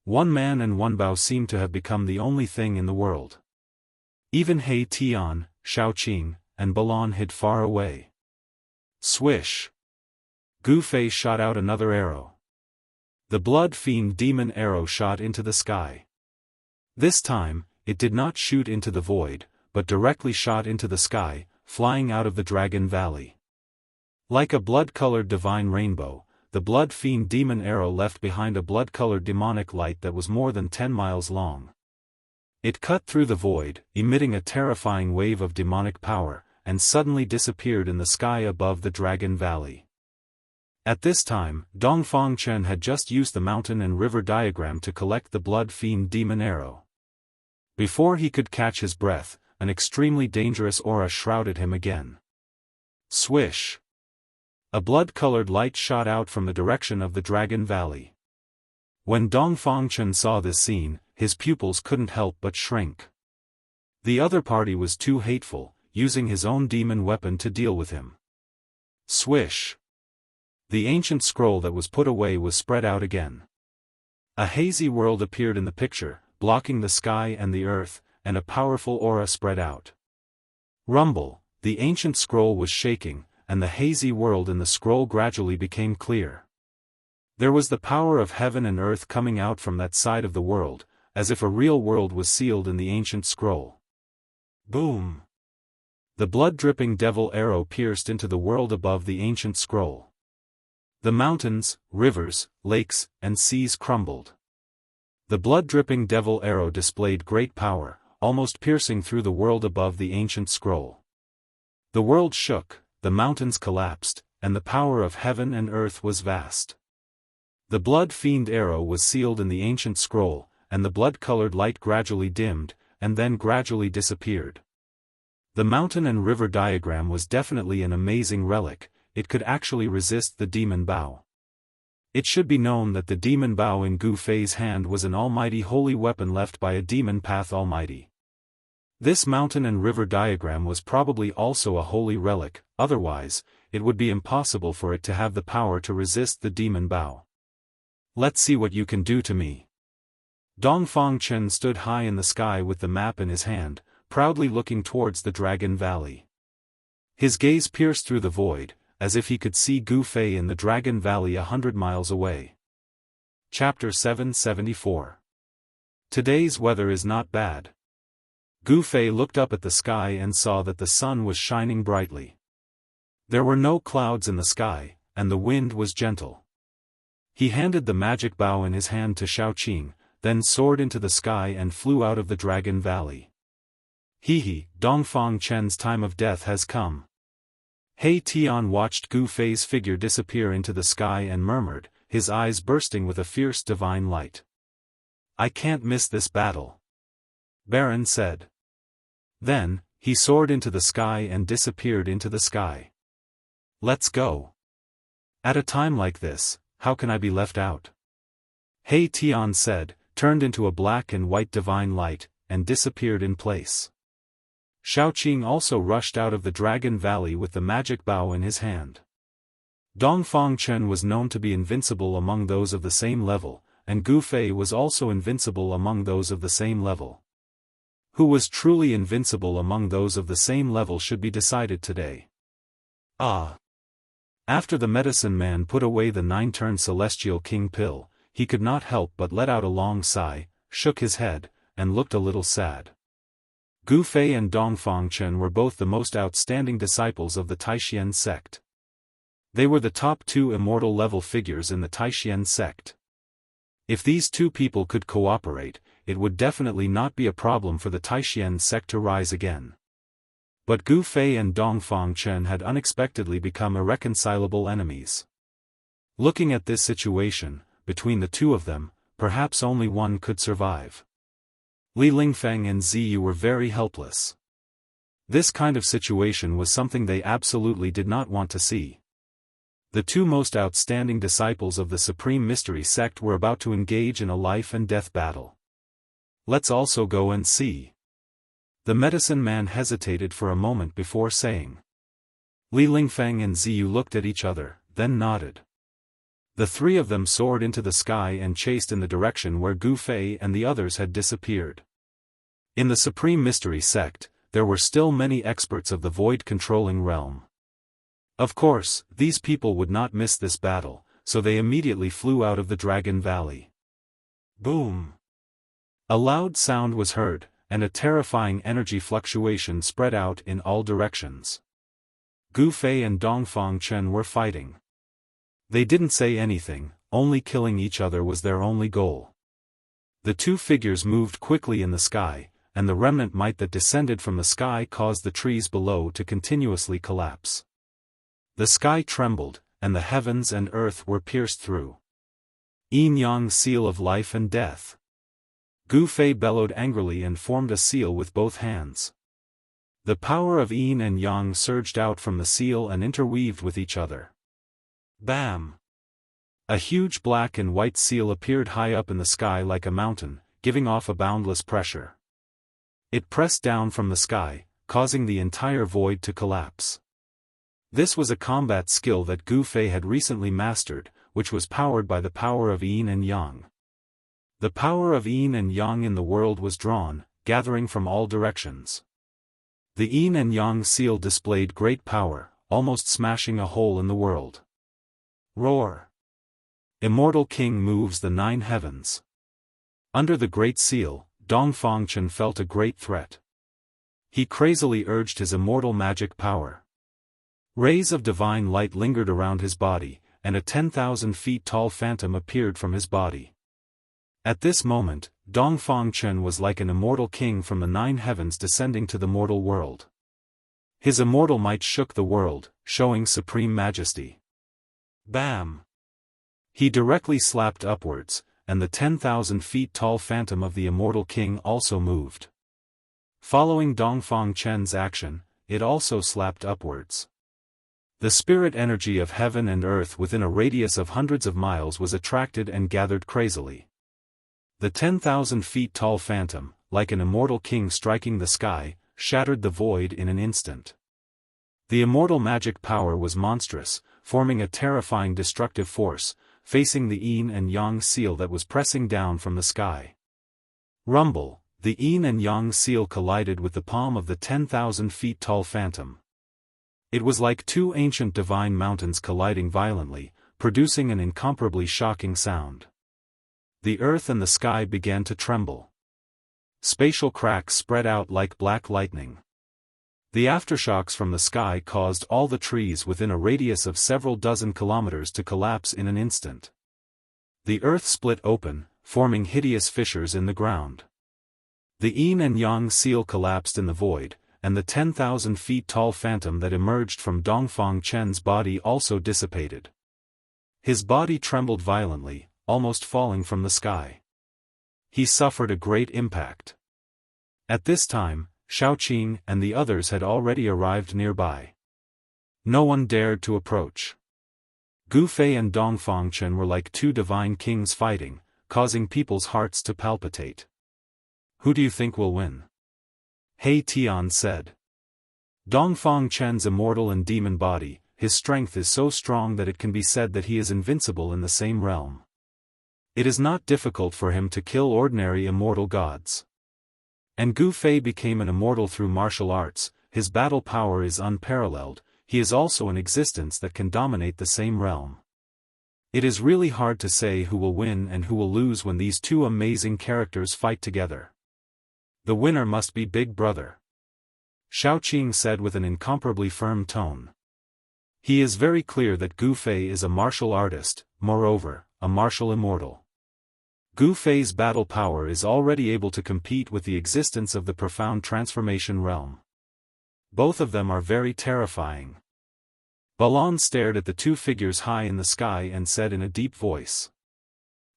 One man and one bow seemed to have become the only thing in the world. Even He Tian, Shaoqing, and Balon hid far away. Swish! Gufei shot out another arrow. The blood fiend demon arrow shot into the sky. This time, it did not shoot into the void, but directly shot into the sky, flying out of the Dragon Valley. Like a blood-colored divine rainbow, the blood fiend demon arrow left behind a blood-colored demonic light that was more than 10 miles long. It cut through the void, emitting a terrifying wave of demonic power, and suddenly disappeared in the sky above the Dragon Valley. At this time, Dongfangchen had just used the mountain and river diagram to collect the blood fiend demon arrow. Before he could catch his breath, an extremely dangerous aura shrouded him again. Swish! A blood-colored light shot out from the direction of the Dragon Valley. When Dongfangchen saw this scene, his pupils couldn't help but shrink. The other party was too hateful, using his own demon weapon to deal with him. Swish! The ancient scroll that was put away was spread out again. A hazy world appeared in the picture, blocking the sky and the earth, and a powerful aura spread out. Rumble! The ancient scroll was shaking, and the hazy world in the scroll gradually became clear. There was the power of heaven and earth coming out from that side of the world, as if a real world was sealed in the ancient scroll. Boom! The blood-dripping devil arrow pierced into the world above the ancient scroll. The mountains, rivers, lakes, and seas crumbled. The blood-dripping devil arrow displayed great power, almost piercing through the world above the ancient scroll. The world shook, the mountains collapsed, and the power of heaven and earth was vast. The blood-fiend arrow was sealed in the ancient scroll, and the blood-colored light gradually dimmed, and then gradually disappeared. The mountain and river diagram was definitely an amazing relic. It could actually resist the demon bow. It should be known that the demon bow in Gu Fei's hand was an almighty holy weapon left by a demon path almighty. This mountain and river diagram was probably also a holy relic, otherwise, it would be impossible for it to have the power to resist the demon bow. Let's see what you can do to me. Dongfang Chen stood high in the sky with the map in his hand, proudly looking towards the Dragon Valley. His gaze pierced through the void, as if he could see Gu Fei in the Dragon Valley 100 miles away. Chapter 774. Today's weather is not bad. Gu Fei looked up at the sky and saw that the sun was shining brightly. There were no clouds in the sky, and the wind was gentle. He handed the magic bow in his hand to Xiaoqing, then soared into the sky and flew out of the Dragon Valley. He, Dongfang Chen's time of death has come. He Tian watched Gu Fei's figure disappear into the sky and murmured, his eyes bursting with a fierce divine light. I can't miss this battle. Baron said. Then, he soared into the sky and disappeared into the sky. Let's go. At a time like this, how can I be left out? He Tian said, turned into a black and white divine light, and disappeared in place. Xiaoqing also rushed out of the Dragon Valley with the magic bow in his hand. Dongfang Chen was known to be invincible among those of the same level, and Gu Fei was also invincible among those of the same level. Who was truly invincible among those of the same level should be decided today. After the medicine man put away the 9-turn celestial king pill, he could not help but let out a long sigh, shook his head, and looked a little sad. Gu Fei and Dongfang Chen were both the most outstanding disciples of the Taishian sect. They were the top 2 immortal level figures in the Taishian sect. If these two people could cooperate, it would definitely not be a problem for the Taishian sect to rise again. But Gu Fei and Dongfang Chen had unexpectedly become irreconcilable enemies. Looking at this situation, between the two of them, perhaps only one could survive. Li Lingfeng and Ziyu were very helpless. This kind of situation was something they absolutely did not want to see. The two most outstanding disciples of the Supreme Mystery Sect were about to engage in a life-and-death battle. Let's also go and see. The medicine man hesitated for a moment before saying. Li Lingfeng and Ziyu looked at each other, then nodded. The three of them soared into the sky and chased in the direction where Gu Fei and the others had disappeared. In the Supreme Mystery Sect, there were still many experts of the void-controlling realm. Of course, these people would not miss this battle, so they immediately flew out of the Dragon Valley. Boom! A loud sound was heard, and a terrifying energy fluctuation spread out in all directions. Gu Fei and Dongfang Chen were fighting. They didn't say anything, only killing each other was their only goal. The two figures moved quickly in the sky, and the remnant might that descended from the sky caused the trees below to continuously collapse. The sky trembled, and the heavens and earth were pierced through. Yin-Yang seal of life and death. Gu Fei bellowed angrily and formed a seal with both hands. The power of Yin and Yang surged out from the seal and interweaved with each other. Bam! A huge black and white seal appeared high up in the sky like a mountain, giving off a boundless pressure. It pressed down from the sky, causing the entire void to collapse. This was a combat skill that Gu Fei had recently mastered, which was powered by the power of Yin and Yang. The power of Yin and Yang in the world was drawn, gathering from all directions. The yin and yang seal displayed great power, almost smashing a hole in the world. Roar! Immortal King moves the 9 heavens. Under the Great Seal, Dongfangchen felt a great threat. He crazily urged his immortal magic power. Rays of divine light lingered around his body, and a 10,000 feet tall phantom appeared from his body. At this moment, Dongfangchen was like an immortal king from the 9 heavens descending to the mortal world. His immortal might shook the world, showing supreme majesty. Bam! He directly slapped upwards, and the 10,000 feet tall phantom of the immortal king also moved. Following Dongfangchen's action, it also slapped upwards. The spirit energy of heaven and earth within a radius of hundreds of miles was attracted and gathered crazily. The 10,000 feet tall phantom, like an immortal king striking the sky, shattered the void in an instant. The immortal magic power was monstrous, forming a terrifying destructive force, facing the yin and yang seal that was pressing down from the sky. Rumble! The yin and yang seal collided with the palm of the 10,000 feet tall phantom. It was like 2 ancient divine mountains colliding violently, producing an incomparably shocking sound. The earth and the sky began to tremble. Spatial cracks spread out like black lightning. The aftershocks from the sky caused all the trees within a radius of several dozen kilometers to collapse in an instant. The earth split open, forming hideous fissures in the ground. The yin and yang seal collapsed in the void, and the 10,000 feet tall phantom that emerged from Dongfangchen's body also dissipated. His body trembled violently, almost falling from the sky. He suffered a great impact. At this time, Shaoqing and the others had already arrived nearby. No one dared to approach. Gu Fei and Dongfangchen were like 2 divine kings fighting, causing people's hearts to palpitate. Who do you think will win? He Tian said. Dongfangchen's immortal and demon body, his strength is so strong that it can be said that he is invincible in the same realm. It is not difficult for him to kill ordinary immortal gods. And Gu Fei became an immortal through martial arts, his battle power is unparalleled, he is also an existence that can dominate the same realm. It is really hard to say who will win and who will lose when these 2 amazing characters fight together. The winner must be Big Brother. Shaoqing said with an incomparably firm tone. He is very clear that Gu Fei is a martial artist, moreover, a martial immortal. Gu Fei's battle power is already able to compete with the existence of the profound transformation realm. Both of them are very terrifying. Balon stared at the 2 figures high in the sky and said in a deep voice.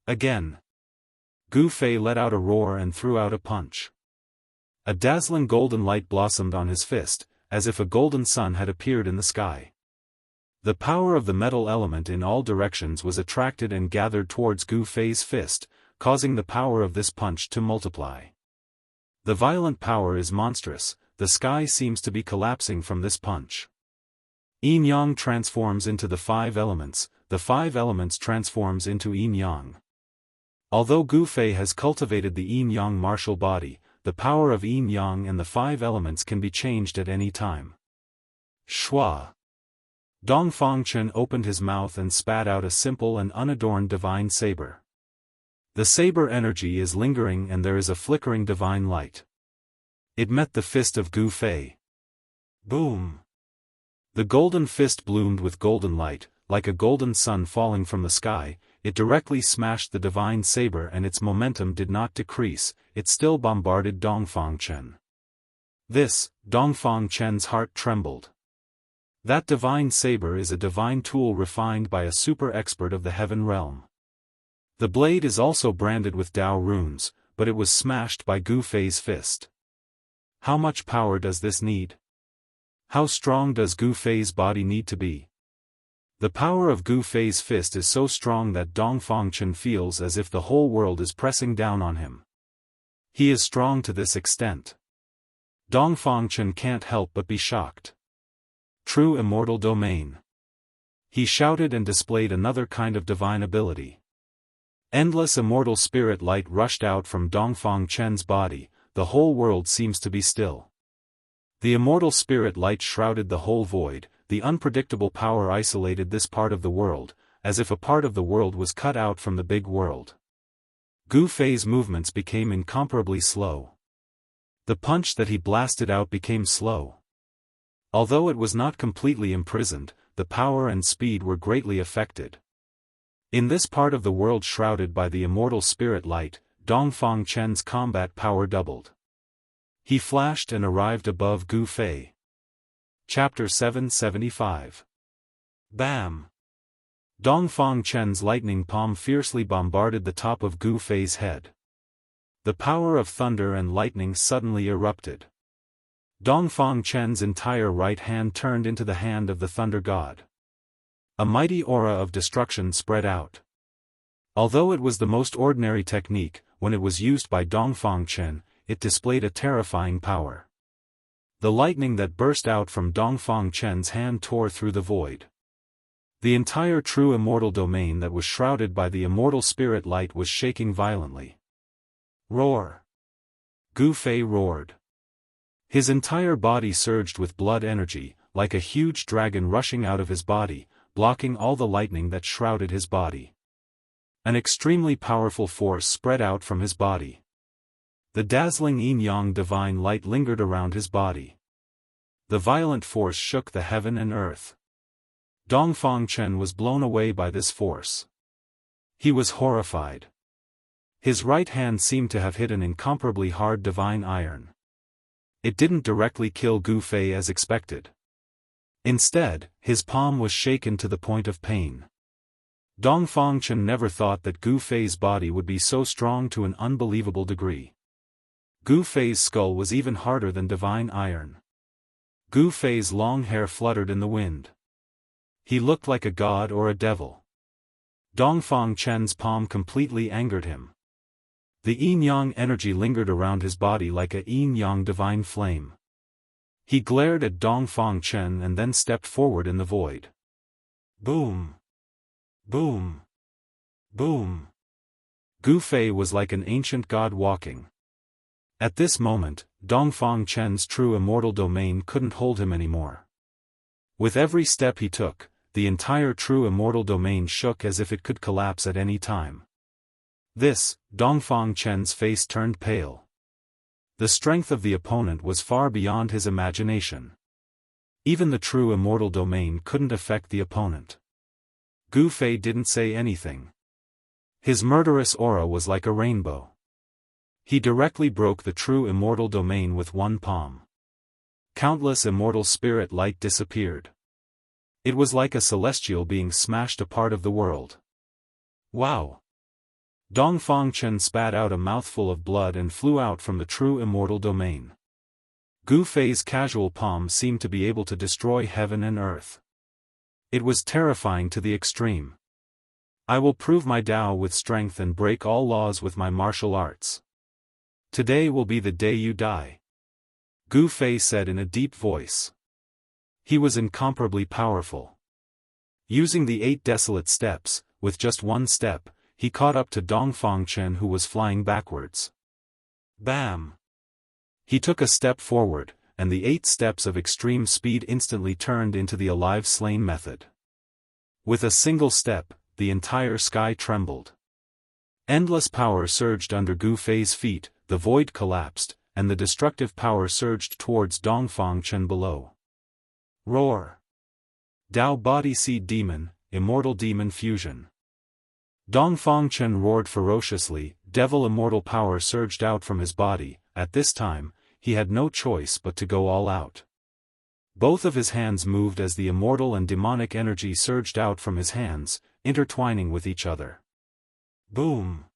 Again. Gu Fei let out a roar and threw out a punch. A dazzling golden light blossomed on his fist, as if a golden sun had appeared in the sky. The power of the metal element in all directions was attracted and gathered towards Gu Fei's fist, causing the power of this punch to multiply. The violent power is monstrous, the sky seems to be collapsing from this punch. Yin-yang transforms into the 5 elements, the 5 elements transforms into yin-yang. Although Gu Fei has cultivated the yin-yang martial body, the power of yin-yang and the 5 elements can be changed at any time. Shua! Dongfangchen opened his mouth and spat out a simple and unadorned divine saber. The saber energy is lingering and there is a flickering divine light. It met the fist of Gu Fei. Boom! The golden fist bloomed with golden light, like a golden sun falling from the sky. It directly smashed the divine saber and its momentum did not decrease, it still bombarded Dongfangchen. Dongfangchen's heart trembled. That divine saber is a divine tool refined by a super expert of the heaven realm. The blade is also branded with Dao runes, but it was smashed by Gu Fei's fist. How much power does this need? How strong does Gu Fei's body need to be? The power of Gu Fei's fist is so strong that Dongfangchen feels as if the whole world is pressing down on him. He is strong to this extent. Dongfangchen can't help but be shocked. True immortal domain. He shouted and displayed another kind of divine ability. Endless immortal spirit light rushed out from Dongfangchen's body, the whole world seems to be still. The immortal spirit light shrouded the whole void, the unpredictable power isolated this part of the world, as if a part of the world was cut out from the big world. Gu Fei's movements became incomparably slow. The punch that he blasted out became slow. Although it was not completely imprisoned, the power and speed were greatly affected. In this part of the world shrouded by the immortal spirit light, Dongfang Chen's combat power doubled. He flashed and arrived above Gu Fei. Chapter 775. Bam! Dongfang Chen's lightning palm fiercely bombarded the top of Gu Fei's head. The power of thunder and lightning suddenly erupted. Dongfang Chen's entire right hand turned into the hand of the thunder god. A mighty aura of destruction spread out. Although it was the most ordinary technique, when it was used by Dongfang Chen, it displayed a terrifying power. The lightning that burst out from Dongfang Chen's hand tore through the void. The entire true immortal domain that was shrouded by the immortal spirit light was shaking violently. Roar! Gu Fei roared. His entire body surged with blood energy, like a huge dragon rushing out of his body, blocking all the lightning that shrouded his body. An extremely powerful force spread out from his body. The dazzling yin-yang divine light lingered around his body. The violent force shook the heaven and earth. Dongfang Chen was blown away by this force. He was horrified. His right hand seemed to have hit an incomparably hard divine iron. It didn't directly kill Gu Fei as expected. Instead, his palm was shaken to the point of pain. Dongfang Chen never thought that Gu Fei's body would be so strong to an unbelievable degree. Gu Fei's skull was even harder than divine iron. Gu Fei's long hair fluttered in the wind. He looked like a god or a devil. Dongfang Chen's palm completely angered him. The yin-yang energy lingered around his body like a yin-yang divine flame. He glared at Dongfang Chen and then stepped forward in the void. Boom! Boom! Boom! Gu Fei was like an ancient god walking. At this moment, Dongfang Chen's true immortal domain couldn't hold him anymore. With every step he took, the entire true immortal domain shook as if it could collapse at any time. Dongfang Chen's face turned pale. The strength of the opponent was far beyond his imagination. Even the true immortal domain couldn't affect the opponent. Gu Fei didn't say anything. His murderous aura was like a rainbow. He directly broke the true immortal domain with one palm. Countless immortal spirit light disappeared. It was like a celestial being smashed a part of the world. Wow! Dongfang Chen spat out a mouthful of blood and flew out from the true immortal domain. Gu Fei's casual palm seemed to be able to destroy heaven and earth. It was terrifying to the extreme. I will prove my Tao with strength and break all laws with my martial arts. Today will be the day you die. Gu Fei said in a deep voice. He was incomparably powerful. Using the 8 desolate steps, with just one step, he caught up to Dongfang Chen who was flying backwards. Bam! He took a step forward, and the 8 steps of extreme speed instantly turned into the alive slain method. With a single step, the entire sky trembled. Endless power surged under Gu Fei's feet, the void collapsed, and the destructive power surged towards Dongfang Chen below. Roar! Dao Body Seed Demon, Immortal Demon Fusion. Dongfang Chen roared ferociously, devil immortal power surged out from his body. At this time, he had no choice but to go all out. Both of his hands moved as the immortal and demonic energy surged out from his hands, intertwining with each other. Boom!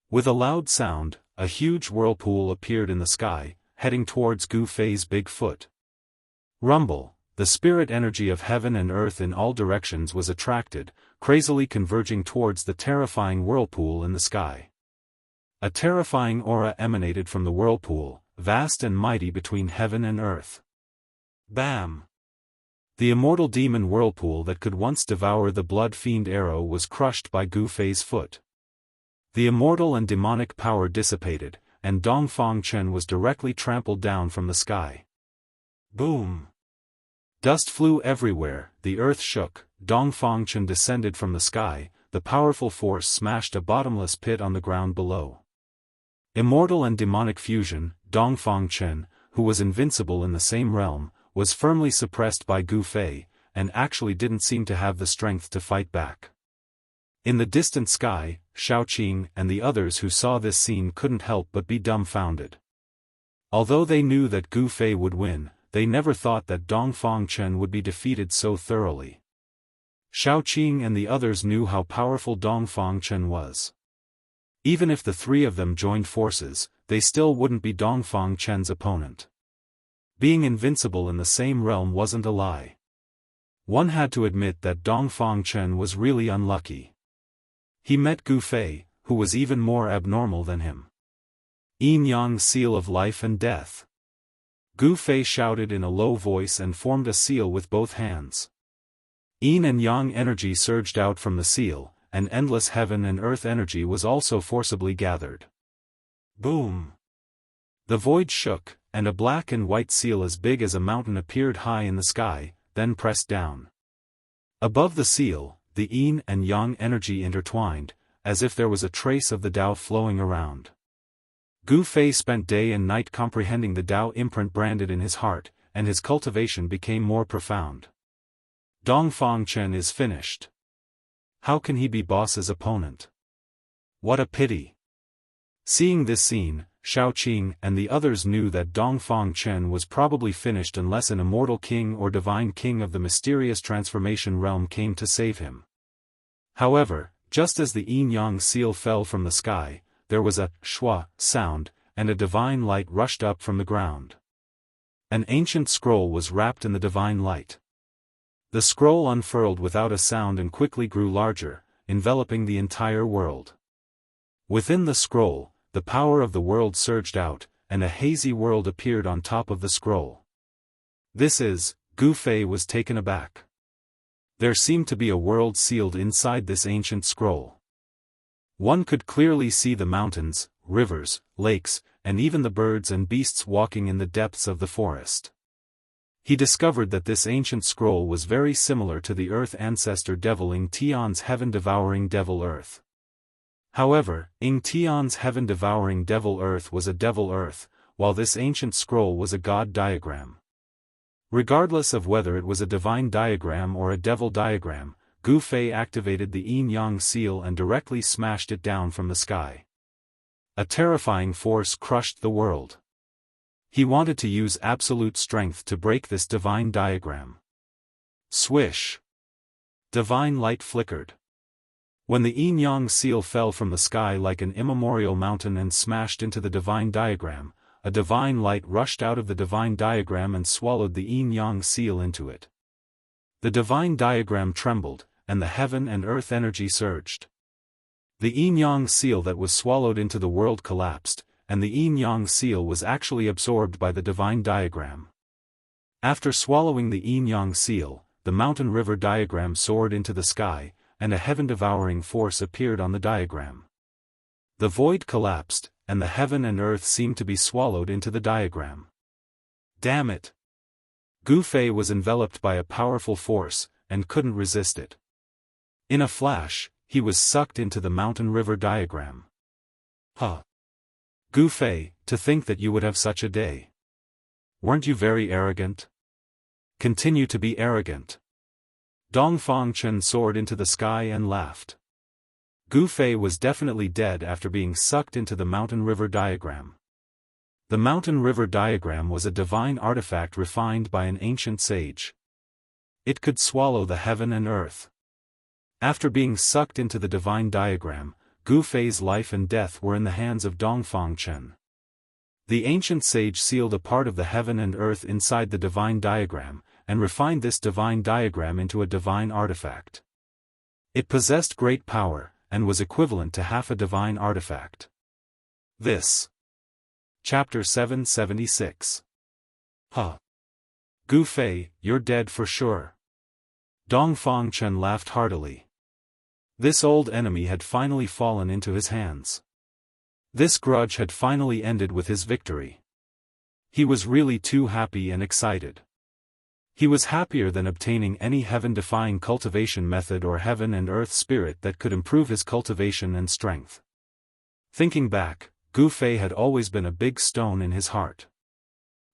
With a loud sound, a huge whirlpool appeared in the sky, heading towards Gu Fei's big foot. Rumble, the spirit energy of heaven and earth in all directions was attracted, crazily converging towards the terrifying whirlpool in the sky. A terrifying aura emanated from the whirlpool, vast and mighty between heaven and earth. Bam! The immortal demon whirlpool that could once devour the blood fiend arrow was crushed by Gu Fei's foot. The immortal and demonic power dissipated, and Dongfang Chen was directly trampled down from the sky. Boom! Dust flew everywhere, the earth shook, Dongfang Chen descended from the sky, the powerful force smashed a bottomless pit on the ground below. Immortal and demonic fusion, Dongfang Chen, who was invincible in the same realm, was firmly suppressed by Gu Fei, and actually didn't seem to have the strength to fight back. In the distant sky, Shaoqing and the others who saw this scene couldn't help but be dumbfounded. Although they knew that Gu Fei would win, they never thought that Dongfang Chen would be defeated so thoroughly. Shaoqing and the others knew how powerful Dongfang Chen was. Even if the three of them joined forces, they still wouldn't be Dongfang Chen's opponent. Being invincible in the same realm wasn't a lie. One had to admit that Dongfang Chen was really unlucky. He met Gu Fei, who was even more abnormal than him. Yin Yang seal of life and death. Gu Fei shouted in a low voice and formed a seal with both hands. Yin and Yang energy surged out from the seal, and endless heaven and earth energy was also forcibly gathered. Boom! The void shook, and a black and white seal as big as a mountain appeared high in the sky, then pressed down. Above the seal, the Yin and Yang energy intertwined, as if there was a trace of the Tao flowing around. Gu Fei spent day and night comprehending the Tao imprint branded in his heart, and his cultivation became more profound. Dongfang Chen is finished. How can he be boss's opponent? What a pity. Seeing this scene, Shaoqing and the others knew that Dongfang Chen was probably finished unless an immortal king or divine king of the mysterious transformation realm came to save him. However, just as the yin-yang seal fell from the sky, there was a shwa sound, and a divine light rushed up from the ground. An ancient scroll was wrapped in the divine light. The scroll unfurled without a sound and quickly grew larger, enveloping the entire world. Within the scroll, the power of the world surged out, and a hazy world appeared on top of the scroll. This is, Gu Fei was taken aback. There seemed to be a world sealed inside this ancient scroll. One could clearly see the mountains, rivers, lakes, and even the birds and beasts walking in the depths of the forest. He discovered that this ancient scroll was very similar to the earth ancestor devil Ing Tian's heaven-devouring devil earth. However, Ing Tian's heaven-devouring devil earth was a devil earth, while this ancient scroll was a god diagram. Regardless of whether it was a divine diagram or a devil diagram, Gu Fei activated the yin-yang seal and directly smashed it down from the sky. A terrifying force crushed the world. He wanted to use absolute strength to break this divine diagram. Swish! Divine light flickered. When the yin-yang seal fell from the sky like an immemorial mountain and smashed into the divine diagram, a divine light rushed out of the divine diagram and swallowed the yin-yang seal into it. The divine diagram trembled, and the heaven and earth energy surged. The yin-yang seal that was swallowed into the world collapsed, and the yin-yang seal was actually absorbed by the divine diagram. After swallowing the yin-yang seal, the mountain river diagram soared into the sky, and a heaven-devouring force appeared on the diagram. The void collapsed, and the heaven and earth seemed to be swallowed into the diagram. Damn it! Gu Fei was enveloped by a powerful force, and couldn't resist it. In a flash, he was sucked into the mountain river diagram. Huh! Gu Fei, to think that you would have such a day. Weren't you very arrogant? Continue to be arrogant. Dongfang Chen soared into the sky and laughed. Gu Fei was definitely dead after being sucked into the mountain river diagram. The mountain river diagram was a divine artifact refined by an ancient sage. It could swallow the heaven and earth. After being sucked into the divine diagram, Gu Fei's life and death were in the hands of Dongfang Chen. The ancient sage sealed a part of the heaven and earth inside the divine diagram, and refined this divine diagram into a divine artifact. It possessed great power, and was equivalent to half a divine artifact. This. Chapter 776. Huh. Gu Fei, you're dead for sure. Dongfang Chen laughed heartily. This old enemy had finally fallen into his hands. This grudge had finally ended with his victory. He was really too happy and excited. He was happier than obtaining any heaven-defying cultivation method or heaven and earth spirit that could improve his cultivation and strength. Thinking back, Gu Fei had always been a big stone in his heart.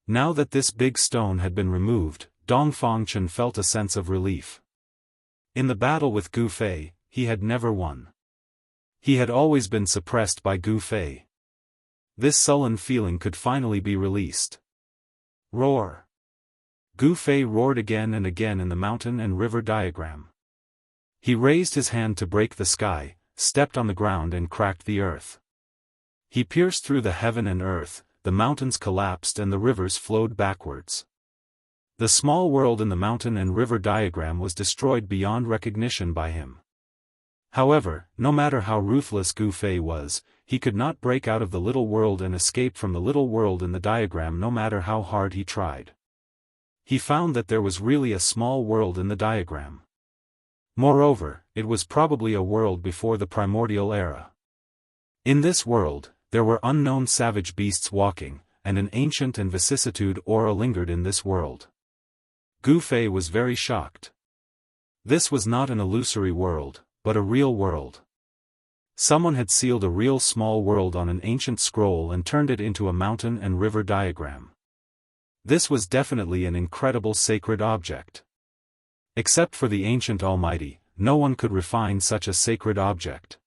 Now that this big stone had been removed, Dong Fangchen felt a sense of relief. In the battle with Gu Fei, he had never won. He had always been suppressed by Gu Fei. This sullen feeling could finally be released. Roar! Gu Fei roared again and again in the mountain and river diagram. He raised his hand to break the sky, stepped on the ground and cracked the earth. He pierced through the heaven and earth, the mountains collapsed and the rivers flowed backwards. The small world in the mountain and river diagram was destroyed beyond recognition by him. However, no matter how ruthless Gu Fei was, he could not break out of the little world and escape from the little world in the diagram no matter how hard he tried. He found that there was really a small world in the diagram. Moreover, it was probably a world before the primordial era. In this world, there were unknown savage beasts walking, and an ancient and vicissitude aura lingered in this world. Gu Fei was very shocked. This was not an illusory world, but a real world. Someone had sealed a real small world on an ancient scroll and turned it into a mountain and river diagram. This was definitely an incredible sacred object. Except for the ancient Almighty, no one could refine such a sacred object.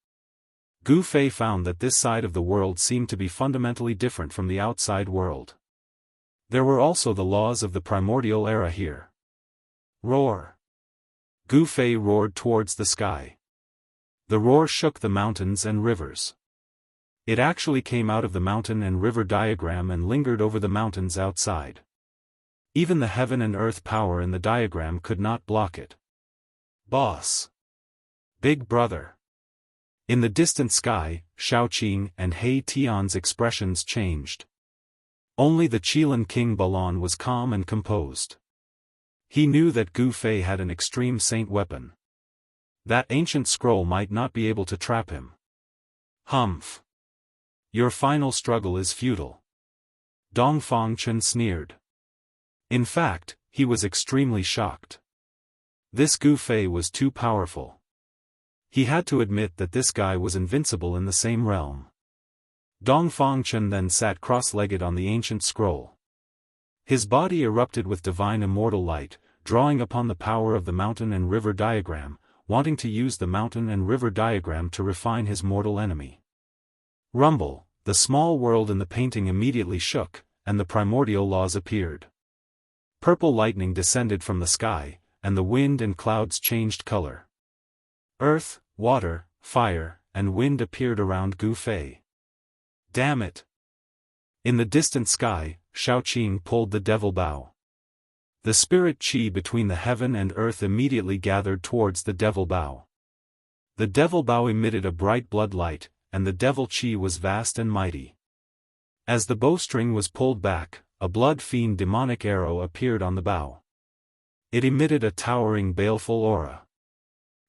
Gu Fei found that this side of the world seemed to be fundamentally different from the outside world. There were also the laws of the primordial era here. Roar! Gu Fei roared towards the sky. The roar shook the mountains and rivers. It actually came out of the mountain and river diagram and lingered over the mountains outside. Even the heaven and earth power in the diagram could not block it. Boss! Big brother! In the distant sky, Shaoqing and He Tian's expressions changed. Only the Qilin King Balan was calm and composed. He knew that Gu Fei had an extreme saint weapon. That ancient scroll might not be able to trap him. Humph! Your final struggle is futile. Dong Fangchen sneered. In fact, he was extremely shocked. This Gu Fei was too powerful. He had to admit that this guy was invincible in the same realm. Dong Fangchen then sat cross-legged on the ancient scroll. His body erupted with divine immortal light, drawing upon the power of the mountain and river diagram, wanting to use the mountain and river diagram to refine his mortal enemy. Rumble, the small world in the painting immediately shook, and the primordial laws appeared. Purple lightning descended from the sky, and the wind and clouds changed color. Earth, water, fire, and wind appeared around Gu Fei. Damn it! In the distant sky, Shaoqing pulled the devil bow. The spirit chi between the heaven and earth immediately gathered towards the devil bow. The devil bow emitted a bright blood light, and the devil chi was vast and mighty. As the bowstring was pulled back, a blood-fiend demonic arrow appeared on the bow. It emitted a towering baleful aura.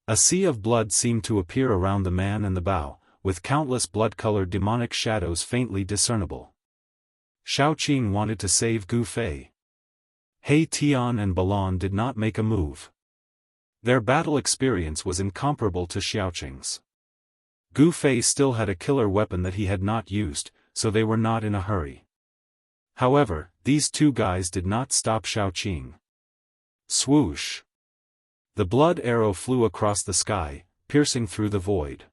A sea of blood seemed to appear around the man and the bow, with countless blood-colored demonic shadows faintly discernible. Shaoqing wanted to save Gu Fei. He Tian and Balan did not make a move. Their battle experience was incomparable to Xiaoqing's. Gu Fei still had a killer weapon that he had not used, so they were not in a hurry. However, these two guys did not stop Shaoqing. Swoosh! The blood arrow flew across the sky, piercing through the void.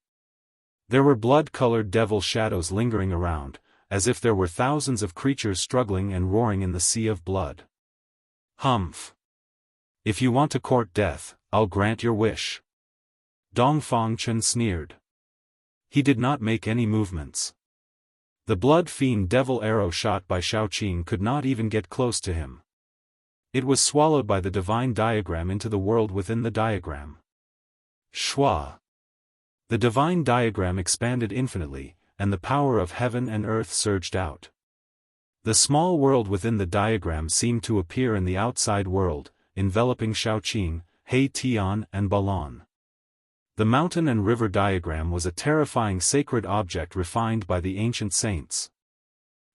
There were blood-colored devil shadows lingering around, as if there were thousands of creatures struggling and roaring in the sea of blood. Humph! If you want to court death, I'll grant your wish. Dong Fangchen sneered. He did not make any movements. The blood-fiend devil arrow shot by Shaoqing could not even get close to him. It was swallowed by the divine diagram into the world within the diagram. Shwa! The divine diagram expanded infinitely, and the power of heaven and earth surged out. The small world within the diagram seemed to appear in the outside world, enveloping Shaoqing, He Tian and Balan. The mountain and river diagram was a terrifying sacred object refined by the ancient saints.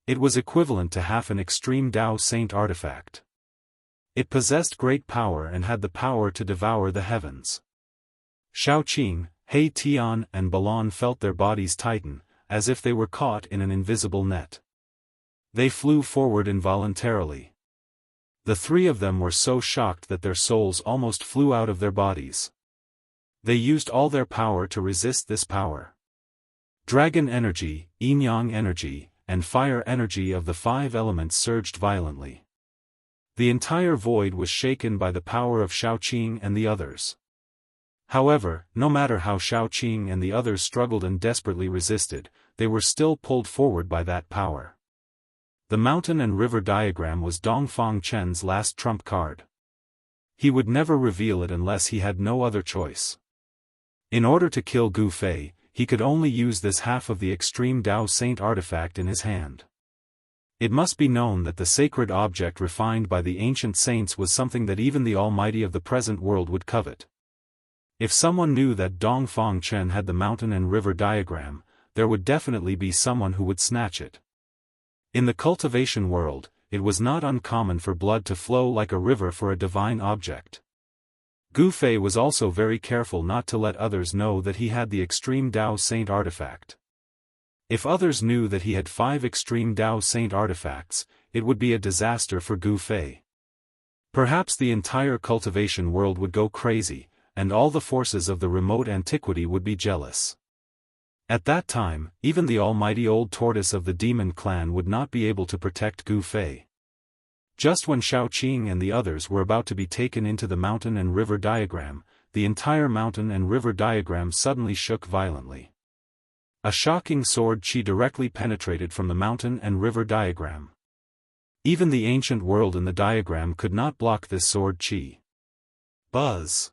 It was equivalent to half an extreme Dao Saint artifact. It possessed great power and had the power to devour the heavens. Shaoqing, He Tian and Balan felt their bodies tighten, as if they were caught in an invisible net. They flew forward involuntarily. The three of them were so shocked that their souls almost flew out of their bodies. They used all their power to resist this power. Dragon energy, yin-yang energy, and fire energy of the five elements surged violently. The entire void was shaken by the power of Shaoqing and the others. However, no matter how Shaoqing and the others struggled and desperately resisted, they were still pulled forward by that power. The mountain and river diagram was Dongfang Chen's last trump card. He would never reveal it unless he had no other choice. In order to kill Gu Fei, he could only use this half of the extreme Dao Saint artifact in his hand. It must be known that the sacred object refined by the ancient saints was something that even the Almighty of the present world would covet. If someone knew that Dongfang Chen had the mountain and river diagram, there would definitely be someone who would snatch it. In the cultivation world, it was not uncommon for blood to flow like a river for a divine object. Gu Fei was also very careful not to let others know that he had the extreme Dao Saint artifact. If others knew that he had 5 extreme Dao Saint artifacts, it would be a disaster for Gu Fei. Perhaps the entire cultivation world would go crazy, and all the forces of the remote antiquity would be jealous. At that time, even the almighty old tortoise of the demon clan would not be able to protect Gu Fei. Just when Shaoqing and the others were about to be taken into the mountain and river diagram, the entire mountain and river diagram suddenly shook violently. A shocking sword qi directly penetrated from the mountain and river diagram. Even the ancient world in the diagram could not block this sword qi. Buzz!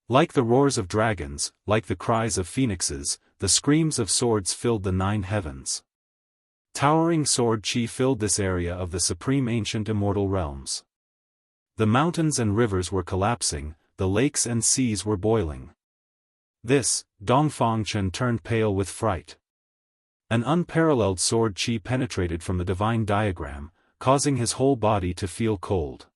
Like the roars of dragons, like the cries of phoenixes, the screams of swords filled the 9 heavens. Towering sword qi filled this area of the supreme ancient immortal realms. The mountains and rivers were collapsing, the lakes and seas were boiling. This, Dongfang Chen turned pale with fright. An unparalleled sword qi penetrated from the divine diagram, causing his whole body to feel cold.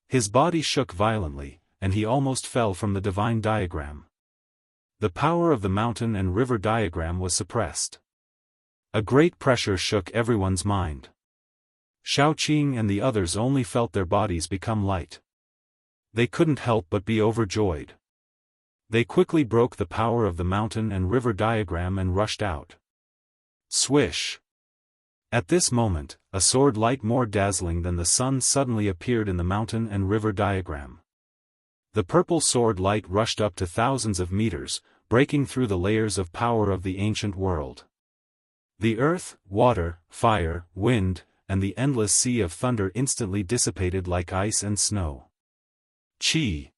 His body shook violently, and he almost fell from the divine diagram. The power of the mountain and river diagram was suppressed. A great pressure shook everyone's mind. Shaoqing and the others only felt their bodies become light. They couldn't help but be overjoyed. They quickly broke the power of the mountain and river diagram and rushed out. Swish! At this moment, a sword light more dazzling than the sun suddenly appeared in the mountain and river diagram. The purple sword light rushed up to thousands of meters, breaking through the layers of power of the ancient world. The earth, water, fire, wind, and the endless sea of thunder instantly dissipated like ice and snow. Qi!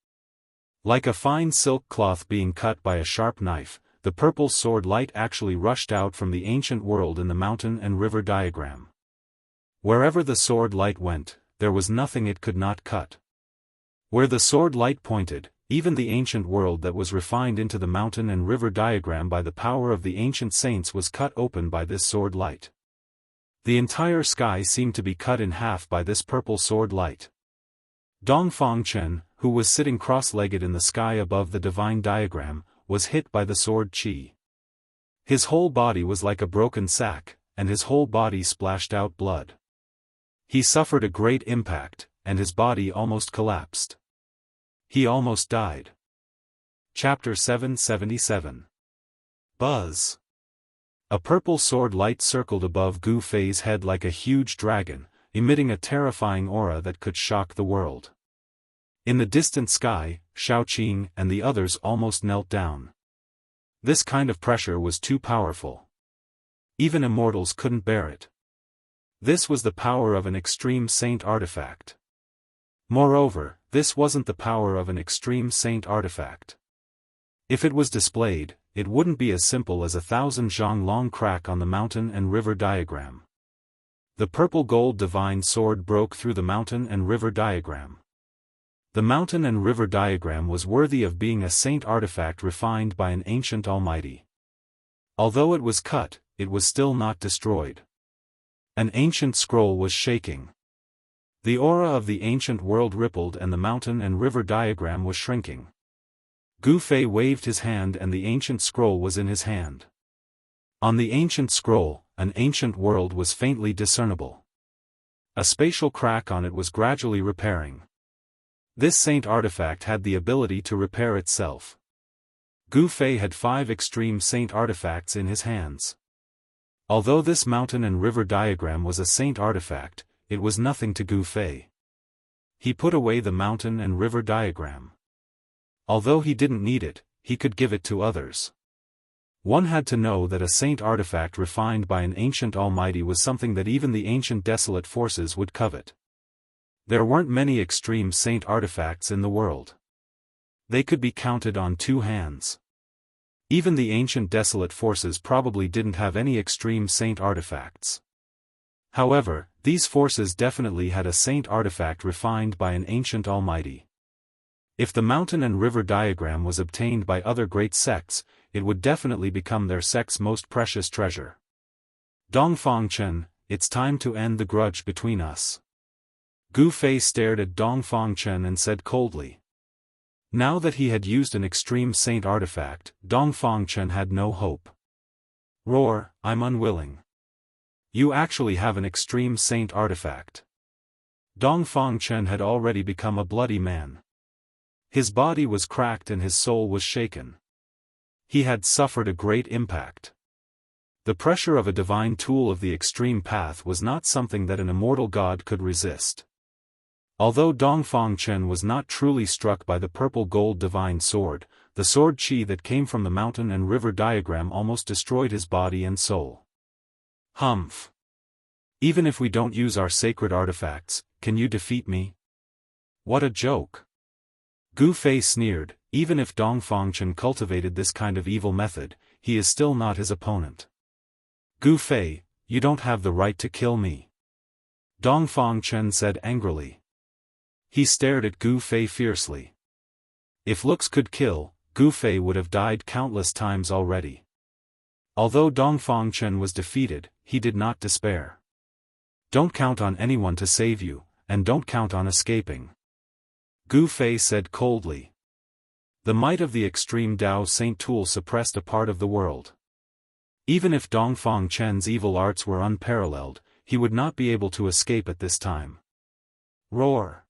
Like a fine silk cloth being cut by a sharp knife, the purple sword light actually rushed out from the ancient world in the mountain and river diagram. Wherever the sword light went, there was nothing it could not cut. Where the sword light pointed, even the ancient world that was refined into the mountain and river diagram by the power of the ancient saints was cut open by this sword light. The entire sky seemed to be cut in half by this purple sword light. Dongfang Chen, who was sitting cross-legged in the sky above the divine diagram, was hit by the sword qi. His whole body was like a broken sack, and his whole body splashed out blood. He suffered a great impact, and his body almost collapsed. He almost died. Chapter 777. Buzz! A purple sword light circled above Gu Fei's head like a huge dragon, emitting a terrifying aura that could shock the world. In the distant sky, Shaoqing and the others almost knelt down. This kind of pressure was too powerful. Even immortals couldn't bear it. This was the power of an extreme saint artifact. Moreover, this wasn't the power of an extreme saint artifact. If it was displayed, it wouldn't be as simple as 1,000 zhang long crack on the mountain and river diagram. The purple gold divine sword broke through the mountain and river diagram. The mountain and river diagram was worthy of being a saint artifact refined by an ancient almighty. Although it was cut, it was still not destroyed. An ancient scroll was shaking. The aura of the ancient world rippled and the mountain and river diagram was shrinking. Gu Fei waved his hand and the ancient scroll was in his hand. On the ancient scroll, an ancient world was faintly discernible. A spatial crack on it was gradually repairing. This saint artifact had the ability to repair itself. Gu Fei had 5 extreme saint artifacts in his hands. Although this mountain and river diagram was a saint artifact, it was nothing to Gu Fei. He put away the mountain and river diagram. Although he didn't need it, he could give it to others. One had to know that a saint artifact refined by an ancient almighty was something that even the ancient desolate forces would covet. There weren't many extreme saint artifacts in the world. They could be counted on 2 hands. Even the ancient desolate forces probably didn't have any extreme saint artifacts. However, these forces definitely had a saint artifact refined by an ancient almighty. If the mountain and river diagram was obtained by other great sects, it would definitely become their sect's most precious treasure. Dongfang Chen, it's time to end the grudge between us. Gu Fei stared at Dongfang Chen and said coldly. Now that he had used an extreme saint artifact, Dongfang Chen had no hope. Roar, I'm unwilling. You actually have an extreme saint artifact. Dongfang Chen had already become a bloody man. His body was cracked and his soul was shaken. He had suffered a great impact. The pressure of a divine tool of the extreme path was not something that an immortal god could resist. Although Dongfang Chen was not truly struck by the purple gold divine sword, the sword chi that came from the mountain and river diagram almost destroyed his body and soul. Humph. Even if we don't use our sacred artifacts, can you defeat me? What a joke. Gu Fei sneered, even if Dongfang Chen cultivated this kind of evil method, he is still not his opponent. Gu Fei, you don't have the right to kill me. Dongfang Chen said angrily. He stared at Gu Fei fiercely. If looks could kill, Gu Fei would have died countless times already. Although Dongfang Chen was defeated, he did not despair. Don't count on anyone to save you, and don't count on escaping. Gu Fei said coldly. The might of the extreme Dao Saint Tool suppressed a part of the world. Even if Dongfang Chen's evil arts were unparalleled, he would not be able to escape at this time. Roar.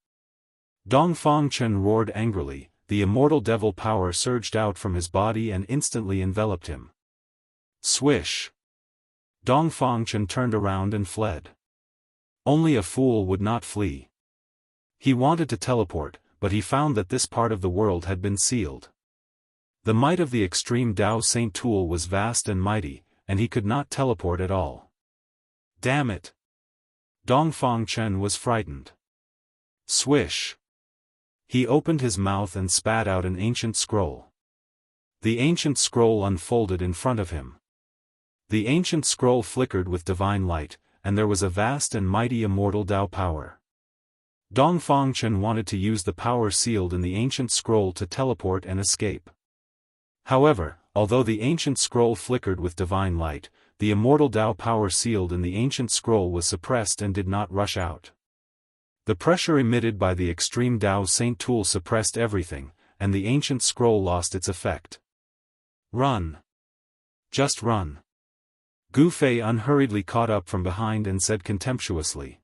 Dongfang Chen roared angrily, the immortal devil power surged out from his body and instantly enveloped him. Swish. Dongfang Chen turned around and fled. Only a fool would not flee. He wanted to teleport, but he found that this part of the world had been sealed. The might of the extreme Dao Saint Tool was vast and mighty, and he could not teleport at all. Damn it! Dongfang Chen was frightened. Swish! He opened his mouth and spat out an ancient scroll. The ancient scroll unfolded in front of him. The ancient scroll flickered with divine light, and there was a vast and mighty immortal Dao power. Dongfang Chen wanted to use the power sealed in the ancient scroll to teleport and escape. However, although the ancient scroll flickered with divine light, the immortal Dao power sealed in the ancient scroll was suppressed and did not rush out. The pressure emitted by the extreme Dao Saint Tool suppressed everything, and the ancient scroll lost its effect. Run. Just run. Gu Fei unhurriedly caught up from behind and said contemptuously.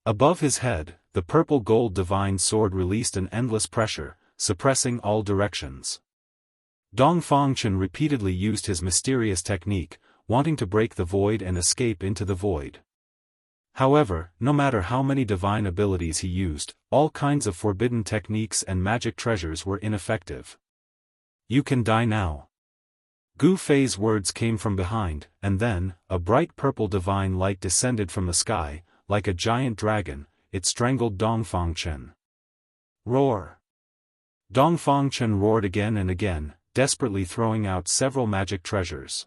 Above his head, the purple gold divine sword released an endless pressure, suppressing all directions. Dongfang Chen repeatedly used his mysterious technique, wanting to break the void and escape into the void. However, no matter how many divine abilities he used, all kinds of forbidden techniques and magic treasures were ineffective. You can die now. Gu Fei's words came from behind, and then, a bright purple divine light descended from the sky, like a giant dragon, it strangled Dongfang Chen. Roar! Dongfang Chen roared again and again, desperately throwing out several magic treasures.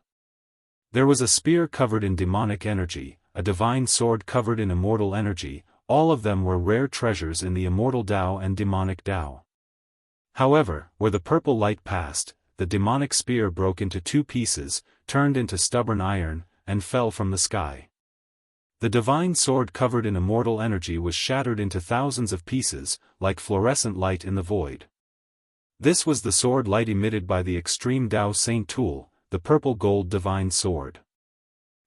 There was a spear covered in demonic energy, a divine sword covered in immortal energy, all of them were rare treasures in the immortal Dao and demonic Dao. However, where the purple light passed, the demonic spear broke into 2 pieces, turned into stubborn iron, and fell from the sky. The divine sword covered in immortal energy was shattered into thousands of pieces, like fluorescent light in the void. This was the sword light emitted by the extreme Dao Saint tool, the purple gold divine sword.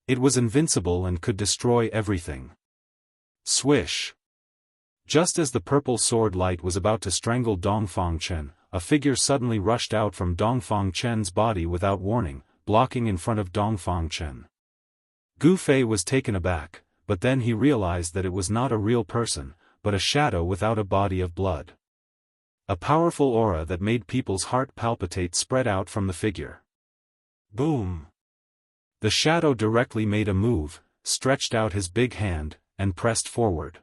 It was invincible and could destroy everything. Swish! Just as the purple sword light was about to strangle Dongfang Chen, a figure suddenly rushed out from Dongfang Chen's body without warning, blocking in front of Dongfang Chen. Gu Fei was taken aback, but then he realized that it was not a real person, but a shadow without a body of blood. A powerful aura that made people's heart palpitate spread out from the figure. Boom! The shadow directly made a move, stretched out his big hand, and pressed forward.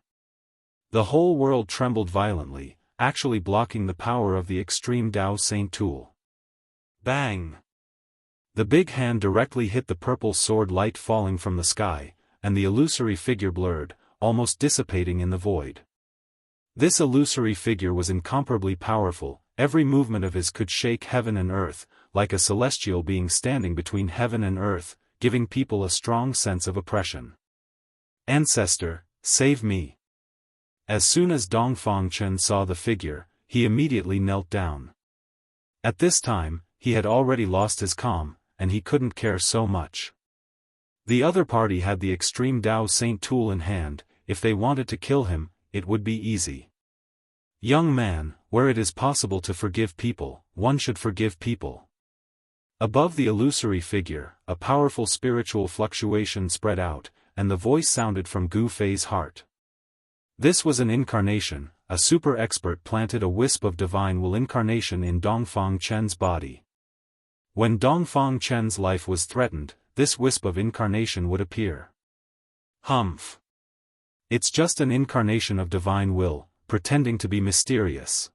The whole world trembled violently, actually blocking the power of the extreme Dao Saint tool. Bang! The big hand directly hit the purple sword light falling from the sky, and the illusory figure blurred, almost dissipating in the void. This illusory figure was incomparably powerful, every movement of his could shake heaven and earth, like a celestial being standing between heaven and earth, giving people a strong sense of oppression. Ancestor, save me! As soon as Dongfang Chen saw the figure, he immediately knelt down. At this time, he had already lost his calm, and he couldn't care so much. The other party had the extreme Dao Saint tool in hand. If they wanted to kill him, it would be easy. Young man, where it is possible to forgive people, one should forgive people. Above the illusory figure, a powerful spiritual fluctuation spread out, and the voice sounded from Gu Fei's heart. This was an incarnation. A super expert planted a wisp of divine will incarnation in Dongfang Chen's body. When Dongfang Chen's life was threatened, this wisp of incarnation would appear. Humph! It's just an incarnation of divine will, pretending to be mysterious.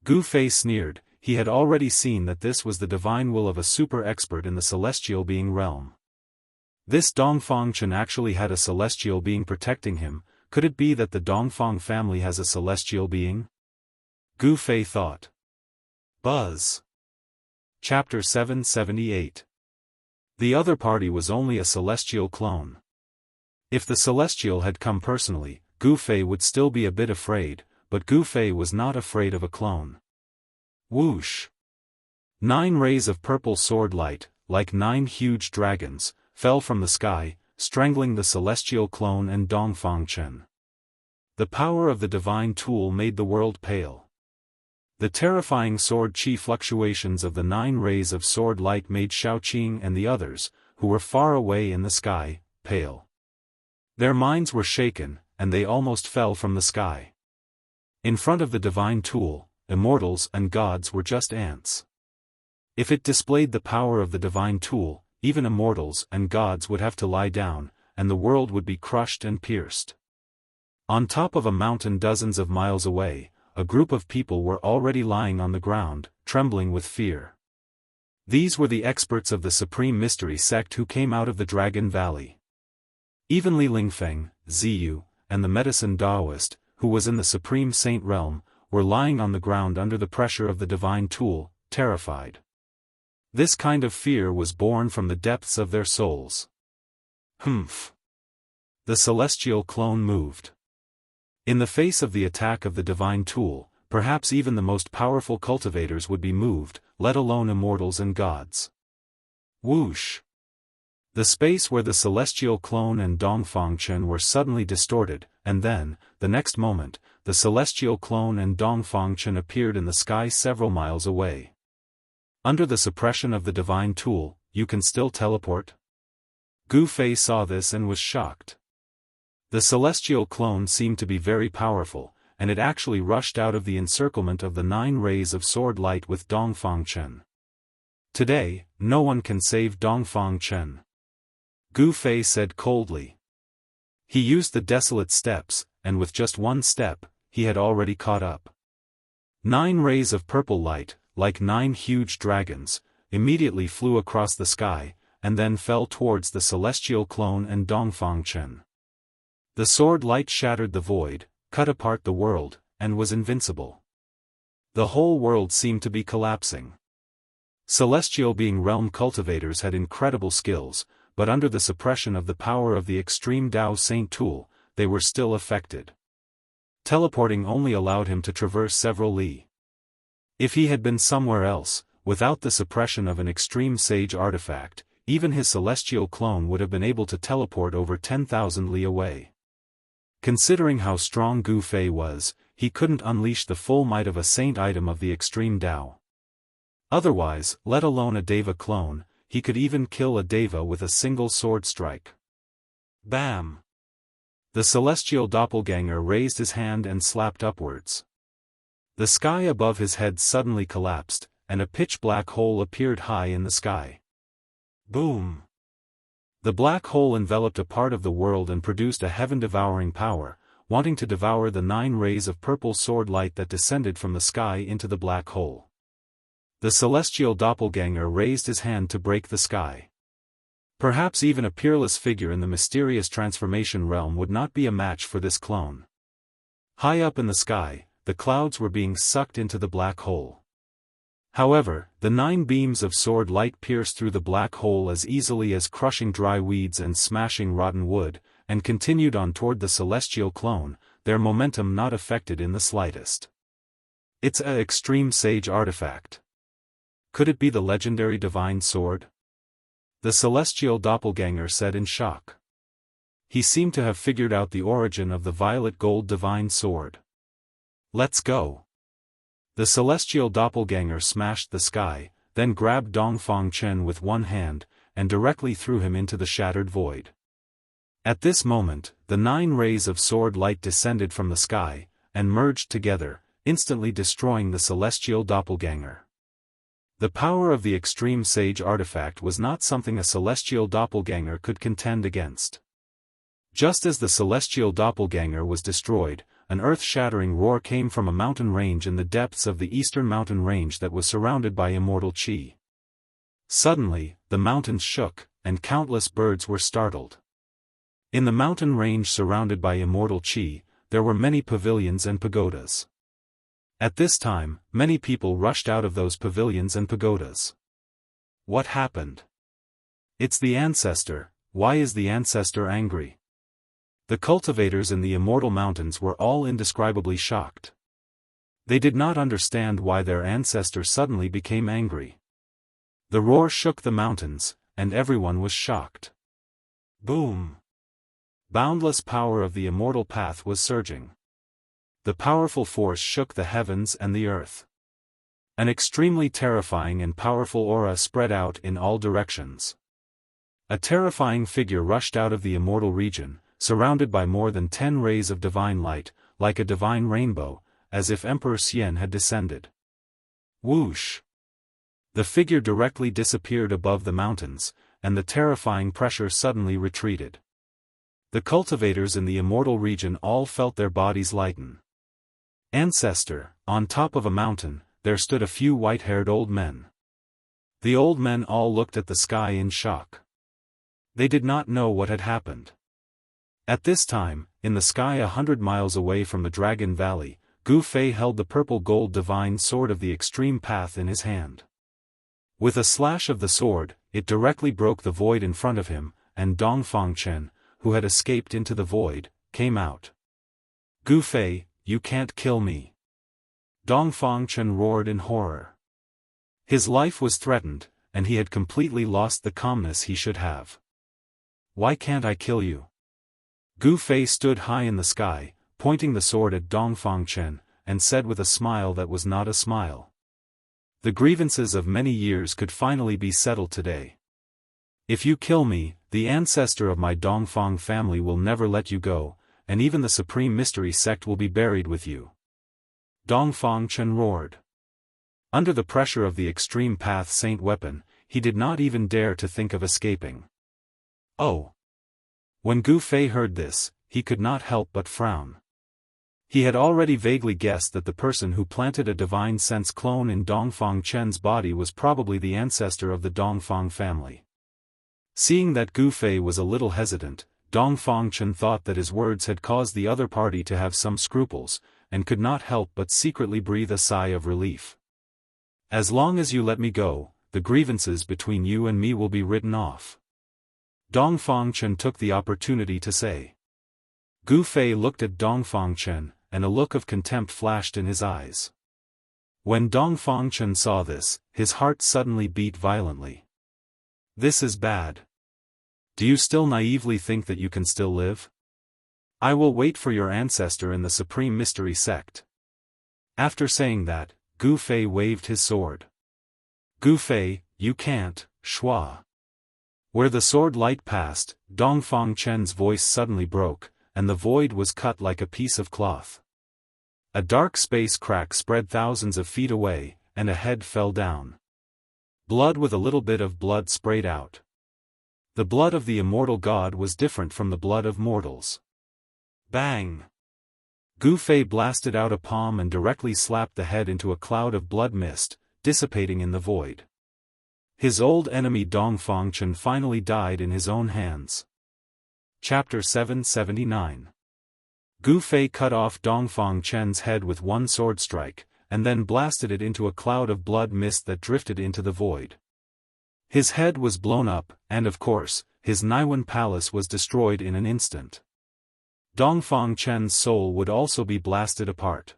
Gu Fei sneered. He had already seen that this was the divine will of a super expert in the celestial being realm. This Dongfang Chen actually had a celestial being protecting him. Could it be that the Dongfang family has a celestial being? Gu Fei thought. Buzz. Chapter 778. The other party was only a celestial clone. If the celestial had come personally, Gu Fei would still be a bit afraid, but Gu Fei was not afraid of a clone. Whoosh! 9 rays of purple sword light, like 9 huge dragons, fell from the sky, strangling the celestial clone and Dongfang Chen. The power of the divine tool made the world pale. The terrifying sword chi fluctuations of the 9 rays of sword light made Shaoqing and the others, who were far away in the sky, pale. Their minds were shaken, and they almost fell from the sky. In front of the divine tool, immortals and gods were just ants. If it displayed the power of the divine tool, even immortals and gods would have to lie down, and the world would be crushed and pierced. On top of a mountain dozens of miles away, a group of people were already lying on the ground, trembling with fear. These were the experts of the Supreme Mystery sect who came out of the Dragon Valley. Even Li Lingfeng, Ziyu, and the medicine Daoist, who was in the Supreme Saint realm, were lying on the ground under the pressure of the divine tool, terrified. This kind of fear was born from the depths of their souls. Humph! The celestial clone moved. In the face of the attack of the divine tool, perhaps even the most powerful cultivators would be moved, let alone immortals and gods. Whoosh! The space where the celestial clone and Dongfang Chen were suddenly distorted, and then, the next moment, the celestial clone and Dongfang Chen appeared in the sky several miles away. Under the suppression of the divine tool, you can still teleport? Gu Fei saw this and was shocked. The celestial clone seemed to be very powerful, and it actually rushed out of the encirclement of the 9 rays of sword light with Dongfang Chen. Today, no one can save Dongfang Chen. Gu Fei said coldly. He used the desolate steps, and with just one step, he had already caught up. 9 rays of purple light, like 9 huge dragons, immediately flew across the sky, and then fell towards the celestial clone and Dongfang Chen. The sword light shattered the void, cut apart the world, and was invincible. The whole world seemed to be collapsing. Celestial being realm cultivators had incredible skills, but under the suppression of the power of the extreme Dao Saint tool, they were still affected. Teleporting only allowed him to traverse several li. If he had been somewhere else, without the suppression of an extreme sage artifact, even his celestial clone would have been able to teleport over 10,000 li away. Considering how strong Gu Fei was, he couldn't unleash the full might of a saint item of the extreme Dao. Otherwise, let alone a Deva clone, he could even kill a Deva with a single sword strike. Bam! The celestial doppelganger raised his hand and slapped upwards. The sky above his head suddenly collapsed, and a pitch-black hole appeared high in the sky. Boom! The black hole enveloped a part of the world and produced a heaven-devouring power, wanting to devour the 9 rays of purple sword light that descended from the sky into the black hole. The celestial doppelganger raised his hand to break the sky. Perhaps even a peerless figure in the mysterious transformation realm would not be a match for this clone. High up in the sky, the clouds were being sucked into the black hole. However, the 9 beams of sword light pierced through the black hole as easily as crushing dry weeds and smashing rotten wood, and continued on toward the celestial clone, their momentum not affected in the slightest. It's an extreme sage artifact. Could it be the legendary divine sword? The celestial doppelganger said in shock. He seemed to have figured out the origin of the violet gold divine sword. Let's go. The celestial doppelganger smashed the sky, then grabbed Dongfang Chen with one hand, and directly threw him into the shattered void. At this moment, the 9 rays of sword light descended from the sky, and merged together, instantly destroying the celestial doppelganger. The power of the extreme sage artifact was not something a celestial doppelganger could contend against. Just as the celestial doppelganger was destroyed, an earth-shattering roar came from a mountain range in the depths of the eastern mountain range that was surrounded by immortal qi. Suddenly, the mountains shook, and countless birds were startled. In the mountain range surrounded by immortal qi, there were many pavilions and pagodas. At this time, many people rushed out of those pavilions and pagodas. What happened? It's the ancestor. Why is the ancestor angry? The cultivators in the immortal mountains were all indescribably shocked. They did not understand why their ancestor suddenly became angry. The roar shook the mountains, and everyone was shocked. Boom! Boundless power of the immortal path was surging. The powerful force shook the heavens and the earth. An extremely terrifying and powerful aura spread out in all directions. A terrifying figure rushed out of the immortal region, surrounded by more than 10 rays of divine light, like a divine rainbow, as if Emperor Xian had descended. Whoosh! The figure directly disappeared above the mountains, and the terrifying pressure suddenly retreated. The cultivators in the immortal region all felt their bodies lighten. Ancestor, on top of a mountain, there stood a few white-haired old men. The old men all looked at the sky in shock. They did not know what had happened. At this time, in the sky 100 miles away from the Dragon Valley, Gu Fei held the purple gold divine sword of the extreme path in his hand. With a slash of the sword, it directly broke the void in front of him, and Dongfang Chen, who had escaped into the void, came out. Gu Fei, you can't kill me. Dongfang Chen roared in horror. His life was threatened, and he had completely lost the calmness he should have. Why can't I kill you? Gu Fei stood high in the sky, pointing the sword at Dongfang Chen, and said with a smile that was not a smile. The grievances of many years could finally be settled today. If you kill me, the ancestor of my Dongfang family will never let you go, and even the Supreme Mystery Sect will be buried with you. Dongfang Chen roared. Under the pressure of the extreme path saint weapon, he did not even dare to think of escaping. Oh! When Gu Fei heard this, he could not help but frown. He had already vaguely guessed that the person who planted a divine sense clone in Dongfang Chen's body was probably the ancestor of the Dongfang family. Seeing that Gu Fei was a little hesitant, Dongfang Chen thought that his words had caused the other party to have some scruples, and could not help but secretly breathe a sigh of relief. As long as you let me go, the grievances between you and me will be written off. Dongfang Chen took the opportunity to say. Gu Fei looked at Dongfang Chen, and a look of contempt flashed in his eyes. When Dongfang Chen saw this, his heart suddenly beat violently. This is bad. Do you still naively think that you can still live? I will wait for your ancestor in the Supreme Mystery Sect. After saying that, Gu Fei waved his sword. Gu Fei, you can't, Shua. Where the sword light passed, Dongfang Chen's voice suddenly broke, and the void was cut like a piece of cloth. A dark space crack spread thousands of feet away, and a head fell down. Blood with a little bit of blood sprayed out. The blood of the immortal god was different from the blood of mortals. Bang! Gu Fei blasted out a palm and directly slapped the head into a cloud of blood mist, dissipating in the void. His old enemy Dongfang Chen finally died in his own hands. Chapter 779. Gu Fei cut off Dongfang Chen's head with one sword strike, and then blasted it into a cloud of blood mist that drifted into the void. His head was blown up, and of course, his Naiwan palace was destroyed in an instant. Dongfang Chen's soul would also be blasted apart.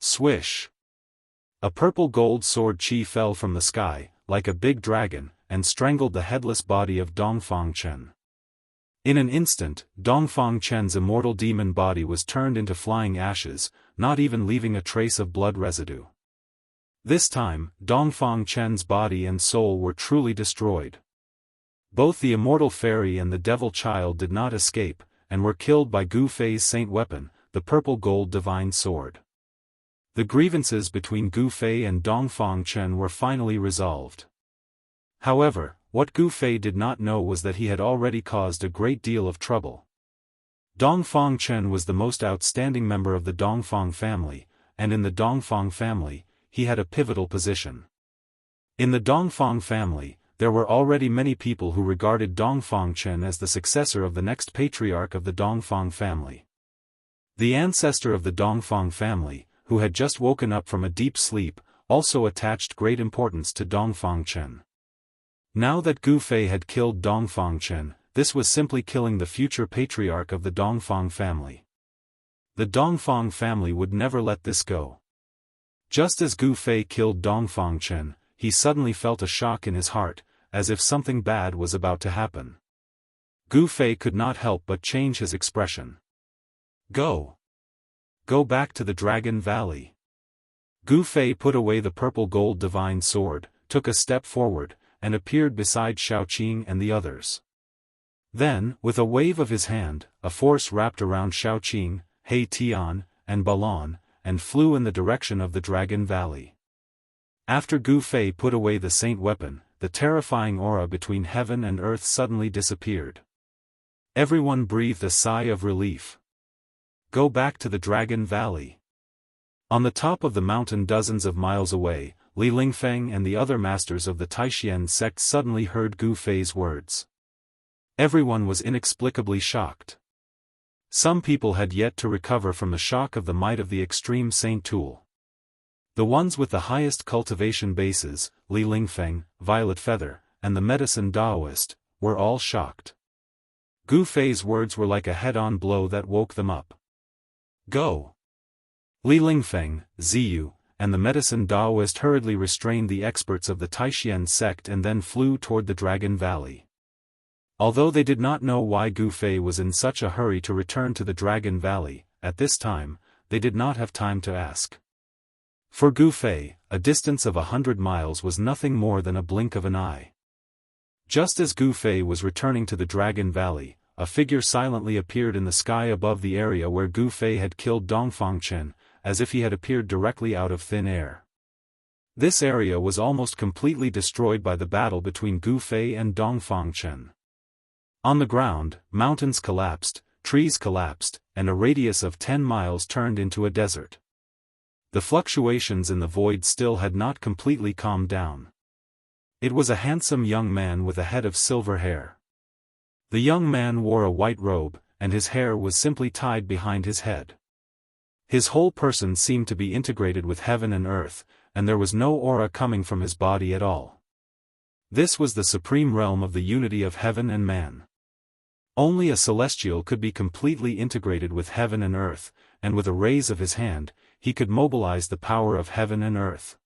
Swish! A purple gold sword chi fell from the sky, like a big dragon, and strangled the headless body of Dongfang Chen. In an instant, Dongfang Chen's immortal demon body was turned into flying ashes, not even leaving a trace of blood residue. This time, Dongfang Chen's body and soul were truly destroyed. Both the immortal fairy and the devil child did not escape, and were killed by Gu Fei's saint weapon, the purple gold divine sword. The grievances between Gu Fei and Dongfang Chen were finally resolved. However, what Gu Fei did not know was that he had already caused a great deal of trouble. Dongfang Chen was the most outstanding member of the Dongfang family, and in the Dongfang family, he had a pivotal position. In the Dongfang family, there were already many people who regarded Dongfang Chen as the successor of the next patriarch of the Dongfang family. The ancestor of the Dongfang family, who had just woken up from a deep sleep, also attached great importance to Dongfang Chen. Now that Gu Fei had killed Dongfang Chen, this was simply killing the future patriarch of the Dongfang family. The Dongfang family would never let this go. Just as Gu Fei killed Dongfang Chen, he suddenly felt a shock in his heart, as if something bad was about to happen. Gu Fei could not help but change his expression. Go! Go back to the Dragon Valley. Gu Fei put away the purple gold divine sword, took a step forward, and appeared beside Xiaoqing and the others. Then, with a wave of his hand, a force wrapped around Xiaoqing, He Tian, and Balon, and flew in the direction of the Dragon Valley. After Gu Fei put away the saint weapon, the terrifying aura between heaven and earth suddenly disappeared. Everyone breathed a sigh of relief. Go back to the Dragon Valley. On the top of the mountain dozens of miles away, Li Lingfeng and the other masters of the Taishan sect suddenly heard Gu Fei's words. Everyone was inexplicably shocked. Some people had yet to recover from the shock of the might of the extreme saint tool. The ones with the highest cultivation bases, Li Lingfeng, Violet Feather, and the medicine Daoist, were all shocked. Gu Fei's words were like a head-on blow that woke them up. Go! Li Lingfeng, Ziyu, and the medicine Daoist hurriedly restrained the experts of the Taishan sect and then flew toward the Dragon Valley. Although they did not know why Gu Fei was in such a hurry to return to the Dragon Valley, at this time, they did not have time to ask. For Gu Fei, a distance of 100 miles was nothing more than a blink of an eye. Just as Gu Fei was returning to the Dragon Valley, a figure silently appeared in the sky above the area where Gu Fei had killed Dongfang Chen, as if he had appeared directly out of thin air. This area was almost completely destroyed by the battle between Gu Fei and Dongfang Chen. On the ground, mountains collapsed, trees collapsed, and a radius of 10 miles turned into a desert. The fluctuations in the void still had not completely calmed down. It was a handsome young man with a head of silver hair. The young man wore a white robe, and his hair was simply tied behind his head. His whole person seemed to be integrated with heaven and earth, and there was no aura coming from his body at all. This was the supreme realm of the unity of heaven and man. Only a celestial could be completely integrated with heaven and earth, and with a raise of his hand, he could mobilize the power of heaven and earth.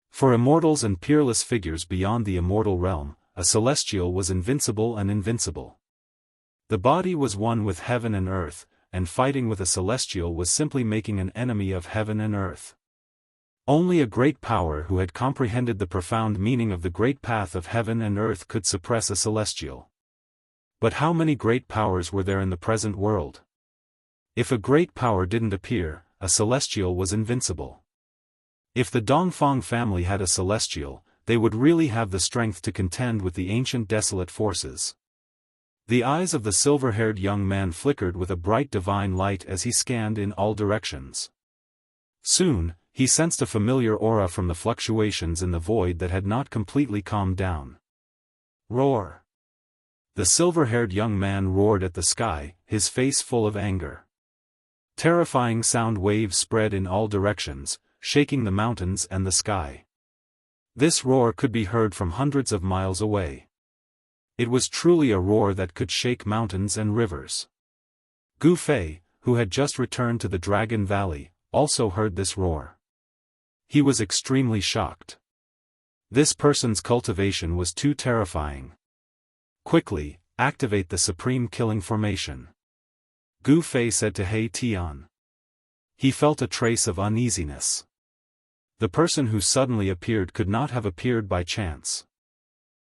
For immortals and peerless figures beyond the immortal realm, a celestial was invincible and invincible. The body was one with heaven and earth, and fighting with a celestial was simply making an enemy of heaven and earth. Only a great power who had comprehended the profound meaning of the great path of heaven and earth could suppress a celestial. But how many great powers were there in the present world? If a great power didn't appear, a celestial was invincible. If the Dongfang family had a celestial, they would really have the strength to contend with the ancient desolate forces. The eyes of the silver-haired young man flickered with a bright divine light as he scanned in all directions. Soon, he sensed a familiar aura from the fluctuations in the void that had not completely calmed down. Roar! The silver-haired young man roared at the sky, his face full of anger. Terrifying sound waves spread in all directions, shaking the mountains and the sky. This roar could be heard from hundreds of miles away. It was truly a roar that could shake mountains and rivers. Gu Fei, who had just returned to the Dragon Valley, also heard this roar. He was extremely shocked. This person's cultivation was too terrifying. Quickly, activate the Supreme Killing Formation. Gu Fei said to He Tian. He felt a trace of uneasiness. The person who suddenly appeared could not have appeared by chance.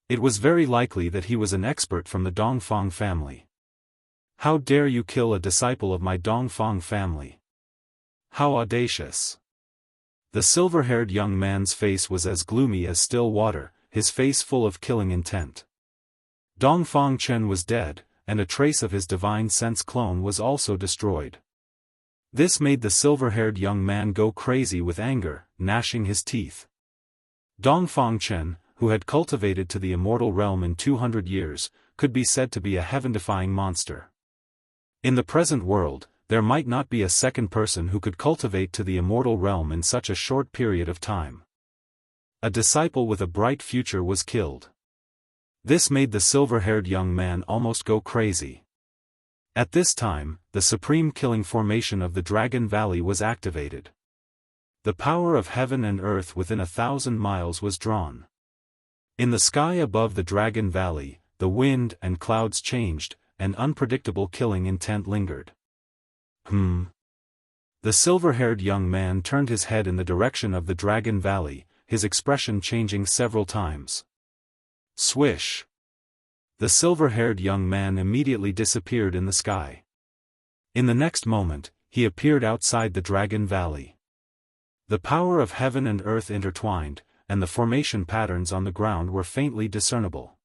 It was very likely that he was an expert from the Dongfang family. How dare you kill a disciple of my Dongfang family? How audacious! The silver-haired young man's face was as gloomy as still water, his face full of killing intent. Dongfang Chen was dead, and a trace of his divine sense clone was also destroyed. This made the silver-haired young man go crazy with anger, gnashing his teeth. Dongfang Chen, who had cultivated to the immortal realm in 200 years, could be said to be a heaven-defying monster. In the present world, there might not be a second person who could cultivate to the immortal realm in such a short period of time. A disciple with a bright future was killed. This made the silver-haired young man almost go crazy. At this time, the Supreme Killing Formation of the Dragon Valley was activated. The power of heaven and earth within 1,000 miles was drawn. In the sky above the Dragon Valley, the wind and clouds changed, and unpredictable killing intent lingered. The silver-haired young man turned his head in the direction of the Dragon Valley, his expression changing several times. Swish! The silver-haired young man immediately disappeared in the sky. In the next moment, he appeared outside the Dragon Valley. The power of heaven and earth intertwined, and the formation patterns on the ground were faintly discernible.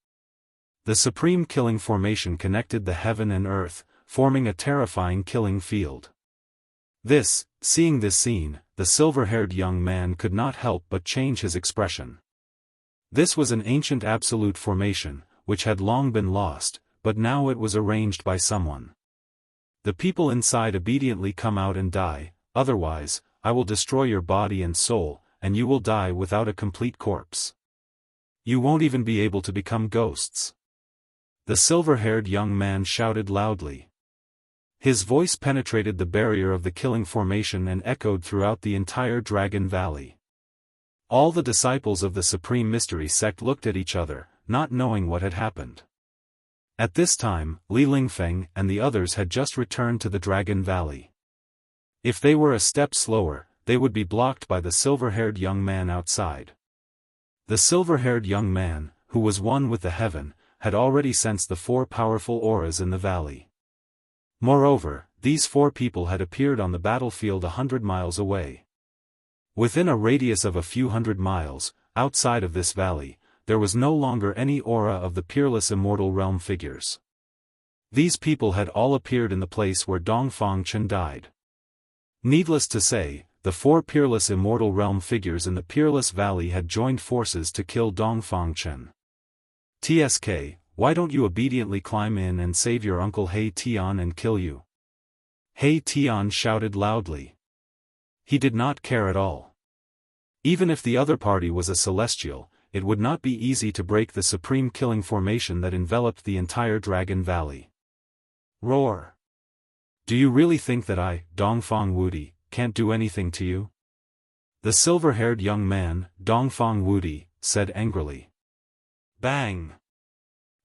The Supreme Killing Formation connected the heaven and earth, forming a terrifying killing field. Seeing this scene, the silver-haired young man could not help but change his expression. This was an ancient absolute formation, which had long been lost, but now it was arranged by someone. The people inside obediently come out and die, otherwise, I will destroy your body and soul, and you will die without a complete corpse. You won't even be able to become ghosts. The silver-haired young man shouted loudly. His voice penetrated the barrier of the killing formation and echoed throughout the entire Dragon Valley. All the disciples of the Supreme Mystery Sect looked at each other, not knowing what had happened. At this time, Li Lingfeng and the others had just returned to the Dragon Valley. If they were a step slower, they would be blocked by the silver-haired young man outside. The silver-haired young man, who was one with the heaven, had already sensed the 4 powerful auras in the valley. Moreover, these 4 people had appeared on the battlefield 100 miles away. Within a radius of a few hundred miles, outside of this valley, there was no longer any aura of the peerless immortal realm figures. These people had all appeared in the place where Dongfang Chen died. Needless to say, the 4 peerless immortal realm figures in the Peerless Valley had joined forces to kill Dongfang Chen. TSK, why don't you obediently climb in and save your uncle He Tian and kill you? He Tian shouted loudly. He did not care at all. Even if the other party was a celestial, it would not be easy to break the supreme killing formation that enveloped the entire Dragon Valley. Roar! Do you really think that I, Dongfang Wudi, can't do anything to you? The silver-haired young man, Dongfang Wudi, said angrily. Bang!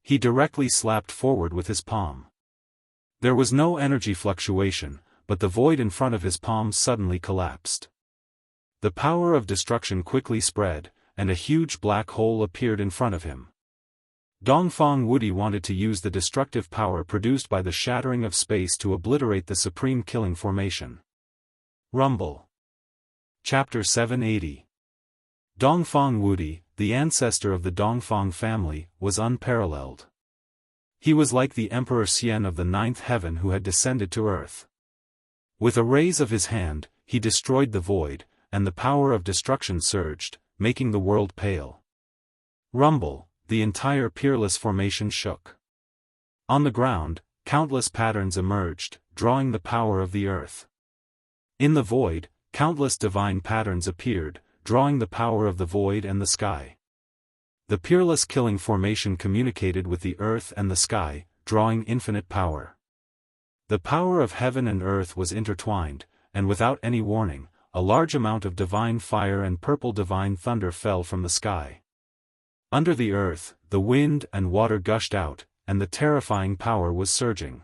He directly slapped forward with his palm. There was no energy fluctuation, but the void in front of his palm suddenly collapsed. The power of destruction quickly spread, and a huge black hole appeared in front of him. Dongfang Wudi wanted to use the destructive power produced by the shattering of space to obliterate the supreme killing formation. Rumble. Chapter 780. Dongfang Wudi, the ancestor of the Dongfang family, was unparalleled. He was like the Emperor Xian of the ninth heaven who had descended to earth. With a raise of his hand, he destroyed the void, and the power of destruction surged, making the world pale. Rumble. The entire peerless formation shook. On the ground, countless patterns emerged, drawing the power of the earth. In the void, countless divine patterns appeared, drawing the power of the void and the sky. The peerless killing formation communicated with the earth and the sky, drawing infinite power. The power of heaven and earth was intertwined, and without any warning, a large amount of divine fire and purple divine thunder fell from the sky. Under the earth, the wind and water gushed out, and the terrifying power was surging.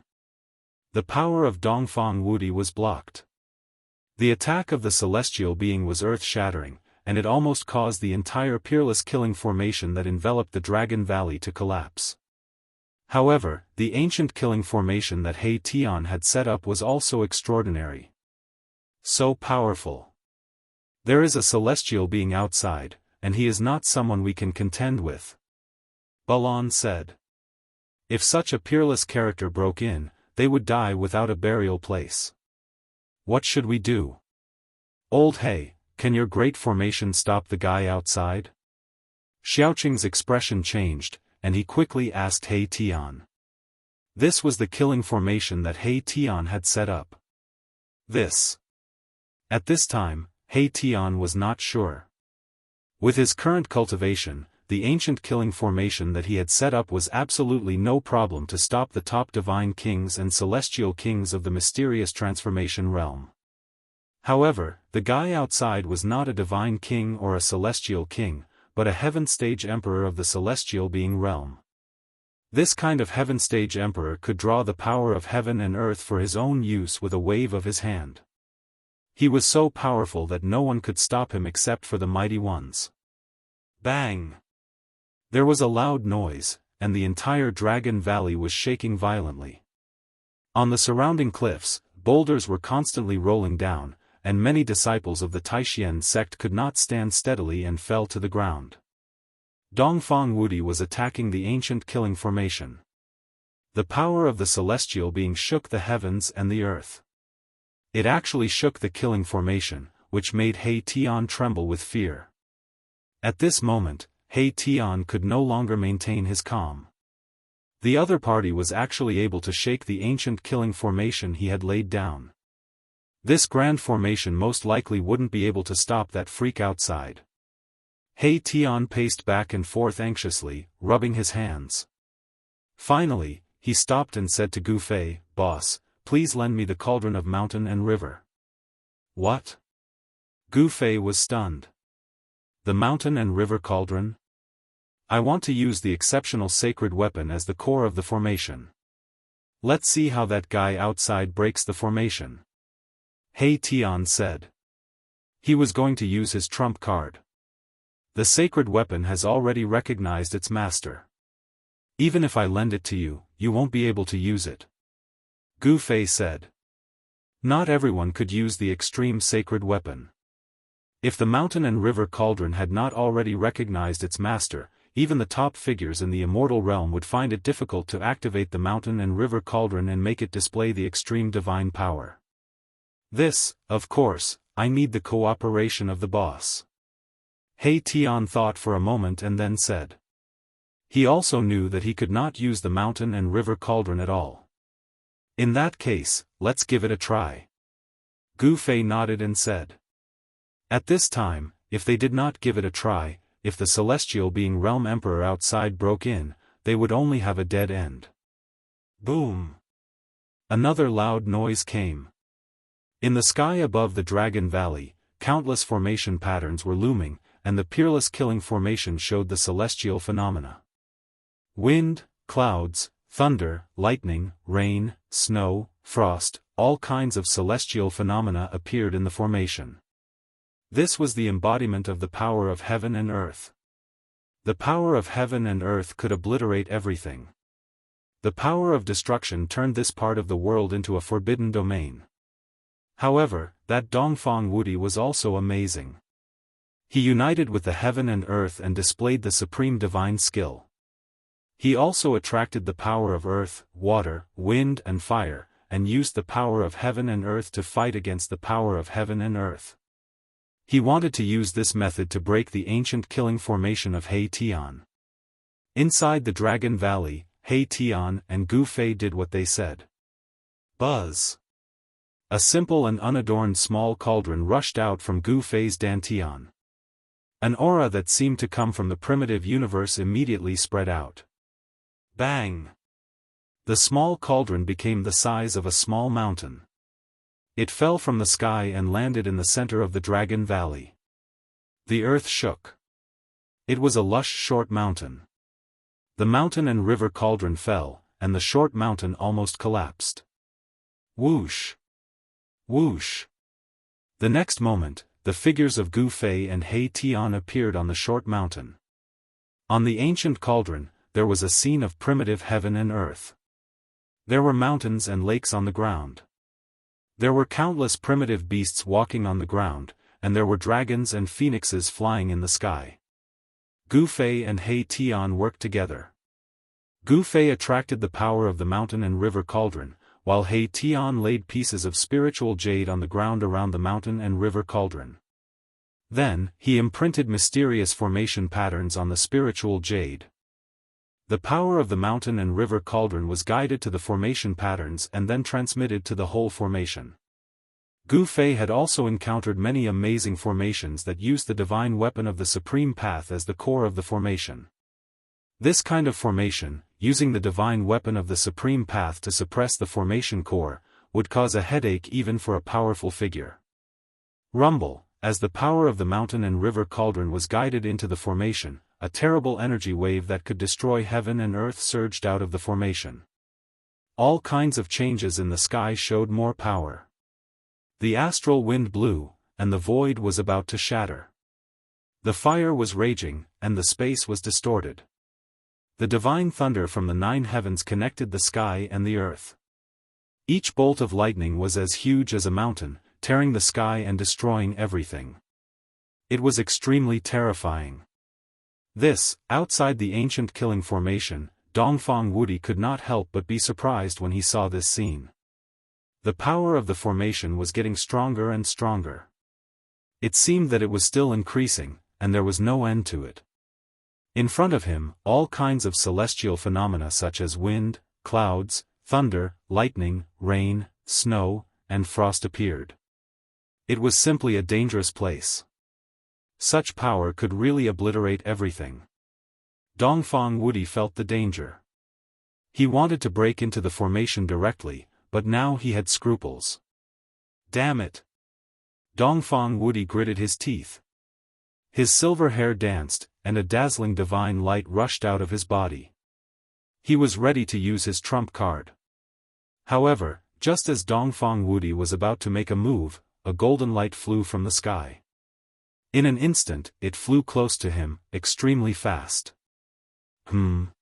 The power of Dongfang Wudi was blocked. The attack of the celestial being was earth-shattering, and it almost caused the entire peerless killing formation that enveloped the Dragon Valley to collapse. However, the ancient killing formation that He Tian had set up was also extraordinary. So powerful. There is a celestial being outside, and he is not someone we can contend with. Balan said. If such a peerless character broke in, they would die without a burial place. What should we do? Old He, can your great formation stop the guy outside? Xiaoqing's expression changed, and he quickly asked He Tian. This was the killing formation that He Tian had set up. At this time, He Tian was not sure. With his current cultivation, the ancient killing formation that he had set up was absolutely no problem to stop the top divine kings and celestial kings of the mysterious transformation realm. However, the guy outside was not a divine king or a celestial king, but a heaven stage emperor of the celestial being realm. This kind of heaven stage emperor could draw the power of heaven and earth for his own use with a wave of his hand. He was so powerful that no one could stop him except for the mighty ones. Bang! There was a loud noise, and the entire Dragon Valley was shaking violently. On the surrounding cliffs, boulders were constantly rolling down, and many disciples of the Taishan sect could not stand steadily and fell to the ground. Dongfang Wudi was attacking the ancient killing formation. The power of the celestial being shook the heavens and the earth. It actually shook the killing formation, which made He Tian tremble with fear. At this moment, He Tian could no longer maintain his calm. The other party was actually able to shake the ancient killing formation he had laid down. This grand formation most likely wouldn't be able to stop that freak outside. He Tian paced back and forth anxiously, rubbing his hands. Finally, he stopped and said to Gu Fei, "Boss, please lend me the cauldron of mountain and river." What? Gu Fei was stunned. The mountain and river cauldron? I want to use the exceptional sacred weapon as the core of the formation. Let's see how that guy outside breaks the formation. He Tian said. He was going to use his trump card. The sacred weapon has already recognized its master. Even if I lend it to you, you won't be able to use it. Gu Fei said. Not everyone could use the extreme sacred weapon. If the mountain and river cauldron had not already recognized its master, even the top figures in the immortal realm would find it difficult to activate the mountain and river cauldron and make it display the extreme divine power. This, of course, I need the cooperation of the boss. He Tian thought for a moment and then said. He also knew that he could not use the mountain and river cauldron at all. In that case, let's give it a try. Gu Fei nodded and said. At this time, if they did not give it a try, if the celestial being realm emperor outside broke in, they would only have a dead end. Boom! Another loud noise came. In the sky above the Dragon Valley, countless formation patterns were looming, and the peerless killing formation showed the celestial phenomena. Wind, clouds, thunder, lightning, rain, snow, frost, all kinds of celestial phenomena appeared in the formation. This was the embodiment of the power of heaven and earth. The power of heaven and earth could obliterate everything. The power of destruction turned this part of the world into a forbidden domain. However, that Dongfang Wudi was also amazing. He united with the heaven and earth and displayed the supreme divine skill. He also attracted the power of earth, water, wind and fire, and used the power of heaven and earth to fight against the power of heaven and earth. He wanted to use this method to break the ancient killing formation of He Tian. Inside the Dragon Valley, He Tian and Gu Fei did what they said. Buzz! A simple and unadorned small cauldron rushed out from Gu Fei's dantian. An aura that seemed to come from the primitive universe immediately spread out. Bang! The small cauldron became the size of a small mountain. It fell from the sky and landed in the center of the Dragon Valley. The earth shook. It was a lush short mountain. The mountain and river cauldron fell, and the short mountain almost collapsed. Whoosh! Whoosh! The next moment, the figures of Gu Fei and He Tian appeared on the short mountain. On the ancient cauldron, there was a scene of primitive heaven and earth. There were mountains and lakes on the ground. There were countless primitive beasts walking on the ground, and there were dragons and phoenixes flying in the sky. Gu Fei and He Tian worked together. Gu Fei attracted the power of the mountain and river cauldron, while He Tian laid pieces of spiritual jade on the ground around the mountain and river cauldron. Then, he imprinted mysterious formation patterns on the spiritual jade. The power of the mountain and river cauldron was guided to the formation patterns and then transmitted to the whole formation. Gu Fei had also encountered many amazing formations that used the divine weapon of the Supreme Path as the core of the formation. This kind of formation, using the divine weapon of the Supreme Path to suppress the formation core, would cause a headache even for a powerful figure. Rumble, as the power of the mountain and river cauldron was guided into the formation, a terrible energy wave that could destroy heaven and earth surged out of the formation. All kinds of changes in the sky showed more power. The astral wind blew, and the void was about to shatter. The fire was raging, and the space was distorted. The divine thunder from the 9 heavens connected the sky and the earth. Each bolt of lightning was as huge as a mountain, tearing the sky and destroying everything. It was extremely terrifying. This, outside the ancient killing formation, Dongfang Wudi could not help but be surprised when he saw this scene. The power of the formation was getting stronger and stronger. It seemed that it was still increasing, and there was no end to it. In front of him, all kinds of celestial phenomena such as wind, clouds, thunder, lightning, rain, snow, and frost appeared. It was simply a dangerous place. Such power could really obliterate everything. Dongfang Wudi felt the danger. He wanted to break into the formation directly, but now he had scruples. Damn it! Dongfang Wudi gritted his teeth. His silver hair danced, and a dazzling divine light rushed out of his body. He was ready to use his trump card. However, just as Dongfang Wudi was about to make a move, a golden light flew from the sky. In an instant, it flew close to him, extremely fast. When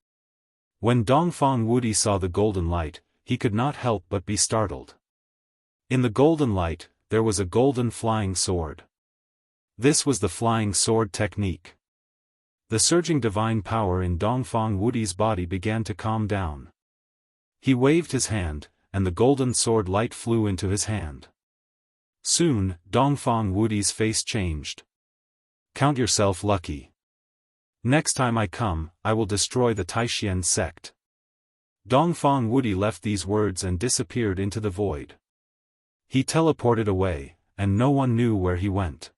Dongfang Wudi saw the golden light, he could not help but be startled. In the golden light, there was a golden flying sword. This was the flying sword technique. The surging divine power in Dongfang Wudi's body began to calm down. He waved his hand, and the golden sword light flew into his hand. Soon, Dongfang Wudi's face changed. Count yourself lucky. Next time I come, I will destroy the Taishian sect. Dongfang Wudi left these words and disappeared into the void. He teleported away, and no one knew where he went.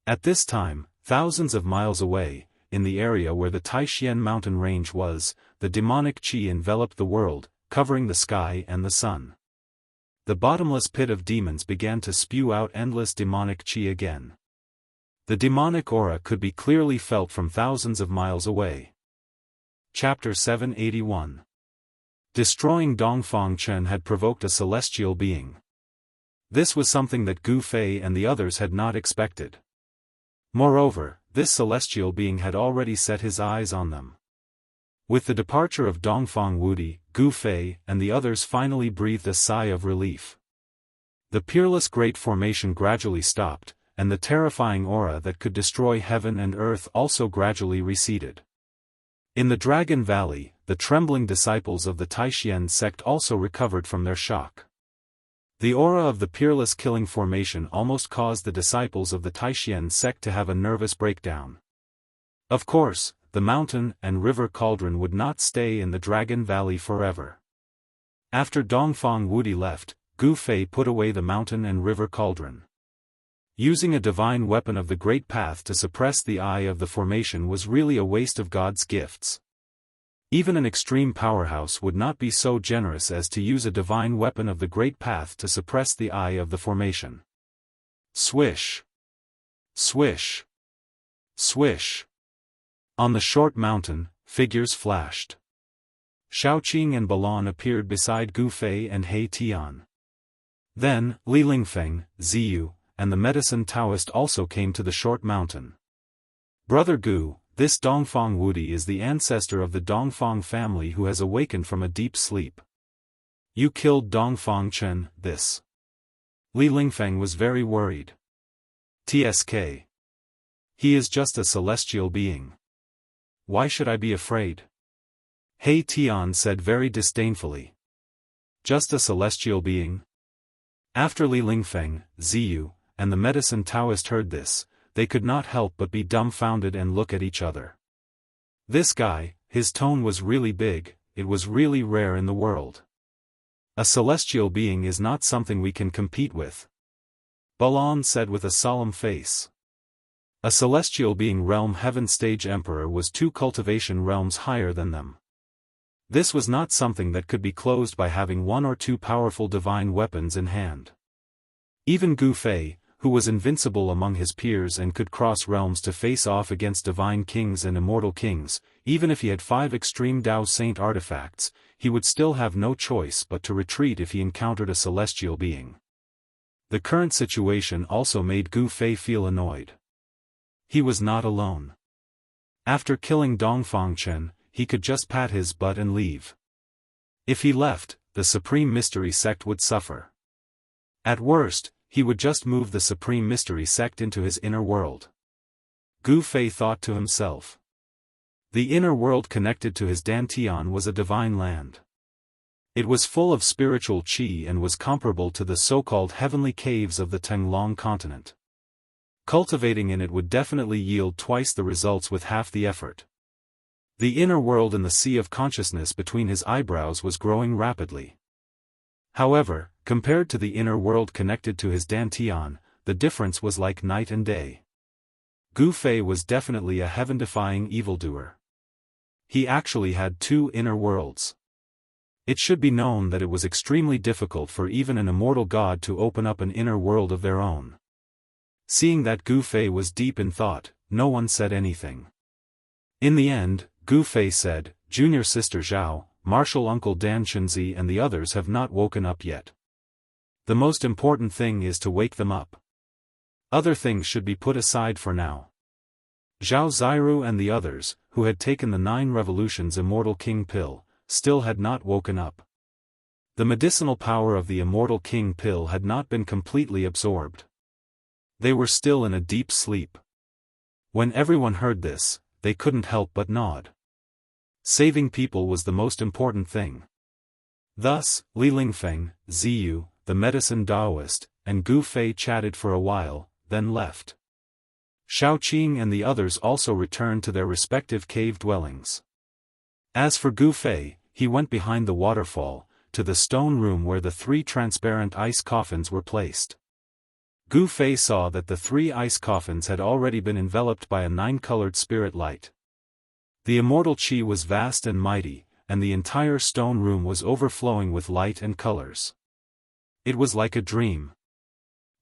At this time, Thousands of miles away, in the area where the Taishian mountain range was, the demonic qi enveloped the world, covering the sky and the sun. The bottomless pit of demons began to spew out endless demonic qi again. The demonic aura could be clearly felt from thousands of miles away. Chapter 781. Destroying Dongfang Chen had provoked a celestial being. This was something that Gu Fei and the others had not expected. Moreover, this celestial being had already set his eyes on them. With the departure of Dongfang Wudi, Gu Fei and the others finally breathed a sigh of relief. The peerless Great Formation gradually stopped, and the terrifying aura that could destroy heaven and earth also gradually receded. In the Dragon Valley, the trembling disciples of the Taishian sect also recovered from their shock. The aura of the peerless killing formation almost caused the disciples of the Taishian sect to have a nervous breakdown. Of course, the mountain and river cauldron would not stay in the Dragon Valley forever. After Dongfang Wudi left, Gu Fei put away the mountain and river cauldron. Using a divine weapon of the Great Path to suppress the eye of the formation was really a waste of God's gifts. Even an extreme powerhouse would not be so generous as to use a divine weapon of the Great Path to suppress the eye of the formation. Swish! Swish! Swish! On the short mountain, figures flashed. Shaoqing and Balan appeared beside Gu Fei and He Tian. Then, Li Lingfeng, Ziyu, and the medicine Daoist also came to the short mountain. Brother Gu, this Dongfang Wudi is the ancestor of the Dongfang family who has awakened from a deep sleep. You killed Dongfang Chen, this. Li Lingfeng was very worried. TSK. He is just a celestial being. Why should I be afraid? He Tian said very disdainfully. Just a celestial being? After Li Lingfeng, Ziyu, and the medicine Daoist heard this, they could not help but be dumbfounded and look at each other. This guy, his tone was really big, it was really rare in the world. A celestial being is not something we can compete with. Balan said with a solemn face. A celestial being realm heaven stage emperor was 2 cultivation realms higher than them. This was not something that could be closed by having 1 or 2 powerful divine weapons in hand. Even Gu Fei, who was invincible among his peers and could cross realms to face off against divine kings and immortal kings, even if he had 5 extreme Dao Saint artifacts, he would still have no choice but to retreat if he encountered a celestial being. The current situation also made Gu Fei feel annoyed. He was not alone. After killing Dongfang Chen, he could just pat his butt and leave. If he left, the Supreme Mystery Sect would suffer. At worst, he would just move the Supreme Mystery Sect into his inner world. Gu Fei thought to himself. The inner world connected to his Dantian was a divine land. It was full of spiritual qi and was comparable to the so-called heavenly caves of the Tenglong continent. Cultivating in it would definitely yield twice the results with half the effort. The inner world in the sea of consciousness between his eyebrows was growing rapidly. However, compared to the inner world connected to his Dantian, the difference was like night and day. Gu Fei was definitely a heaven-defying evildoer. He actually had 2 inner worlds. It should be known that it was extremely difficult for even an immortal god to open up an inner world of their own. Seeing that Gu Fei was deep in thought, no one said anything. In the end, Gu Fei said, Junior Sister Zhao, Martial Uncle Dan Chunzi and the others have not woken up yet. The most important thing is to wake them up. Other things should be put aside for now. Zhao Ziru and the others, who had taken the 9 revolutions Immortal King pill, still had not woken up. The medicinal power of the Immortal King pill had not been completely absorbed. They were still in a deep sleep. When everyone heard this, they couldn't help but nod. Saving people was the most important thing. Thus, Li Lingfeng, Ziyu, the medicine Daoist, and Gu Fei chatted for a while, then left. Shaoqing and the others also returned to their respective cave dwellings. As for Gu Fei, he went behind the waterfall, to the stone room where the 3 transparent ice coffins were placed. Gu Fei saw that the 3 ice coffins had already been enveloped by a 9-colored spirit light. The immortal qi was vast and mighty, and the entire stone room was overflowing with light and colors. It was like a dream.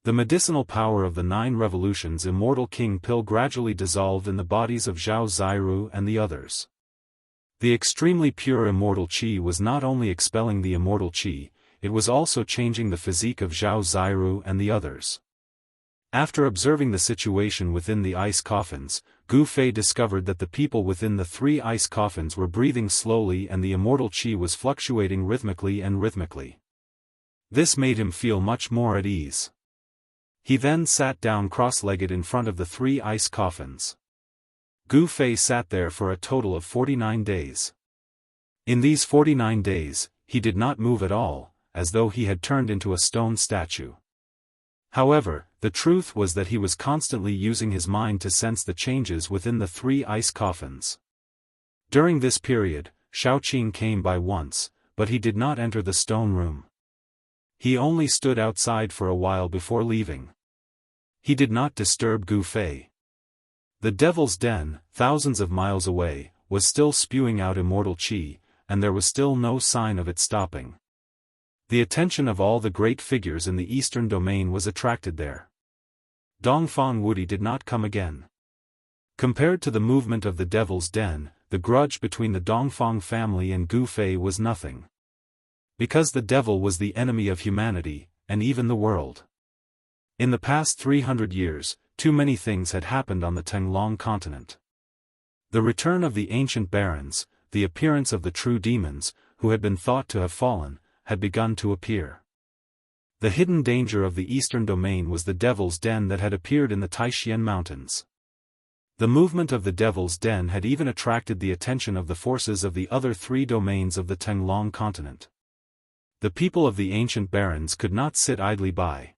The medicinal power of the 9 revolutions Immortal King Pill gradually dissolved in the bodies of Zhao Ziru and the others. The extremely pure immortal qi was not only expelling the immortal qi, it was also changing the physique of Zhao Ziru and the others. After observing the situation within the ice coffins, Gu Fei discovered that the people within the 3 ice coffins were breathing slowly and the immortal qi was fluctuating rhythmically. This made him feel much more at ease. He then sat down cross-legged in front of the 3 ice coffins. Gu Fei sat there for a total of 49 days. In these 49 days, he did not move at all, as though he had turned into a stone statue. However, the truth was that he was constantly using his mind to sense the changes within the 3 ice coffins. During this period, Shaoqing came by once, but he did not enter the stone room. He only stood outside for a while before leaving. He did not disturb Gu Fei. The Devil's Den, thousands of miles away, was still spewing out immortal qi, and there was still no sign of it stopping. The attention of all the great figures in the eastern domain was attracted there. Dongfang Wudi did not come again. Compared to the movement of the Devil's Den, the grudge between the Dongfang family and Gu Fei was nothing. Because the devil was the enemy of humanity, and even the world. In the past 300 years, too many things had happened on the Tenglong continent. The return of the ancient barons, the appearance of the true demons, who had been thought to have fallen, had begun to appear. The hidden danger of the eastern domain was the Devil's Den that had appeared in the Taishan Mountains. The movement of the Devil's Den had even attracted the attention of the forces of the other 3 domains of the Tenglong continent. The people of the ancient barons could not sit idly by.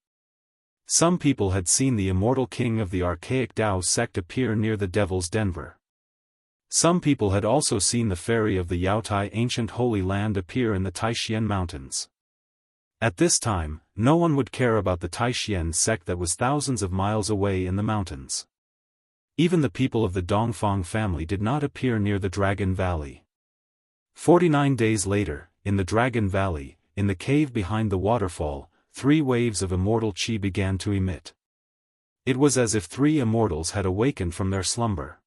Some people had seen the immortal king of the archaic Dao sect appear near the Devil's Denver. Some people had also seen the fairy of the Yaotai ancient holy land appear in the Taishan Mountains. At this time, no one would care about the Taishan sect that was thousands of miles away in the mountains. Even the people of the Dongfang family did not appear near the Dragon Valley. 49 days later, in the Dragon Valley, in the cave behind the waterfall, 3 waves of immortal qi began to emit. It was as if 3 immortals had awakened from their slumber.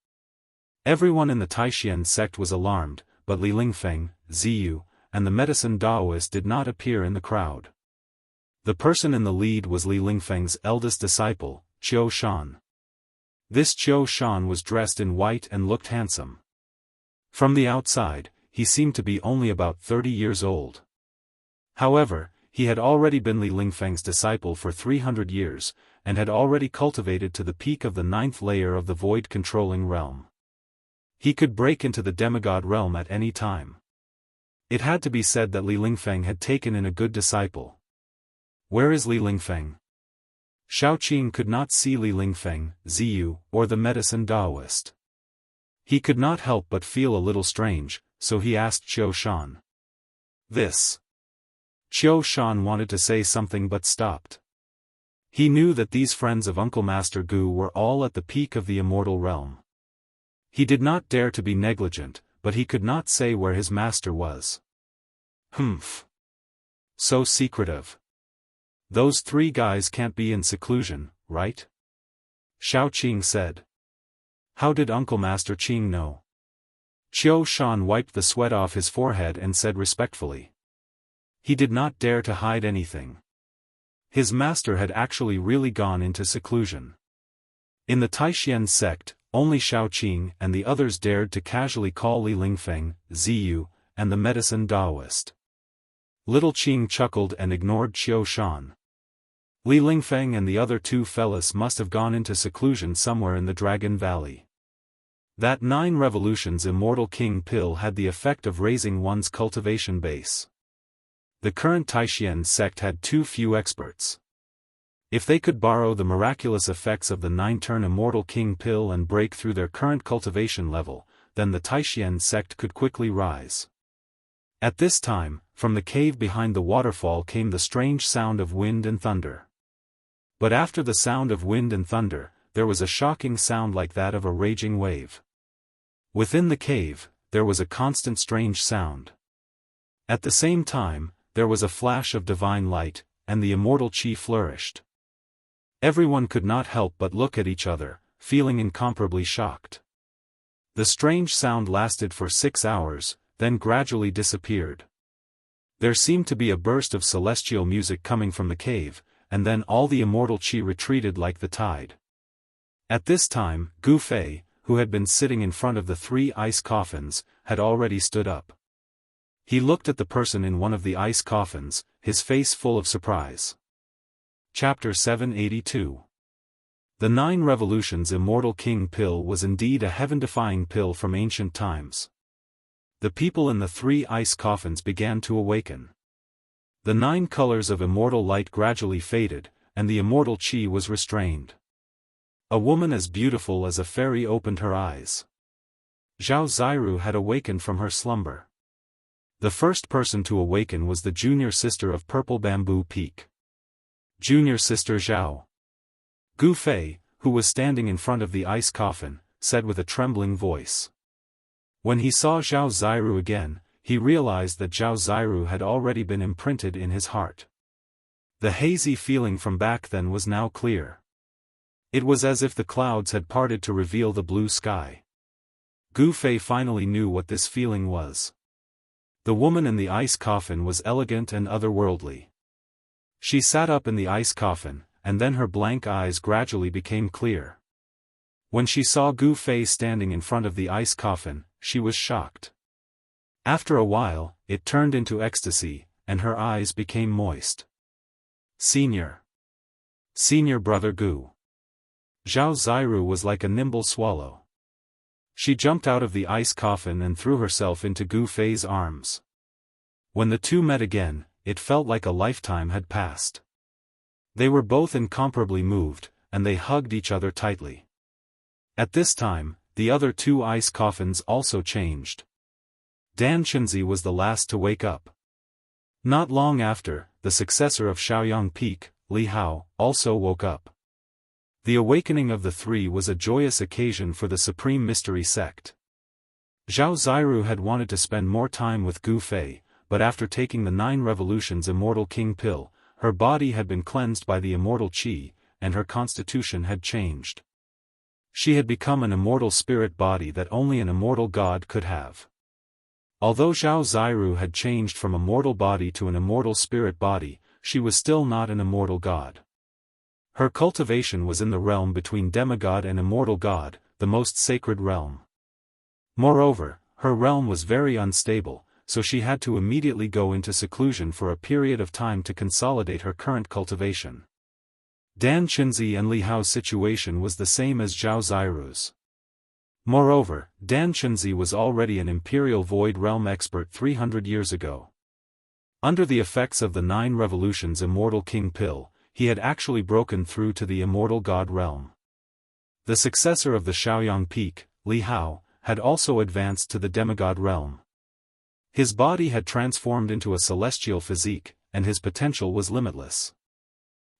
Everyone in the Taishan sect was alarmed, but Li Lingfeng, Ziyu, and the medicine Daoist did not appear in the crowd. The person in the lead was Li Lingfeng's eldest disciple, Qiu Shan. This Qiu Shan was dressed in white and looked handsome. From the outside, he seemed to be only about 30 years old. However, he had already been Li Lingfeng's disciple for 300 years, and had already cultivated to the peak of the 9th layer of the void-controlling realm. He could break into the demigod realm at any time. It had to be said that Li Lingfeng had taken in a good disciple. Where is Li Lingfeng? Shaoqing could not see Li Lingfeng, Ziyu, or the medicine Daoist. He could not help but feel a little strange, so he asked Qiu Shan. This. Qiu Shan wanted to say something but stopped. He knew that these friends of Uncle Master Gu were all at the peak of the immortal realm. He did not dare to be negligent, but he could not say where his master was. Humph. So secretive. Those 3 guys can't be in seclusion, right? Shaoqing said. How did Uncle Master Qing know? Qiu Shan wiped the sweat off his forehead and said respectfully. He did not dare to hide anything. His master had actually really gone into seclusion. In the Taishan sect, only Shaoqing and the others dared to casually call Li Lingfeng, Ziyu, and the medicine Daoist. Little Qing chuckled and ignored Qiu Shan. Li Lingfeng and the other 2 fellas must have gone into seclusion somewhere in the Dragon Valley. That 9 revolutions immortal king pill had the effect of raising one's cultivation base. The current Taishan sect had too few experts. If they could borrow the miraculous effects of the 9-turn Immortal King pill and break through their current cultivation level, then the Taishan sect could quickly rise. At this time, from the cave behind the waterfall came the strange sound of wind and thunder. But after the sound of wind and thunder, there was a shocking sound like that of a raging wave. Within the cave, there was a constant strange sound. At the same time, there was a flash of divine light, and the immortal chi flourished. Everyone could not help but look at each other, feeling incomparably shocked. The strange sound lasted for 6 hours, then gradually disappeared. There seemed to be a burst of celestial music coming from the cave, and then all the immortal chi retreated like the tide. At this time, Gu Fei, who had been sitting in front of the 3 ice coffins, had already stood up. He looked at the person in one of the ice coffins, his face full of surprise. Chapter 782. The 9 Revolutions Immortal King pill was indeed a heaven-defying pill from ancient times. The people in the 3 ice coffins began to awaken. The 9 colors of immortal light gradually faded, and the immortal chi was restrained. A woman as beautiful as a fairy opened her eyes. Zhao Ziru had awakened from her slumber. The first person to awaken was the junior sister of Purple Bamboo Peak. Junior sister Zhao. Gu Fei, who was standing in front of the ice coffin, said with a trembling voice. When he saw Zhao Ziru again, he realized that Zhao Ziru had already been imprinted in his heart. The hazy feeling from back then was now clear. It was as if the clouds had parted to reveal the blue sky. Gu Fei finally knew what this feeling was. The woman in the ice coffin was elegant and otherworldly. She sat up in the ice coffin, and then her blank eyes gradually became clear. When she saw Gu Fei standing in front of the ice coffin, she was shocked. After a while, it turned into ecstasy, and her eyes became moist. Senior brother Gu. Zhao Ziru was like a nimble swallow. She jumped out of the ice coffin and threw herself into Gu Fei's arms. When the two met again, it felt like a lifetime had passed. They were both incomparably moved, and they hugged each other tightly. At this time, the other 2 ice coffins also changed. Dan Chenzi was the last to wake up. Not long after, the successor of Shaoyang Peak, Li Hao, also woke up. The awakening of the 3 was a joyous occasion for the Supreme Mystery Sect. Zhao Ziru had wanted to spend more time with Gu Fei, but after taking the 9 Revolutions Immortal King pill, her body had been cleansed by the immortal chi, and her constitution had changed. She had become an immortal spirit body that only an immortal god could have. Although Zhao Ziru had changed from a mortal body to an immortal spirit body, she was still not an immortal god. Her cultivation was in the realm between demigod and immortal god, the most sacred realm. Moreover, her realm was very unstable, so she had to immediately go into seclusion for a period of time to consolidate her current cultivation. Dan Chenzi and Li Hao's situation was the same as Zhao Ziru's. Moreover, Dan Chenzi was already an Imperial Void Realm expert 300 years ago. Under the effects of the 9 Revolutions Immortal King pill, he had actually broken through to the immortal god realm. The successor of the Shaoyang Peak, Li Hao, had also advanced to the demigod realm. His body had transformed into a celestial physique, and his potential was limitless.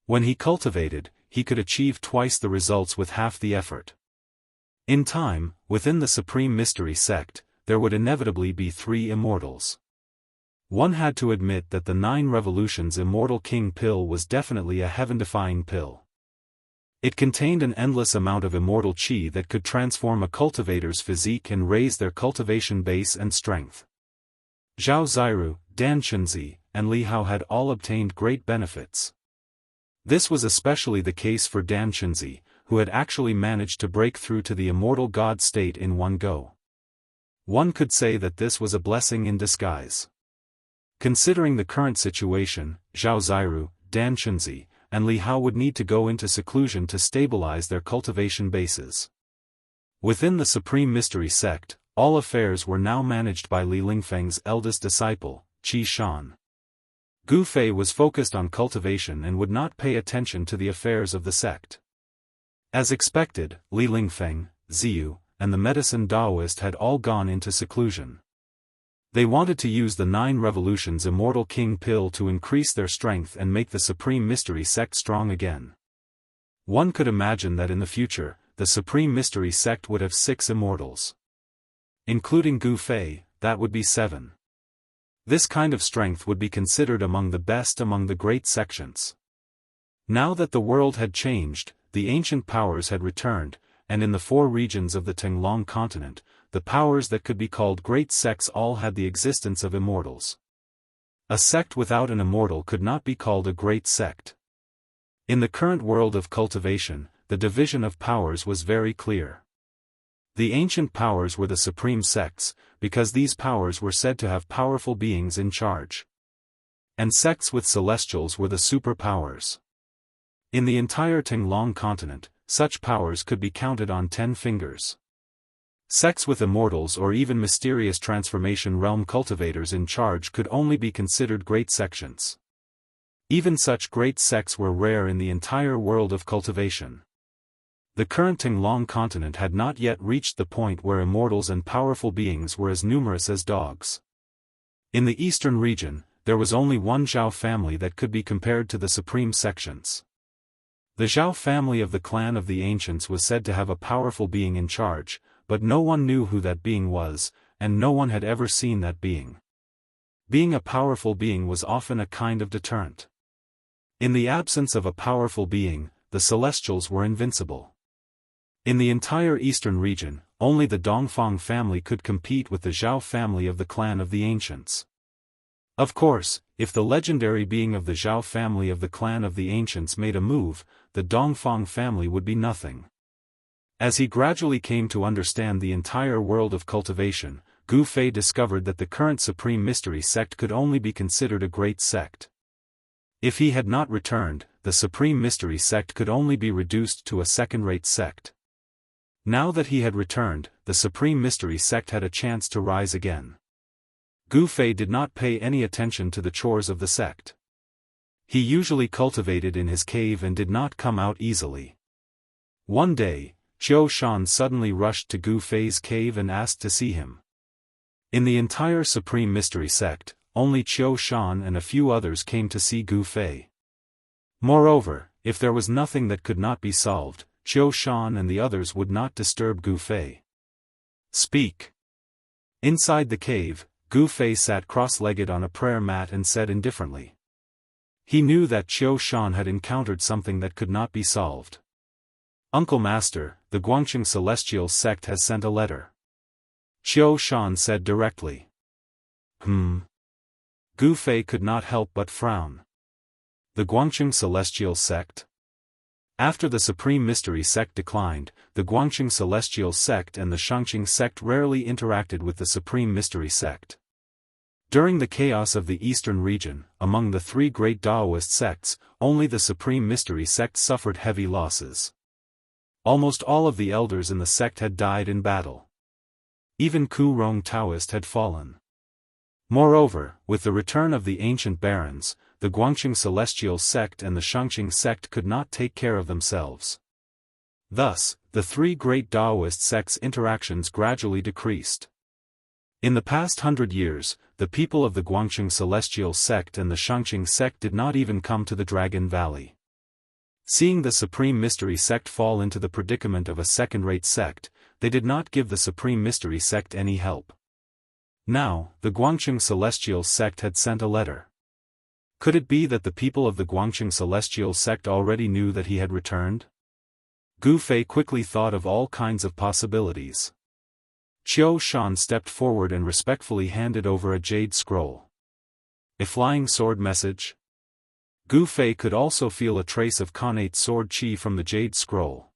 When he cultivated, he could achieve twice the results with half the effort. In time, within the Supreme Mystery Sect, there would inevitably be 3 immortals. One had to admit that the 9 Revolutions Immortal King pill was definitely a heaven-defying pill. It contained an endless amount of immortal chi that could transform a cultivator's physique and raise their cultivation base and strength. Zhao Ziru, Dan Chenzi, and Li Hao had all obtained great benefits. This was especially the case for Dan Chenzi, who had actually managed to break through to the immortal god state in one go. One could say that this was a blessing in disguise. Considering the current situation, Zhao Ziru, Dan Chenzi, and Li Hao would need to go into seclusion to stabilize their cultivation bases. Within the Supreme Mystery Sect, all affairs were now managed by Li Lingfeng's eldest disciple, Qi Shan. Gu Fei was focused on cultivation and would not pay attention to the affairs of the sect. As expected, Li Lingfeng, Ziyu, and the medicine Daoist had all gone into seclusion. They wanted to use the 9 Revolutions Immortal King pill to increase their strength and make the Supreme Mystery Sect strong again. One could imagine that in the future, the Supreme Mystery Sect would have 6 immortals. Including Gu Fei, that would be 7. This kind of strength would be considered among the best among the great sections. Now that the world had changed, the ancient powers had returned, and in the 4 regions of the Tinglong continent, the powers that could be called great sects all had the existence of immortals. A sect without an immortal could not be called a great sect. In the current world of cultivation, the division of powers was very clear. The ancient powers were the supreme sects, because these powers were said to have powerful beings in charge. And sects with celestials were the superpowers. In the entire Tinglong continent, such powers could be counted on 10 fingers. Sects with immortals or even mysterious transformation realm cultivators in charge could only be considered great sections. Even such great sects were rare in the entire world of cultivation. The current Tinglong continent had not yet reached the point where immortals and powerful beings were as numerous as dogs. In the eastern region, there was only one Zhao family that could be compared to the supreme sections. The Zhao family of the clan of the ancients was said to have a powerful being in charge, but no one knew who that being was, and no one had ever seen that being. Being a powerful being was often a kind of deterrent. In the absence of a powerful being, the celestials were invincible. In the entire eastern region, only the Dongfang family could compete with the Zhao family of the clan of the ancients. Of course, if the legendary being of the Zhao family of the clan of the ancients made a move, the Dongfang family would be nothing. As he gradually came to understand the entire world of cultivation, Gu Fei discovered that the current Supreme Mystery Sect could only be considered a great sect. If he had not returned, the Supreme Mystery Sect could only be reduced to a second-rate sect. Now that he had returned, the Supreme Mystery Sect had a chance to rise again. Gu Fei did not pay any attention to the chores of the sect. He usually cultivated in his cave and did not come out easily. One day, Qiu Shan suddenly rushed to Gu Fei's cave and asked to see him. In the entire Supreme Mystery Sect, only Qiu Shan and a few others came to see Gu Fei. Moreover, if there was nothing that could not be solved, Qiu Shan and the others would not disturb Gu Fei. Speak. Inside the cave, Gu Fei sat cross-legged on a prayer mat and said indifferently. He knew that Qiu Shan had encountered something that could not be solved. Uncle Master, the Guangqing Celestial Sect has sent a letter. Qiu Shan said directly. Gu Fei could not help but frown. The Guangqing Celestial Sect? After the Supreme Mystery Sect declined, the Guangqing Celestial Sect and the Xianxia Sect rarely interacted with the Supreme Mystery Sect. During the chaos of the eastern region, among the 3 great Daoist sects, only the Supreme Mystery Sect suffered heavy losses. Almost all of the elders in the sect had died in battle. Even Ku Rong Taoist had fallen. Moreover, with the return of the ancient barons, the Guangqing Celestial Sect and the Xianxia Sect could not take care of themselves. Thus, the 3 great Daoist sects' interactions gradually decreased. In the past 100 years, the people of the Guangqing Celestial Sect and the Xianxia Sect did not even come to the Dragon Valley. Seeing the Supreme Mystery Sect fall into the predicament of a second-rate sect, they did not give the Supreme Mystery Sect any help. Now, the Guangqing Celestial Sect had sent a letter. Could it be that the people of the Guangqing Celestial Sect already knew that he had returned? Gu Fei quickly thought of all kinds of possibilities. Qiu Shan stepped forward and respectfully handed over a jade scroll. A flying sword message? Gu Fei could also feel a trace of connate sword qi from the jade scroll.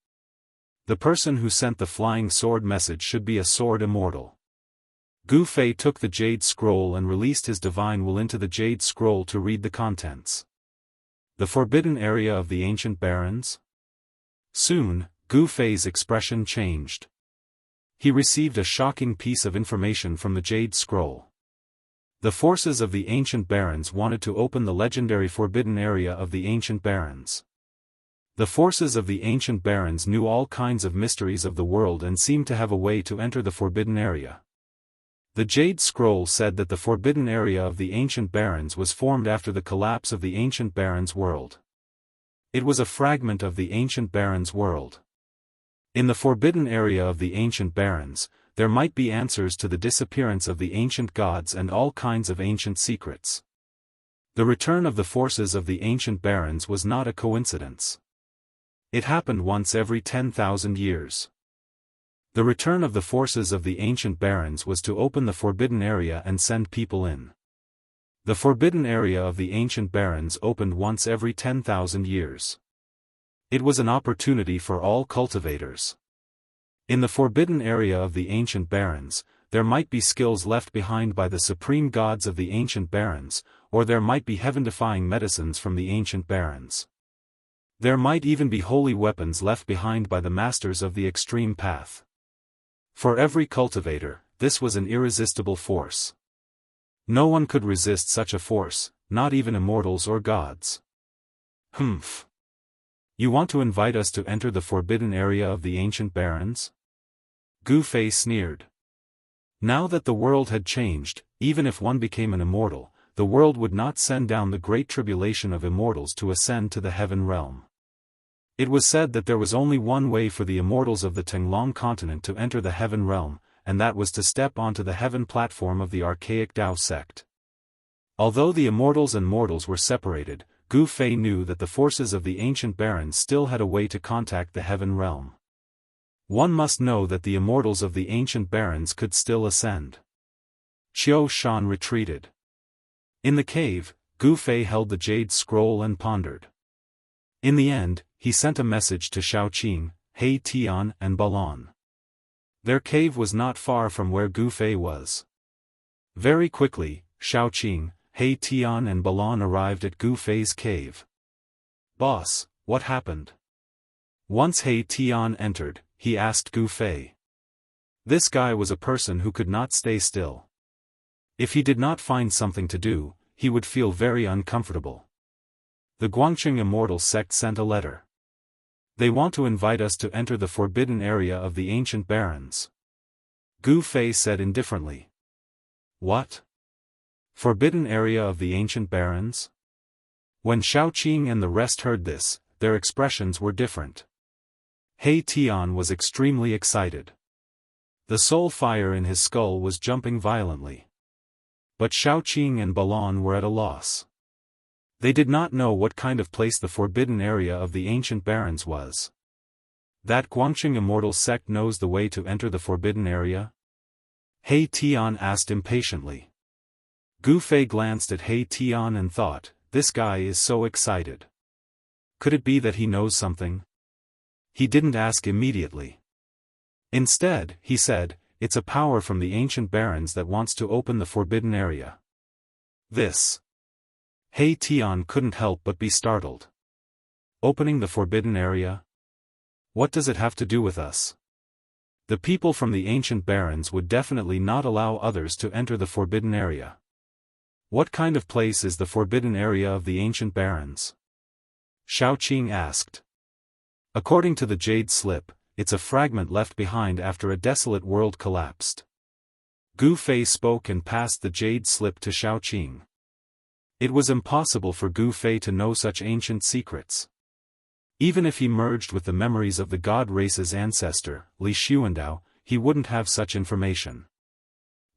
The person who sent the flying sword message should be a sword immortal. Gu Fei took the jade scroll and released his divine will into the jade scroll to read the contents. The forbidden area of the ancient barons? Soon, Gu Fei's expression changed. He received a shocking piece of information from the jade scroll. The forces of the ancient barons wanted to open the legendary forbidden area of the ancient barons. The forces of the ancient barons knew all kinds of mysteries of the world and seemed to have a way to enter the forbidden area. The Jade Scroll said that the forbidden area of the ancient barons was formed after the collapse of the ancient barons' world. It was a fragment of the ancient barons' world. In the forbidden area of the ancient barons, there might be answers to the disappearance of the ancient gods and all kinds of ancient secrets. The return of the forces of the ancient barons was not a coincidence. It happened once every 10,000 years. The return of the forces of the ancient barons was to open the forbidden area and send people in. The forbidden area of the ancient barons opened once every 10,000 years. It was an opportunity for all cultivators. In the forbidden area of the ancient barons, there might be skills left behind by the supreme gods of the ancient barons, or there might be heaven-defying medicines from the ancient barons. There might even be holy weapons left behind by the masters of the extreme path. For every cultivator, this was an irresistible force. No one could resist such a force, not even immortals or gods. Humph. You want to invite us to enter the forbidden area of the ancient barons? Gu Fei sneered. Now that the world had changed, even if one became an immortal, the world would not send down the great tribulation of immortals to ascend to the heaven realm. It was said that there was only one way for the immortals of the Tenglong continent to enter the heaven realm, and that was to step onto the heaven platform of the archaic Dao sect. Although the immortals and mortals were separated, Gu Fei knew that the forces of the ancient barons still had a way to contact the heaven realm. One must know that the immortals of the ancient barons could still ascend. Qiu Shan retreated. In the cave, Gu Fei held the jade scroll and pondered. In the end, he sent a message to Shaoqing, He Tian and Balon. Their cave was not far from where Gu Fei was. Very quickly, Shaoqing, He Tian and Balon arrived at Gu Fei's cave. "Boss, what happened?" Once He Tian entered, he asked Gu Fei. This guy was a person who could not stay still. If he did not find something to do, he would feel very uncomfortable. The Guangqing Immortal sect sent a letter. They want to invite us to enter the forbidden area of the ancient barons. Gu Fei said indifferently. What? Forbidden area of the ancient barons? When Shaoqing and the rest heard this, their expressions were different. He Tian was extremely excited. The soul fire in his skull was jumping violently. But Shaoqing and Balon were at a loss. They did not know what kind of place the forbidden area of the ancient barons was. That Guangqing Immortal sect knows the way to enter the forbidden area? He Tian asked impatiently. Gu Fei glanced at He Tian and thought, this guy is so excited. Could it be that he knows something? He didn't ask immediately. Instead, he said, it's a power from the ancient barons that wants to open the forbidden area. This. He Tian couldn't help but be startled. Opening the forbidden area? What does it have to do with us? The people from the ancient barons would definitely not allow others to enter the forbidden area. What kind of place is the forbidden area of the ancient barons? Shaoqing asked. According to the jade slip, it's a fragment left behind after a desolate world collapsed. Gu Fei spoke and passed the jade slip to Shaoqing. It was impossible for Gu Fei to know such ancient secrets. Even if he merged with the memories of the god race's ancestor, Li Xuandao, he wouldn't have such information.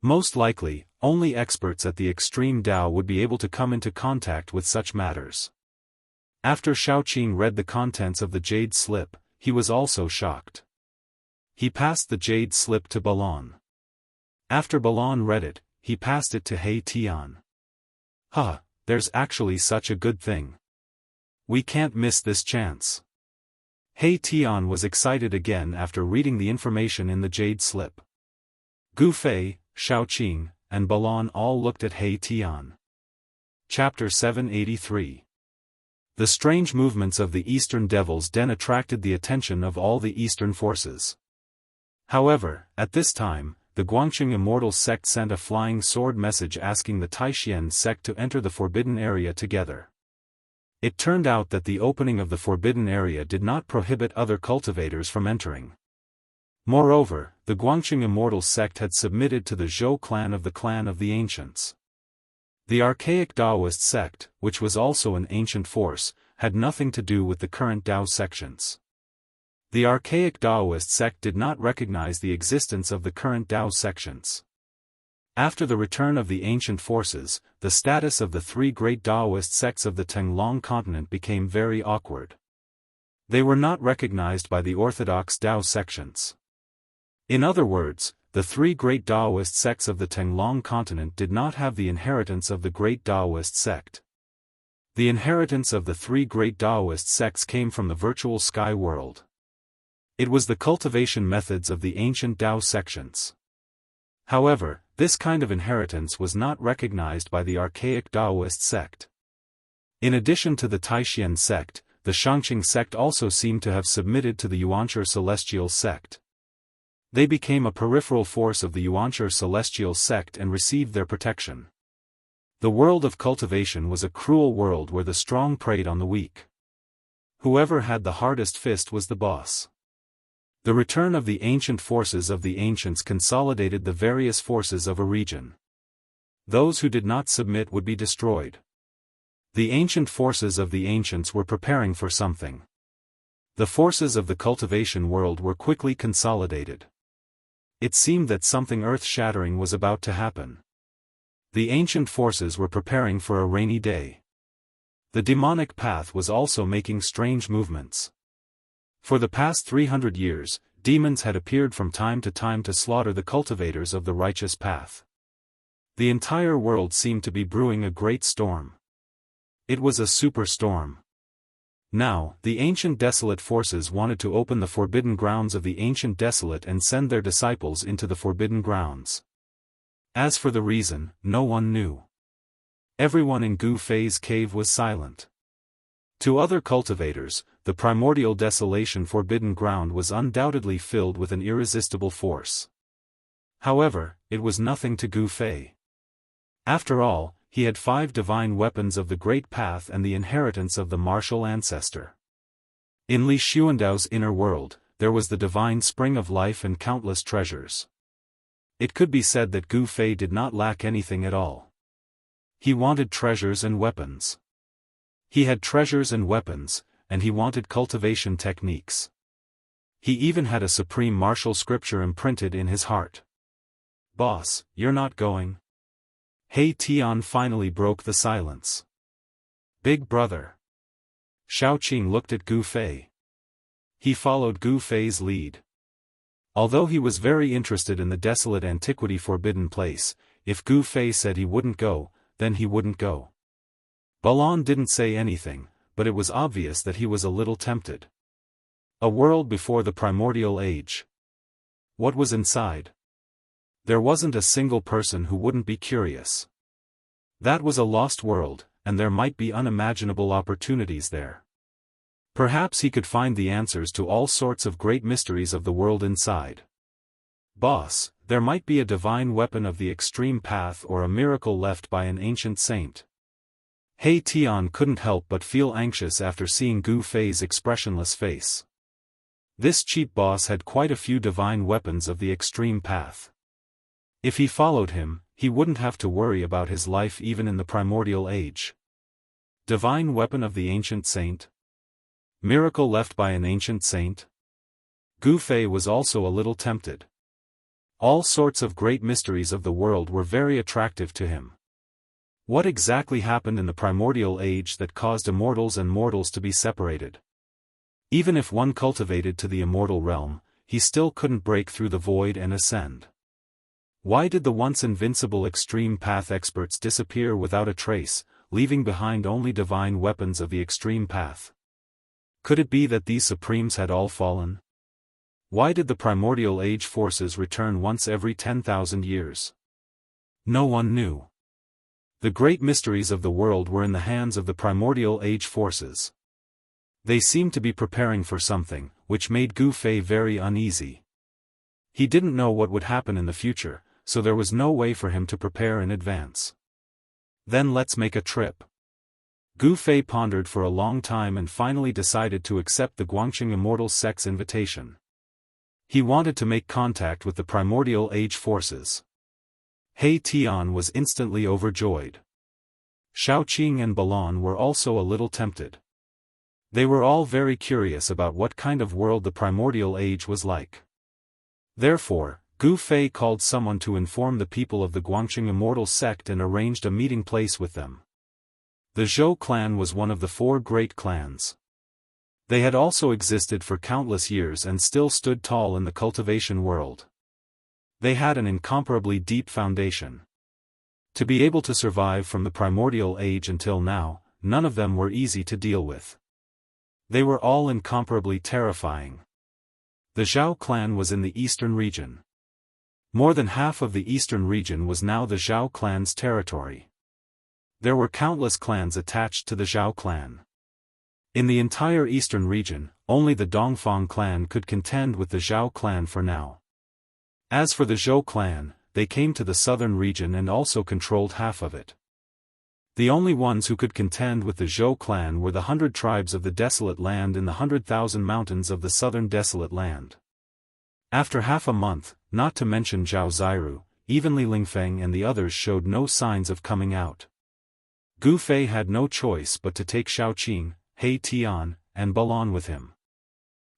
Most likely, only experts at the extreme Dao would be able to come into contact with such matters. After Shaoqing read the contents of the jade slip, he was also shocked. He passed the jade slip to Balon. After Balon read it, he passed it to He Tian. Huh, there's actually such a good thing. We can't miss this chance. He Tian was excited again after reading the information in the jade slip. Gu Fei, Shaoqing, and Balon all looked at He Tian. Chapter 783. The strange movements of the Eastern Devil's Den attracted the attention of all the Eastern forces. However, at this time, the Guangqing Immortal sect sent a flying sword message asking the Taishian sect to enter the forbidden area together. It turned out that the opening of the forbidden area did not prohibit other cultivators from entering. Moreover, the Guangqing Immortal sect had submitted to the Zhou clan of the Ancients. The archaic Daoist sect, which was also an ancient force, had nothing to do with the current Dao sections. The archaic Daoist sect did not recognize the existence of the current Dao sections. After the return of the ancient forces, the status of the three great Daoist sects of the Tenglong continent became very awkward. They were not recognized by the orthodox Dao sections. In other words, the three great Daoist sects of the Tenglong continent did not have the inheritance of the great Daoist sect. The inheritance of the three great Daoist sects came from the virtual sky world. It was the cultivation methods of the ancient Dao sections. However, this kind of inheritance was not recognized by the archaic Daoist sect. In addition to the Taishan sect, the Xianxia sect also seemed to have submitted to the Yuanshi celestial sect. They became a peripheral force of the Yuanshi celestial sect and received their protection. The world of cultivation was a cruel world where the strong preyed on the weak. Whoever had the hardest fist was the boss. The return of the ancient forces of the ancients consolidated the various forces of a region. Those who did not submit would be destroyed. The ancient forces of the ancients were preparing for something. The forces of the cultivation world were quickly consolidated. It seemed that something earth-shattering was about to happen. The ancient forces were preparing for a rainy day. The demonic path was also making strange movements. For the past 300 years, demons had appeared from time to slaughter the cultivators of the righteous path. The entire world seemed to be brewing a great storm. It was a superstorm. Now, the ancient desolate forces wanted to open the forbidden grounds of the ancient desolate and send their disciples into the forbidden grounds. As for the reason, no one knew. Everyone in Gu Fei's cave was silent. To other cultivators, the primordial desolation forbidden ground was undoubtedly filled with an irresistible force. However, it was nothing to Gu Fei. After all, he had 5 divine weapons of the Great Path and the inheritance of the martial ancestor. In Li Xuandao's inner world, there was the divine spring of life and countless treasures. It could be said that Gu Fei did not lack anything at all. He wanted treasures and weapons. He had treasures and weapons, and he wanted cultivation techniques. He even had a supreme martial scripture imprinted in his heart. "Boss, you're not going?" He Tian finally broke the silence. "Big brother." Shaoqing looked at Gu Fei. He followed Gu Fei's lead. Although he was very interested in the desolate antiquity forbidden place, if Gu Fei said he wouldn't go, then he wouldn't go. Balon didn't say anything, but it was obvious that he was a little tempted. A world before the primordial age. What was inside? There wasn't a single person who wouldn't be curious. That was a lost world, and there might be unimaginable opportunities there. Perhaps he could find the answers to all sorts of great mysteries of the world inside. "Boss, there might be a divine weapon of the extreme path or a miracle left by an ancient saint." He Tian couldn't help but feel anxious after seeing Gu Fei's expressionless face. This cheap boss had quite a few divine weapons of the extreme path. If he followed him, he wouldn't have to worry about his life even in the primordial age. Divine weapon of the ancient saint? Miracle left by an ancient saint? Gu Fei was also a little tempted. All sorts of great mysteries of the world were very attractive to him. What exactly happened in the primordial age that caused immortals and mortals to be separated? Even if one cultivated to the immortal realm, he still couldn't break through the void and ascend. Why did the once invincible extreme path experts disappear without a trace, leaving behind only divine weapons of the extreme path? Could it be that these supremes had all fallen? Why did the primordial age forces return once every 10,000 years? No one knew. The great mysteries of the world were in the hands of the primordial age forces. They seemed to be preparing for something, which made Gu Fei very uneasy. He didn't know what would happen in the future, so there was no way for him to prepare in advance. "Then let's make a trip." Gu Fei pondered for a long time and finally decided to accept the Guangqing Immortal sect's invitation. He wanted to make contact with the primordial age forces. He Tian was instantly overjoyed. Shaoqing and Balon were also a little tempted. They were all very curious about what kind of world the primordial age was like. Therefore, Gu Fei called someone to inform the people of the Guangqing Immortal sect and arranged a meeting place with them. The Zhou clan was one of the 4 great clans. They had also existed for countless years and still stood tall in the cultivation world. They had an incomparably deep foundation. To be able to survive from the primordial age until now, none of them were easy to deal with. They were all incomparably terrifying. The Zhao clan was in the eastern region. More than half of the eastern region was now the Zhao clan's territory. There were countless clans attached to the Zhao clan. In the entire eastern region, only the Dongfang clan could contend with the Zhao clan for now. As for the Zhou clan, they came to the southern region and also controlled half of it. The only ones who could contend with the Zhou clan were the 100 tribes of the Desolate Land in the 100,000 mountains of the southern Desolate Land. After half a month, not to mention Zhao Ziru, even Li Lingfeng and the others showed no signs of coming out. Gu Fei had no choice but to take Shaoqing, He Tian, and Balon with him.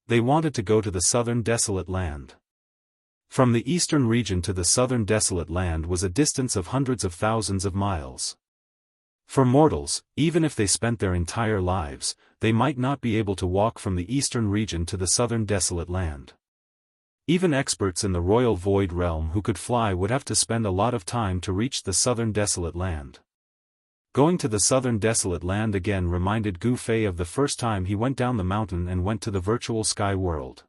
They wanted to go to the southern Desolate Land. From the eastern region to the southern Desolate Land was a distance of hundreds of thousands of miles. For mortals, even if they spent their entire lives, they might not be able to walk from the eastern region to the southern Desolate Land. Even experts in the Royal Void Realm who could fly would have to spend a lot of time to reach the southern Desolate Land. Going to the southern Desolate Land again reminded Gu Fei of the first time he went down the mountain and went to the virtual sky world.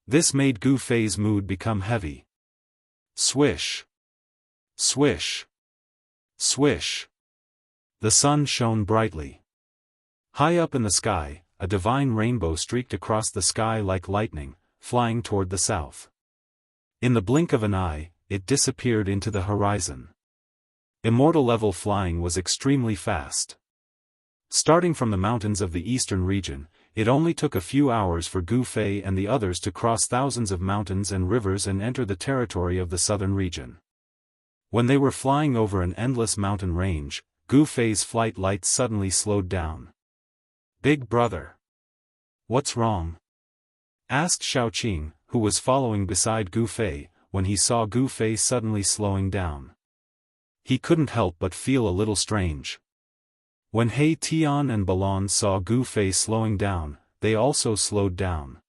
This made Gu Fei's mood become heavy. Swish! Swish! Swish! The sun shone brightly. High up in the sky, a divine rainbow streaked across the sky like lightning, flying toward the south. In the blink of an eye, it disappeared into the horizon. Immortal level flying was extremely fast. Starting from the mountains of the eastern region, it only took a few hours for Gu Fei and the others to cross thousands of mountains and rivers and enter the territory of the southern region. When they were flying over an endless mountain range, Gu Fei's flight lights suddenly slowed down. "Big brother. What's wrong?" asked Shaoqing, who was following beside Gu Fei, when he saw Gu Fei suddenly slowing down. He couldn't help but feel a little strange. When He Tian and Balon saw Gu Fei slowing down, they also slowed down.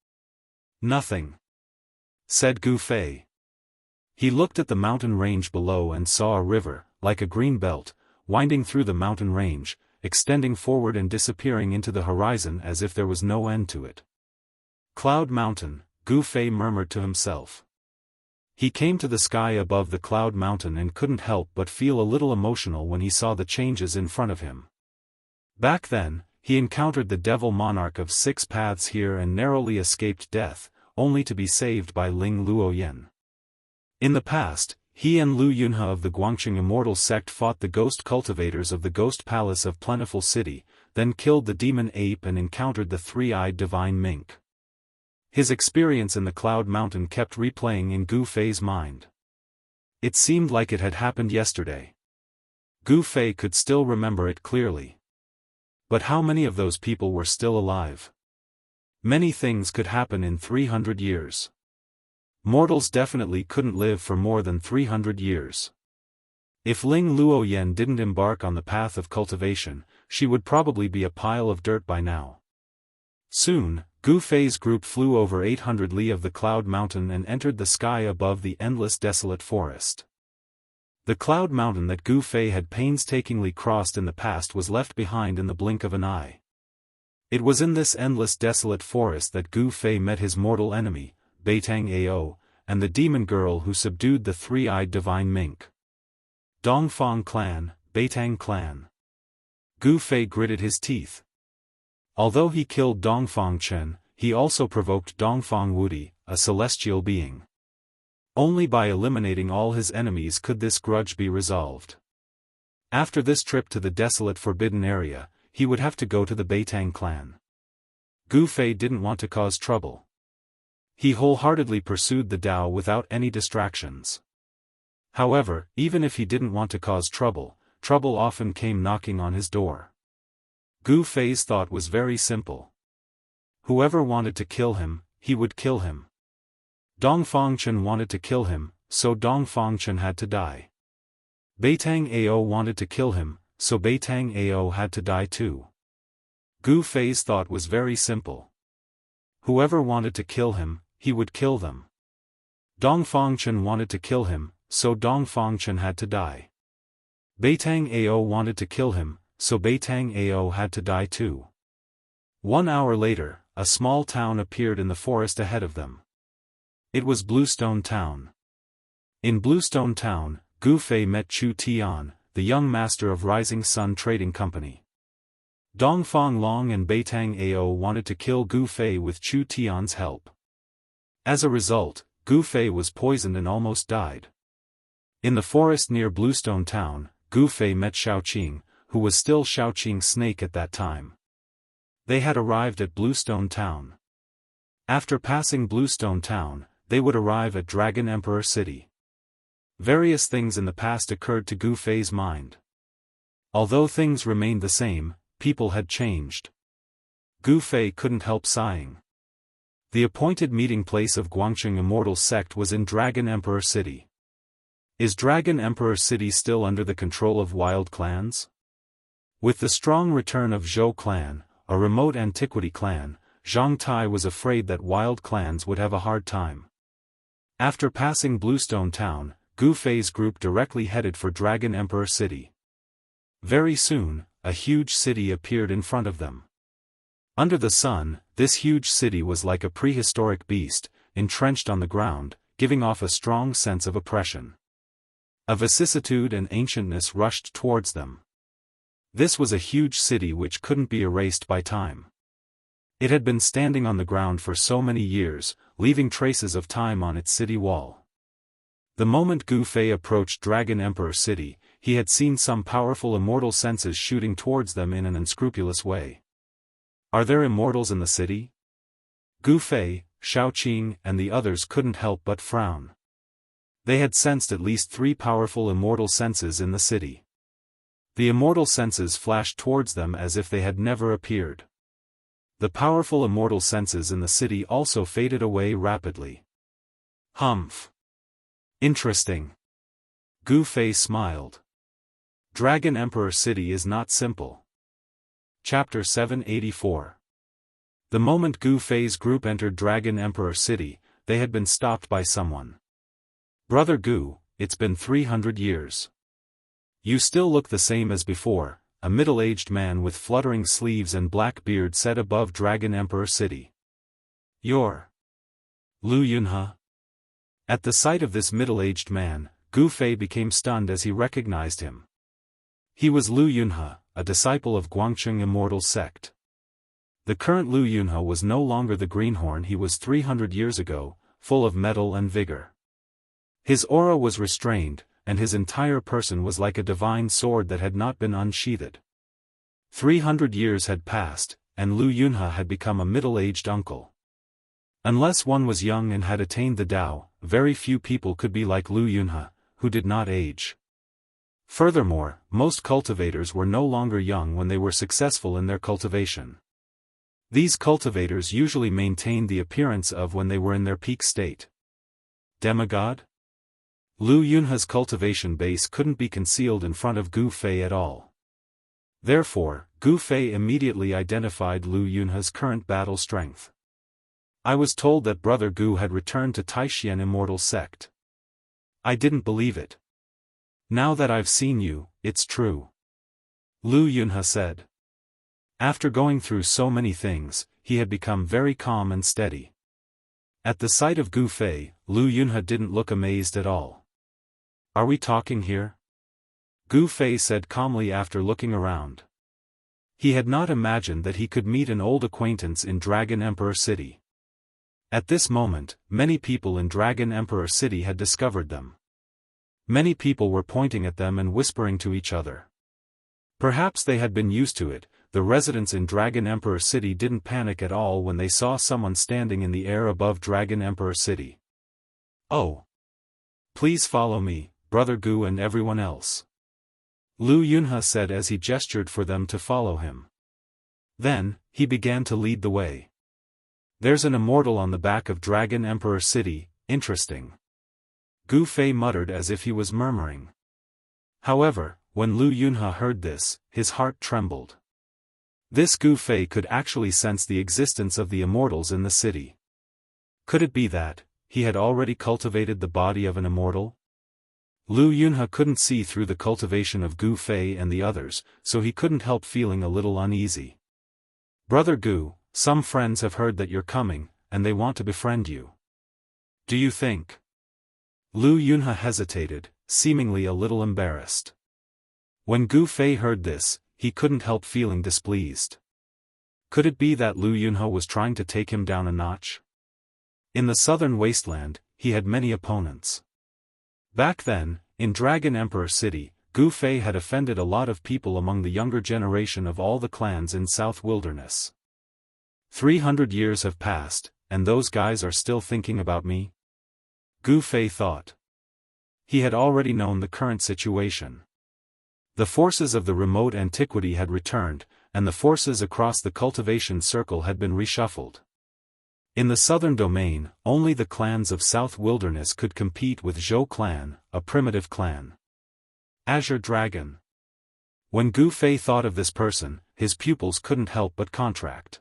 "Nothing," said Gu Fei. He looked at the mountain range below and saw a river, like a green belt, winding through the mountain range, extending forward and disappearing into the horizon as if there was no end to it. "Cloud Mountain," Gu Fei murmured to himself. He came to the sky above the Cloud Mountain and couldn't help but feel a little emotional when he saw the changes in front of him. Back then, he encountered the Devil Monarch of 6 Paths here and narrowly escaped death, only to be saved by Ling Luoyan. In the past, he and Lu Yunhe of the Guangqing Immortal sect fought the ghost cultivators of the Ghost Palace of Plentiful City, then killed the demon ape and encountered the 3-eyed divine mink. His experience in the Cloud Mountain kept replaying in Gu Fei's mind. It seemed like it had happened yesterday. Gu Fei could still remember it clearly. But how many of those people were still alive? Many things could happen in 300 years. Mortals definitely couldn't live for more than 300 years. If Ling Luoyan didn't embark on the path of cultivation, she would probably be a pile of dirt by now. Soon, Gu Fei's group flew over 800 li of the Cloud Mountain and entered the sky above the endless desolate forest. The Cloud Mountain that Gu Fei had painstakingly crossed in the past was left behind in the blink of an eye. It was in this endless desolate forest that Gu Fei met his mortal enemy, Beitang Ao, and the demon girl who subdued the 3-eyed divine mink. Dongfang clan, Beitang clan. Gu Fei gritted his teeth. Although he killed Dongfang Chen, he also provoked Dongfang Wudi, a celestial being. Only by eliminating all his enemies could this grudge be resolved. After this trip to the desolate forbidden area, he would have to go to the Beitang clan. Gu Fei didn't want to cause trouble. He wholeheartedly pursued the Tao without any distractions. However, even if he didn't want to cause trouble, trouble often came knocking on his door. Gu Fei's thought was very simple. Whoever wanted to kill him, he would kill him. Dong Fangchen wanted to kill him, so Dong Fangchen had to die. Beitang Ao wanted to kill him, so Beitang Ao had to die too. Gu Fei's thought was very simple. Whoever wanted to kill him, he would kill them. Dong Fangchen wanted to kill him, so Dong Fangchen had to die. Beitang Ao wanted to kill him, so Beitang Ao had to die too. 1 hour later, a small town appeared in the forest ahead of them. It was Bluestone Town. In Bluestone Town, Gu Fei met Chu Tian, the young master of Rising Sun Trading Company. Dong Fang Long and Beitang Ao wanted to kill Gu Fei with Chu Tian's help. As a result, Gu Fei was poisoned and almost died. In the forest near Bluestone Town, Gu Fei met Xiaoqing, who was still Xiaoqing's snake at that time. They had arrived at Bluestone Town. After passing Bluestone Town, they would arrive at Dragon Emperor City. Various things in the past occurred to Gu Fei's mind. Although things remained the same, people had changed. Gu Fei couldn't help sighing. The appointed meeting place of Guangqing Immortal sect was in Dragon Emperor City. Is Dragon Emperor City still under the control of wild clans? With the strong return of Zhou clan, a remote antiquity clan, Zhang Tai was afraid that wild clans would have a hard time. After passing Bluestone Town, Gu Fei's group directly headed for Dragon Emperor City. Very soon, a huge city appeared in front of them. Under the sun, this huge city was like a prehistoric beast, entrenched on the ground, giving off a strong sense of oppression. A vicissitude and ancientness rushed towards them. This was a huge city which couldn't be erased by time. It had been standing on the ground for so many years, leaving traces of time on its city wall. The moment Gu Fei approached Dragon Emperor City, he had seen some powerful immortal senses shooting towards them in an unscrupulous way. Are there immortals in the city? Gu Fei, Xiaoqing and the others couldn't help but frown. They had sensed at least 3 powerful immortal senses in the city. The immortal senses flashed towards them as if they had never appeared. The powerful immortal senses in the city also faded away rapidly. Humph. Interesting. Gu Fei smiled. Dragon Emperor City is not simple. Chapter 784. The moment Gu Fei's group entered Dragon Emperor City, they had been stopped by someone. Brother Gu, it's been 300 years. You still look the same as before, a middle-aged man with fluttering sleeves and black beard said above Dragon Emperor City. You're Lu Yunhe? At the sight of this middle-aged man, Gu Fei became stunned as he recognized him. He was Lu Yunhe, a disciple of Guangqing Immortal sect. The current Lu Yunhe was no longer the greenhorn he was 300 years ago, full of mettle and vigor. His aura was restrained, and his entire person was like a divine sword that had not been unsheathed. 300 years had passed, and Lu Yunhe had become a middle-aged uncle. Unless one was young and had attained the Tao, very few people could be like Lu Yunhe, who did not age. Furthermore, most cultivators were no longer young when they were successful in their cultivation. These cultivators usually maintained the appearance of when they were in their peak state. Demigod? Lu Yunhe's cultivation base couldn't be concealed in front of Gu Fei at all. Therefore, Gu Fei immediately identified Lu Yunhe's current battle strength. I was told that Brother Gu had returned to Taishan Immortal sect. I didn't believe it. Now that I've seen you, it's true. Lu Yunhe said. After going through so many things, he had become very calm and steady. At the sight of Gu Fei, Lu Yunhe didn't look amazed at all. Are we talking here? Gu Fei said calmly after looking around. He had not imagined that he could meet an old acquaintance in Dragon Emperor City. At this moment, many people in Dragon Emperor City had discovered them. Many people were pointing at them and whispering to each other. Perhaps they had been used to it. The residents in Dragon Emperor City didn't panic at all when they saw someone standing in the air above Dragon Emperor City. Oh! Please follow me, Brother Gu and everyone else. Lu Yunhe said as he gestured for them to follow him. Then, he began to lead the way. "There's an immortal on the back of Dragon Emperor City, interesting," Gu Fei muttered as if he was murmuring. However, when Lu Yunhe heard this, his heart trembled. This Gu Fei could actually sense the existence of the immortals in the city. Could it be that he had already cultivated the body of an immortal? Lu Yunhe couldn't see through the cultivation of Gu Fei and the others, so he couldn't help feeling a little uneasy. "Brother Gu, some friends have heard that you're coming, and they want to befriend you. Do you think?" Lu Yunhe hesitated, seemingly a little embarrassed. When Gu Fei heard this, he couldn't help feeling displeased. Could it be that Lu Yunhe was trying to take him down a notch? In the southern wasteland, he had many opponents. Back then, in Dragon Emperor City, Gu Fei had offended a lot of people among the younger generation of all the clans in South Wilderness. 300 years have passed, and those guys are still thinking about me? Gu Fei thought. He had already known the current situation. The forces of the remote antiquity had returned, and the forces across the cultivation circle had been reshuffled. In the southern domain, only the clans of South Wilderness could compete with Zhou clan, a primitive clan. Azure Dragon. When Gu Fei thought of this person, his pupils couldn't help but contract.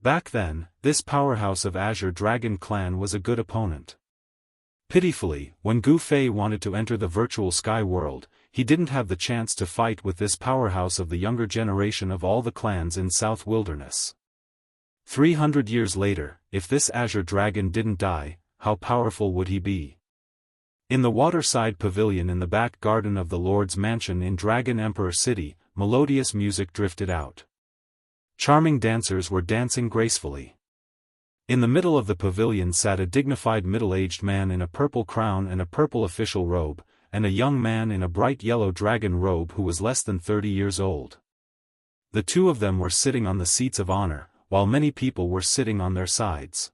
Back then, this powerhouse of Azure Dragon clan was a good opponent. Pitifully, when Gu Fei wanted to enter the virtual sky world, he didn't have the chance to fight with this powerhouse of the younger generation of all the clans in South Wilderness. 300 years later, if this Azure Dragon didn't die, how powerful would he be? In the waterside pavilion in the back garden of the Lord's mansion in Dragon Emperor City, melodious music drifted out. Charming dancers were dancing gracefully. In the middle of the pavilion sat a dignified middle-aged man in a purple crown and a purple official robe, and a young man in a bright yellow dragon robe who was less than 30 years old. The two of them were sitting on the seats of honor, while many people were sitting on their sides.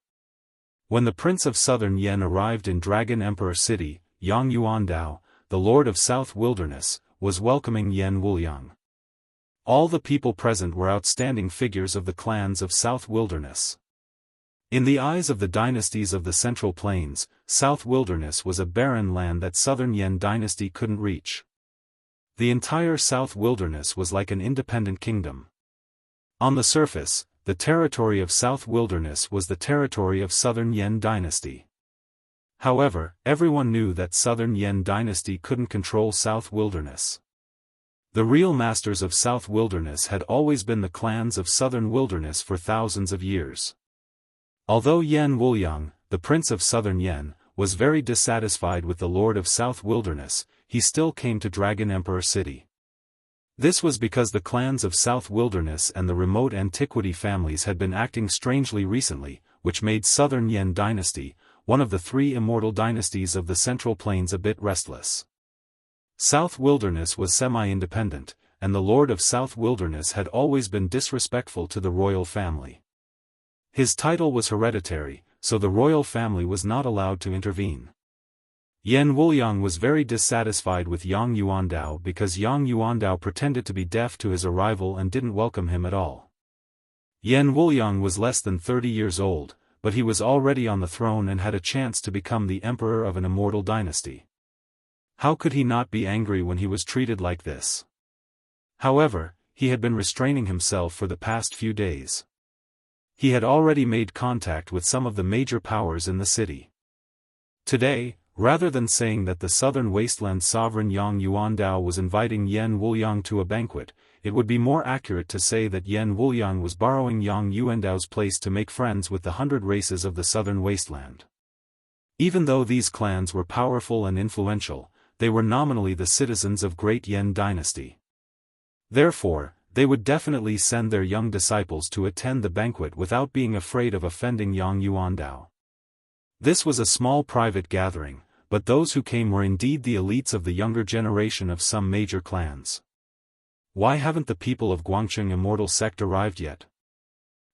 When the Prince of Southern Yen arrived in Dragon Emperor City, Yang Yuandao, the Lord of South Wilderness, was welcoming Yen Wuliang. All the people present were outstanding figures of the clans of South Wilderness. In the eyes of the dynasties of the Central Plains, South Wilderness was a barren land that Southern Yen dynasty couldn't reach. The entire South Wilderness was like an independent kingdom. On the surface, the territory of South Wilderness was the territory of Southern Yen dynasty. However, everyone knew that Southern Yen dynasty couldn't control South Wilderness. The real masters of South Wilderness had always been the clans of Southern Wilderness for thousands of years. Although Yen Wuliang, the Prince of Southern Yen, was very dissatisfied with the Lord of South Wilderness, he still came to Dragon Emperor City. This was because the clans of South Wilderness and the remote antiquity families had been acting strangely recently, which made Southern Yen dynasty, one of the three immortal dynasties of the Central Plains, a bit restless. South Wilderness was semi-independent, and the Lord of South Wilderness had always been disrespectful to the royal family. His title was hereditary, so the royal family was not allowed to intervene. Yen Wuliang was very dissatisfied with Yang Yuandao because Yang Yuandao pretended to be deaf to his arrival and didn't welcome him at all. Yen Wuliang was less than 30 years old, but he was already on the throne and had a chance to become the emperor of an immortal dynasty. How could he not be angry when he was treated like this? However, he had been restraining himself for the past few days. He had already made contact with some of the major powers in the city. Today, rather than saying that the southern wasteland sovereign Yang Yuandao was inviting Yen Wuliang to a banquet, it would be more accurate to say that Yen Wuliang was borrowing Yang Yuandao's place to make friends with the 100 races of the southern wasteland. Even though these clans were powerful and influential, they were nominally the citizens of Great Yen Dynasty. Therefore, they would definitely send their young disciples to attend the banquet without being afraid of offending Yang Yuandao. This was a small private gathering, but those who came were indeed the elites of the younger generation of some major clans. Why haven't the people of Guangcheng Immortal Sect arrived yet?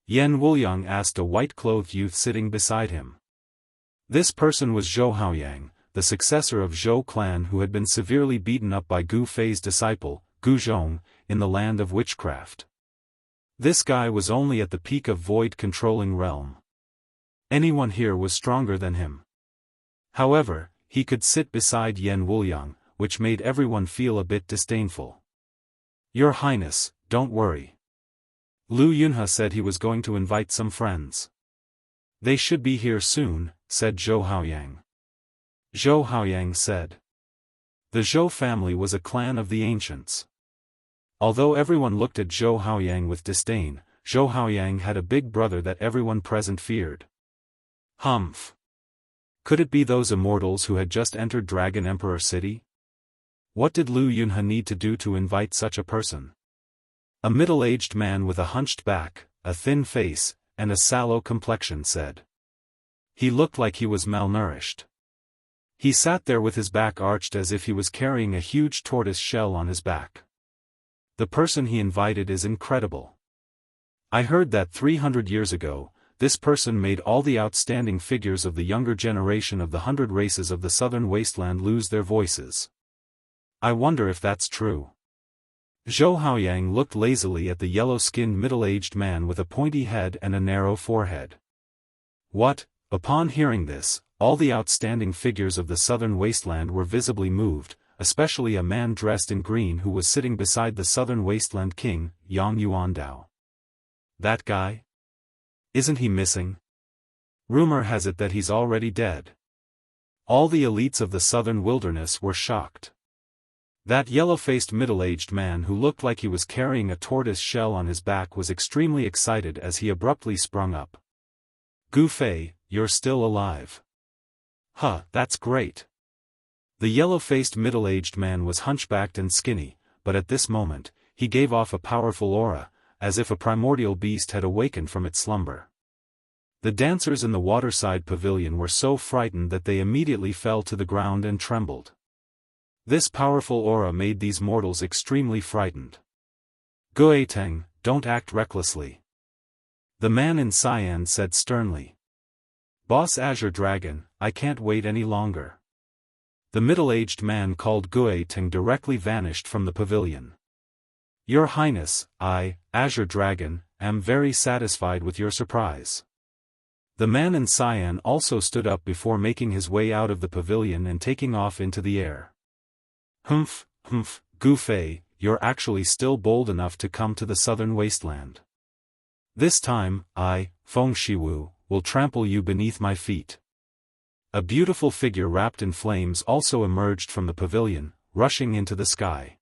Yen Wuliang asked a white-clothed youth sitting beside him. This person was Zhou Haoyang, the successor of Zhou clan who had been severely beaten up by Gu Fei's disciple, Gu Zhong, in the land of witchcraft. This guy was only at the peak of void-controlling realm. Anyone here was stronger than him. However, he could sit beside Yan Wuliang, which made everyone feel a bit disdainful. Your Highness, don't worry. Lu Yunhe said he was going to invite some friends. They should be here soon, said Zhou Haoyang. Zhou Haoyang said. The Zhou family was a clan of the ancients. Although everyone looked at Zhou Haoyang with disdain, Zhou Haoyang had a big brother that everyone present feared. Humph. Could it be those immortals who had just entered Dragon Emperor City? What did Lu Yunhe need to do to invite such a person? A middle-aged man with a hunched back, a thin face, and a sallow complexion said. He looked like he was malnourished. He sat there with his back arched as if he was carrying a huge tortoise shell on his back. The person he invited is incredible. I heard that 300 years ago, this person made all the outstanding figures of the younger generation of the 100 races of the southern wasteland lose their voices. I wonder if that's true. Zhou Haoyang looked lazily at the yellow-skinned middle-aged man with a pointy head and a narrow forehead. What? Upon hearing this, all the outstanding figures of the southern wasteland were visibly moved, especially a man dressed in green who was sitting beside the southern wasteland king, Yang Yuandao. That guy? Isn't he missing? Rumor has it that he's already dead. All the elites of the southern wilderness were shocked. That yellow-faced middle-aged man who looked like he was carrying a tortoise shell on his back was extremely excited as he abruptly sprung up. Gu Fei, you're still alive. Huh, that's great. The yellow-faced middle-aged man was hunchbacked and skinny, but at this moment, he gave off a powerful aura, as if a primordial beast had awakened from its slumber. The dancers in the waterside pavilion were so frightened that they immediately fell to the ground and trembled. This powerful aura made these mortals extremely frightened. Gueteng, don't act recklessly. The man in cyan said sternly. Boss Azure Dragon, I can't wait any longer. The middle-aged man called Gueteng directly vanished from the pavilion. Your Highness, I, Azure Dragon, am very satisfied with your surprise. The man in cyan also stood up before making his way out of the pavilion and taking off into the air. Humph, Gu Fei, you're actually still bold enough to come to the southern wasteland. This time, I, Feng Shiwu, will trample you beneath my feet. A beautiful figure wrapped in flames also emerged from the pavilion, rushing into the sky.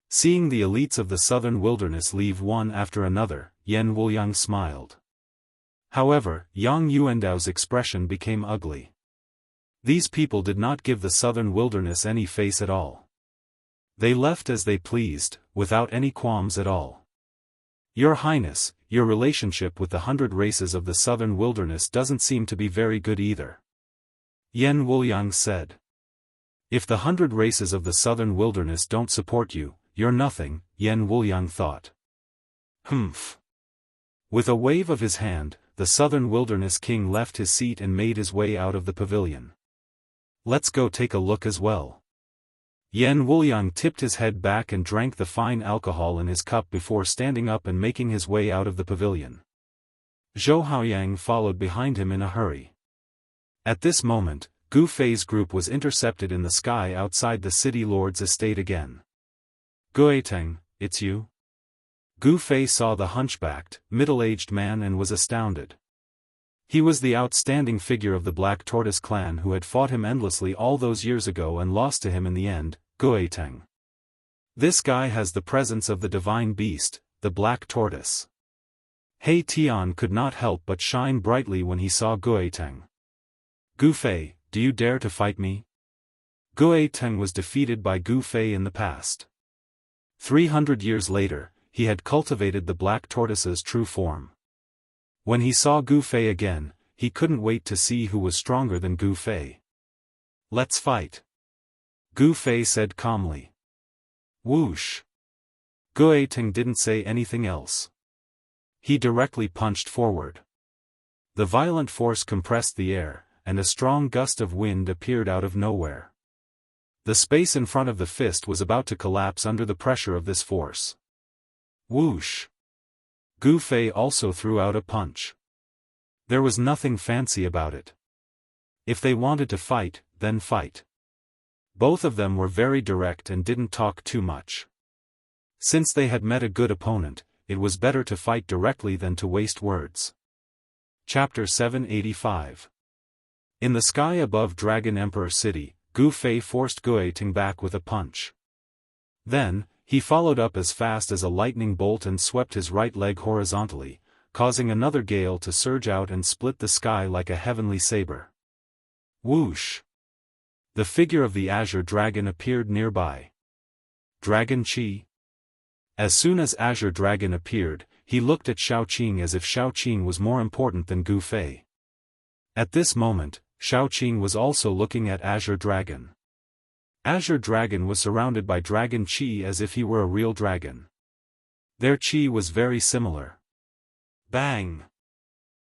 Seeing the elites of the southern wilderness leave one after another, Yan Wuliang smiled. However, Yang Yuandao's expression became ugly. These people did not give the southern wilderness any face at all. They left as they pleased, without any qualms at all. Your Highness, your relationship with the 100 races of the southern wilderness doesn't seem to be very good either. Yan Wuliang said. If the 100 races of the southern wilderness don't support you, you're nothing, Yan Wuliang thought. Humph. With a wave of his hand, the southern wilderness king left his seat and made his way out of the pavilion. Let's go take a look as well. Yan Wuliang tipped his head back and drank the fine alcohol in his cup before standing up and making his way out of the pavilion. Zhou Haoyang followed behind him in a hurry. At this moment, Gu Fei's group was intercepted in the sky outside the city lord's estate again. Gueteng, it's you? Gu Fei saw the hunchbacked, middle-aged man and was astounded. He was the outstanding figure of the Black Tortoise clan who had fought him endlessly all those years ago and lost to him in the end, Gueteng. This guy has the presence of the divine beast, the Black Tortoise. He Tian could not help but shine brightly when he saw Gueteng. Gu Fei, do you dare to fight me? Gueteng was defeated by Gu Fei in the past. 300 years later, he had cultivated the Black Tortoise's true form. When he saw Gu Fei again, he couldn't wait to see who was stronger than Gu Fei. Let's fight. Gu Fei said calmly. Whoosh. Gueteng didn't say anything else. He directly punched forward. The violent force compressed the air, and a strong gust of wind appeared out of nowhere. The space in front of the fist was about to collapse under the pressure of this force. Whoosh. Gu Fei also threw out a punch. There was nothing fancy about it. If they wanted to fight, then fight. Both of them were very direct and didn't talk too much. Since they had met a good opponent, it was better to fight directly than to waste words. Chapter 785. In the sky above Dragon Emperor City, Gu Fei forced Gueteng back with a punch. Then, he followed up as fast as a lightning bolt and swept his right leg horizontally, causing another gale to surge out and split the sky like a heavenly saber. Whoosh! The figure of the Azure Dragon appeared nearby. Dragon Qi? As soon as Azure Dragon appeared, he looked at Xiaoqing as if Xiaoqing was more important than Gu Fei. At this moment, Xiaoqing was also looking at Azure Dragon. Azure Dragon was surrounded by Dragon Qi as if he were a real dragon. Their Qi was very similar. Bang!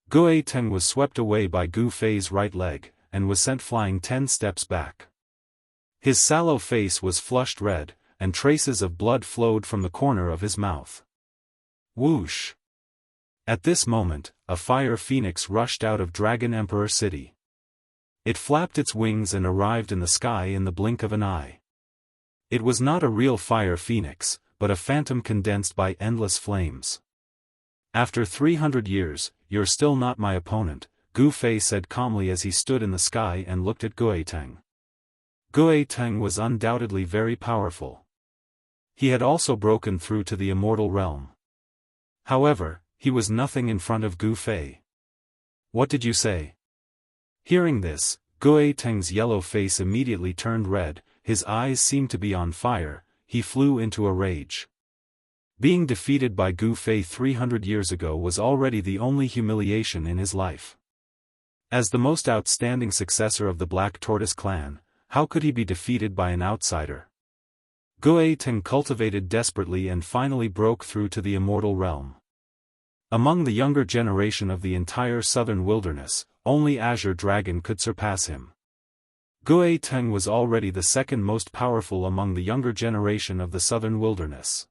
Gueteng was swept away by Gu Fei's right leg, and was sent flying 10 steps back. His sallow face was flushed red, and traces of blood flowed from the corner of his mouth. Whoosh! At this moment, a fire phoenix rushed out of Dragon Emperor City. It flapped its wings and arrived in the sky in the blink of an eye. It was not a real fire phoenix, but a phantom condensed by endless flames. After 300 years, you're still not my opponent, Gu Fei said calmly as he stood in the sky and looked at Gueteng. Gueteng was undoubtedly very powerful. He had also broken through to the immortal realm. However, he was nothing in front of Gu Fei. What did you say? Hearing this, Gueteng's yellow face immediately turned red, his eyes seemed to be on fire, he flew into a rage. Being defeated by Gu Fei 300 years ago was already the only humiliation in his life. As the most outstanding successor of the Black Tortoise clan, how could he be defeated by an outsider? Gueteng cultivated desperately and finally broke through to the immortal realm. Among the younger generation of the entire southern wilderness, only Azure Dragon could surpass him. Gueteng was already the second most powerful among the younger generation of the southern wilderness.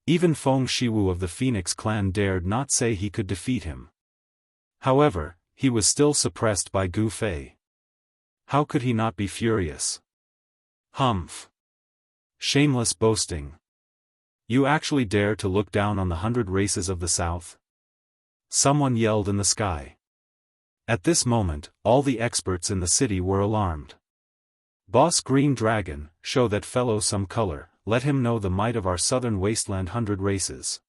Even Feng Shiwu of the Phoenix clan dared not say he could defeat him. However, he was still suppressed by Gu Fei. How could he not be furious? Humph! Shameless boasting. You actually dare to look down on the 100 races of the South? Someone yelled in the sky. At this moment, all the experts in the city were alarmed. Boss Green Dragon, show that fellow some color, let him know the might of our southern wasteland 100 races.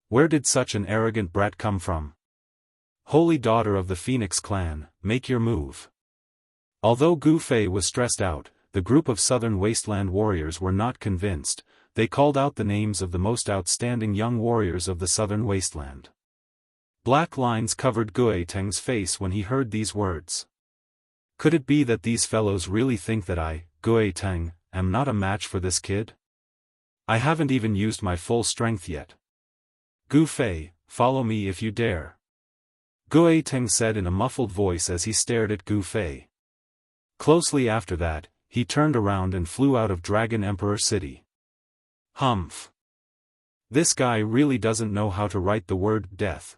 Where did such an arrogant brat come from? Holy daughter of the Phoenix clan, make your move. Although Gu Fei was stressed out, the group of southern wasteland warriors were not convinced. They called out the names of the most outstanding young warriors of the southern wasteland. Black lines covered Gueteng's face when he heard these words. Could it be that these fellows really think that I, Gueteng, am not a match for this kid? I haven't even used my full strength yet. Gu Fei, follow me if you dare. Gueteng said in a muffled voice as he stared at Gu Fei. Closely after that, he turned around and flew out of Dragon Emperor City. Humph! This guy really doesn't know how to write the word death.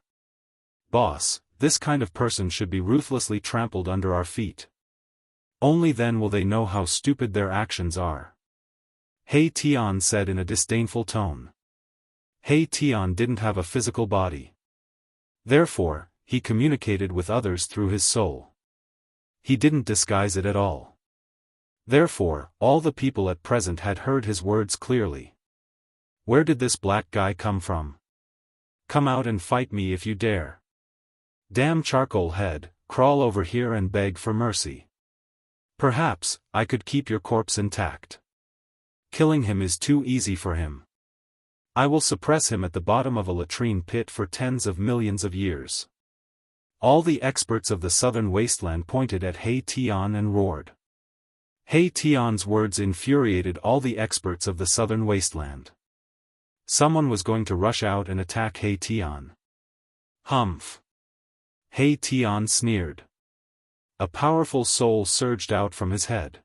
Boss, this kind of person should be ruthlessly trampled under our feet. Only then will they know how stupid their actions are. He Tian said in a disdainful tone. He Tian didn't have a physical body. Therefore, he communicated with others through his soul. He didn't disguise it at all. Therefore, all the people at present had heard his words clearly. Where did this black guy come from? Come out and fight me if you dare. Damn charcoal head, crawl over here and beg for mercy. Perhaps, I could keep your corpse intact. Killing him is too easy for him. I will suppress him at the bottom of a latrine pit for tens of millions of years. All the experts of the southern wasteland pointed at He Tian and roared. He Tian's words infuriated all the experts of the southern wasteland. Someone was going to rush out and attack He Tian. Humph! He Tian sneered. A powerful soul surged out from his head.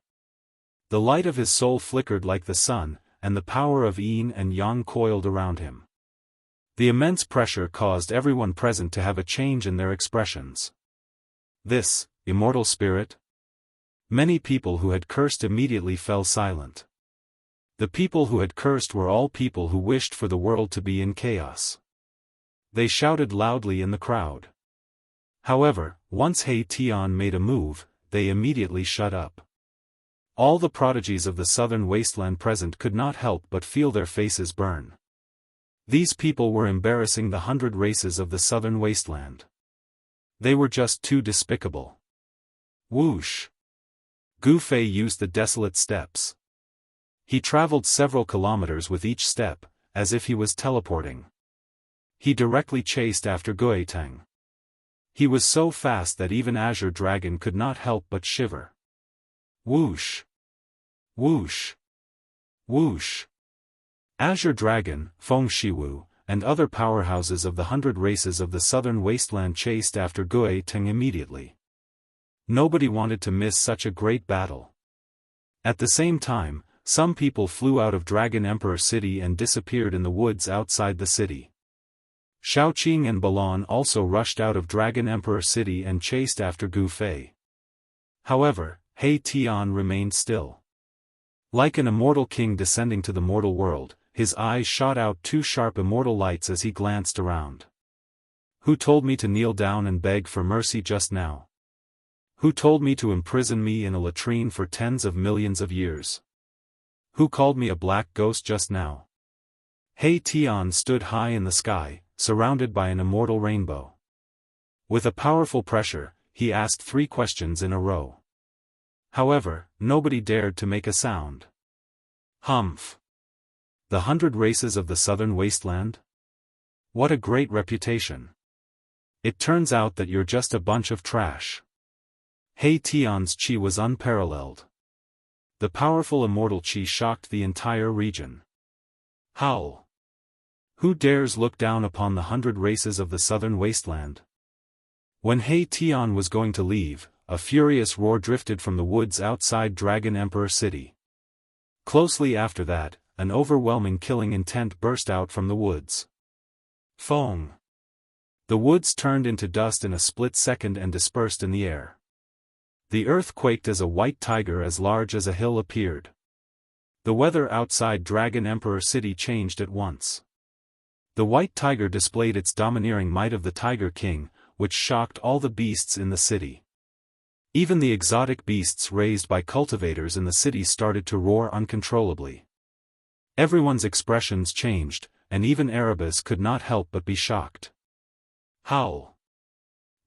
The light of his soul flickered like the sun, and the power of yin and yang coiled around him. The immense pressure caused everyone present to have a change in their expressions. This, immortal spirit? Many people who had cursed immediately fell silent. The people who had cursed were all people who wished for the world to be in chaos. They shouted loudly in the crowd. However, once He Tian made a move, they immediately shut up. All the prodigies of the southern wasteland present could not help but feel their faces burn. These people were embarrassing the 100 races of the southern wasteland. They were just too despicable. Whoosh! Gu Fei used the desolate steps. He traveled several kilometers with each step, as if he was teleporting. He directly chased after Guetang. He was so fast that even Azure Dragon could not help but shiver. Whoosh! Whoosh! Whoosh! Azure Dragon, Feng Shiwu, and other powerhouses of the 100 races of the southern wasteland chased after Guetang immediately. Nobody wanted to miss such a great battle. At the same time, some people flew out of Dragon Emperor City and disappeared in the woods outside the city. Shaoqing and Balon also rushed out of Dragon Emperor City and chased after Gu Fei. However, He Tian remained still. Like an immortal king descending to the mortal world, his eyes shot out two sharp immortal lights as he glanced around. Who told me to kneel down and beg for mercy just now? Who told me to imprison me in a latrine for tens of millions of years? Who called me a black ghost just now? He Tian stood high in the sky, surrounded by an immortal rainbow. With a powerful pressure, he asked 3 questions in a row. However, nobody dared to make a sound. Humph! The 100 races of the southern wasteland? What a great reputation. It turns out that you're just a bunch of trash. He Tian's qi was unparalleled. The powerful immortal qi shocked the entire region. Howl! Who dares look down upon the 100 races of the southern wasteland? When He Tian was going to leave, a furious roar drifted from the woods outside Dragon Emperor City. Closely after that, an overwhelming killing intent burst out from the woods. Fong! The woods turned into dust in a split second and dispersed in the air. The earth quaked as a white tiger as large as a hill appeared. The weather outside Dragon Emperor City changed at once. The white tiger displayed its domineering might of the Tiger King, which shocked all the beasts in the city. Even the exotic beasts raised by cultivators in the city started to roar uncontrollably. Everyone's expressions changed, and even Erebus could not help but be shocked. Howl!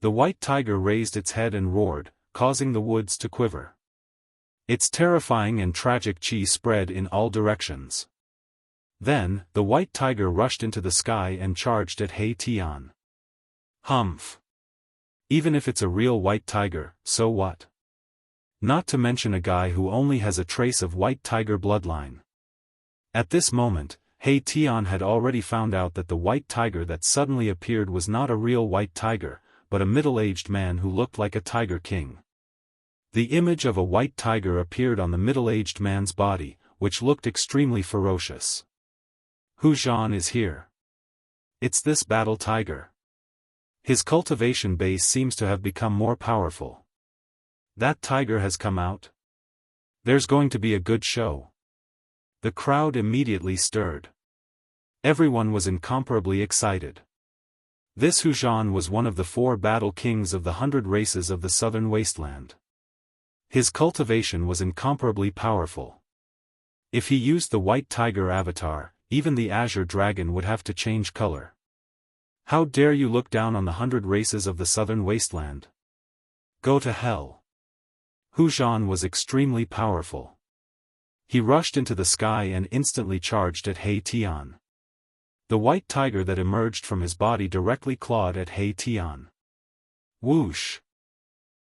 The white tiger raised its head and roared, causing the woods to quiver. Its terrifying and tragic qi spread in all directions. Then, the white tiger rushed into the sky and charged at He Tian. Humph! Even if it's a real white tiger, so what? Not to mention a guy who only has a trace of white tiger bloodline. At this moment, He Tian had already found out that the white tiger that suddenly appeared was not a real white tiger, but a middle-aged man who looked like a tiger king. The image of a white tiger appeared on the middle-aged man's body, which looked extremely ferocious. Hu Zhan is here. It's this battle tiger. His cultivation base seems to have become more powerful. That tiger has come out. There's going to be a good show. The crowd immediately stirred. Everyone was incomparably excited. This Hu Zhan was one of the 4 battle kings of the 100 races of the southern wasteland. His cultivation was incomparably powerful. If he used the white tiger avatar, even the Azure Dragon would have to change color. How dare you look down on the 100 races of the southern wasteland? Go to hell. Hu Zhan was extremely powerful. He rushed into the sky and instantly charged at He Tian. The white tiger that emerged from his body directly clawed at He Tian. Whoosh!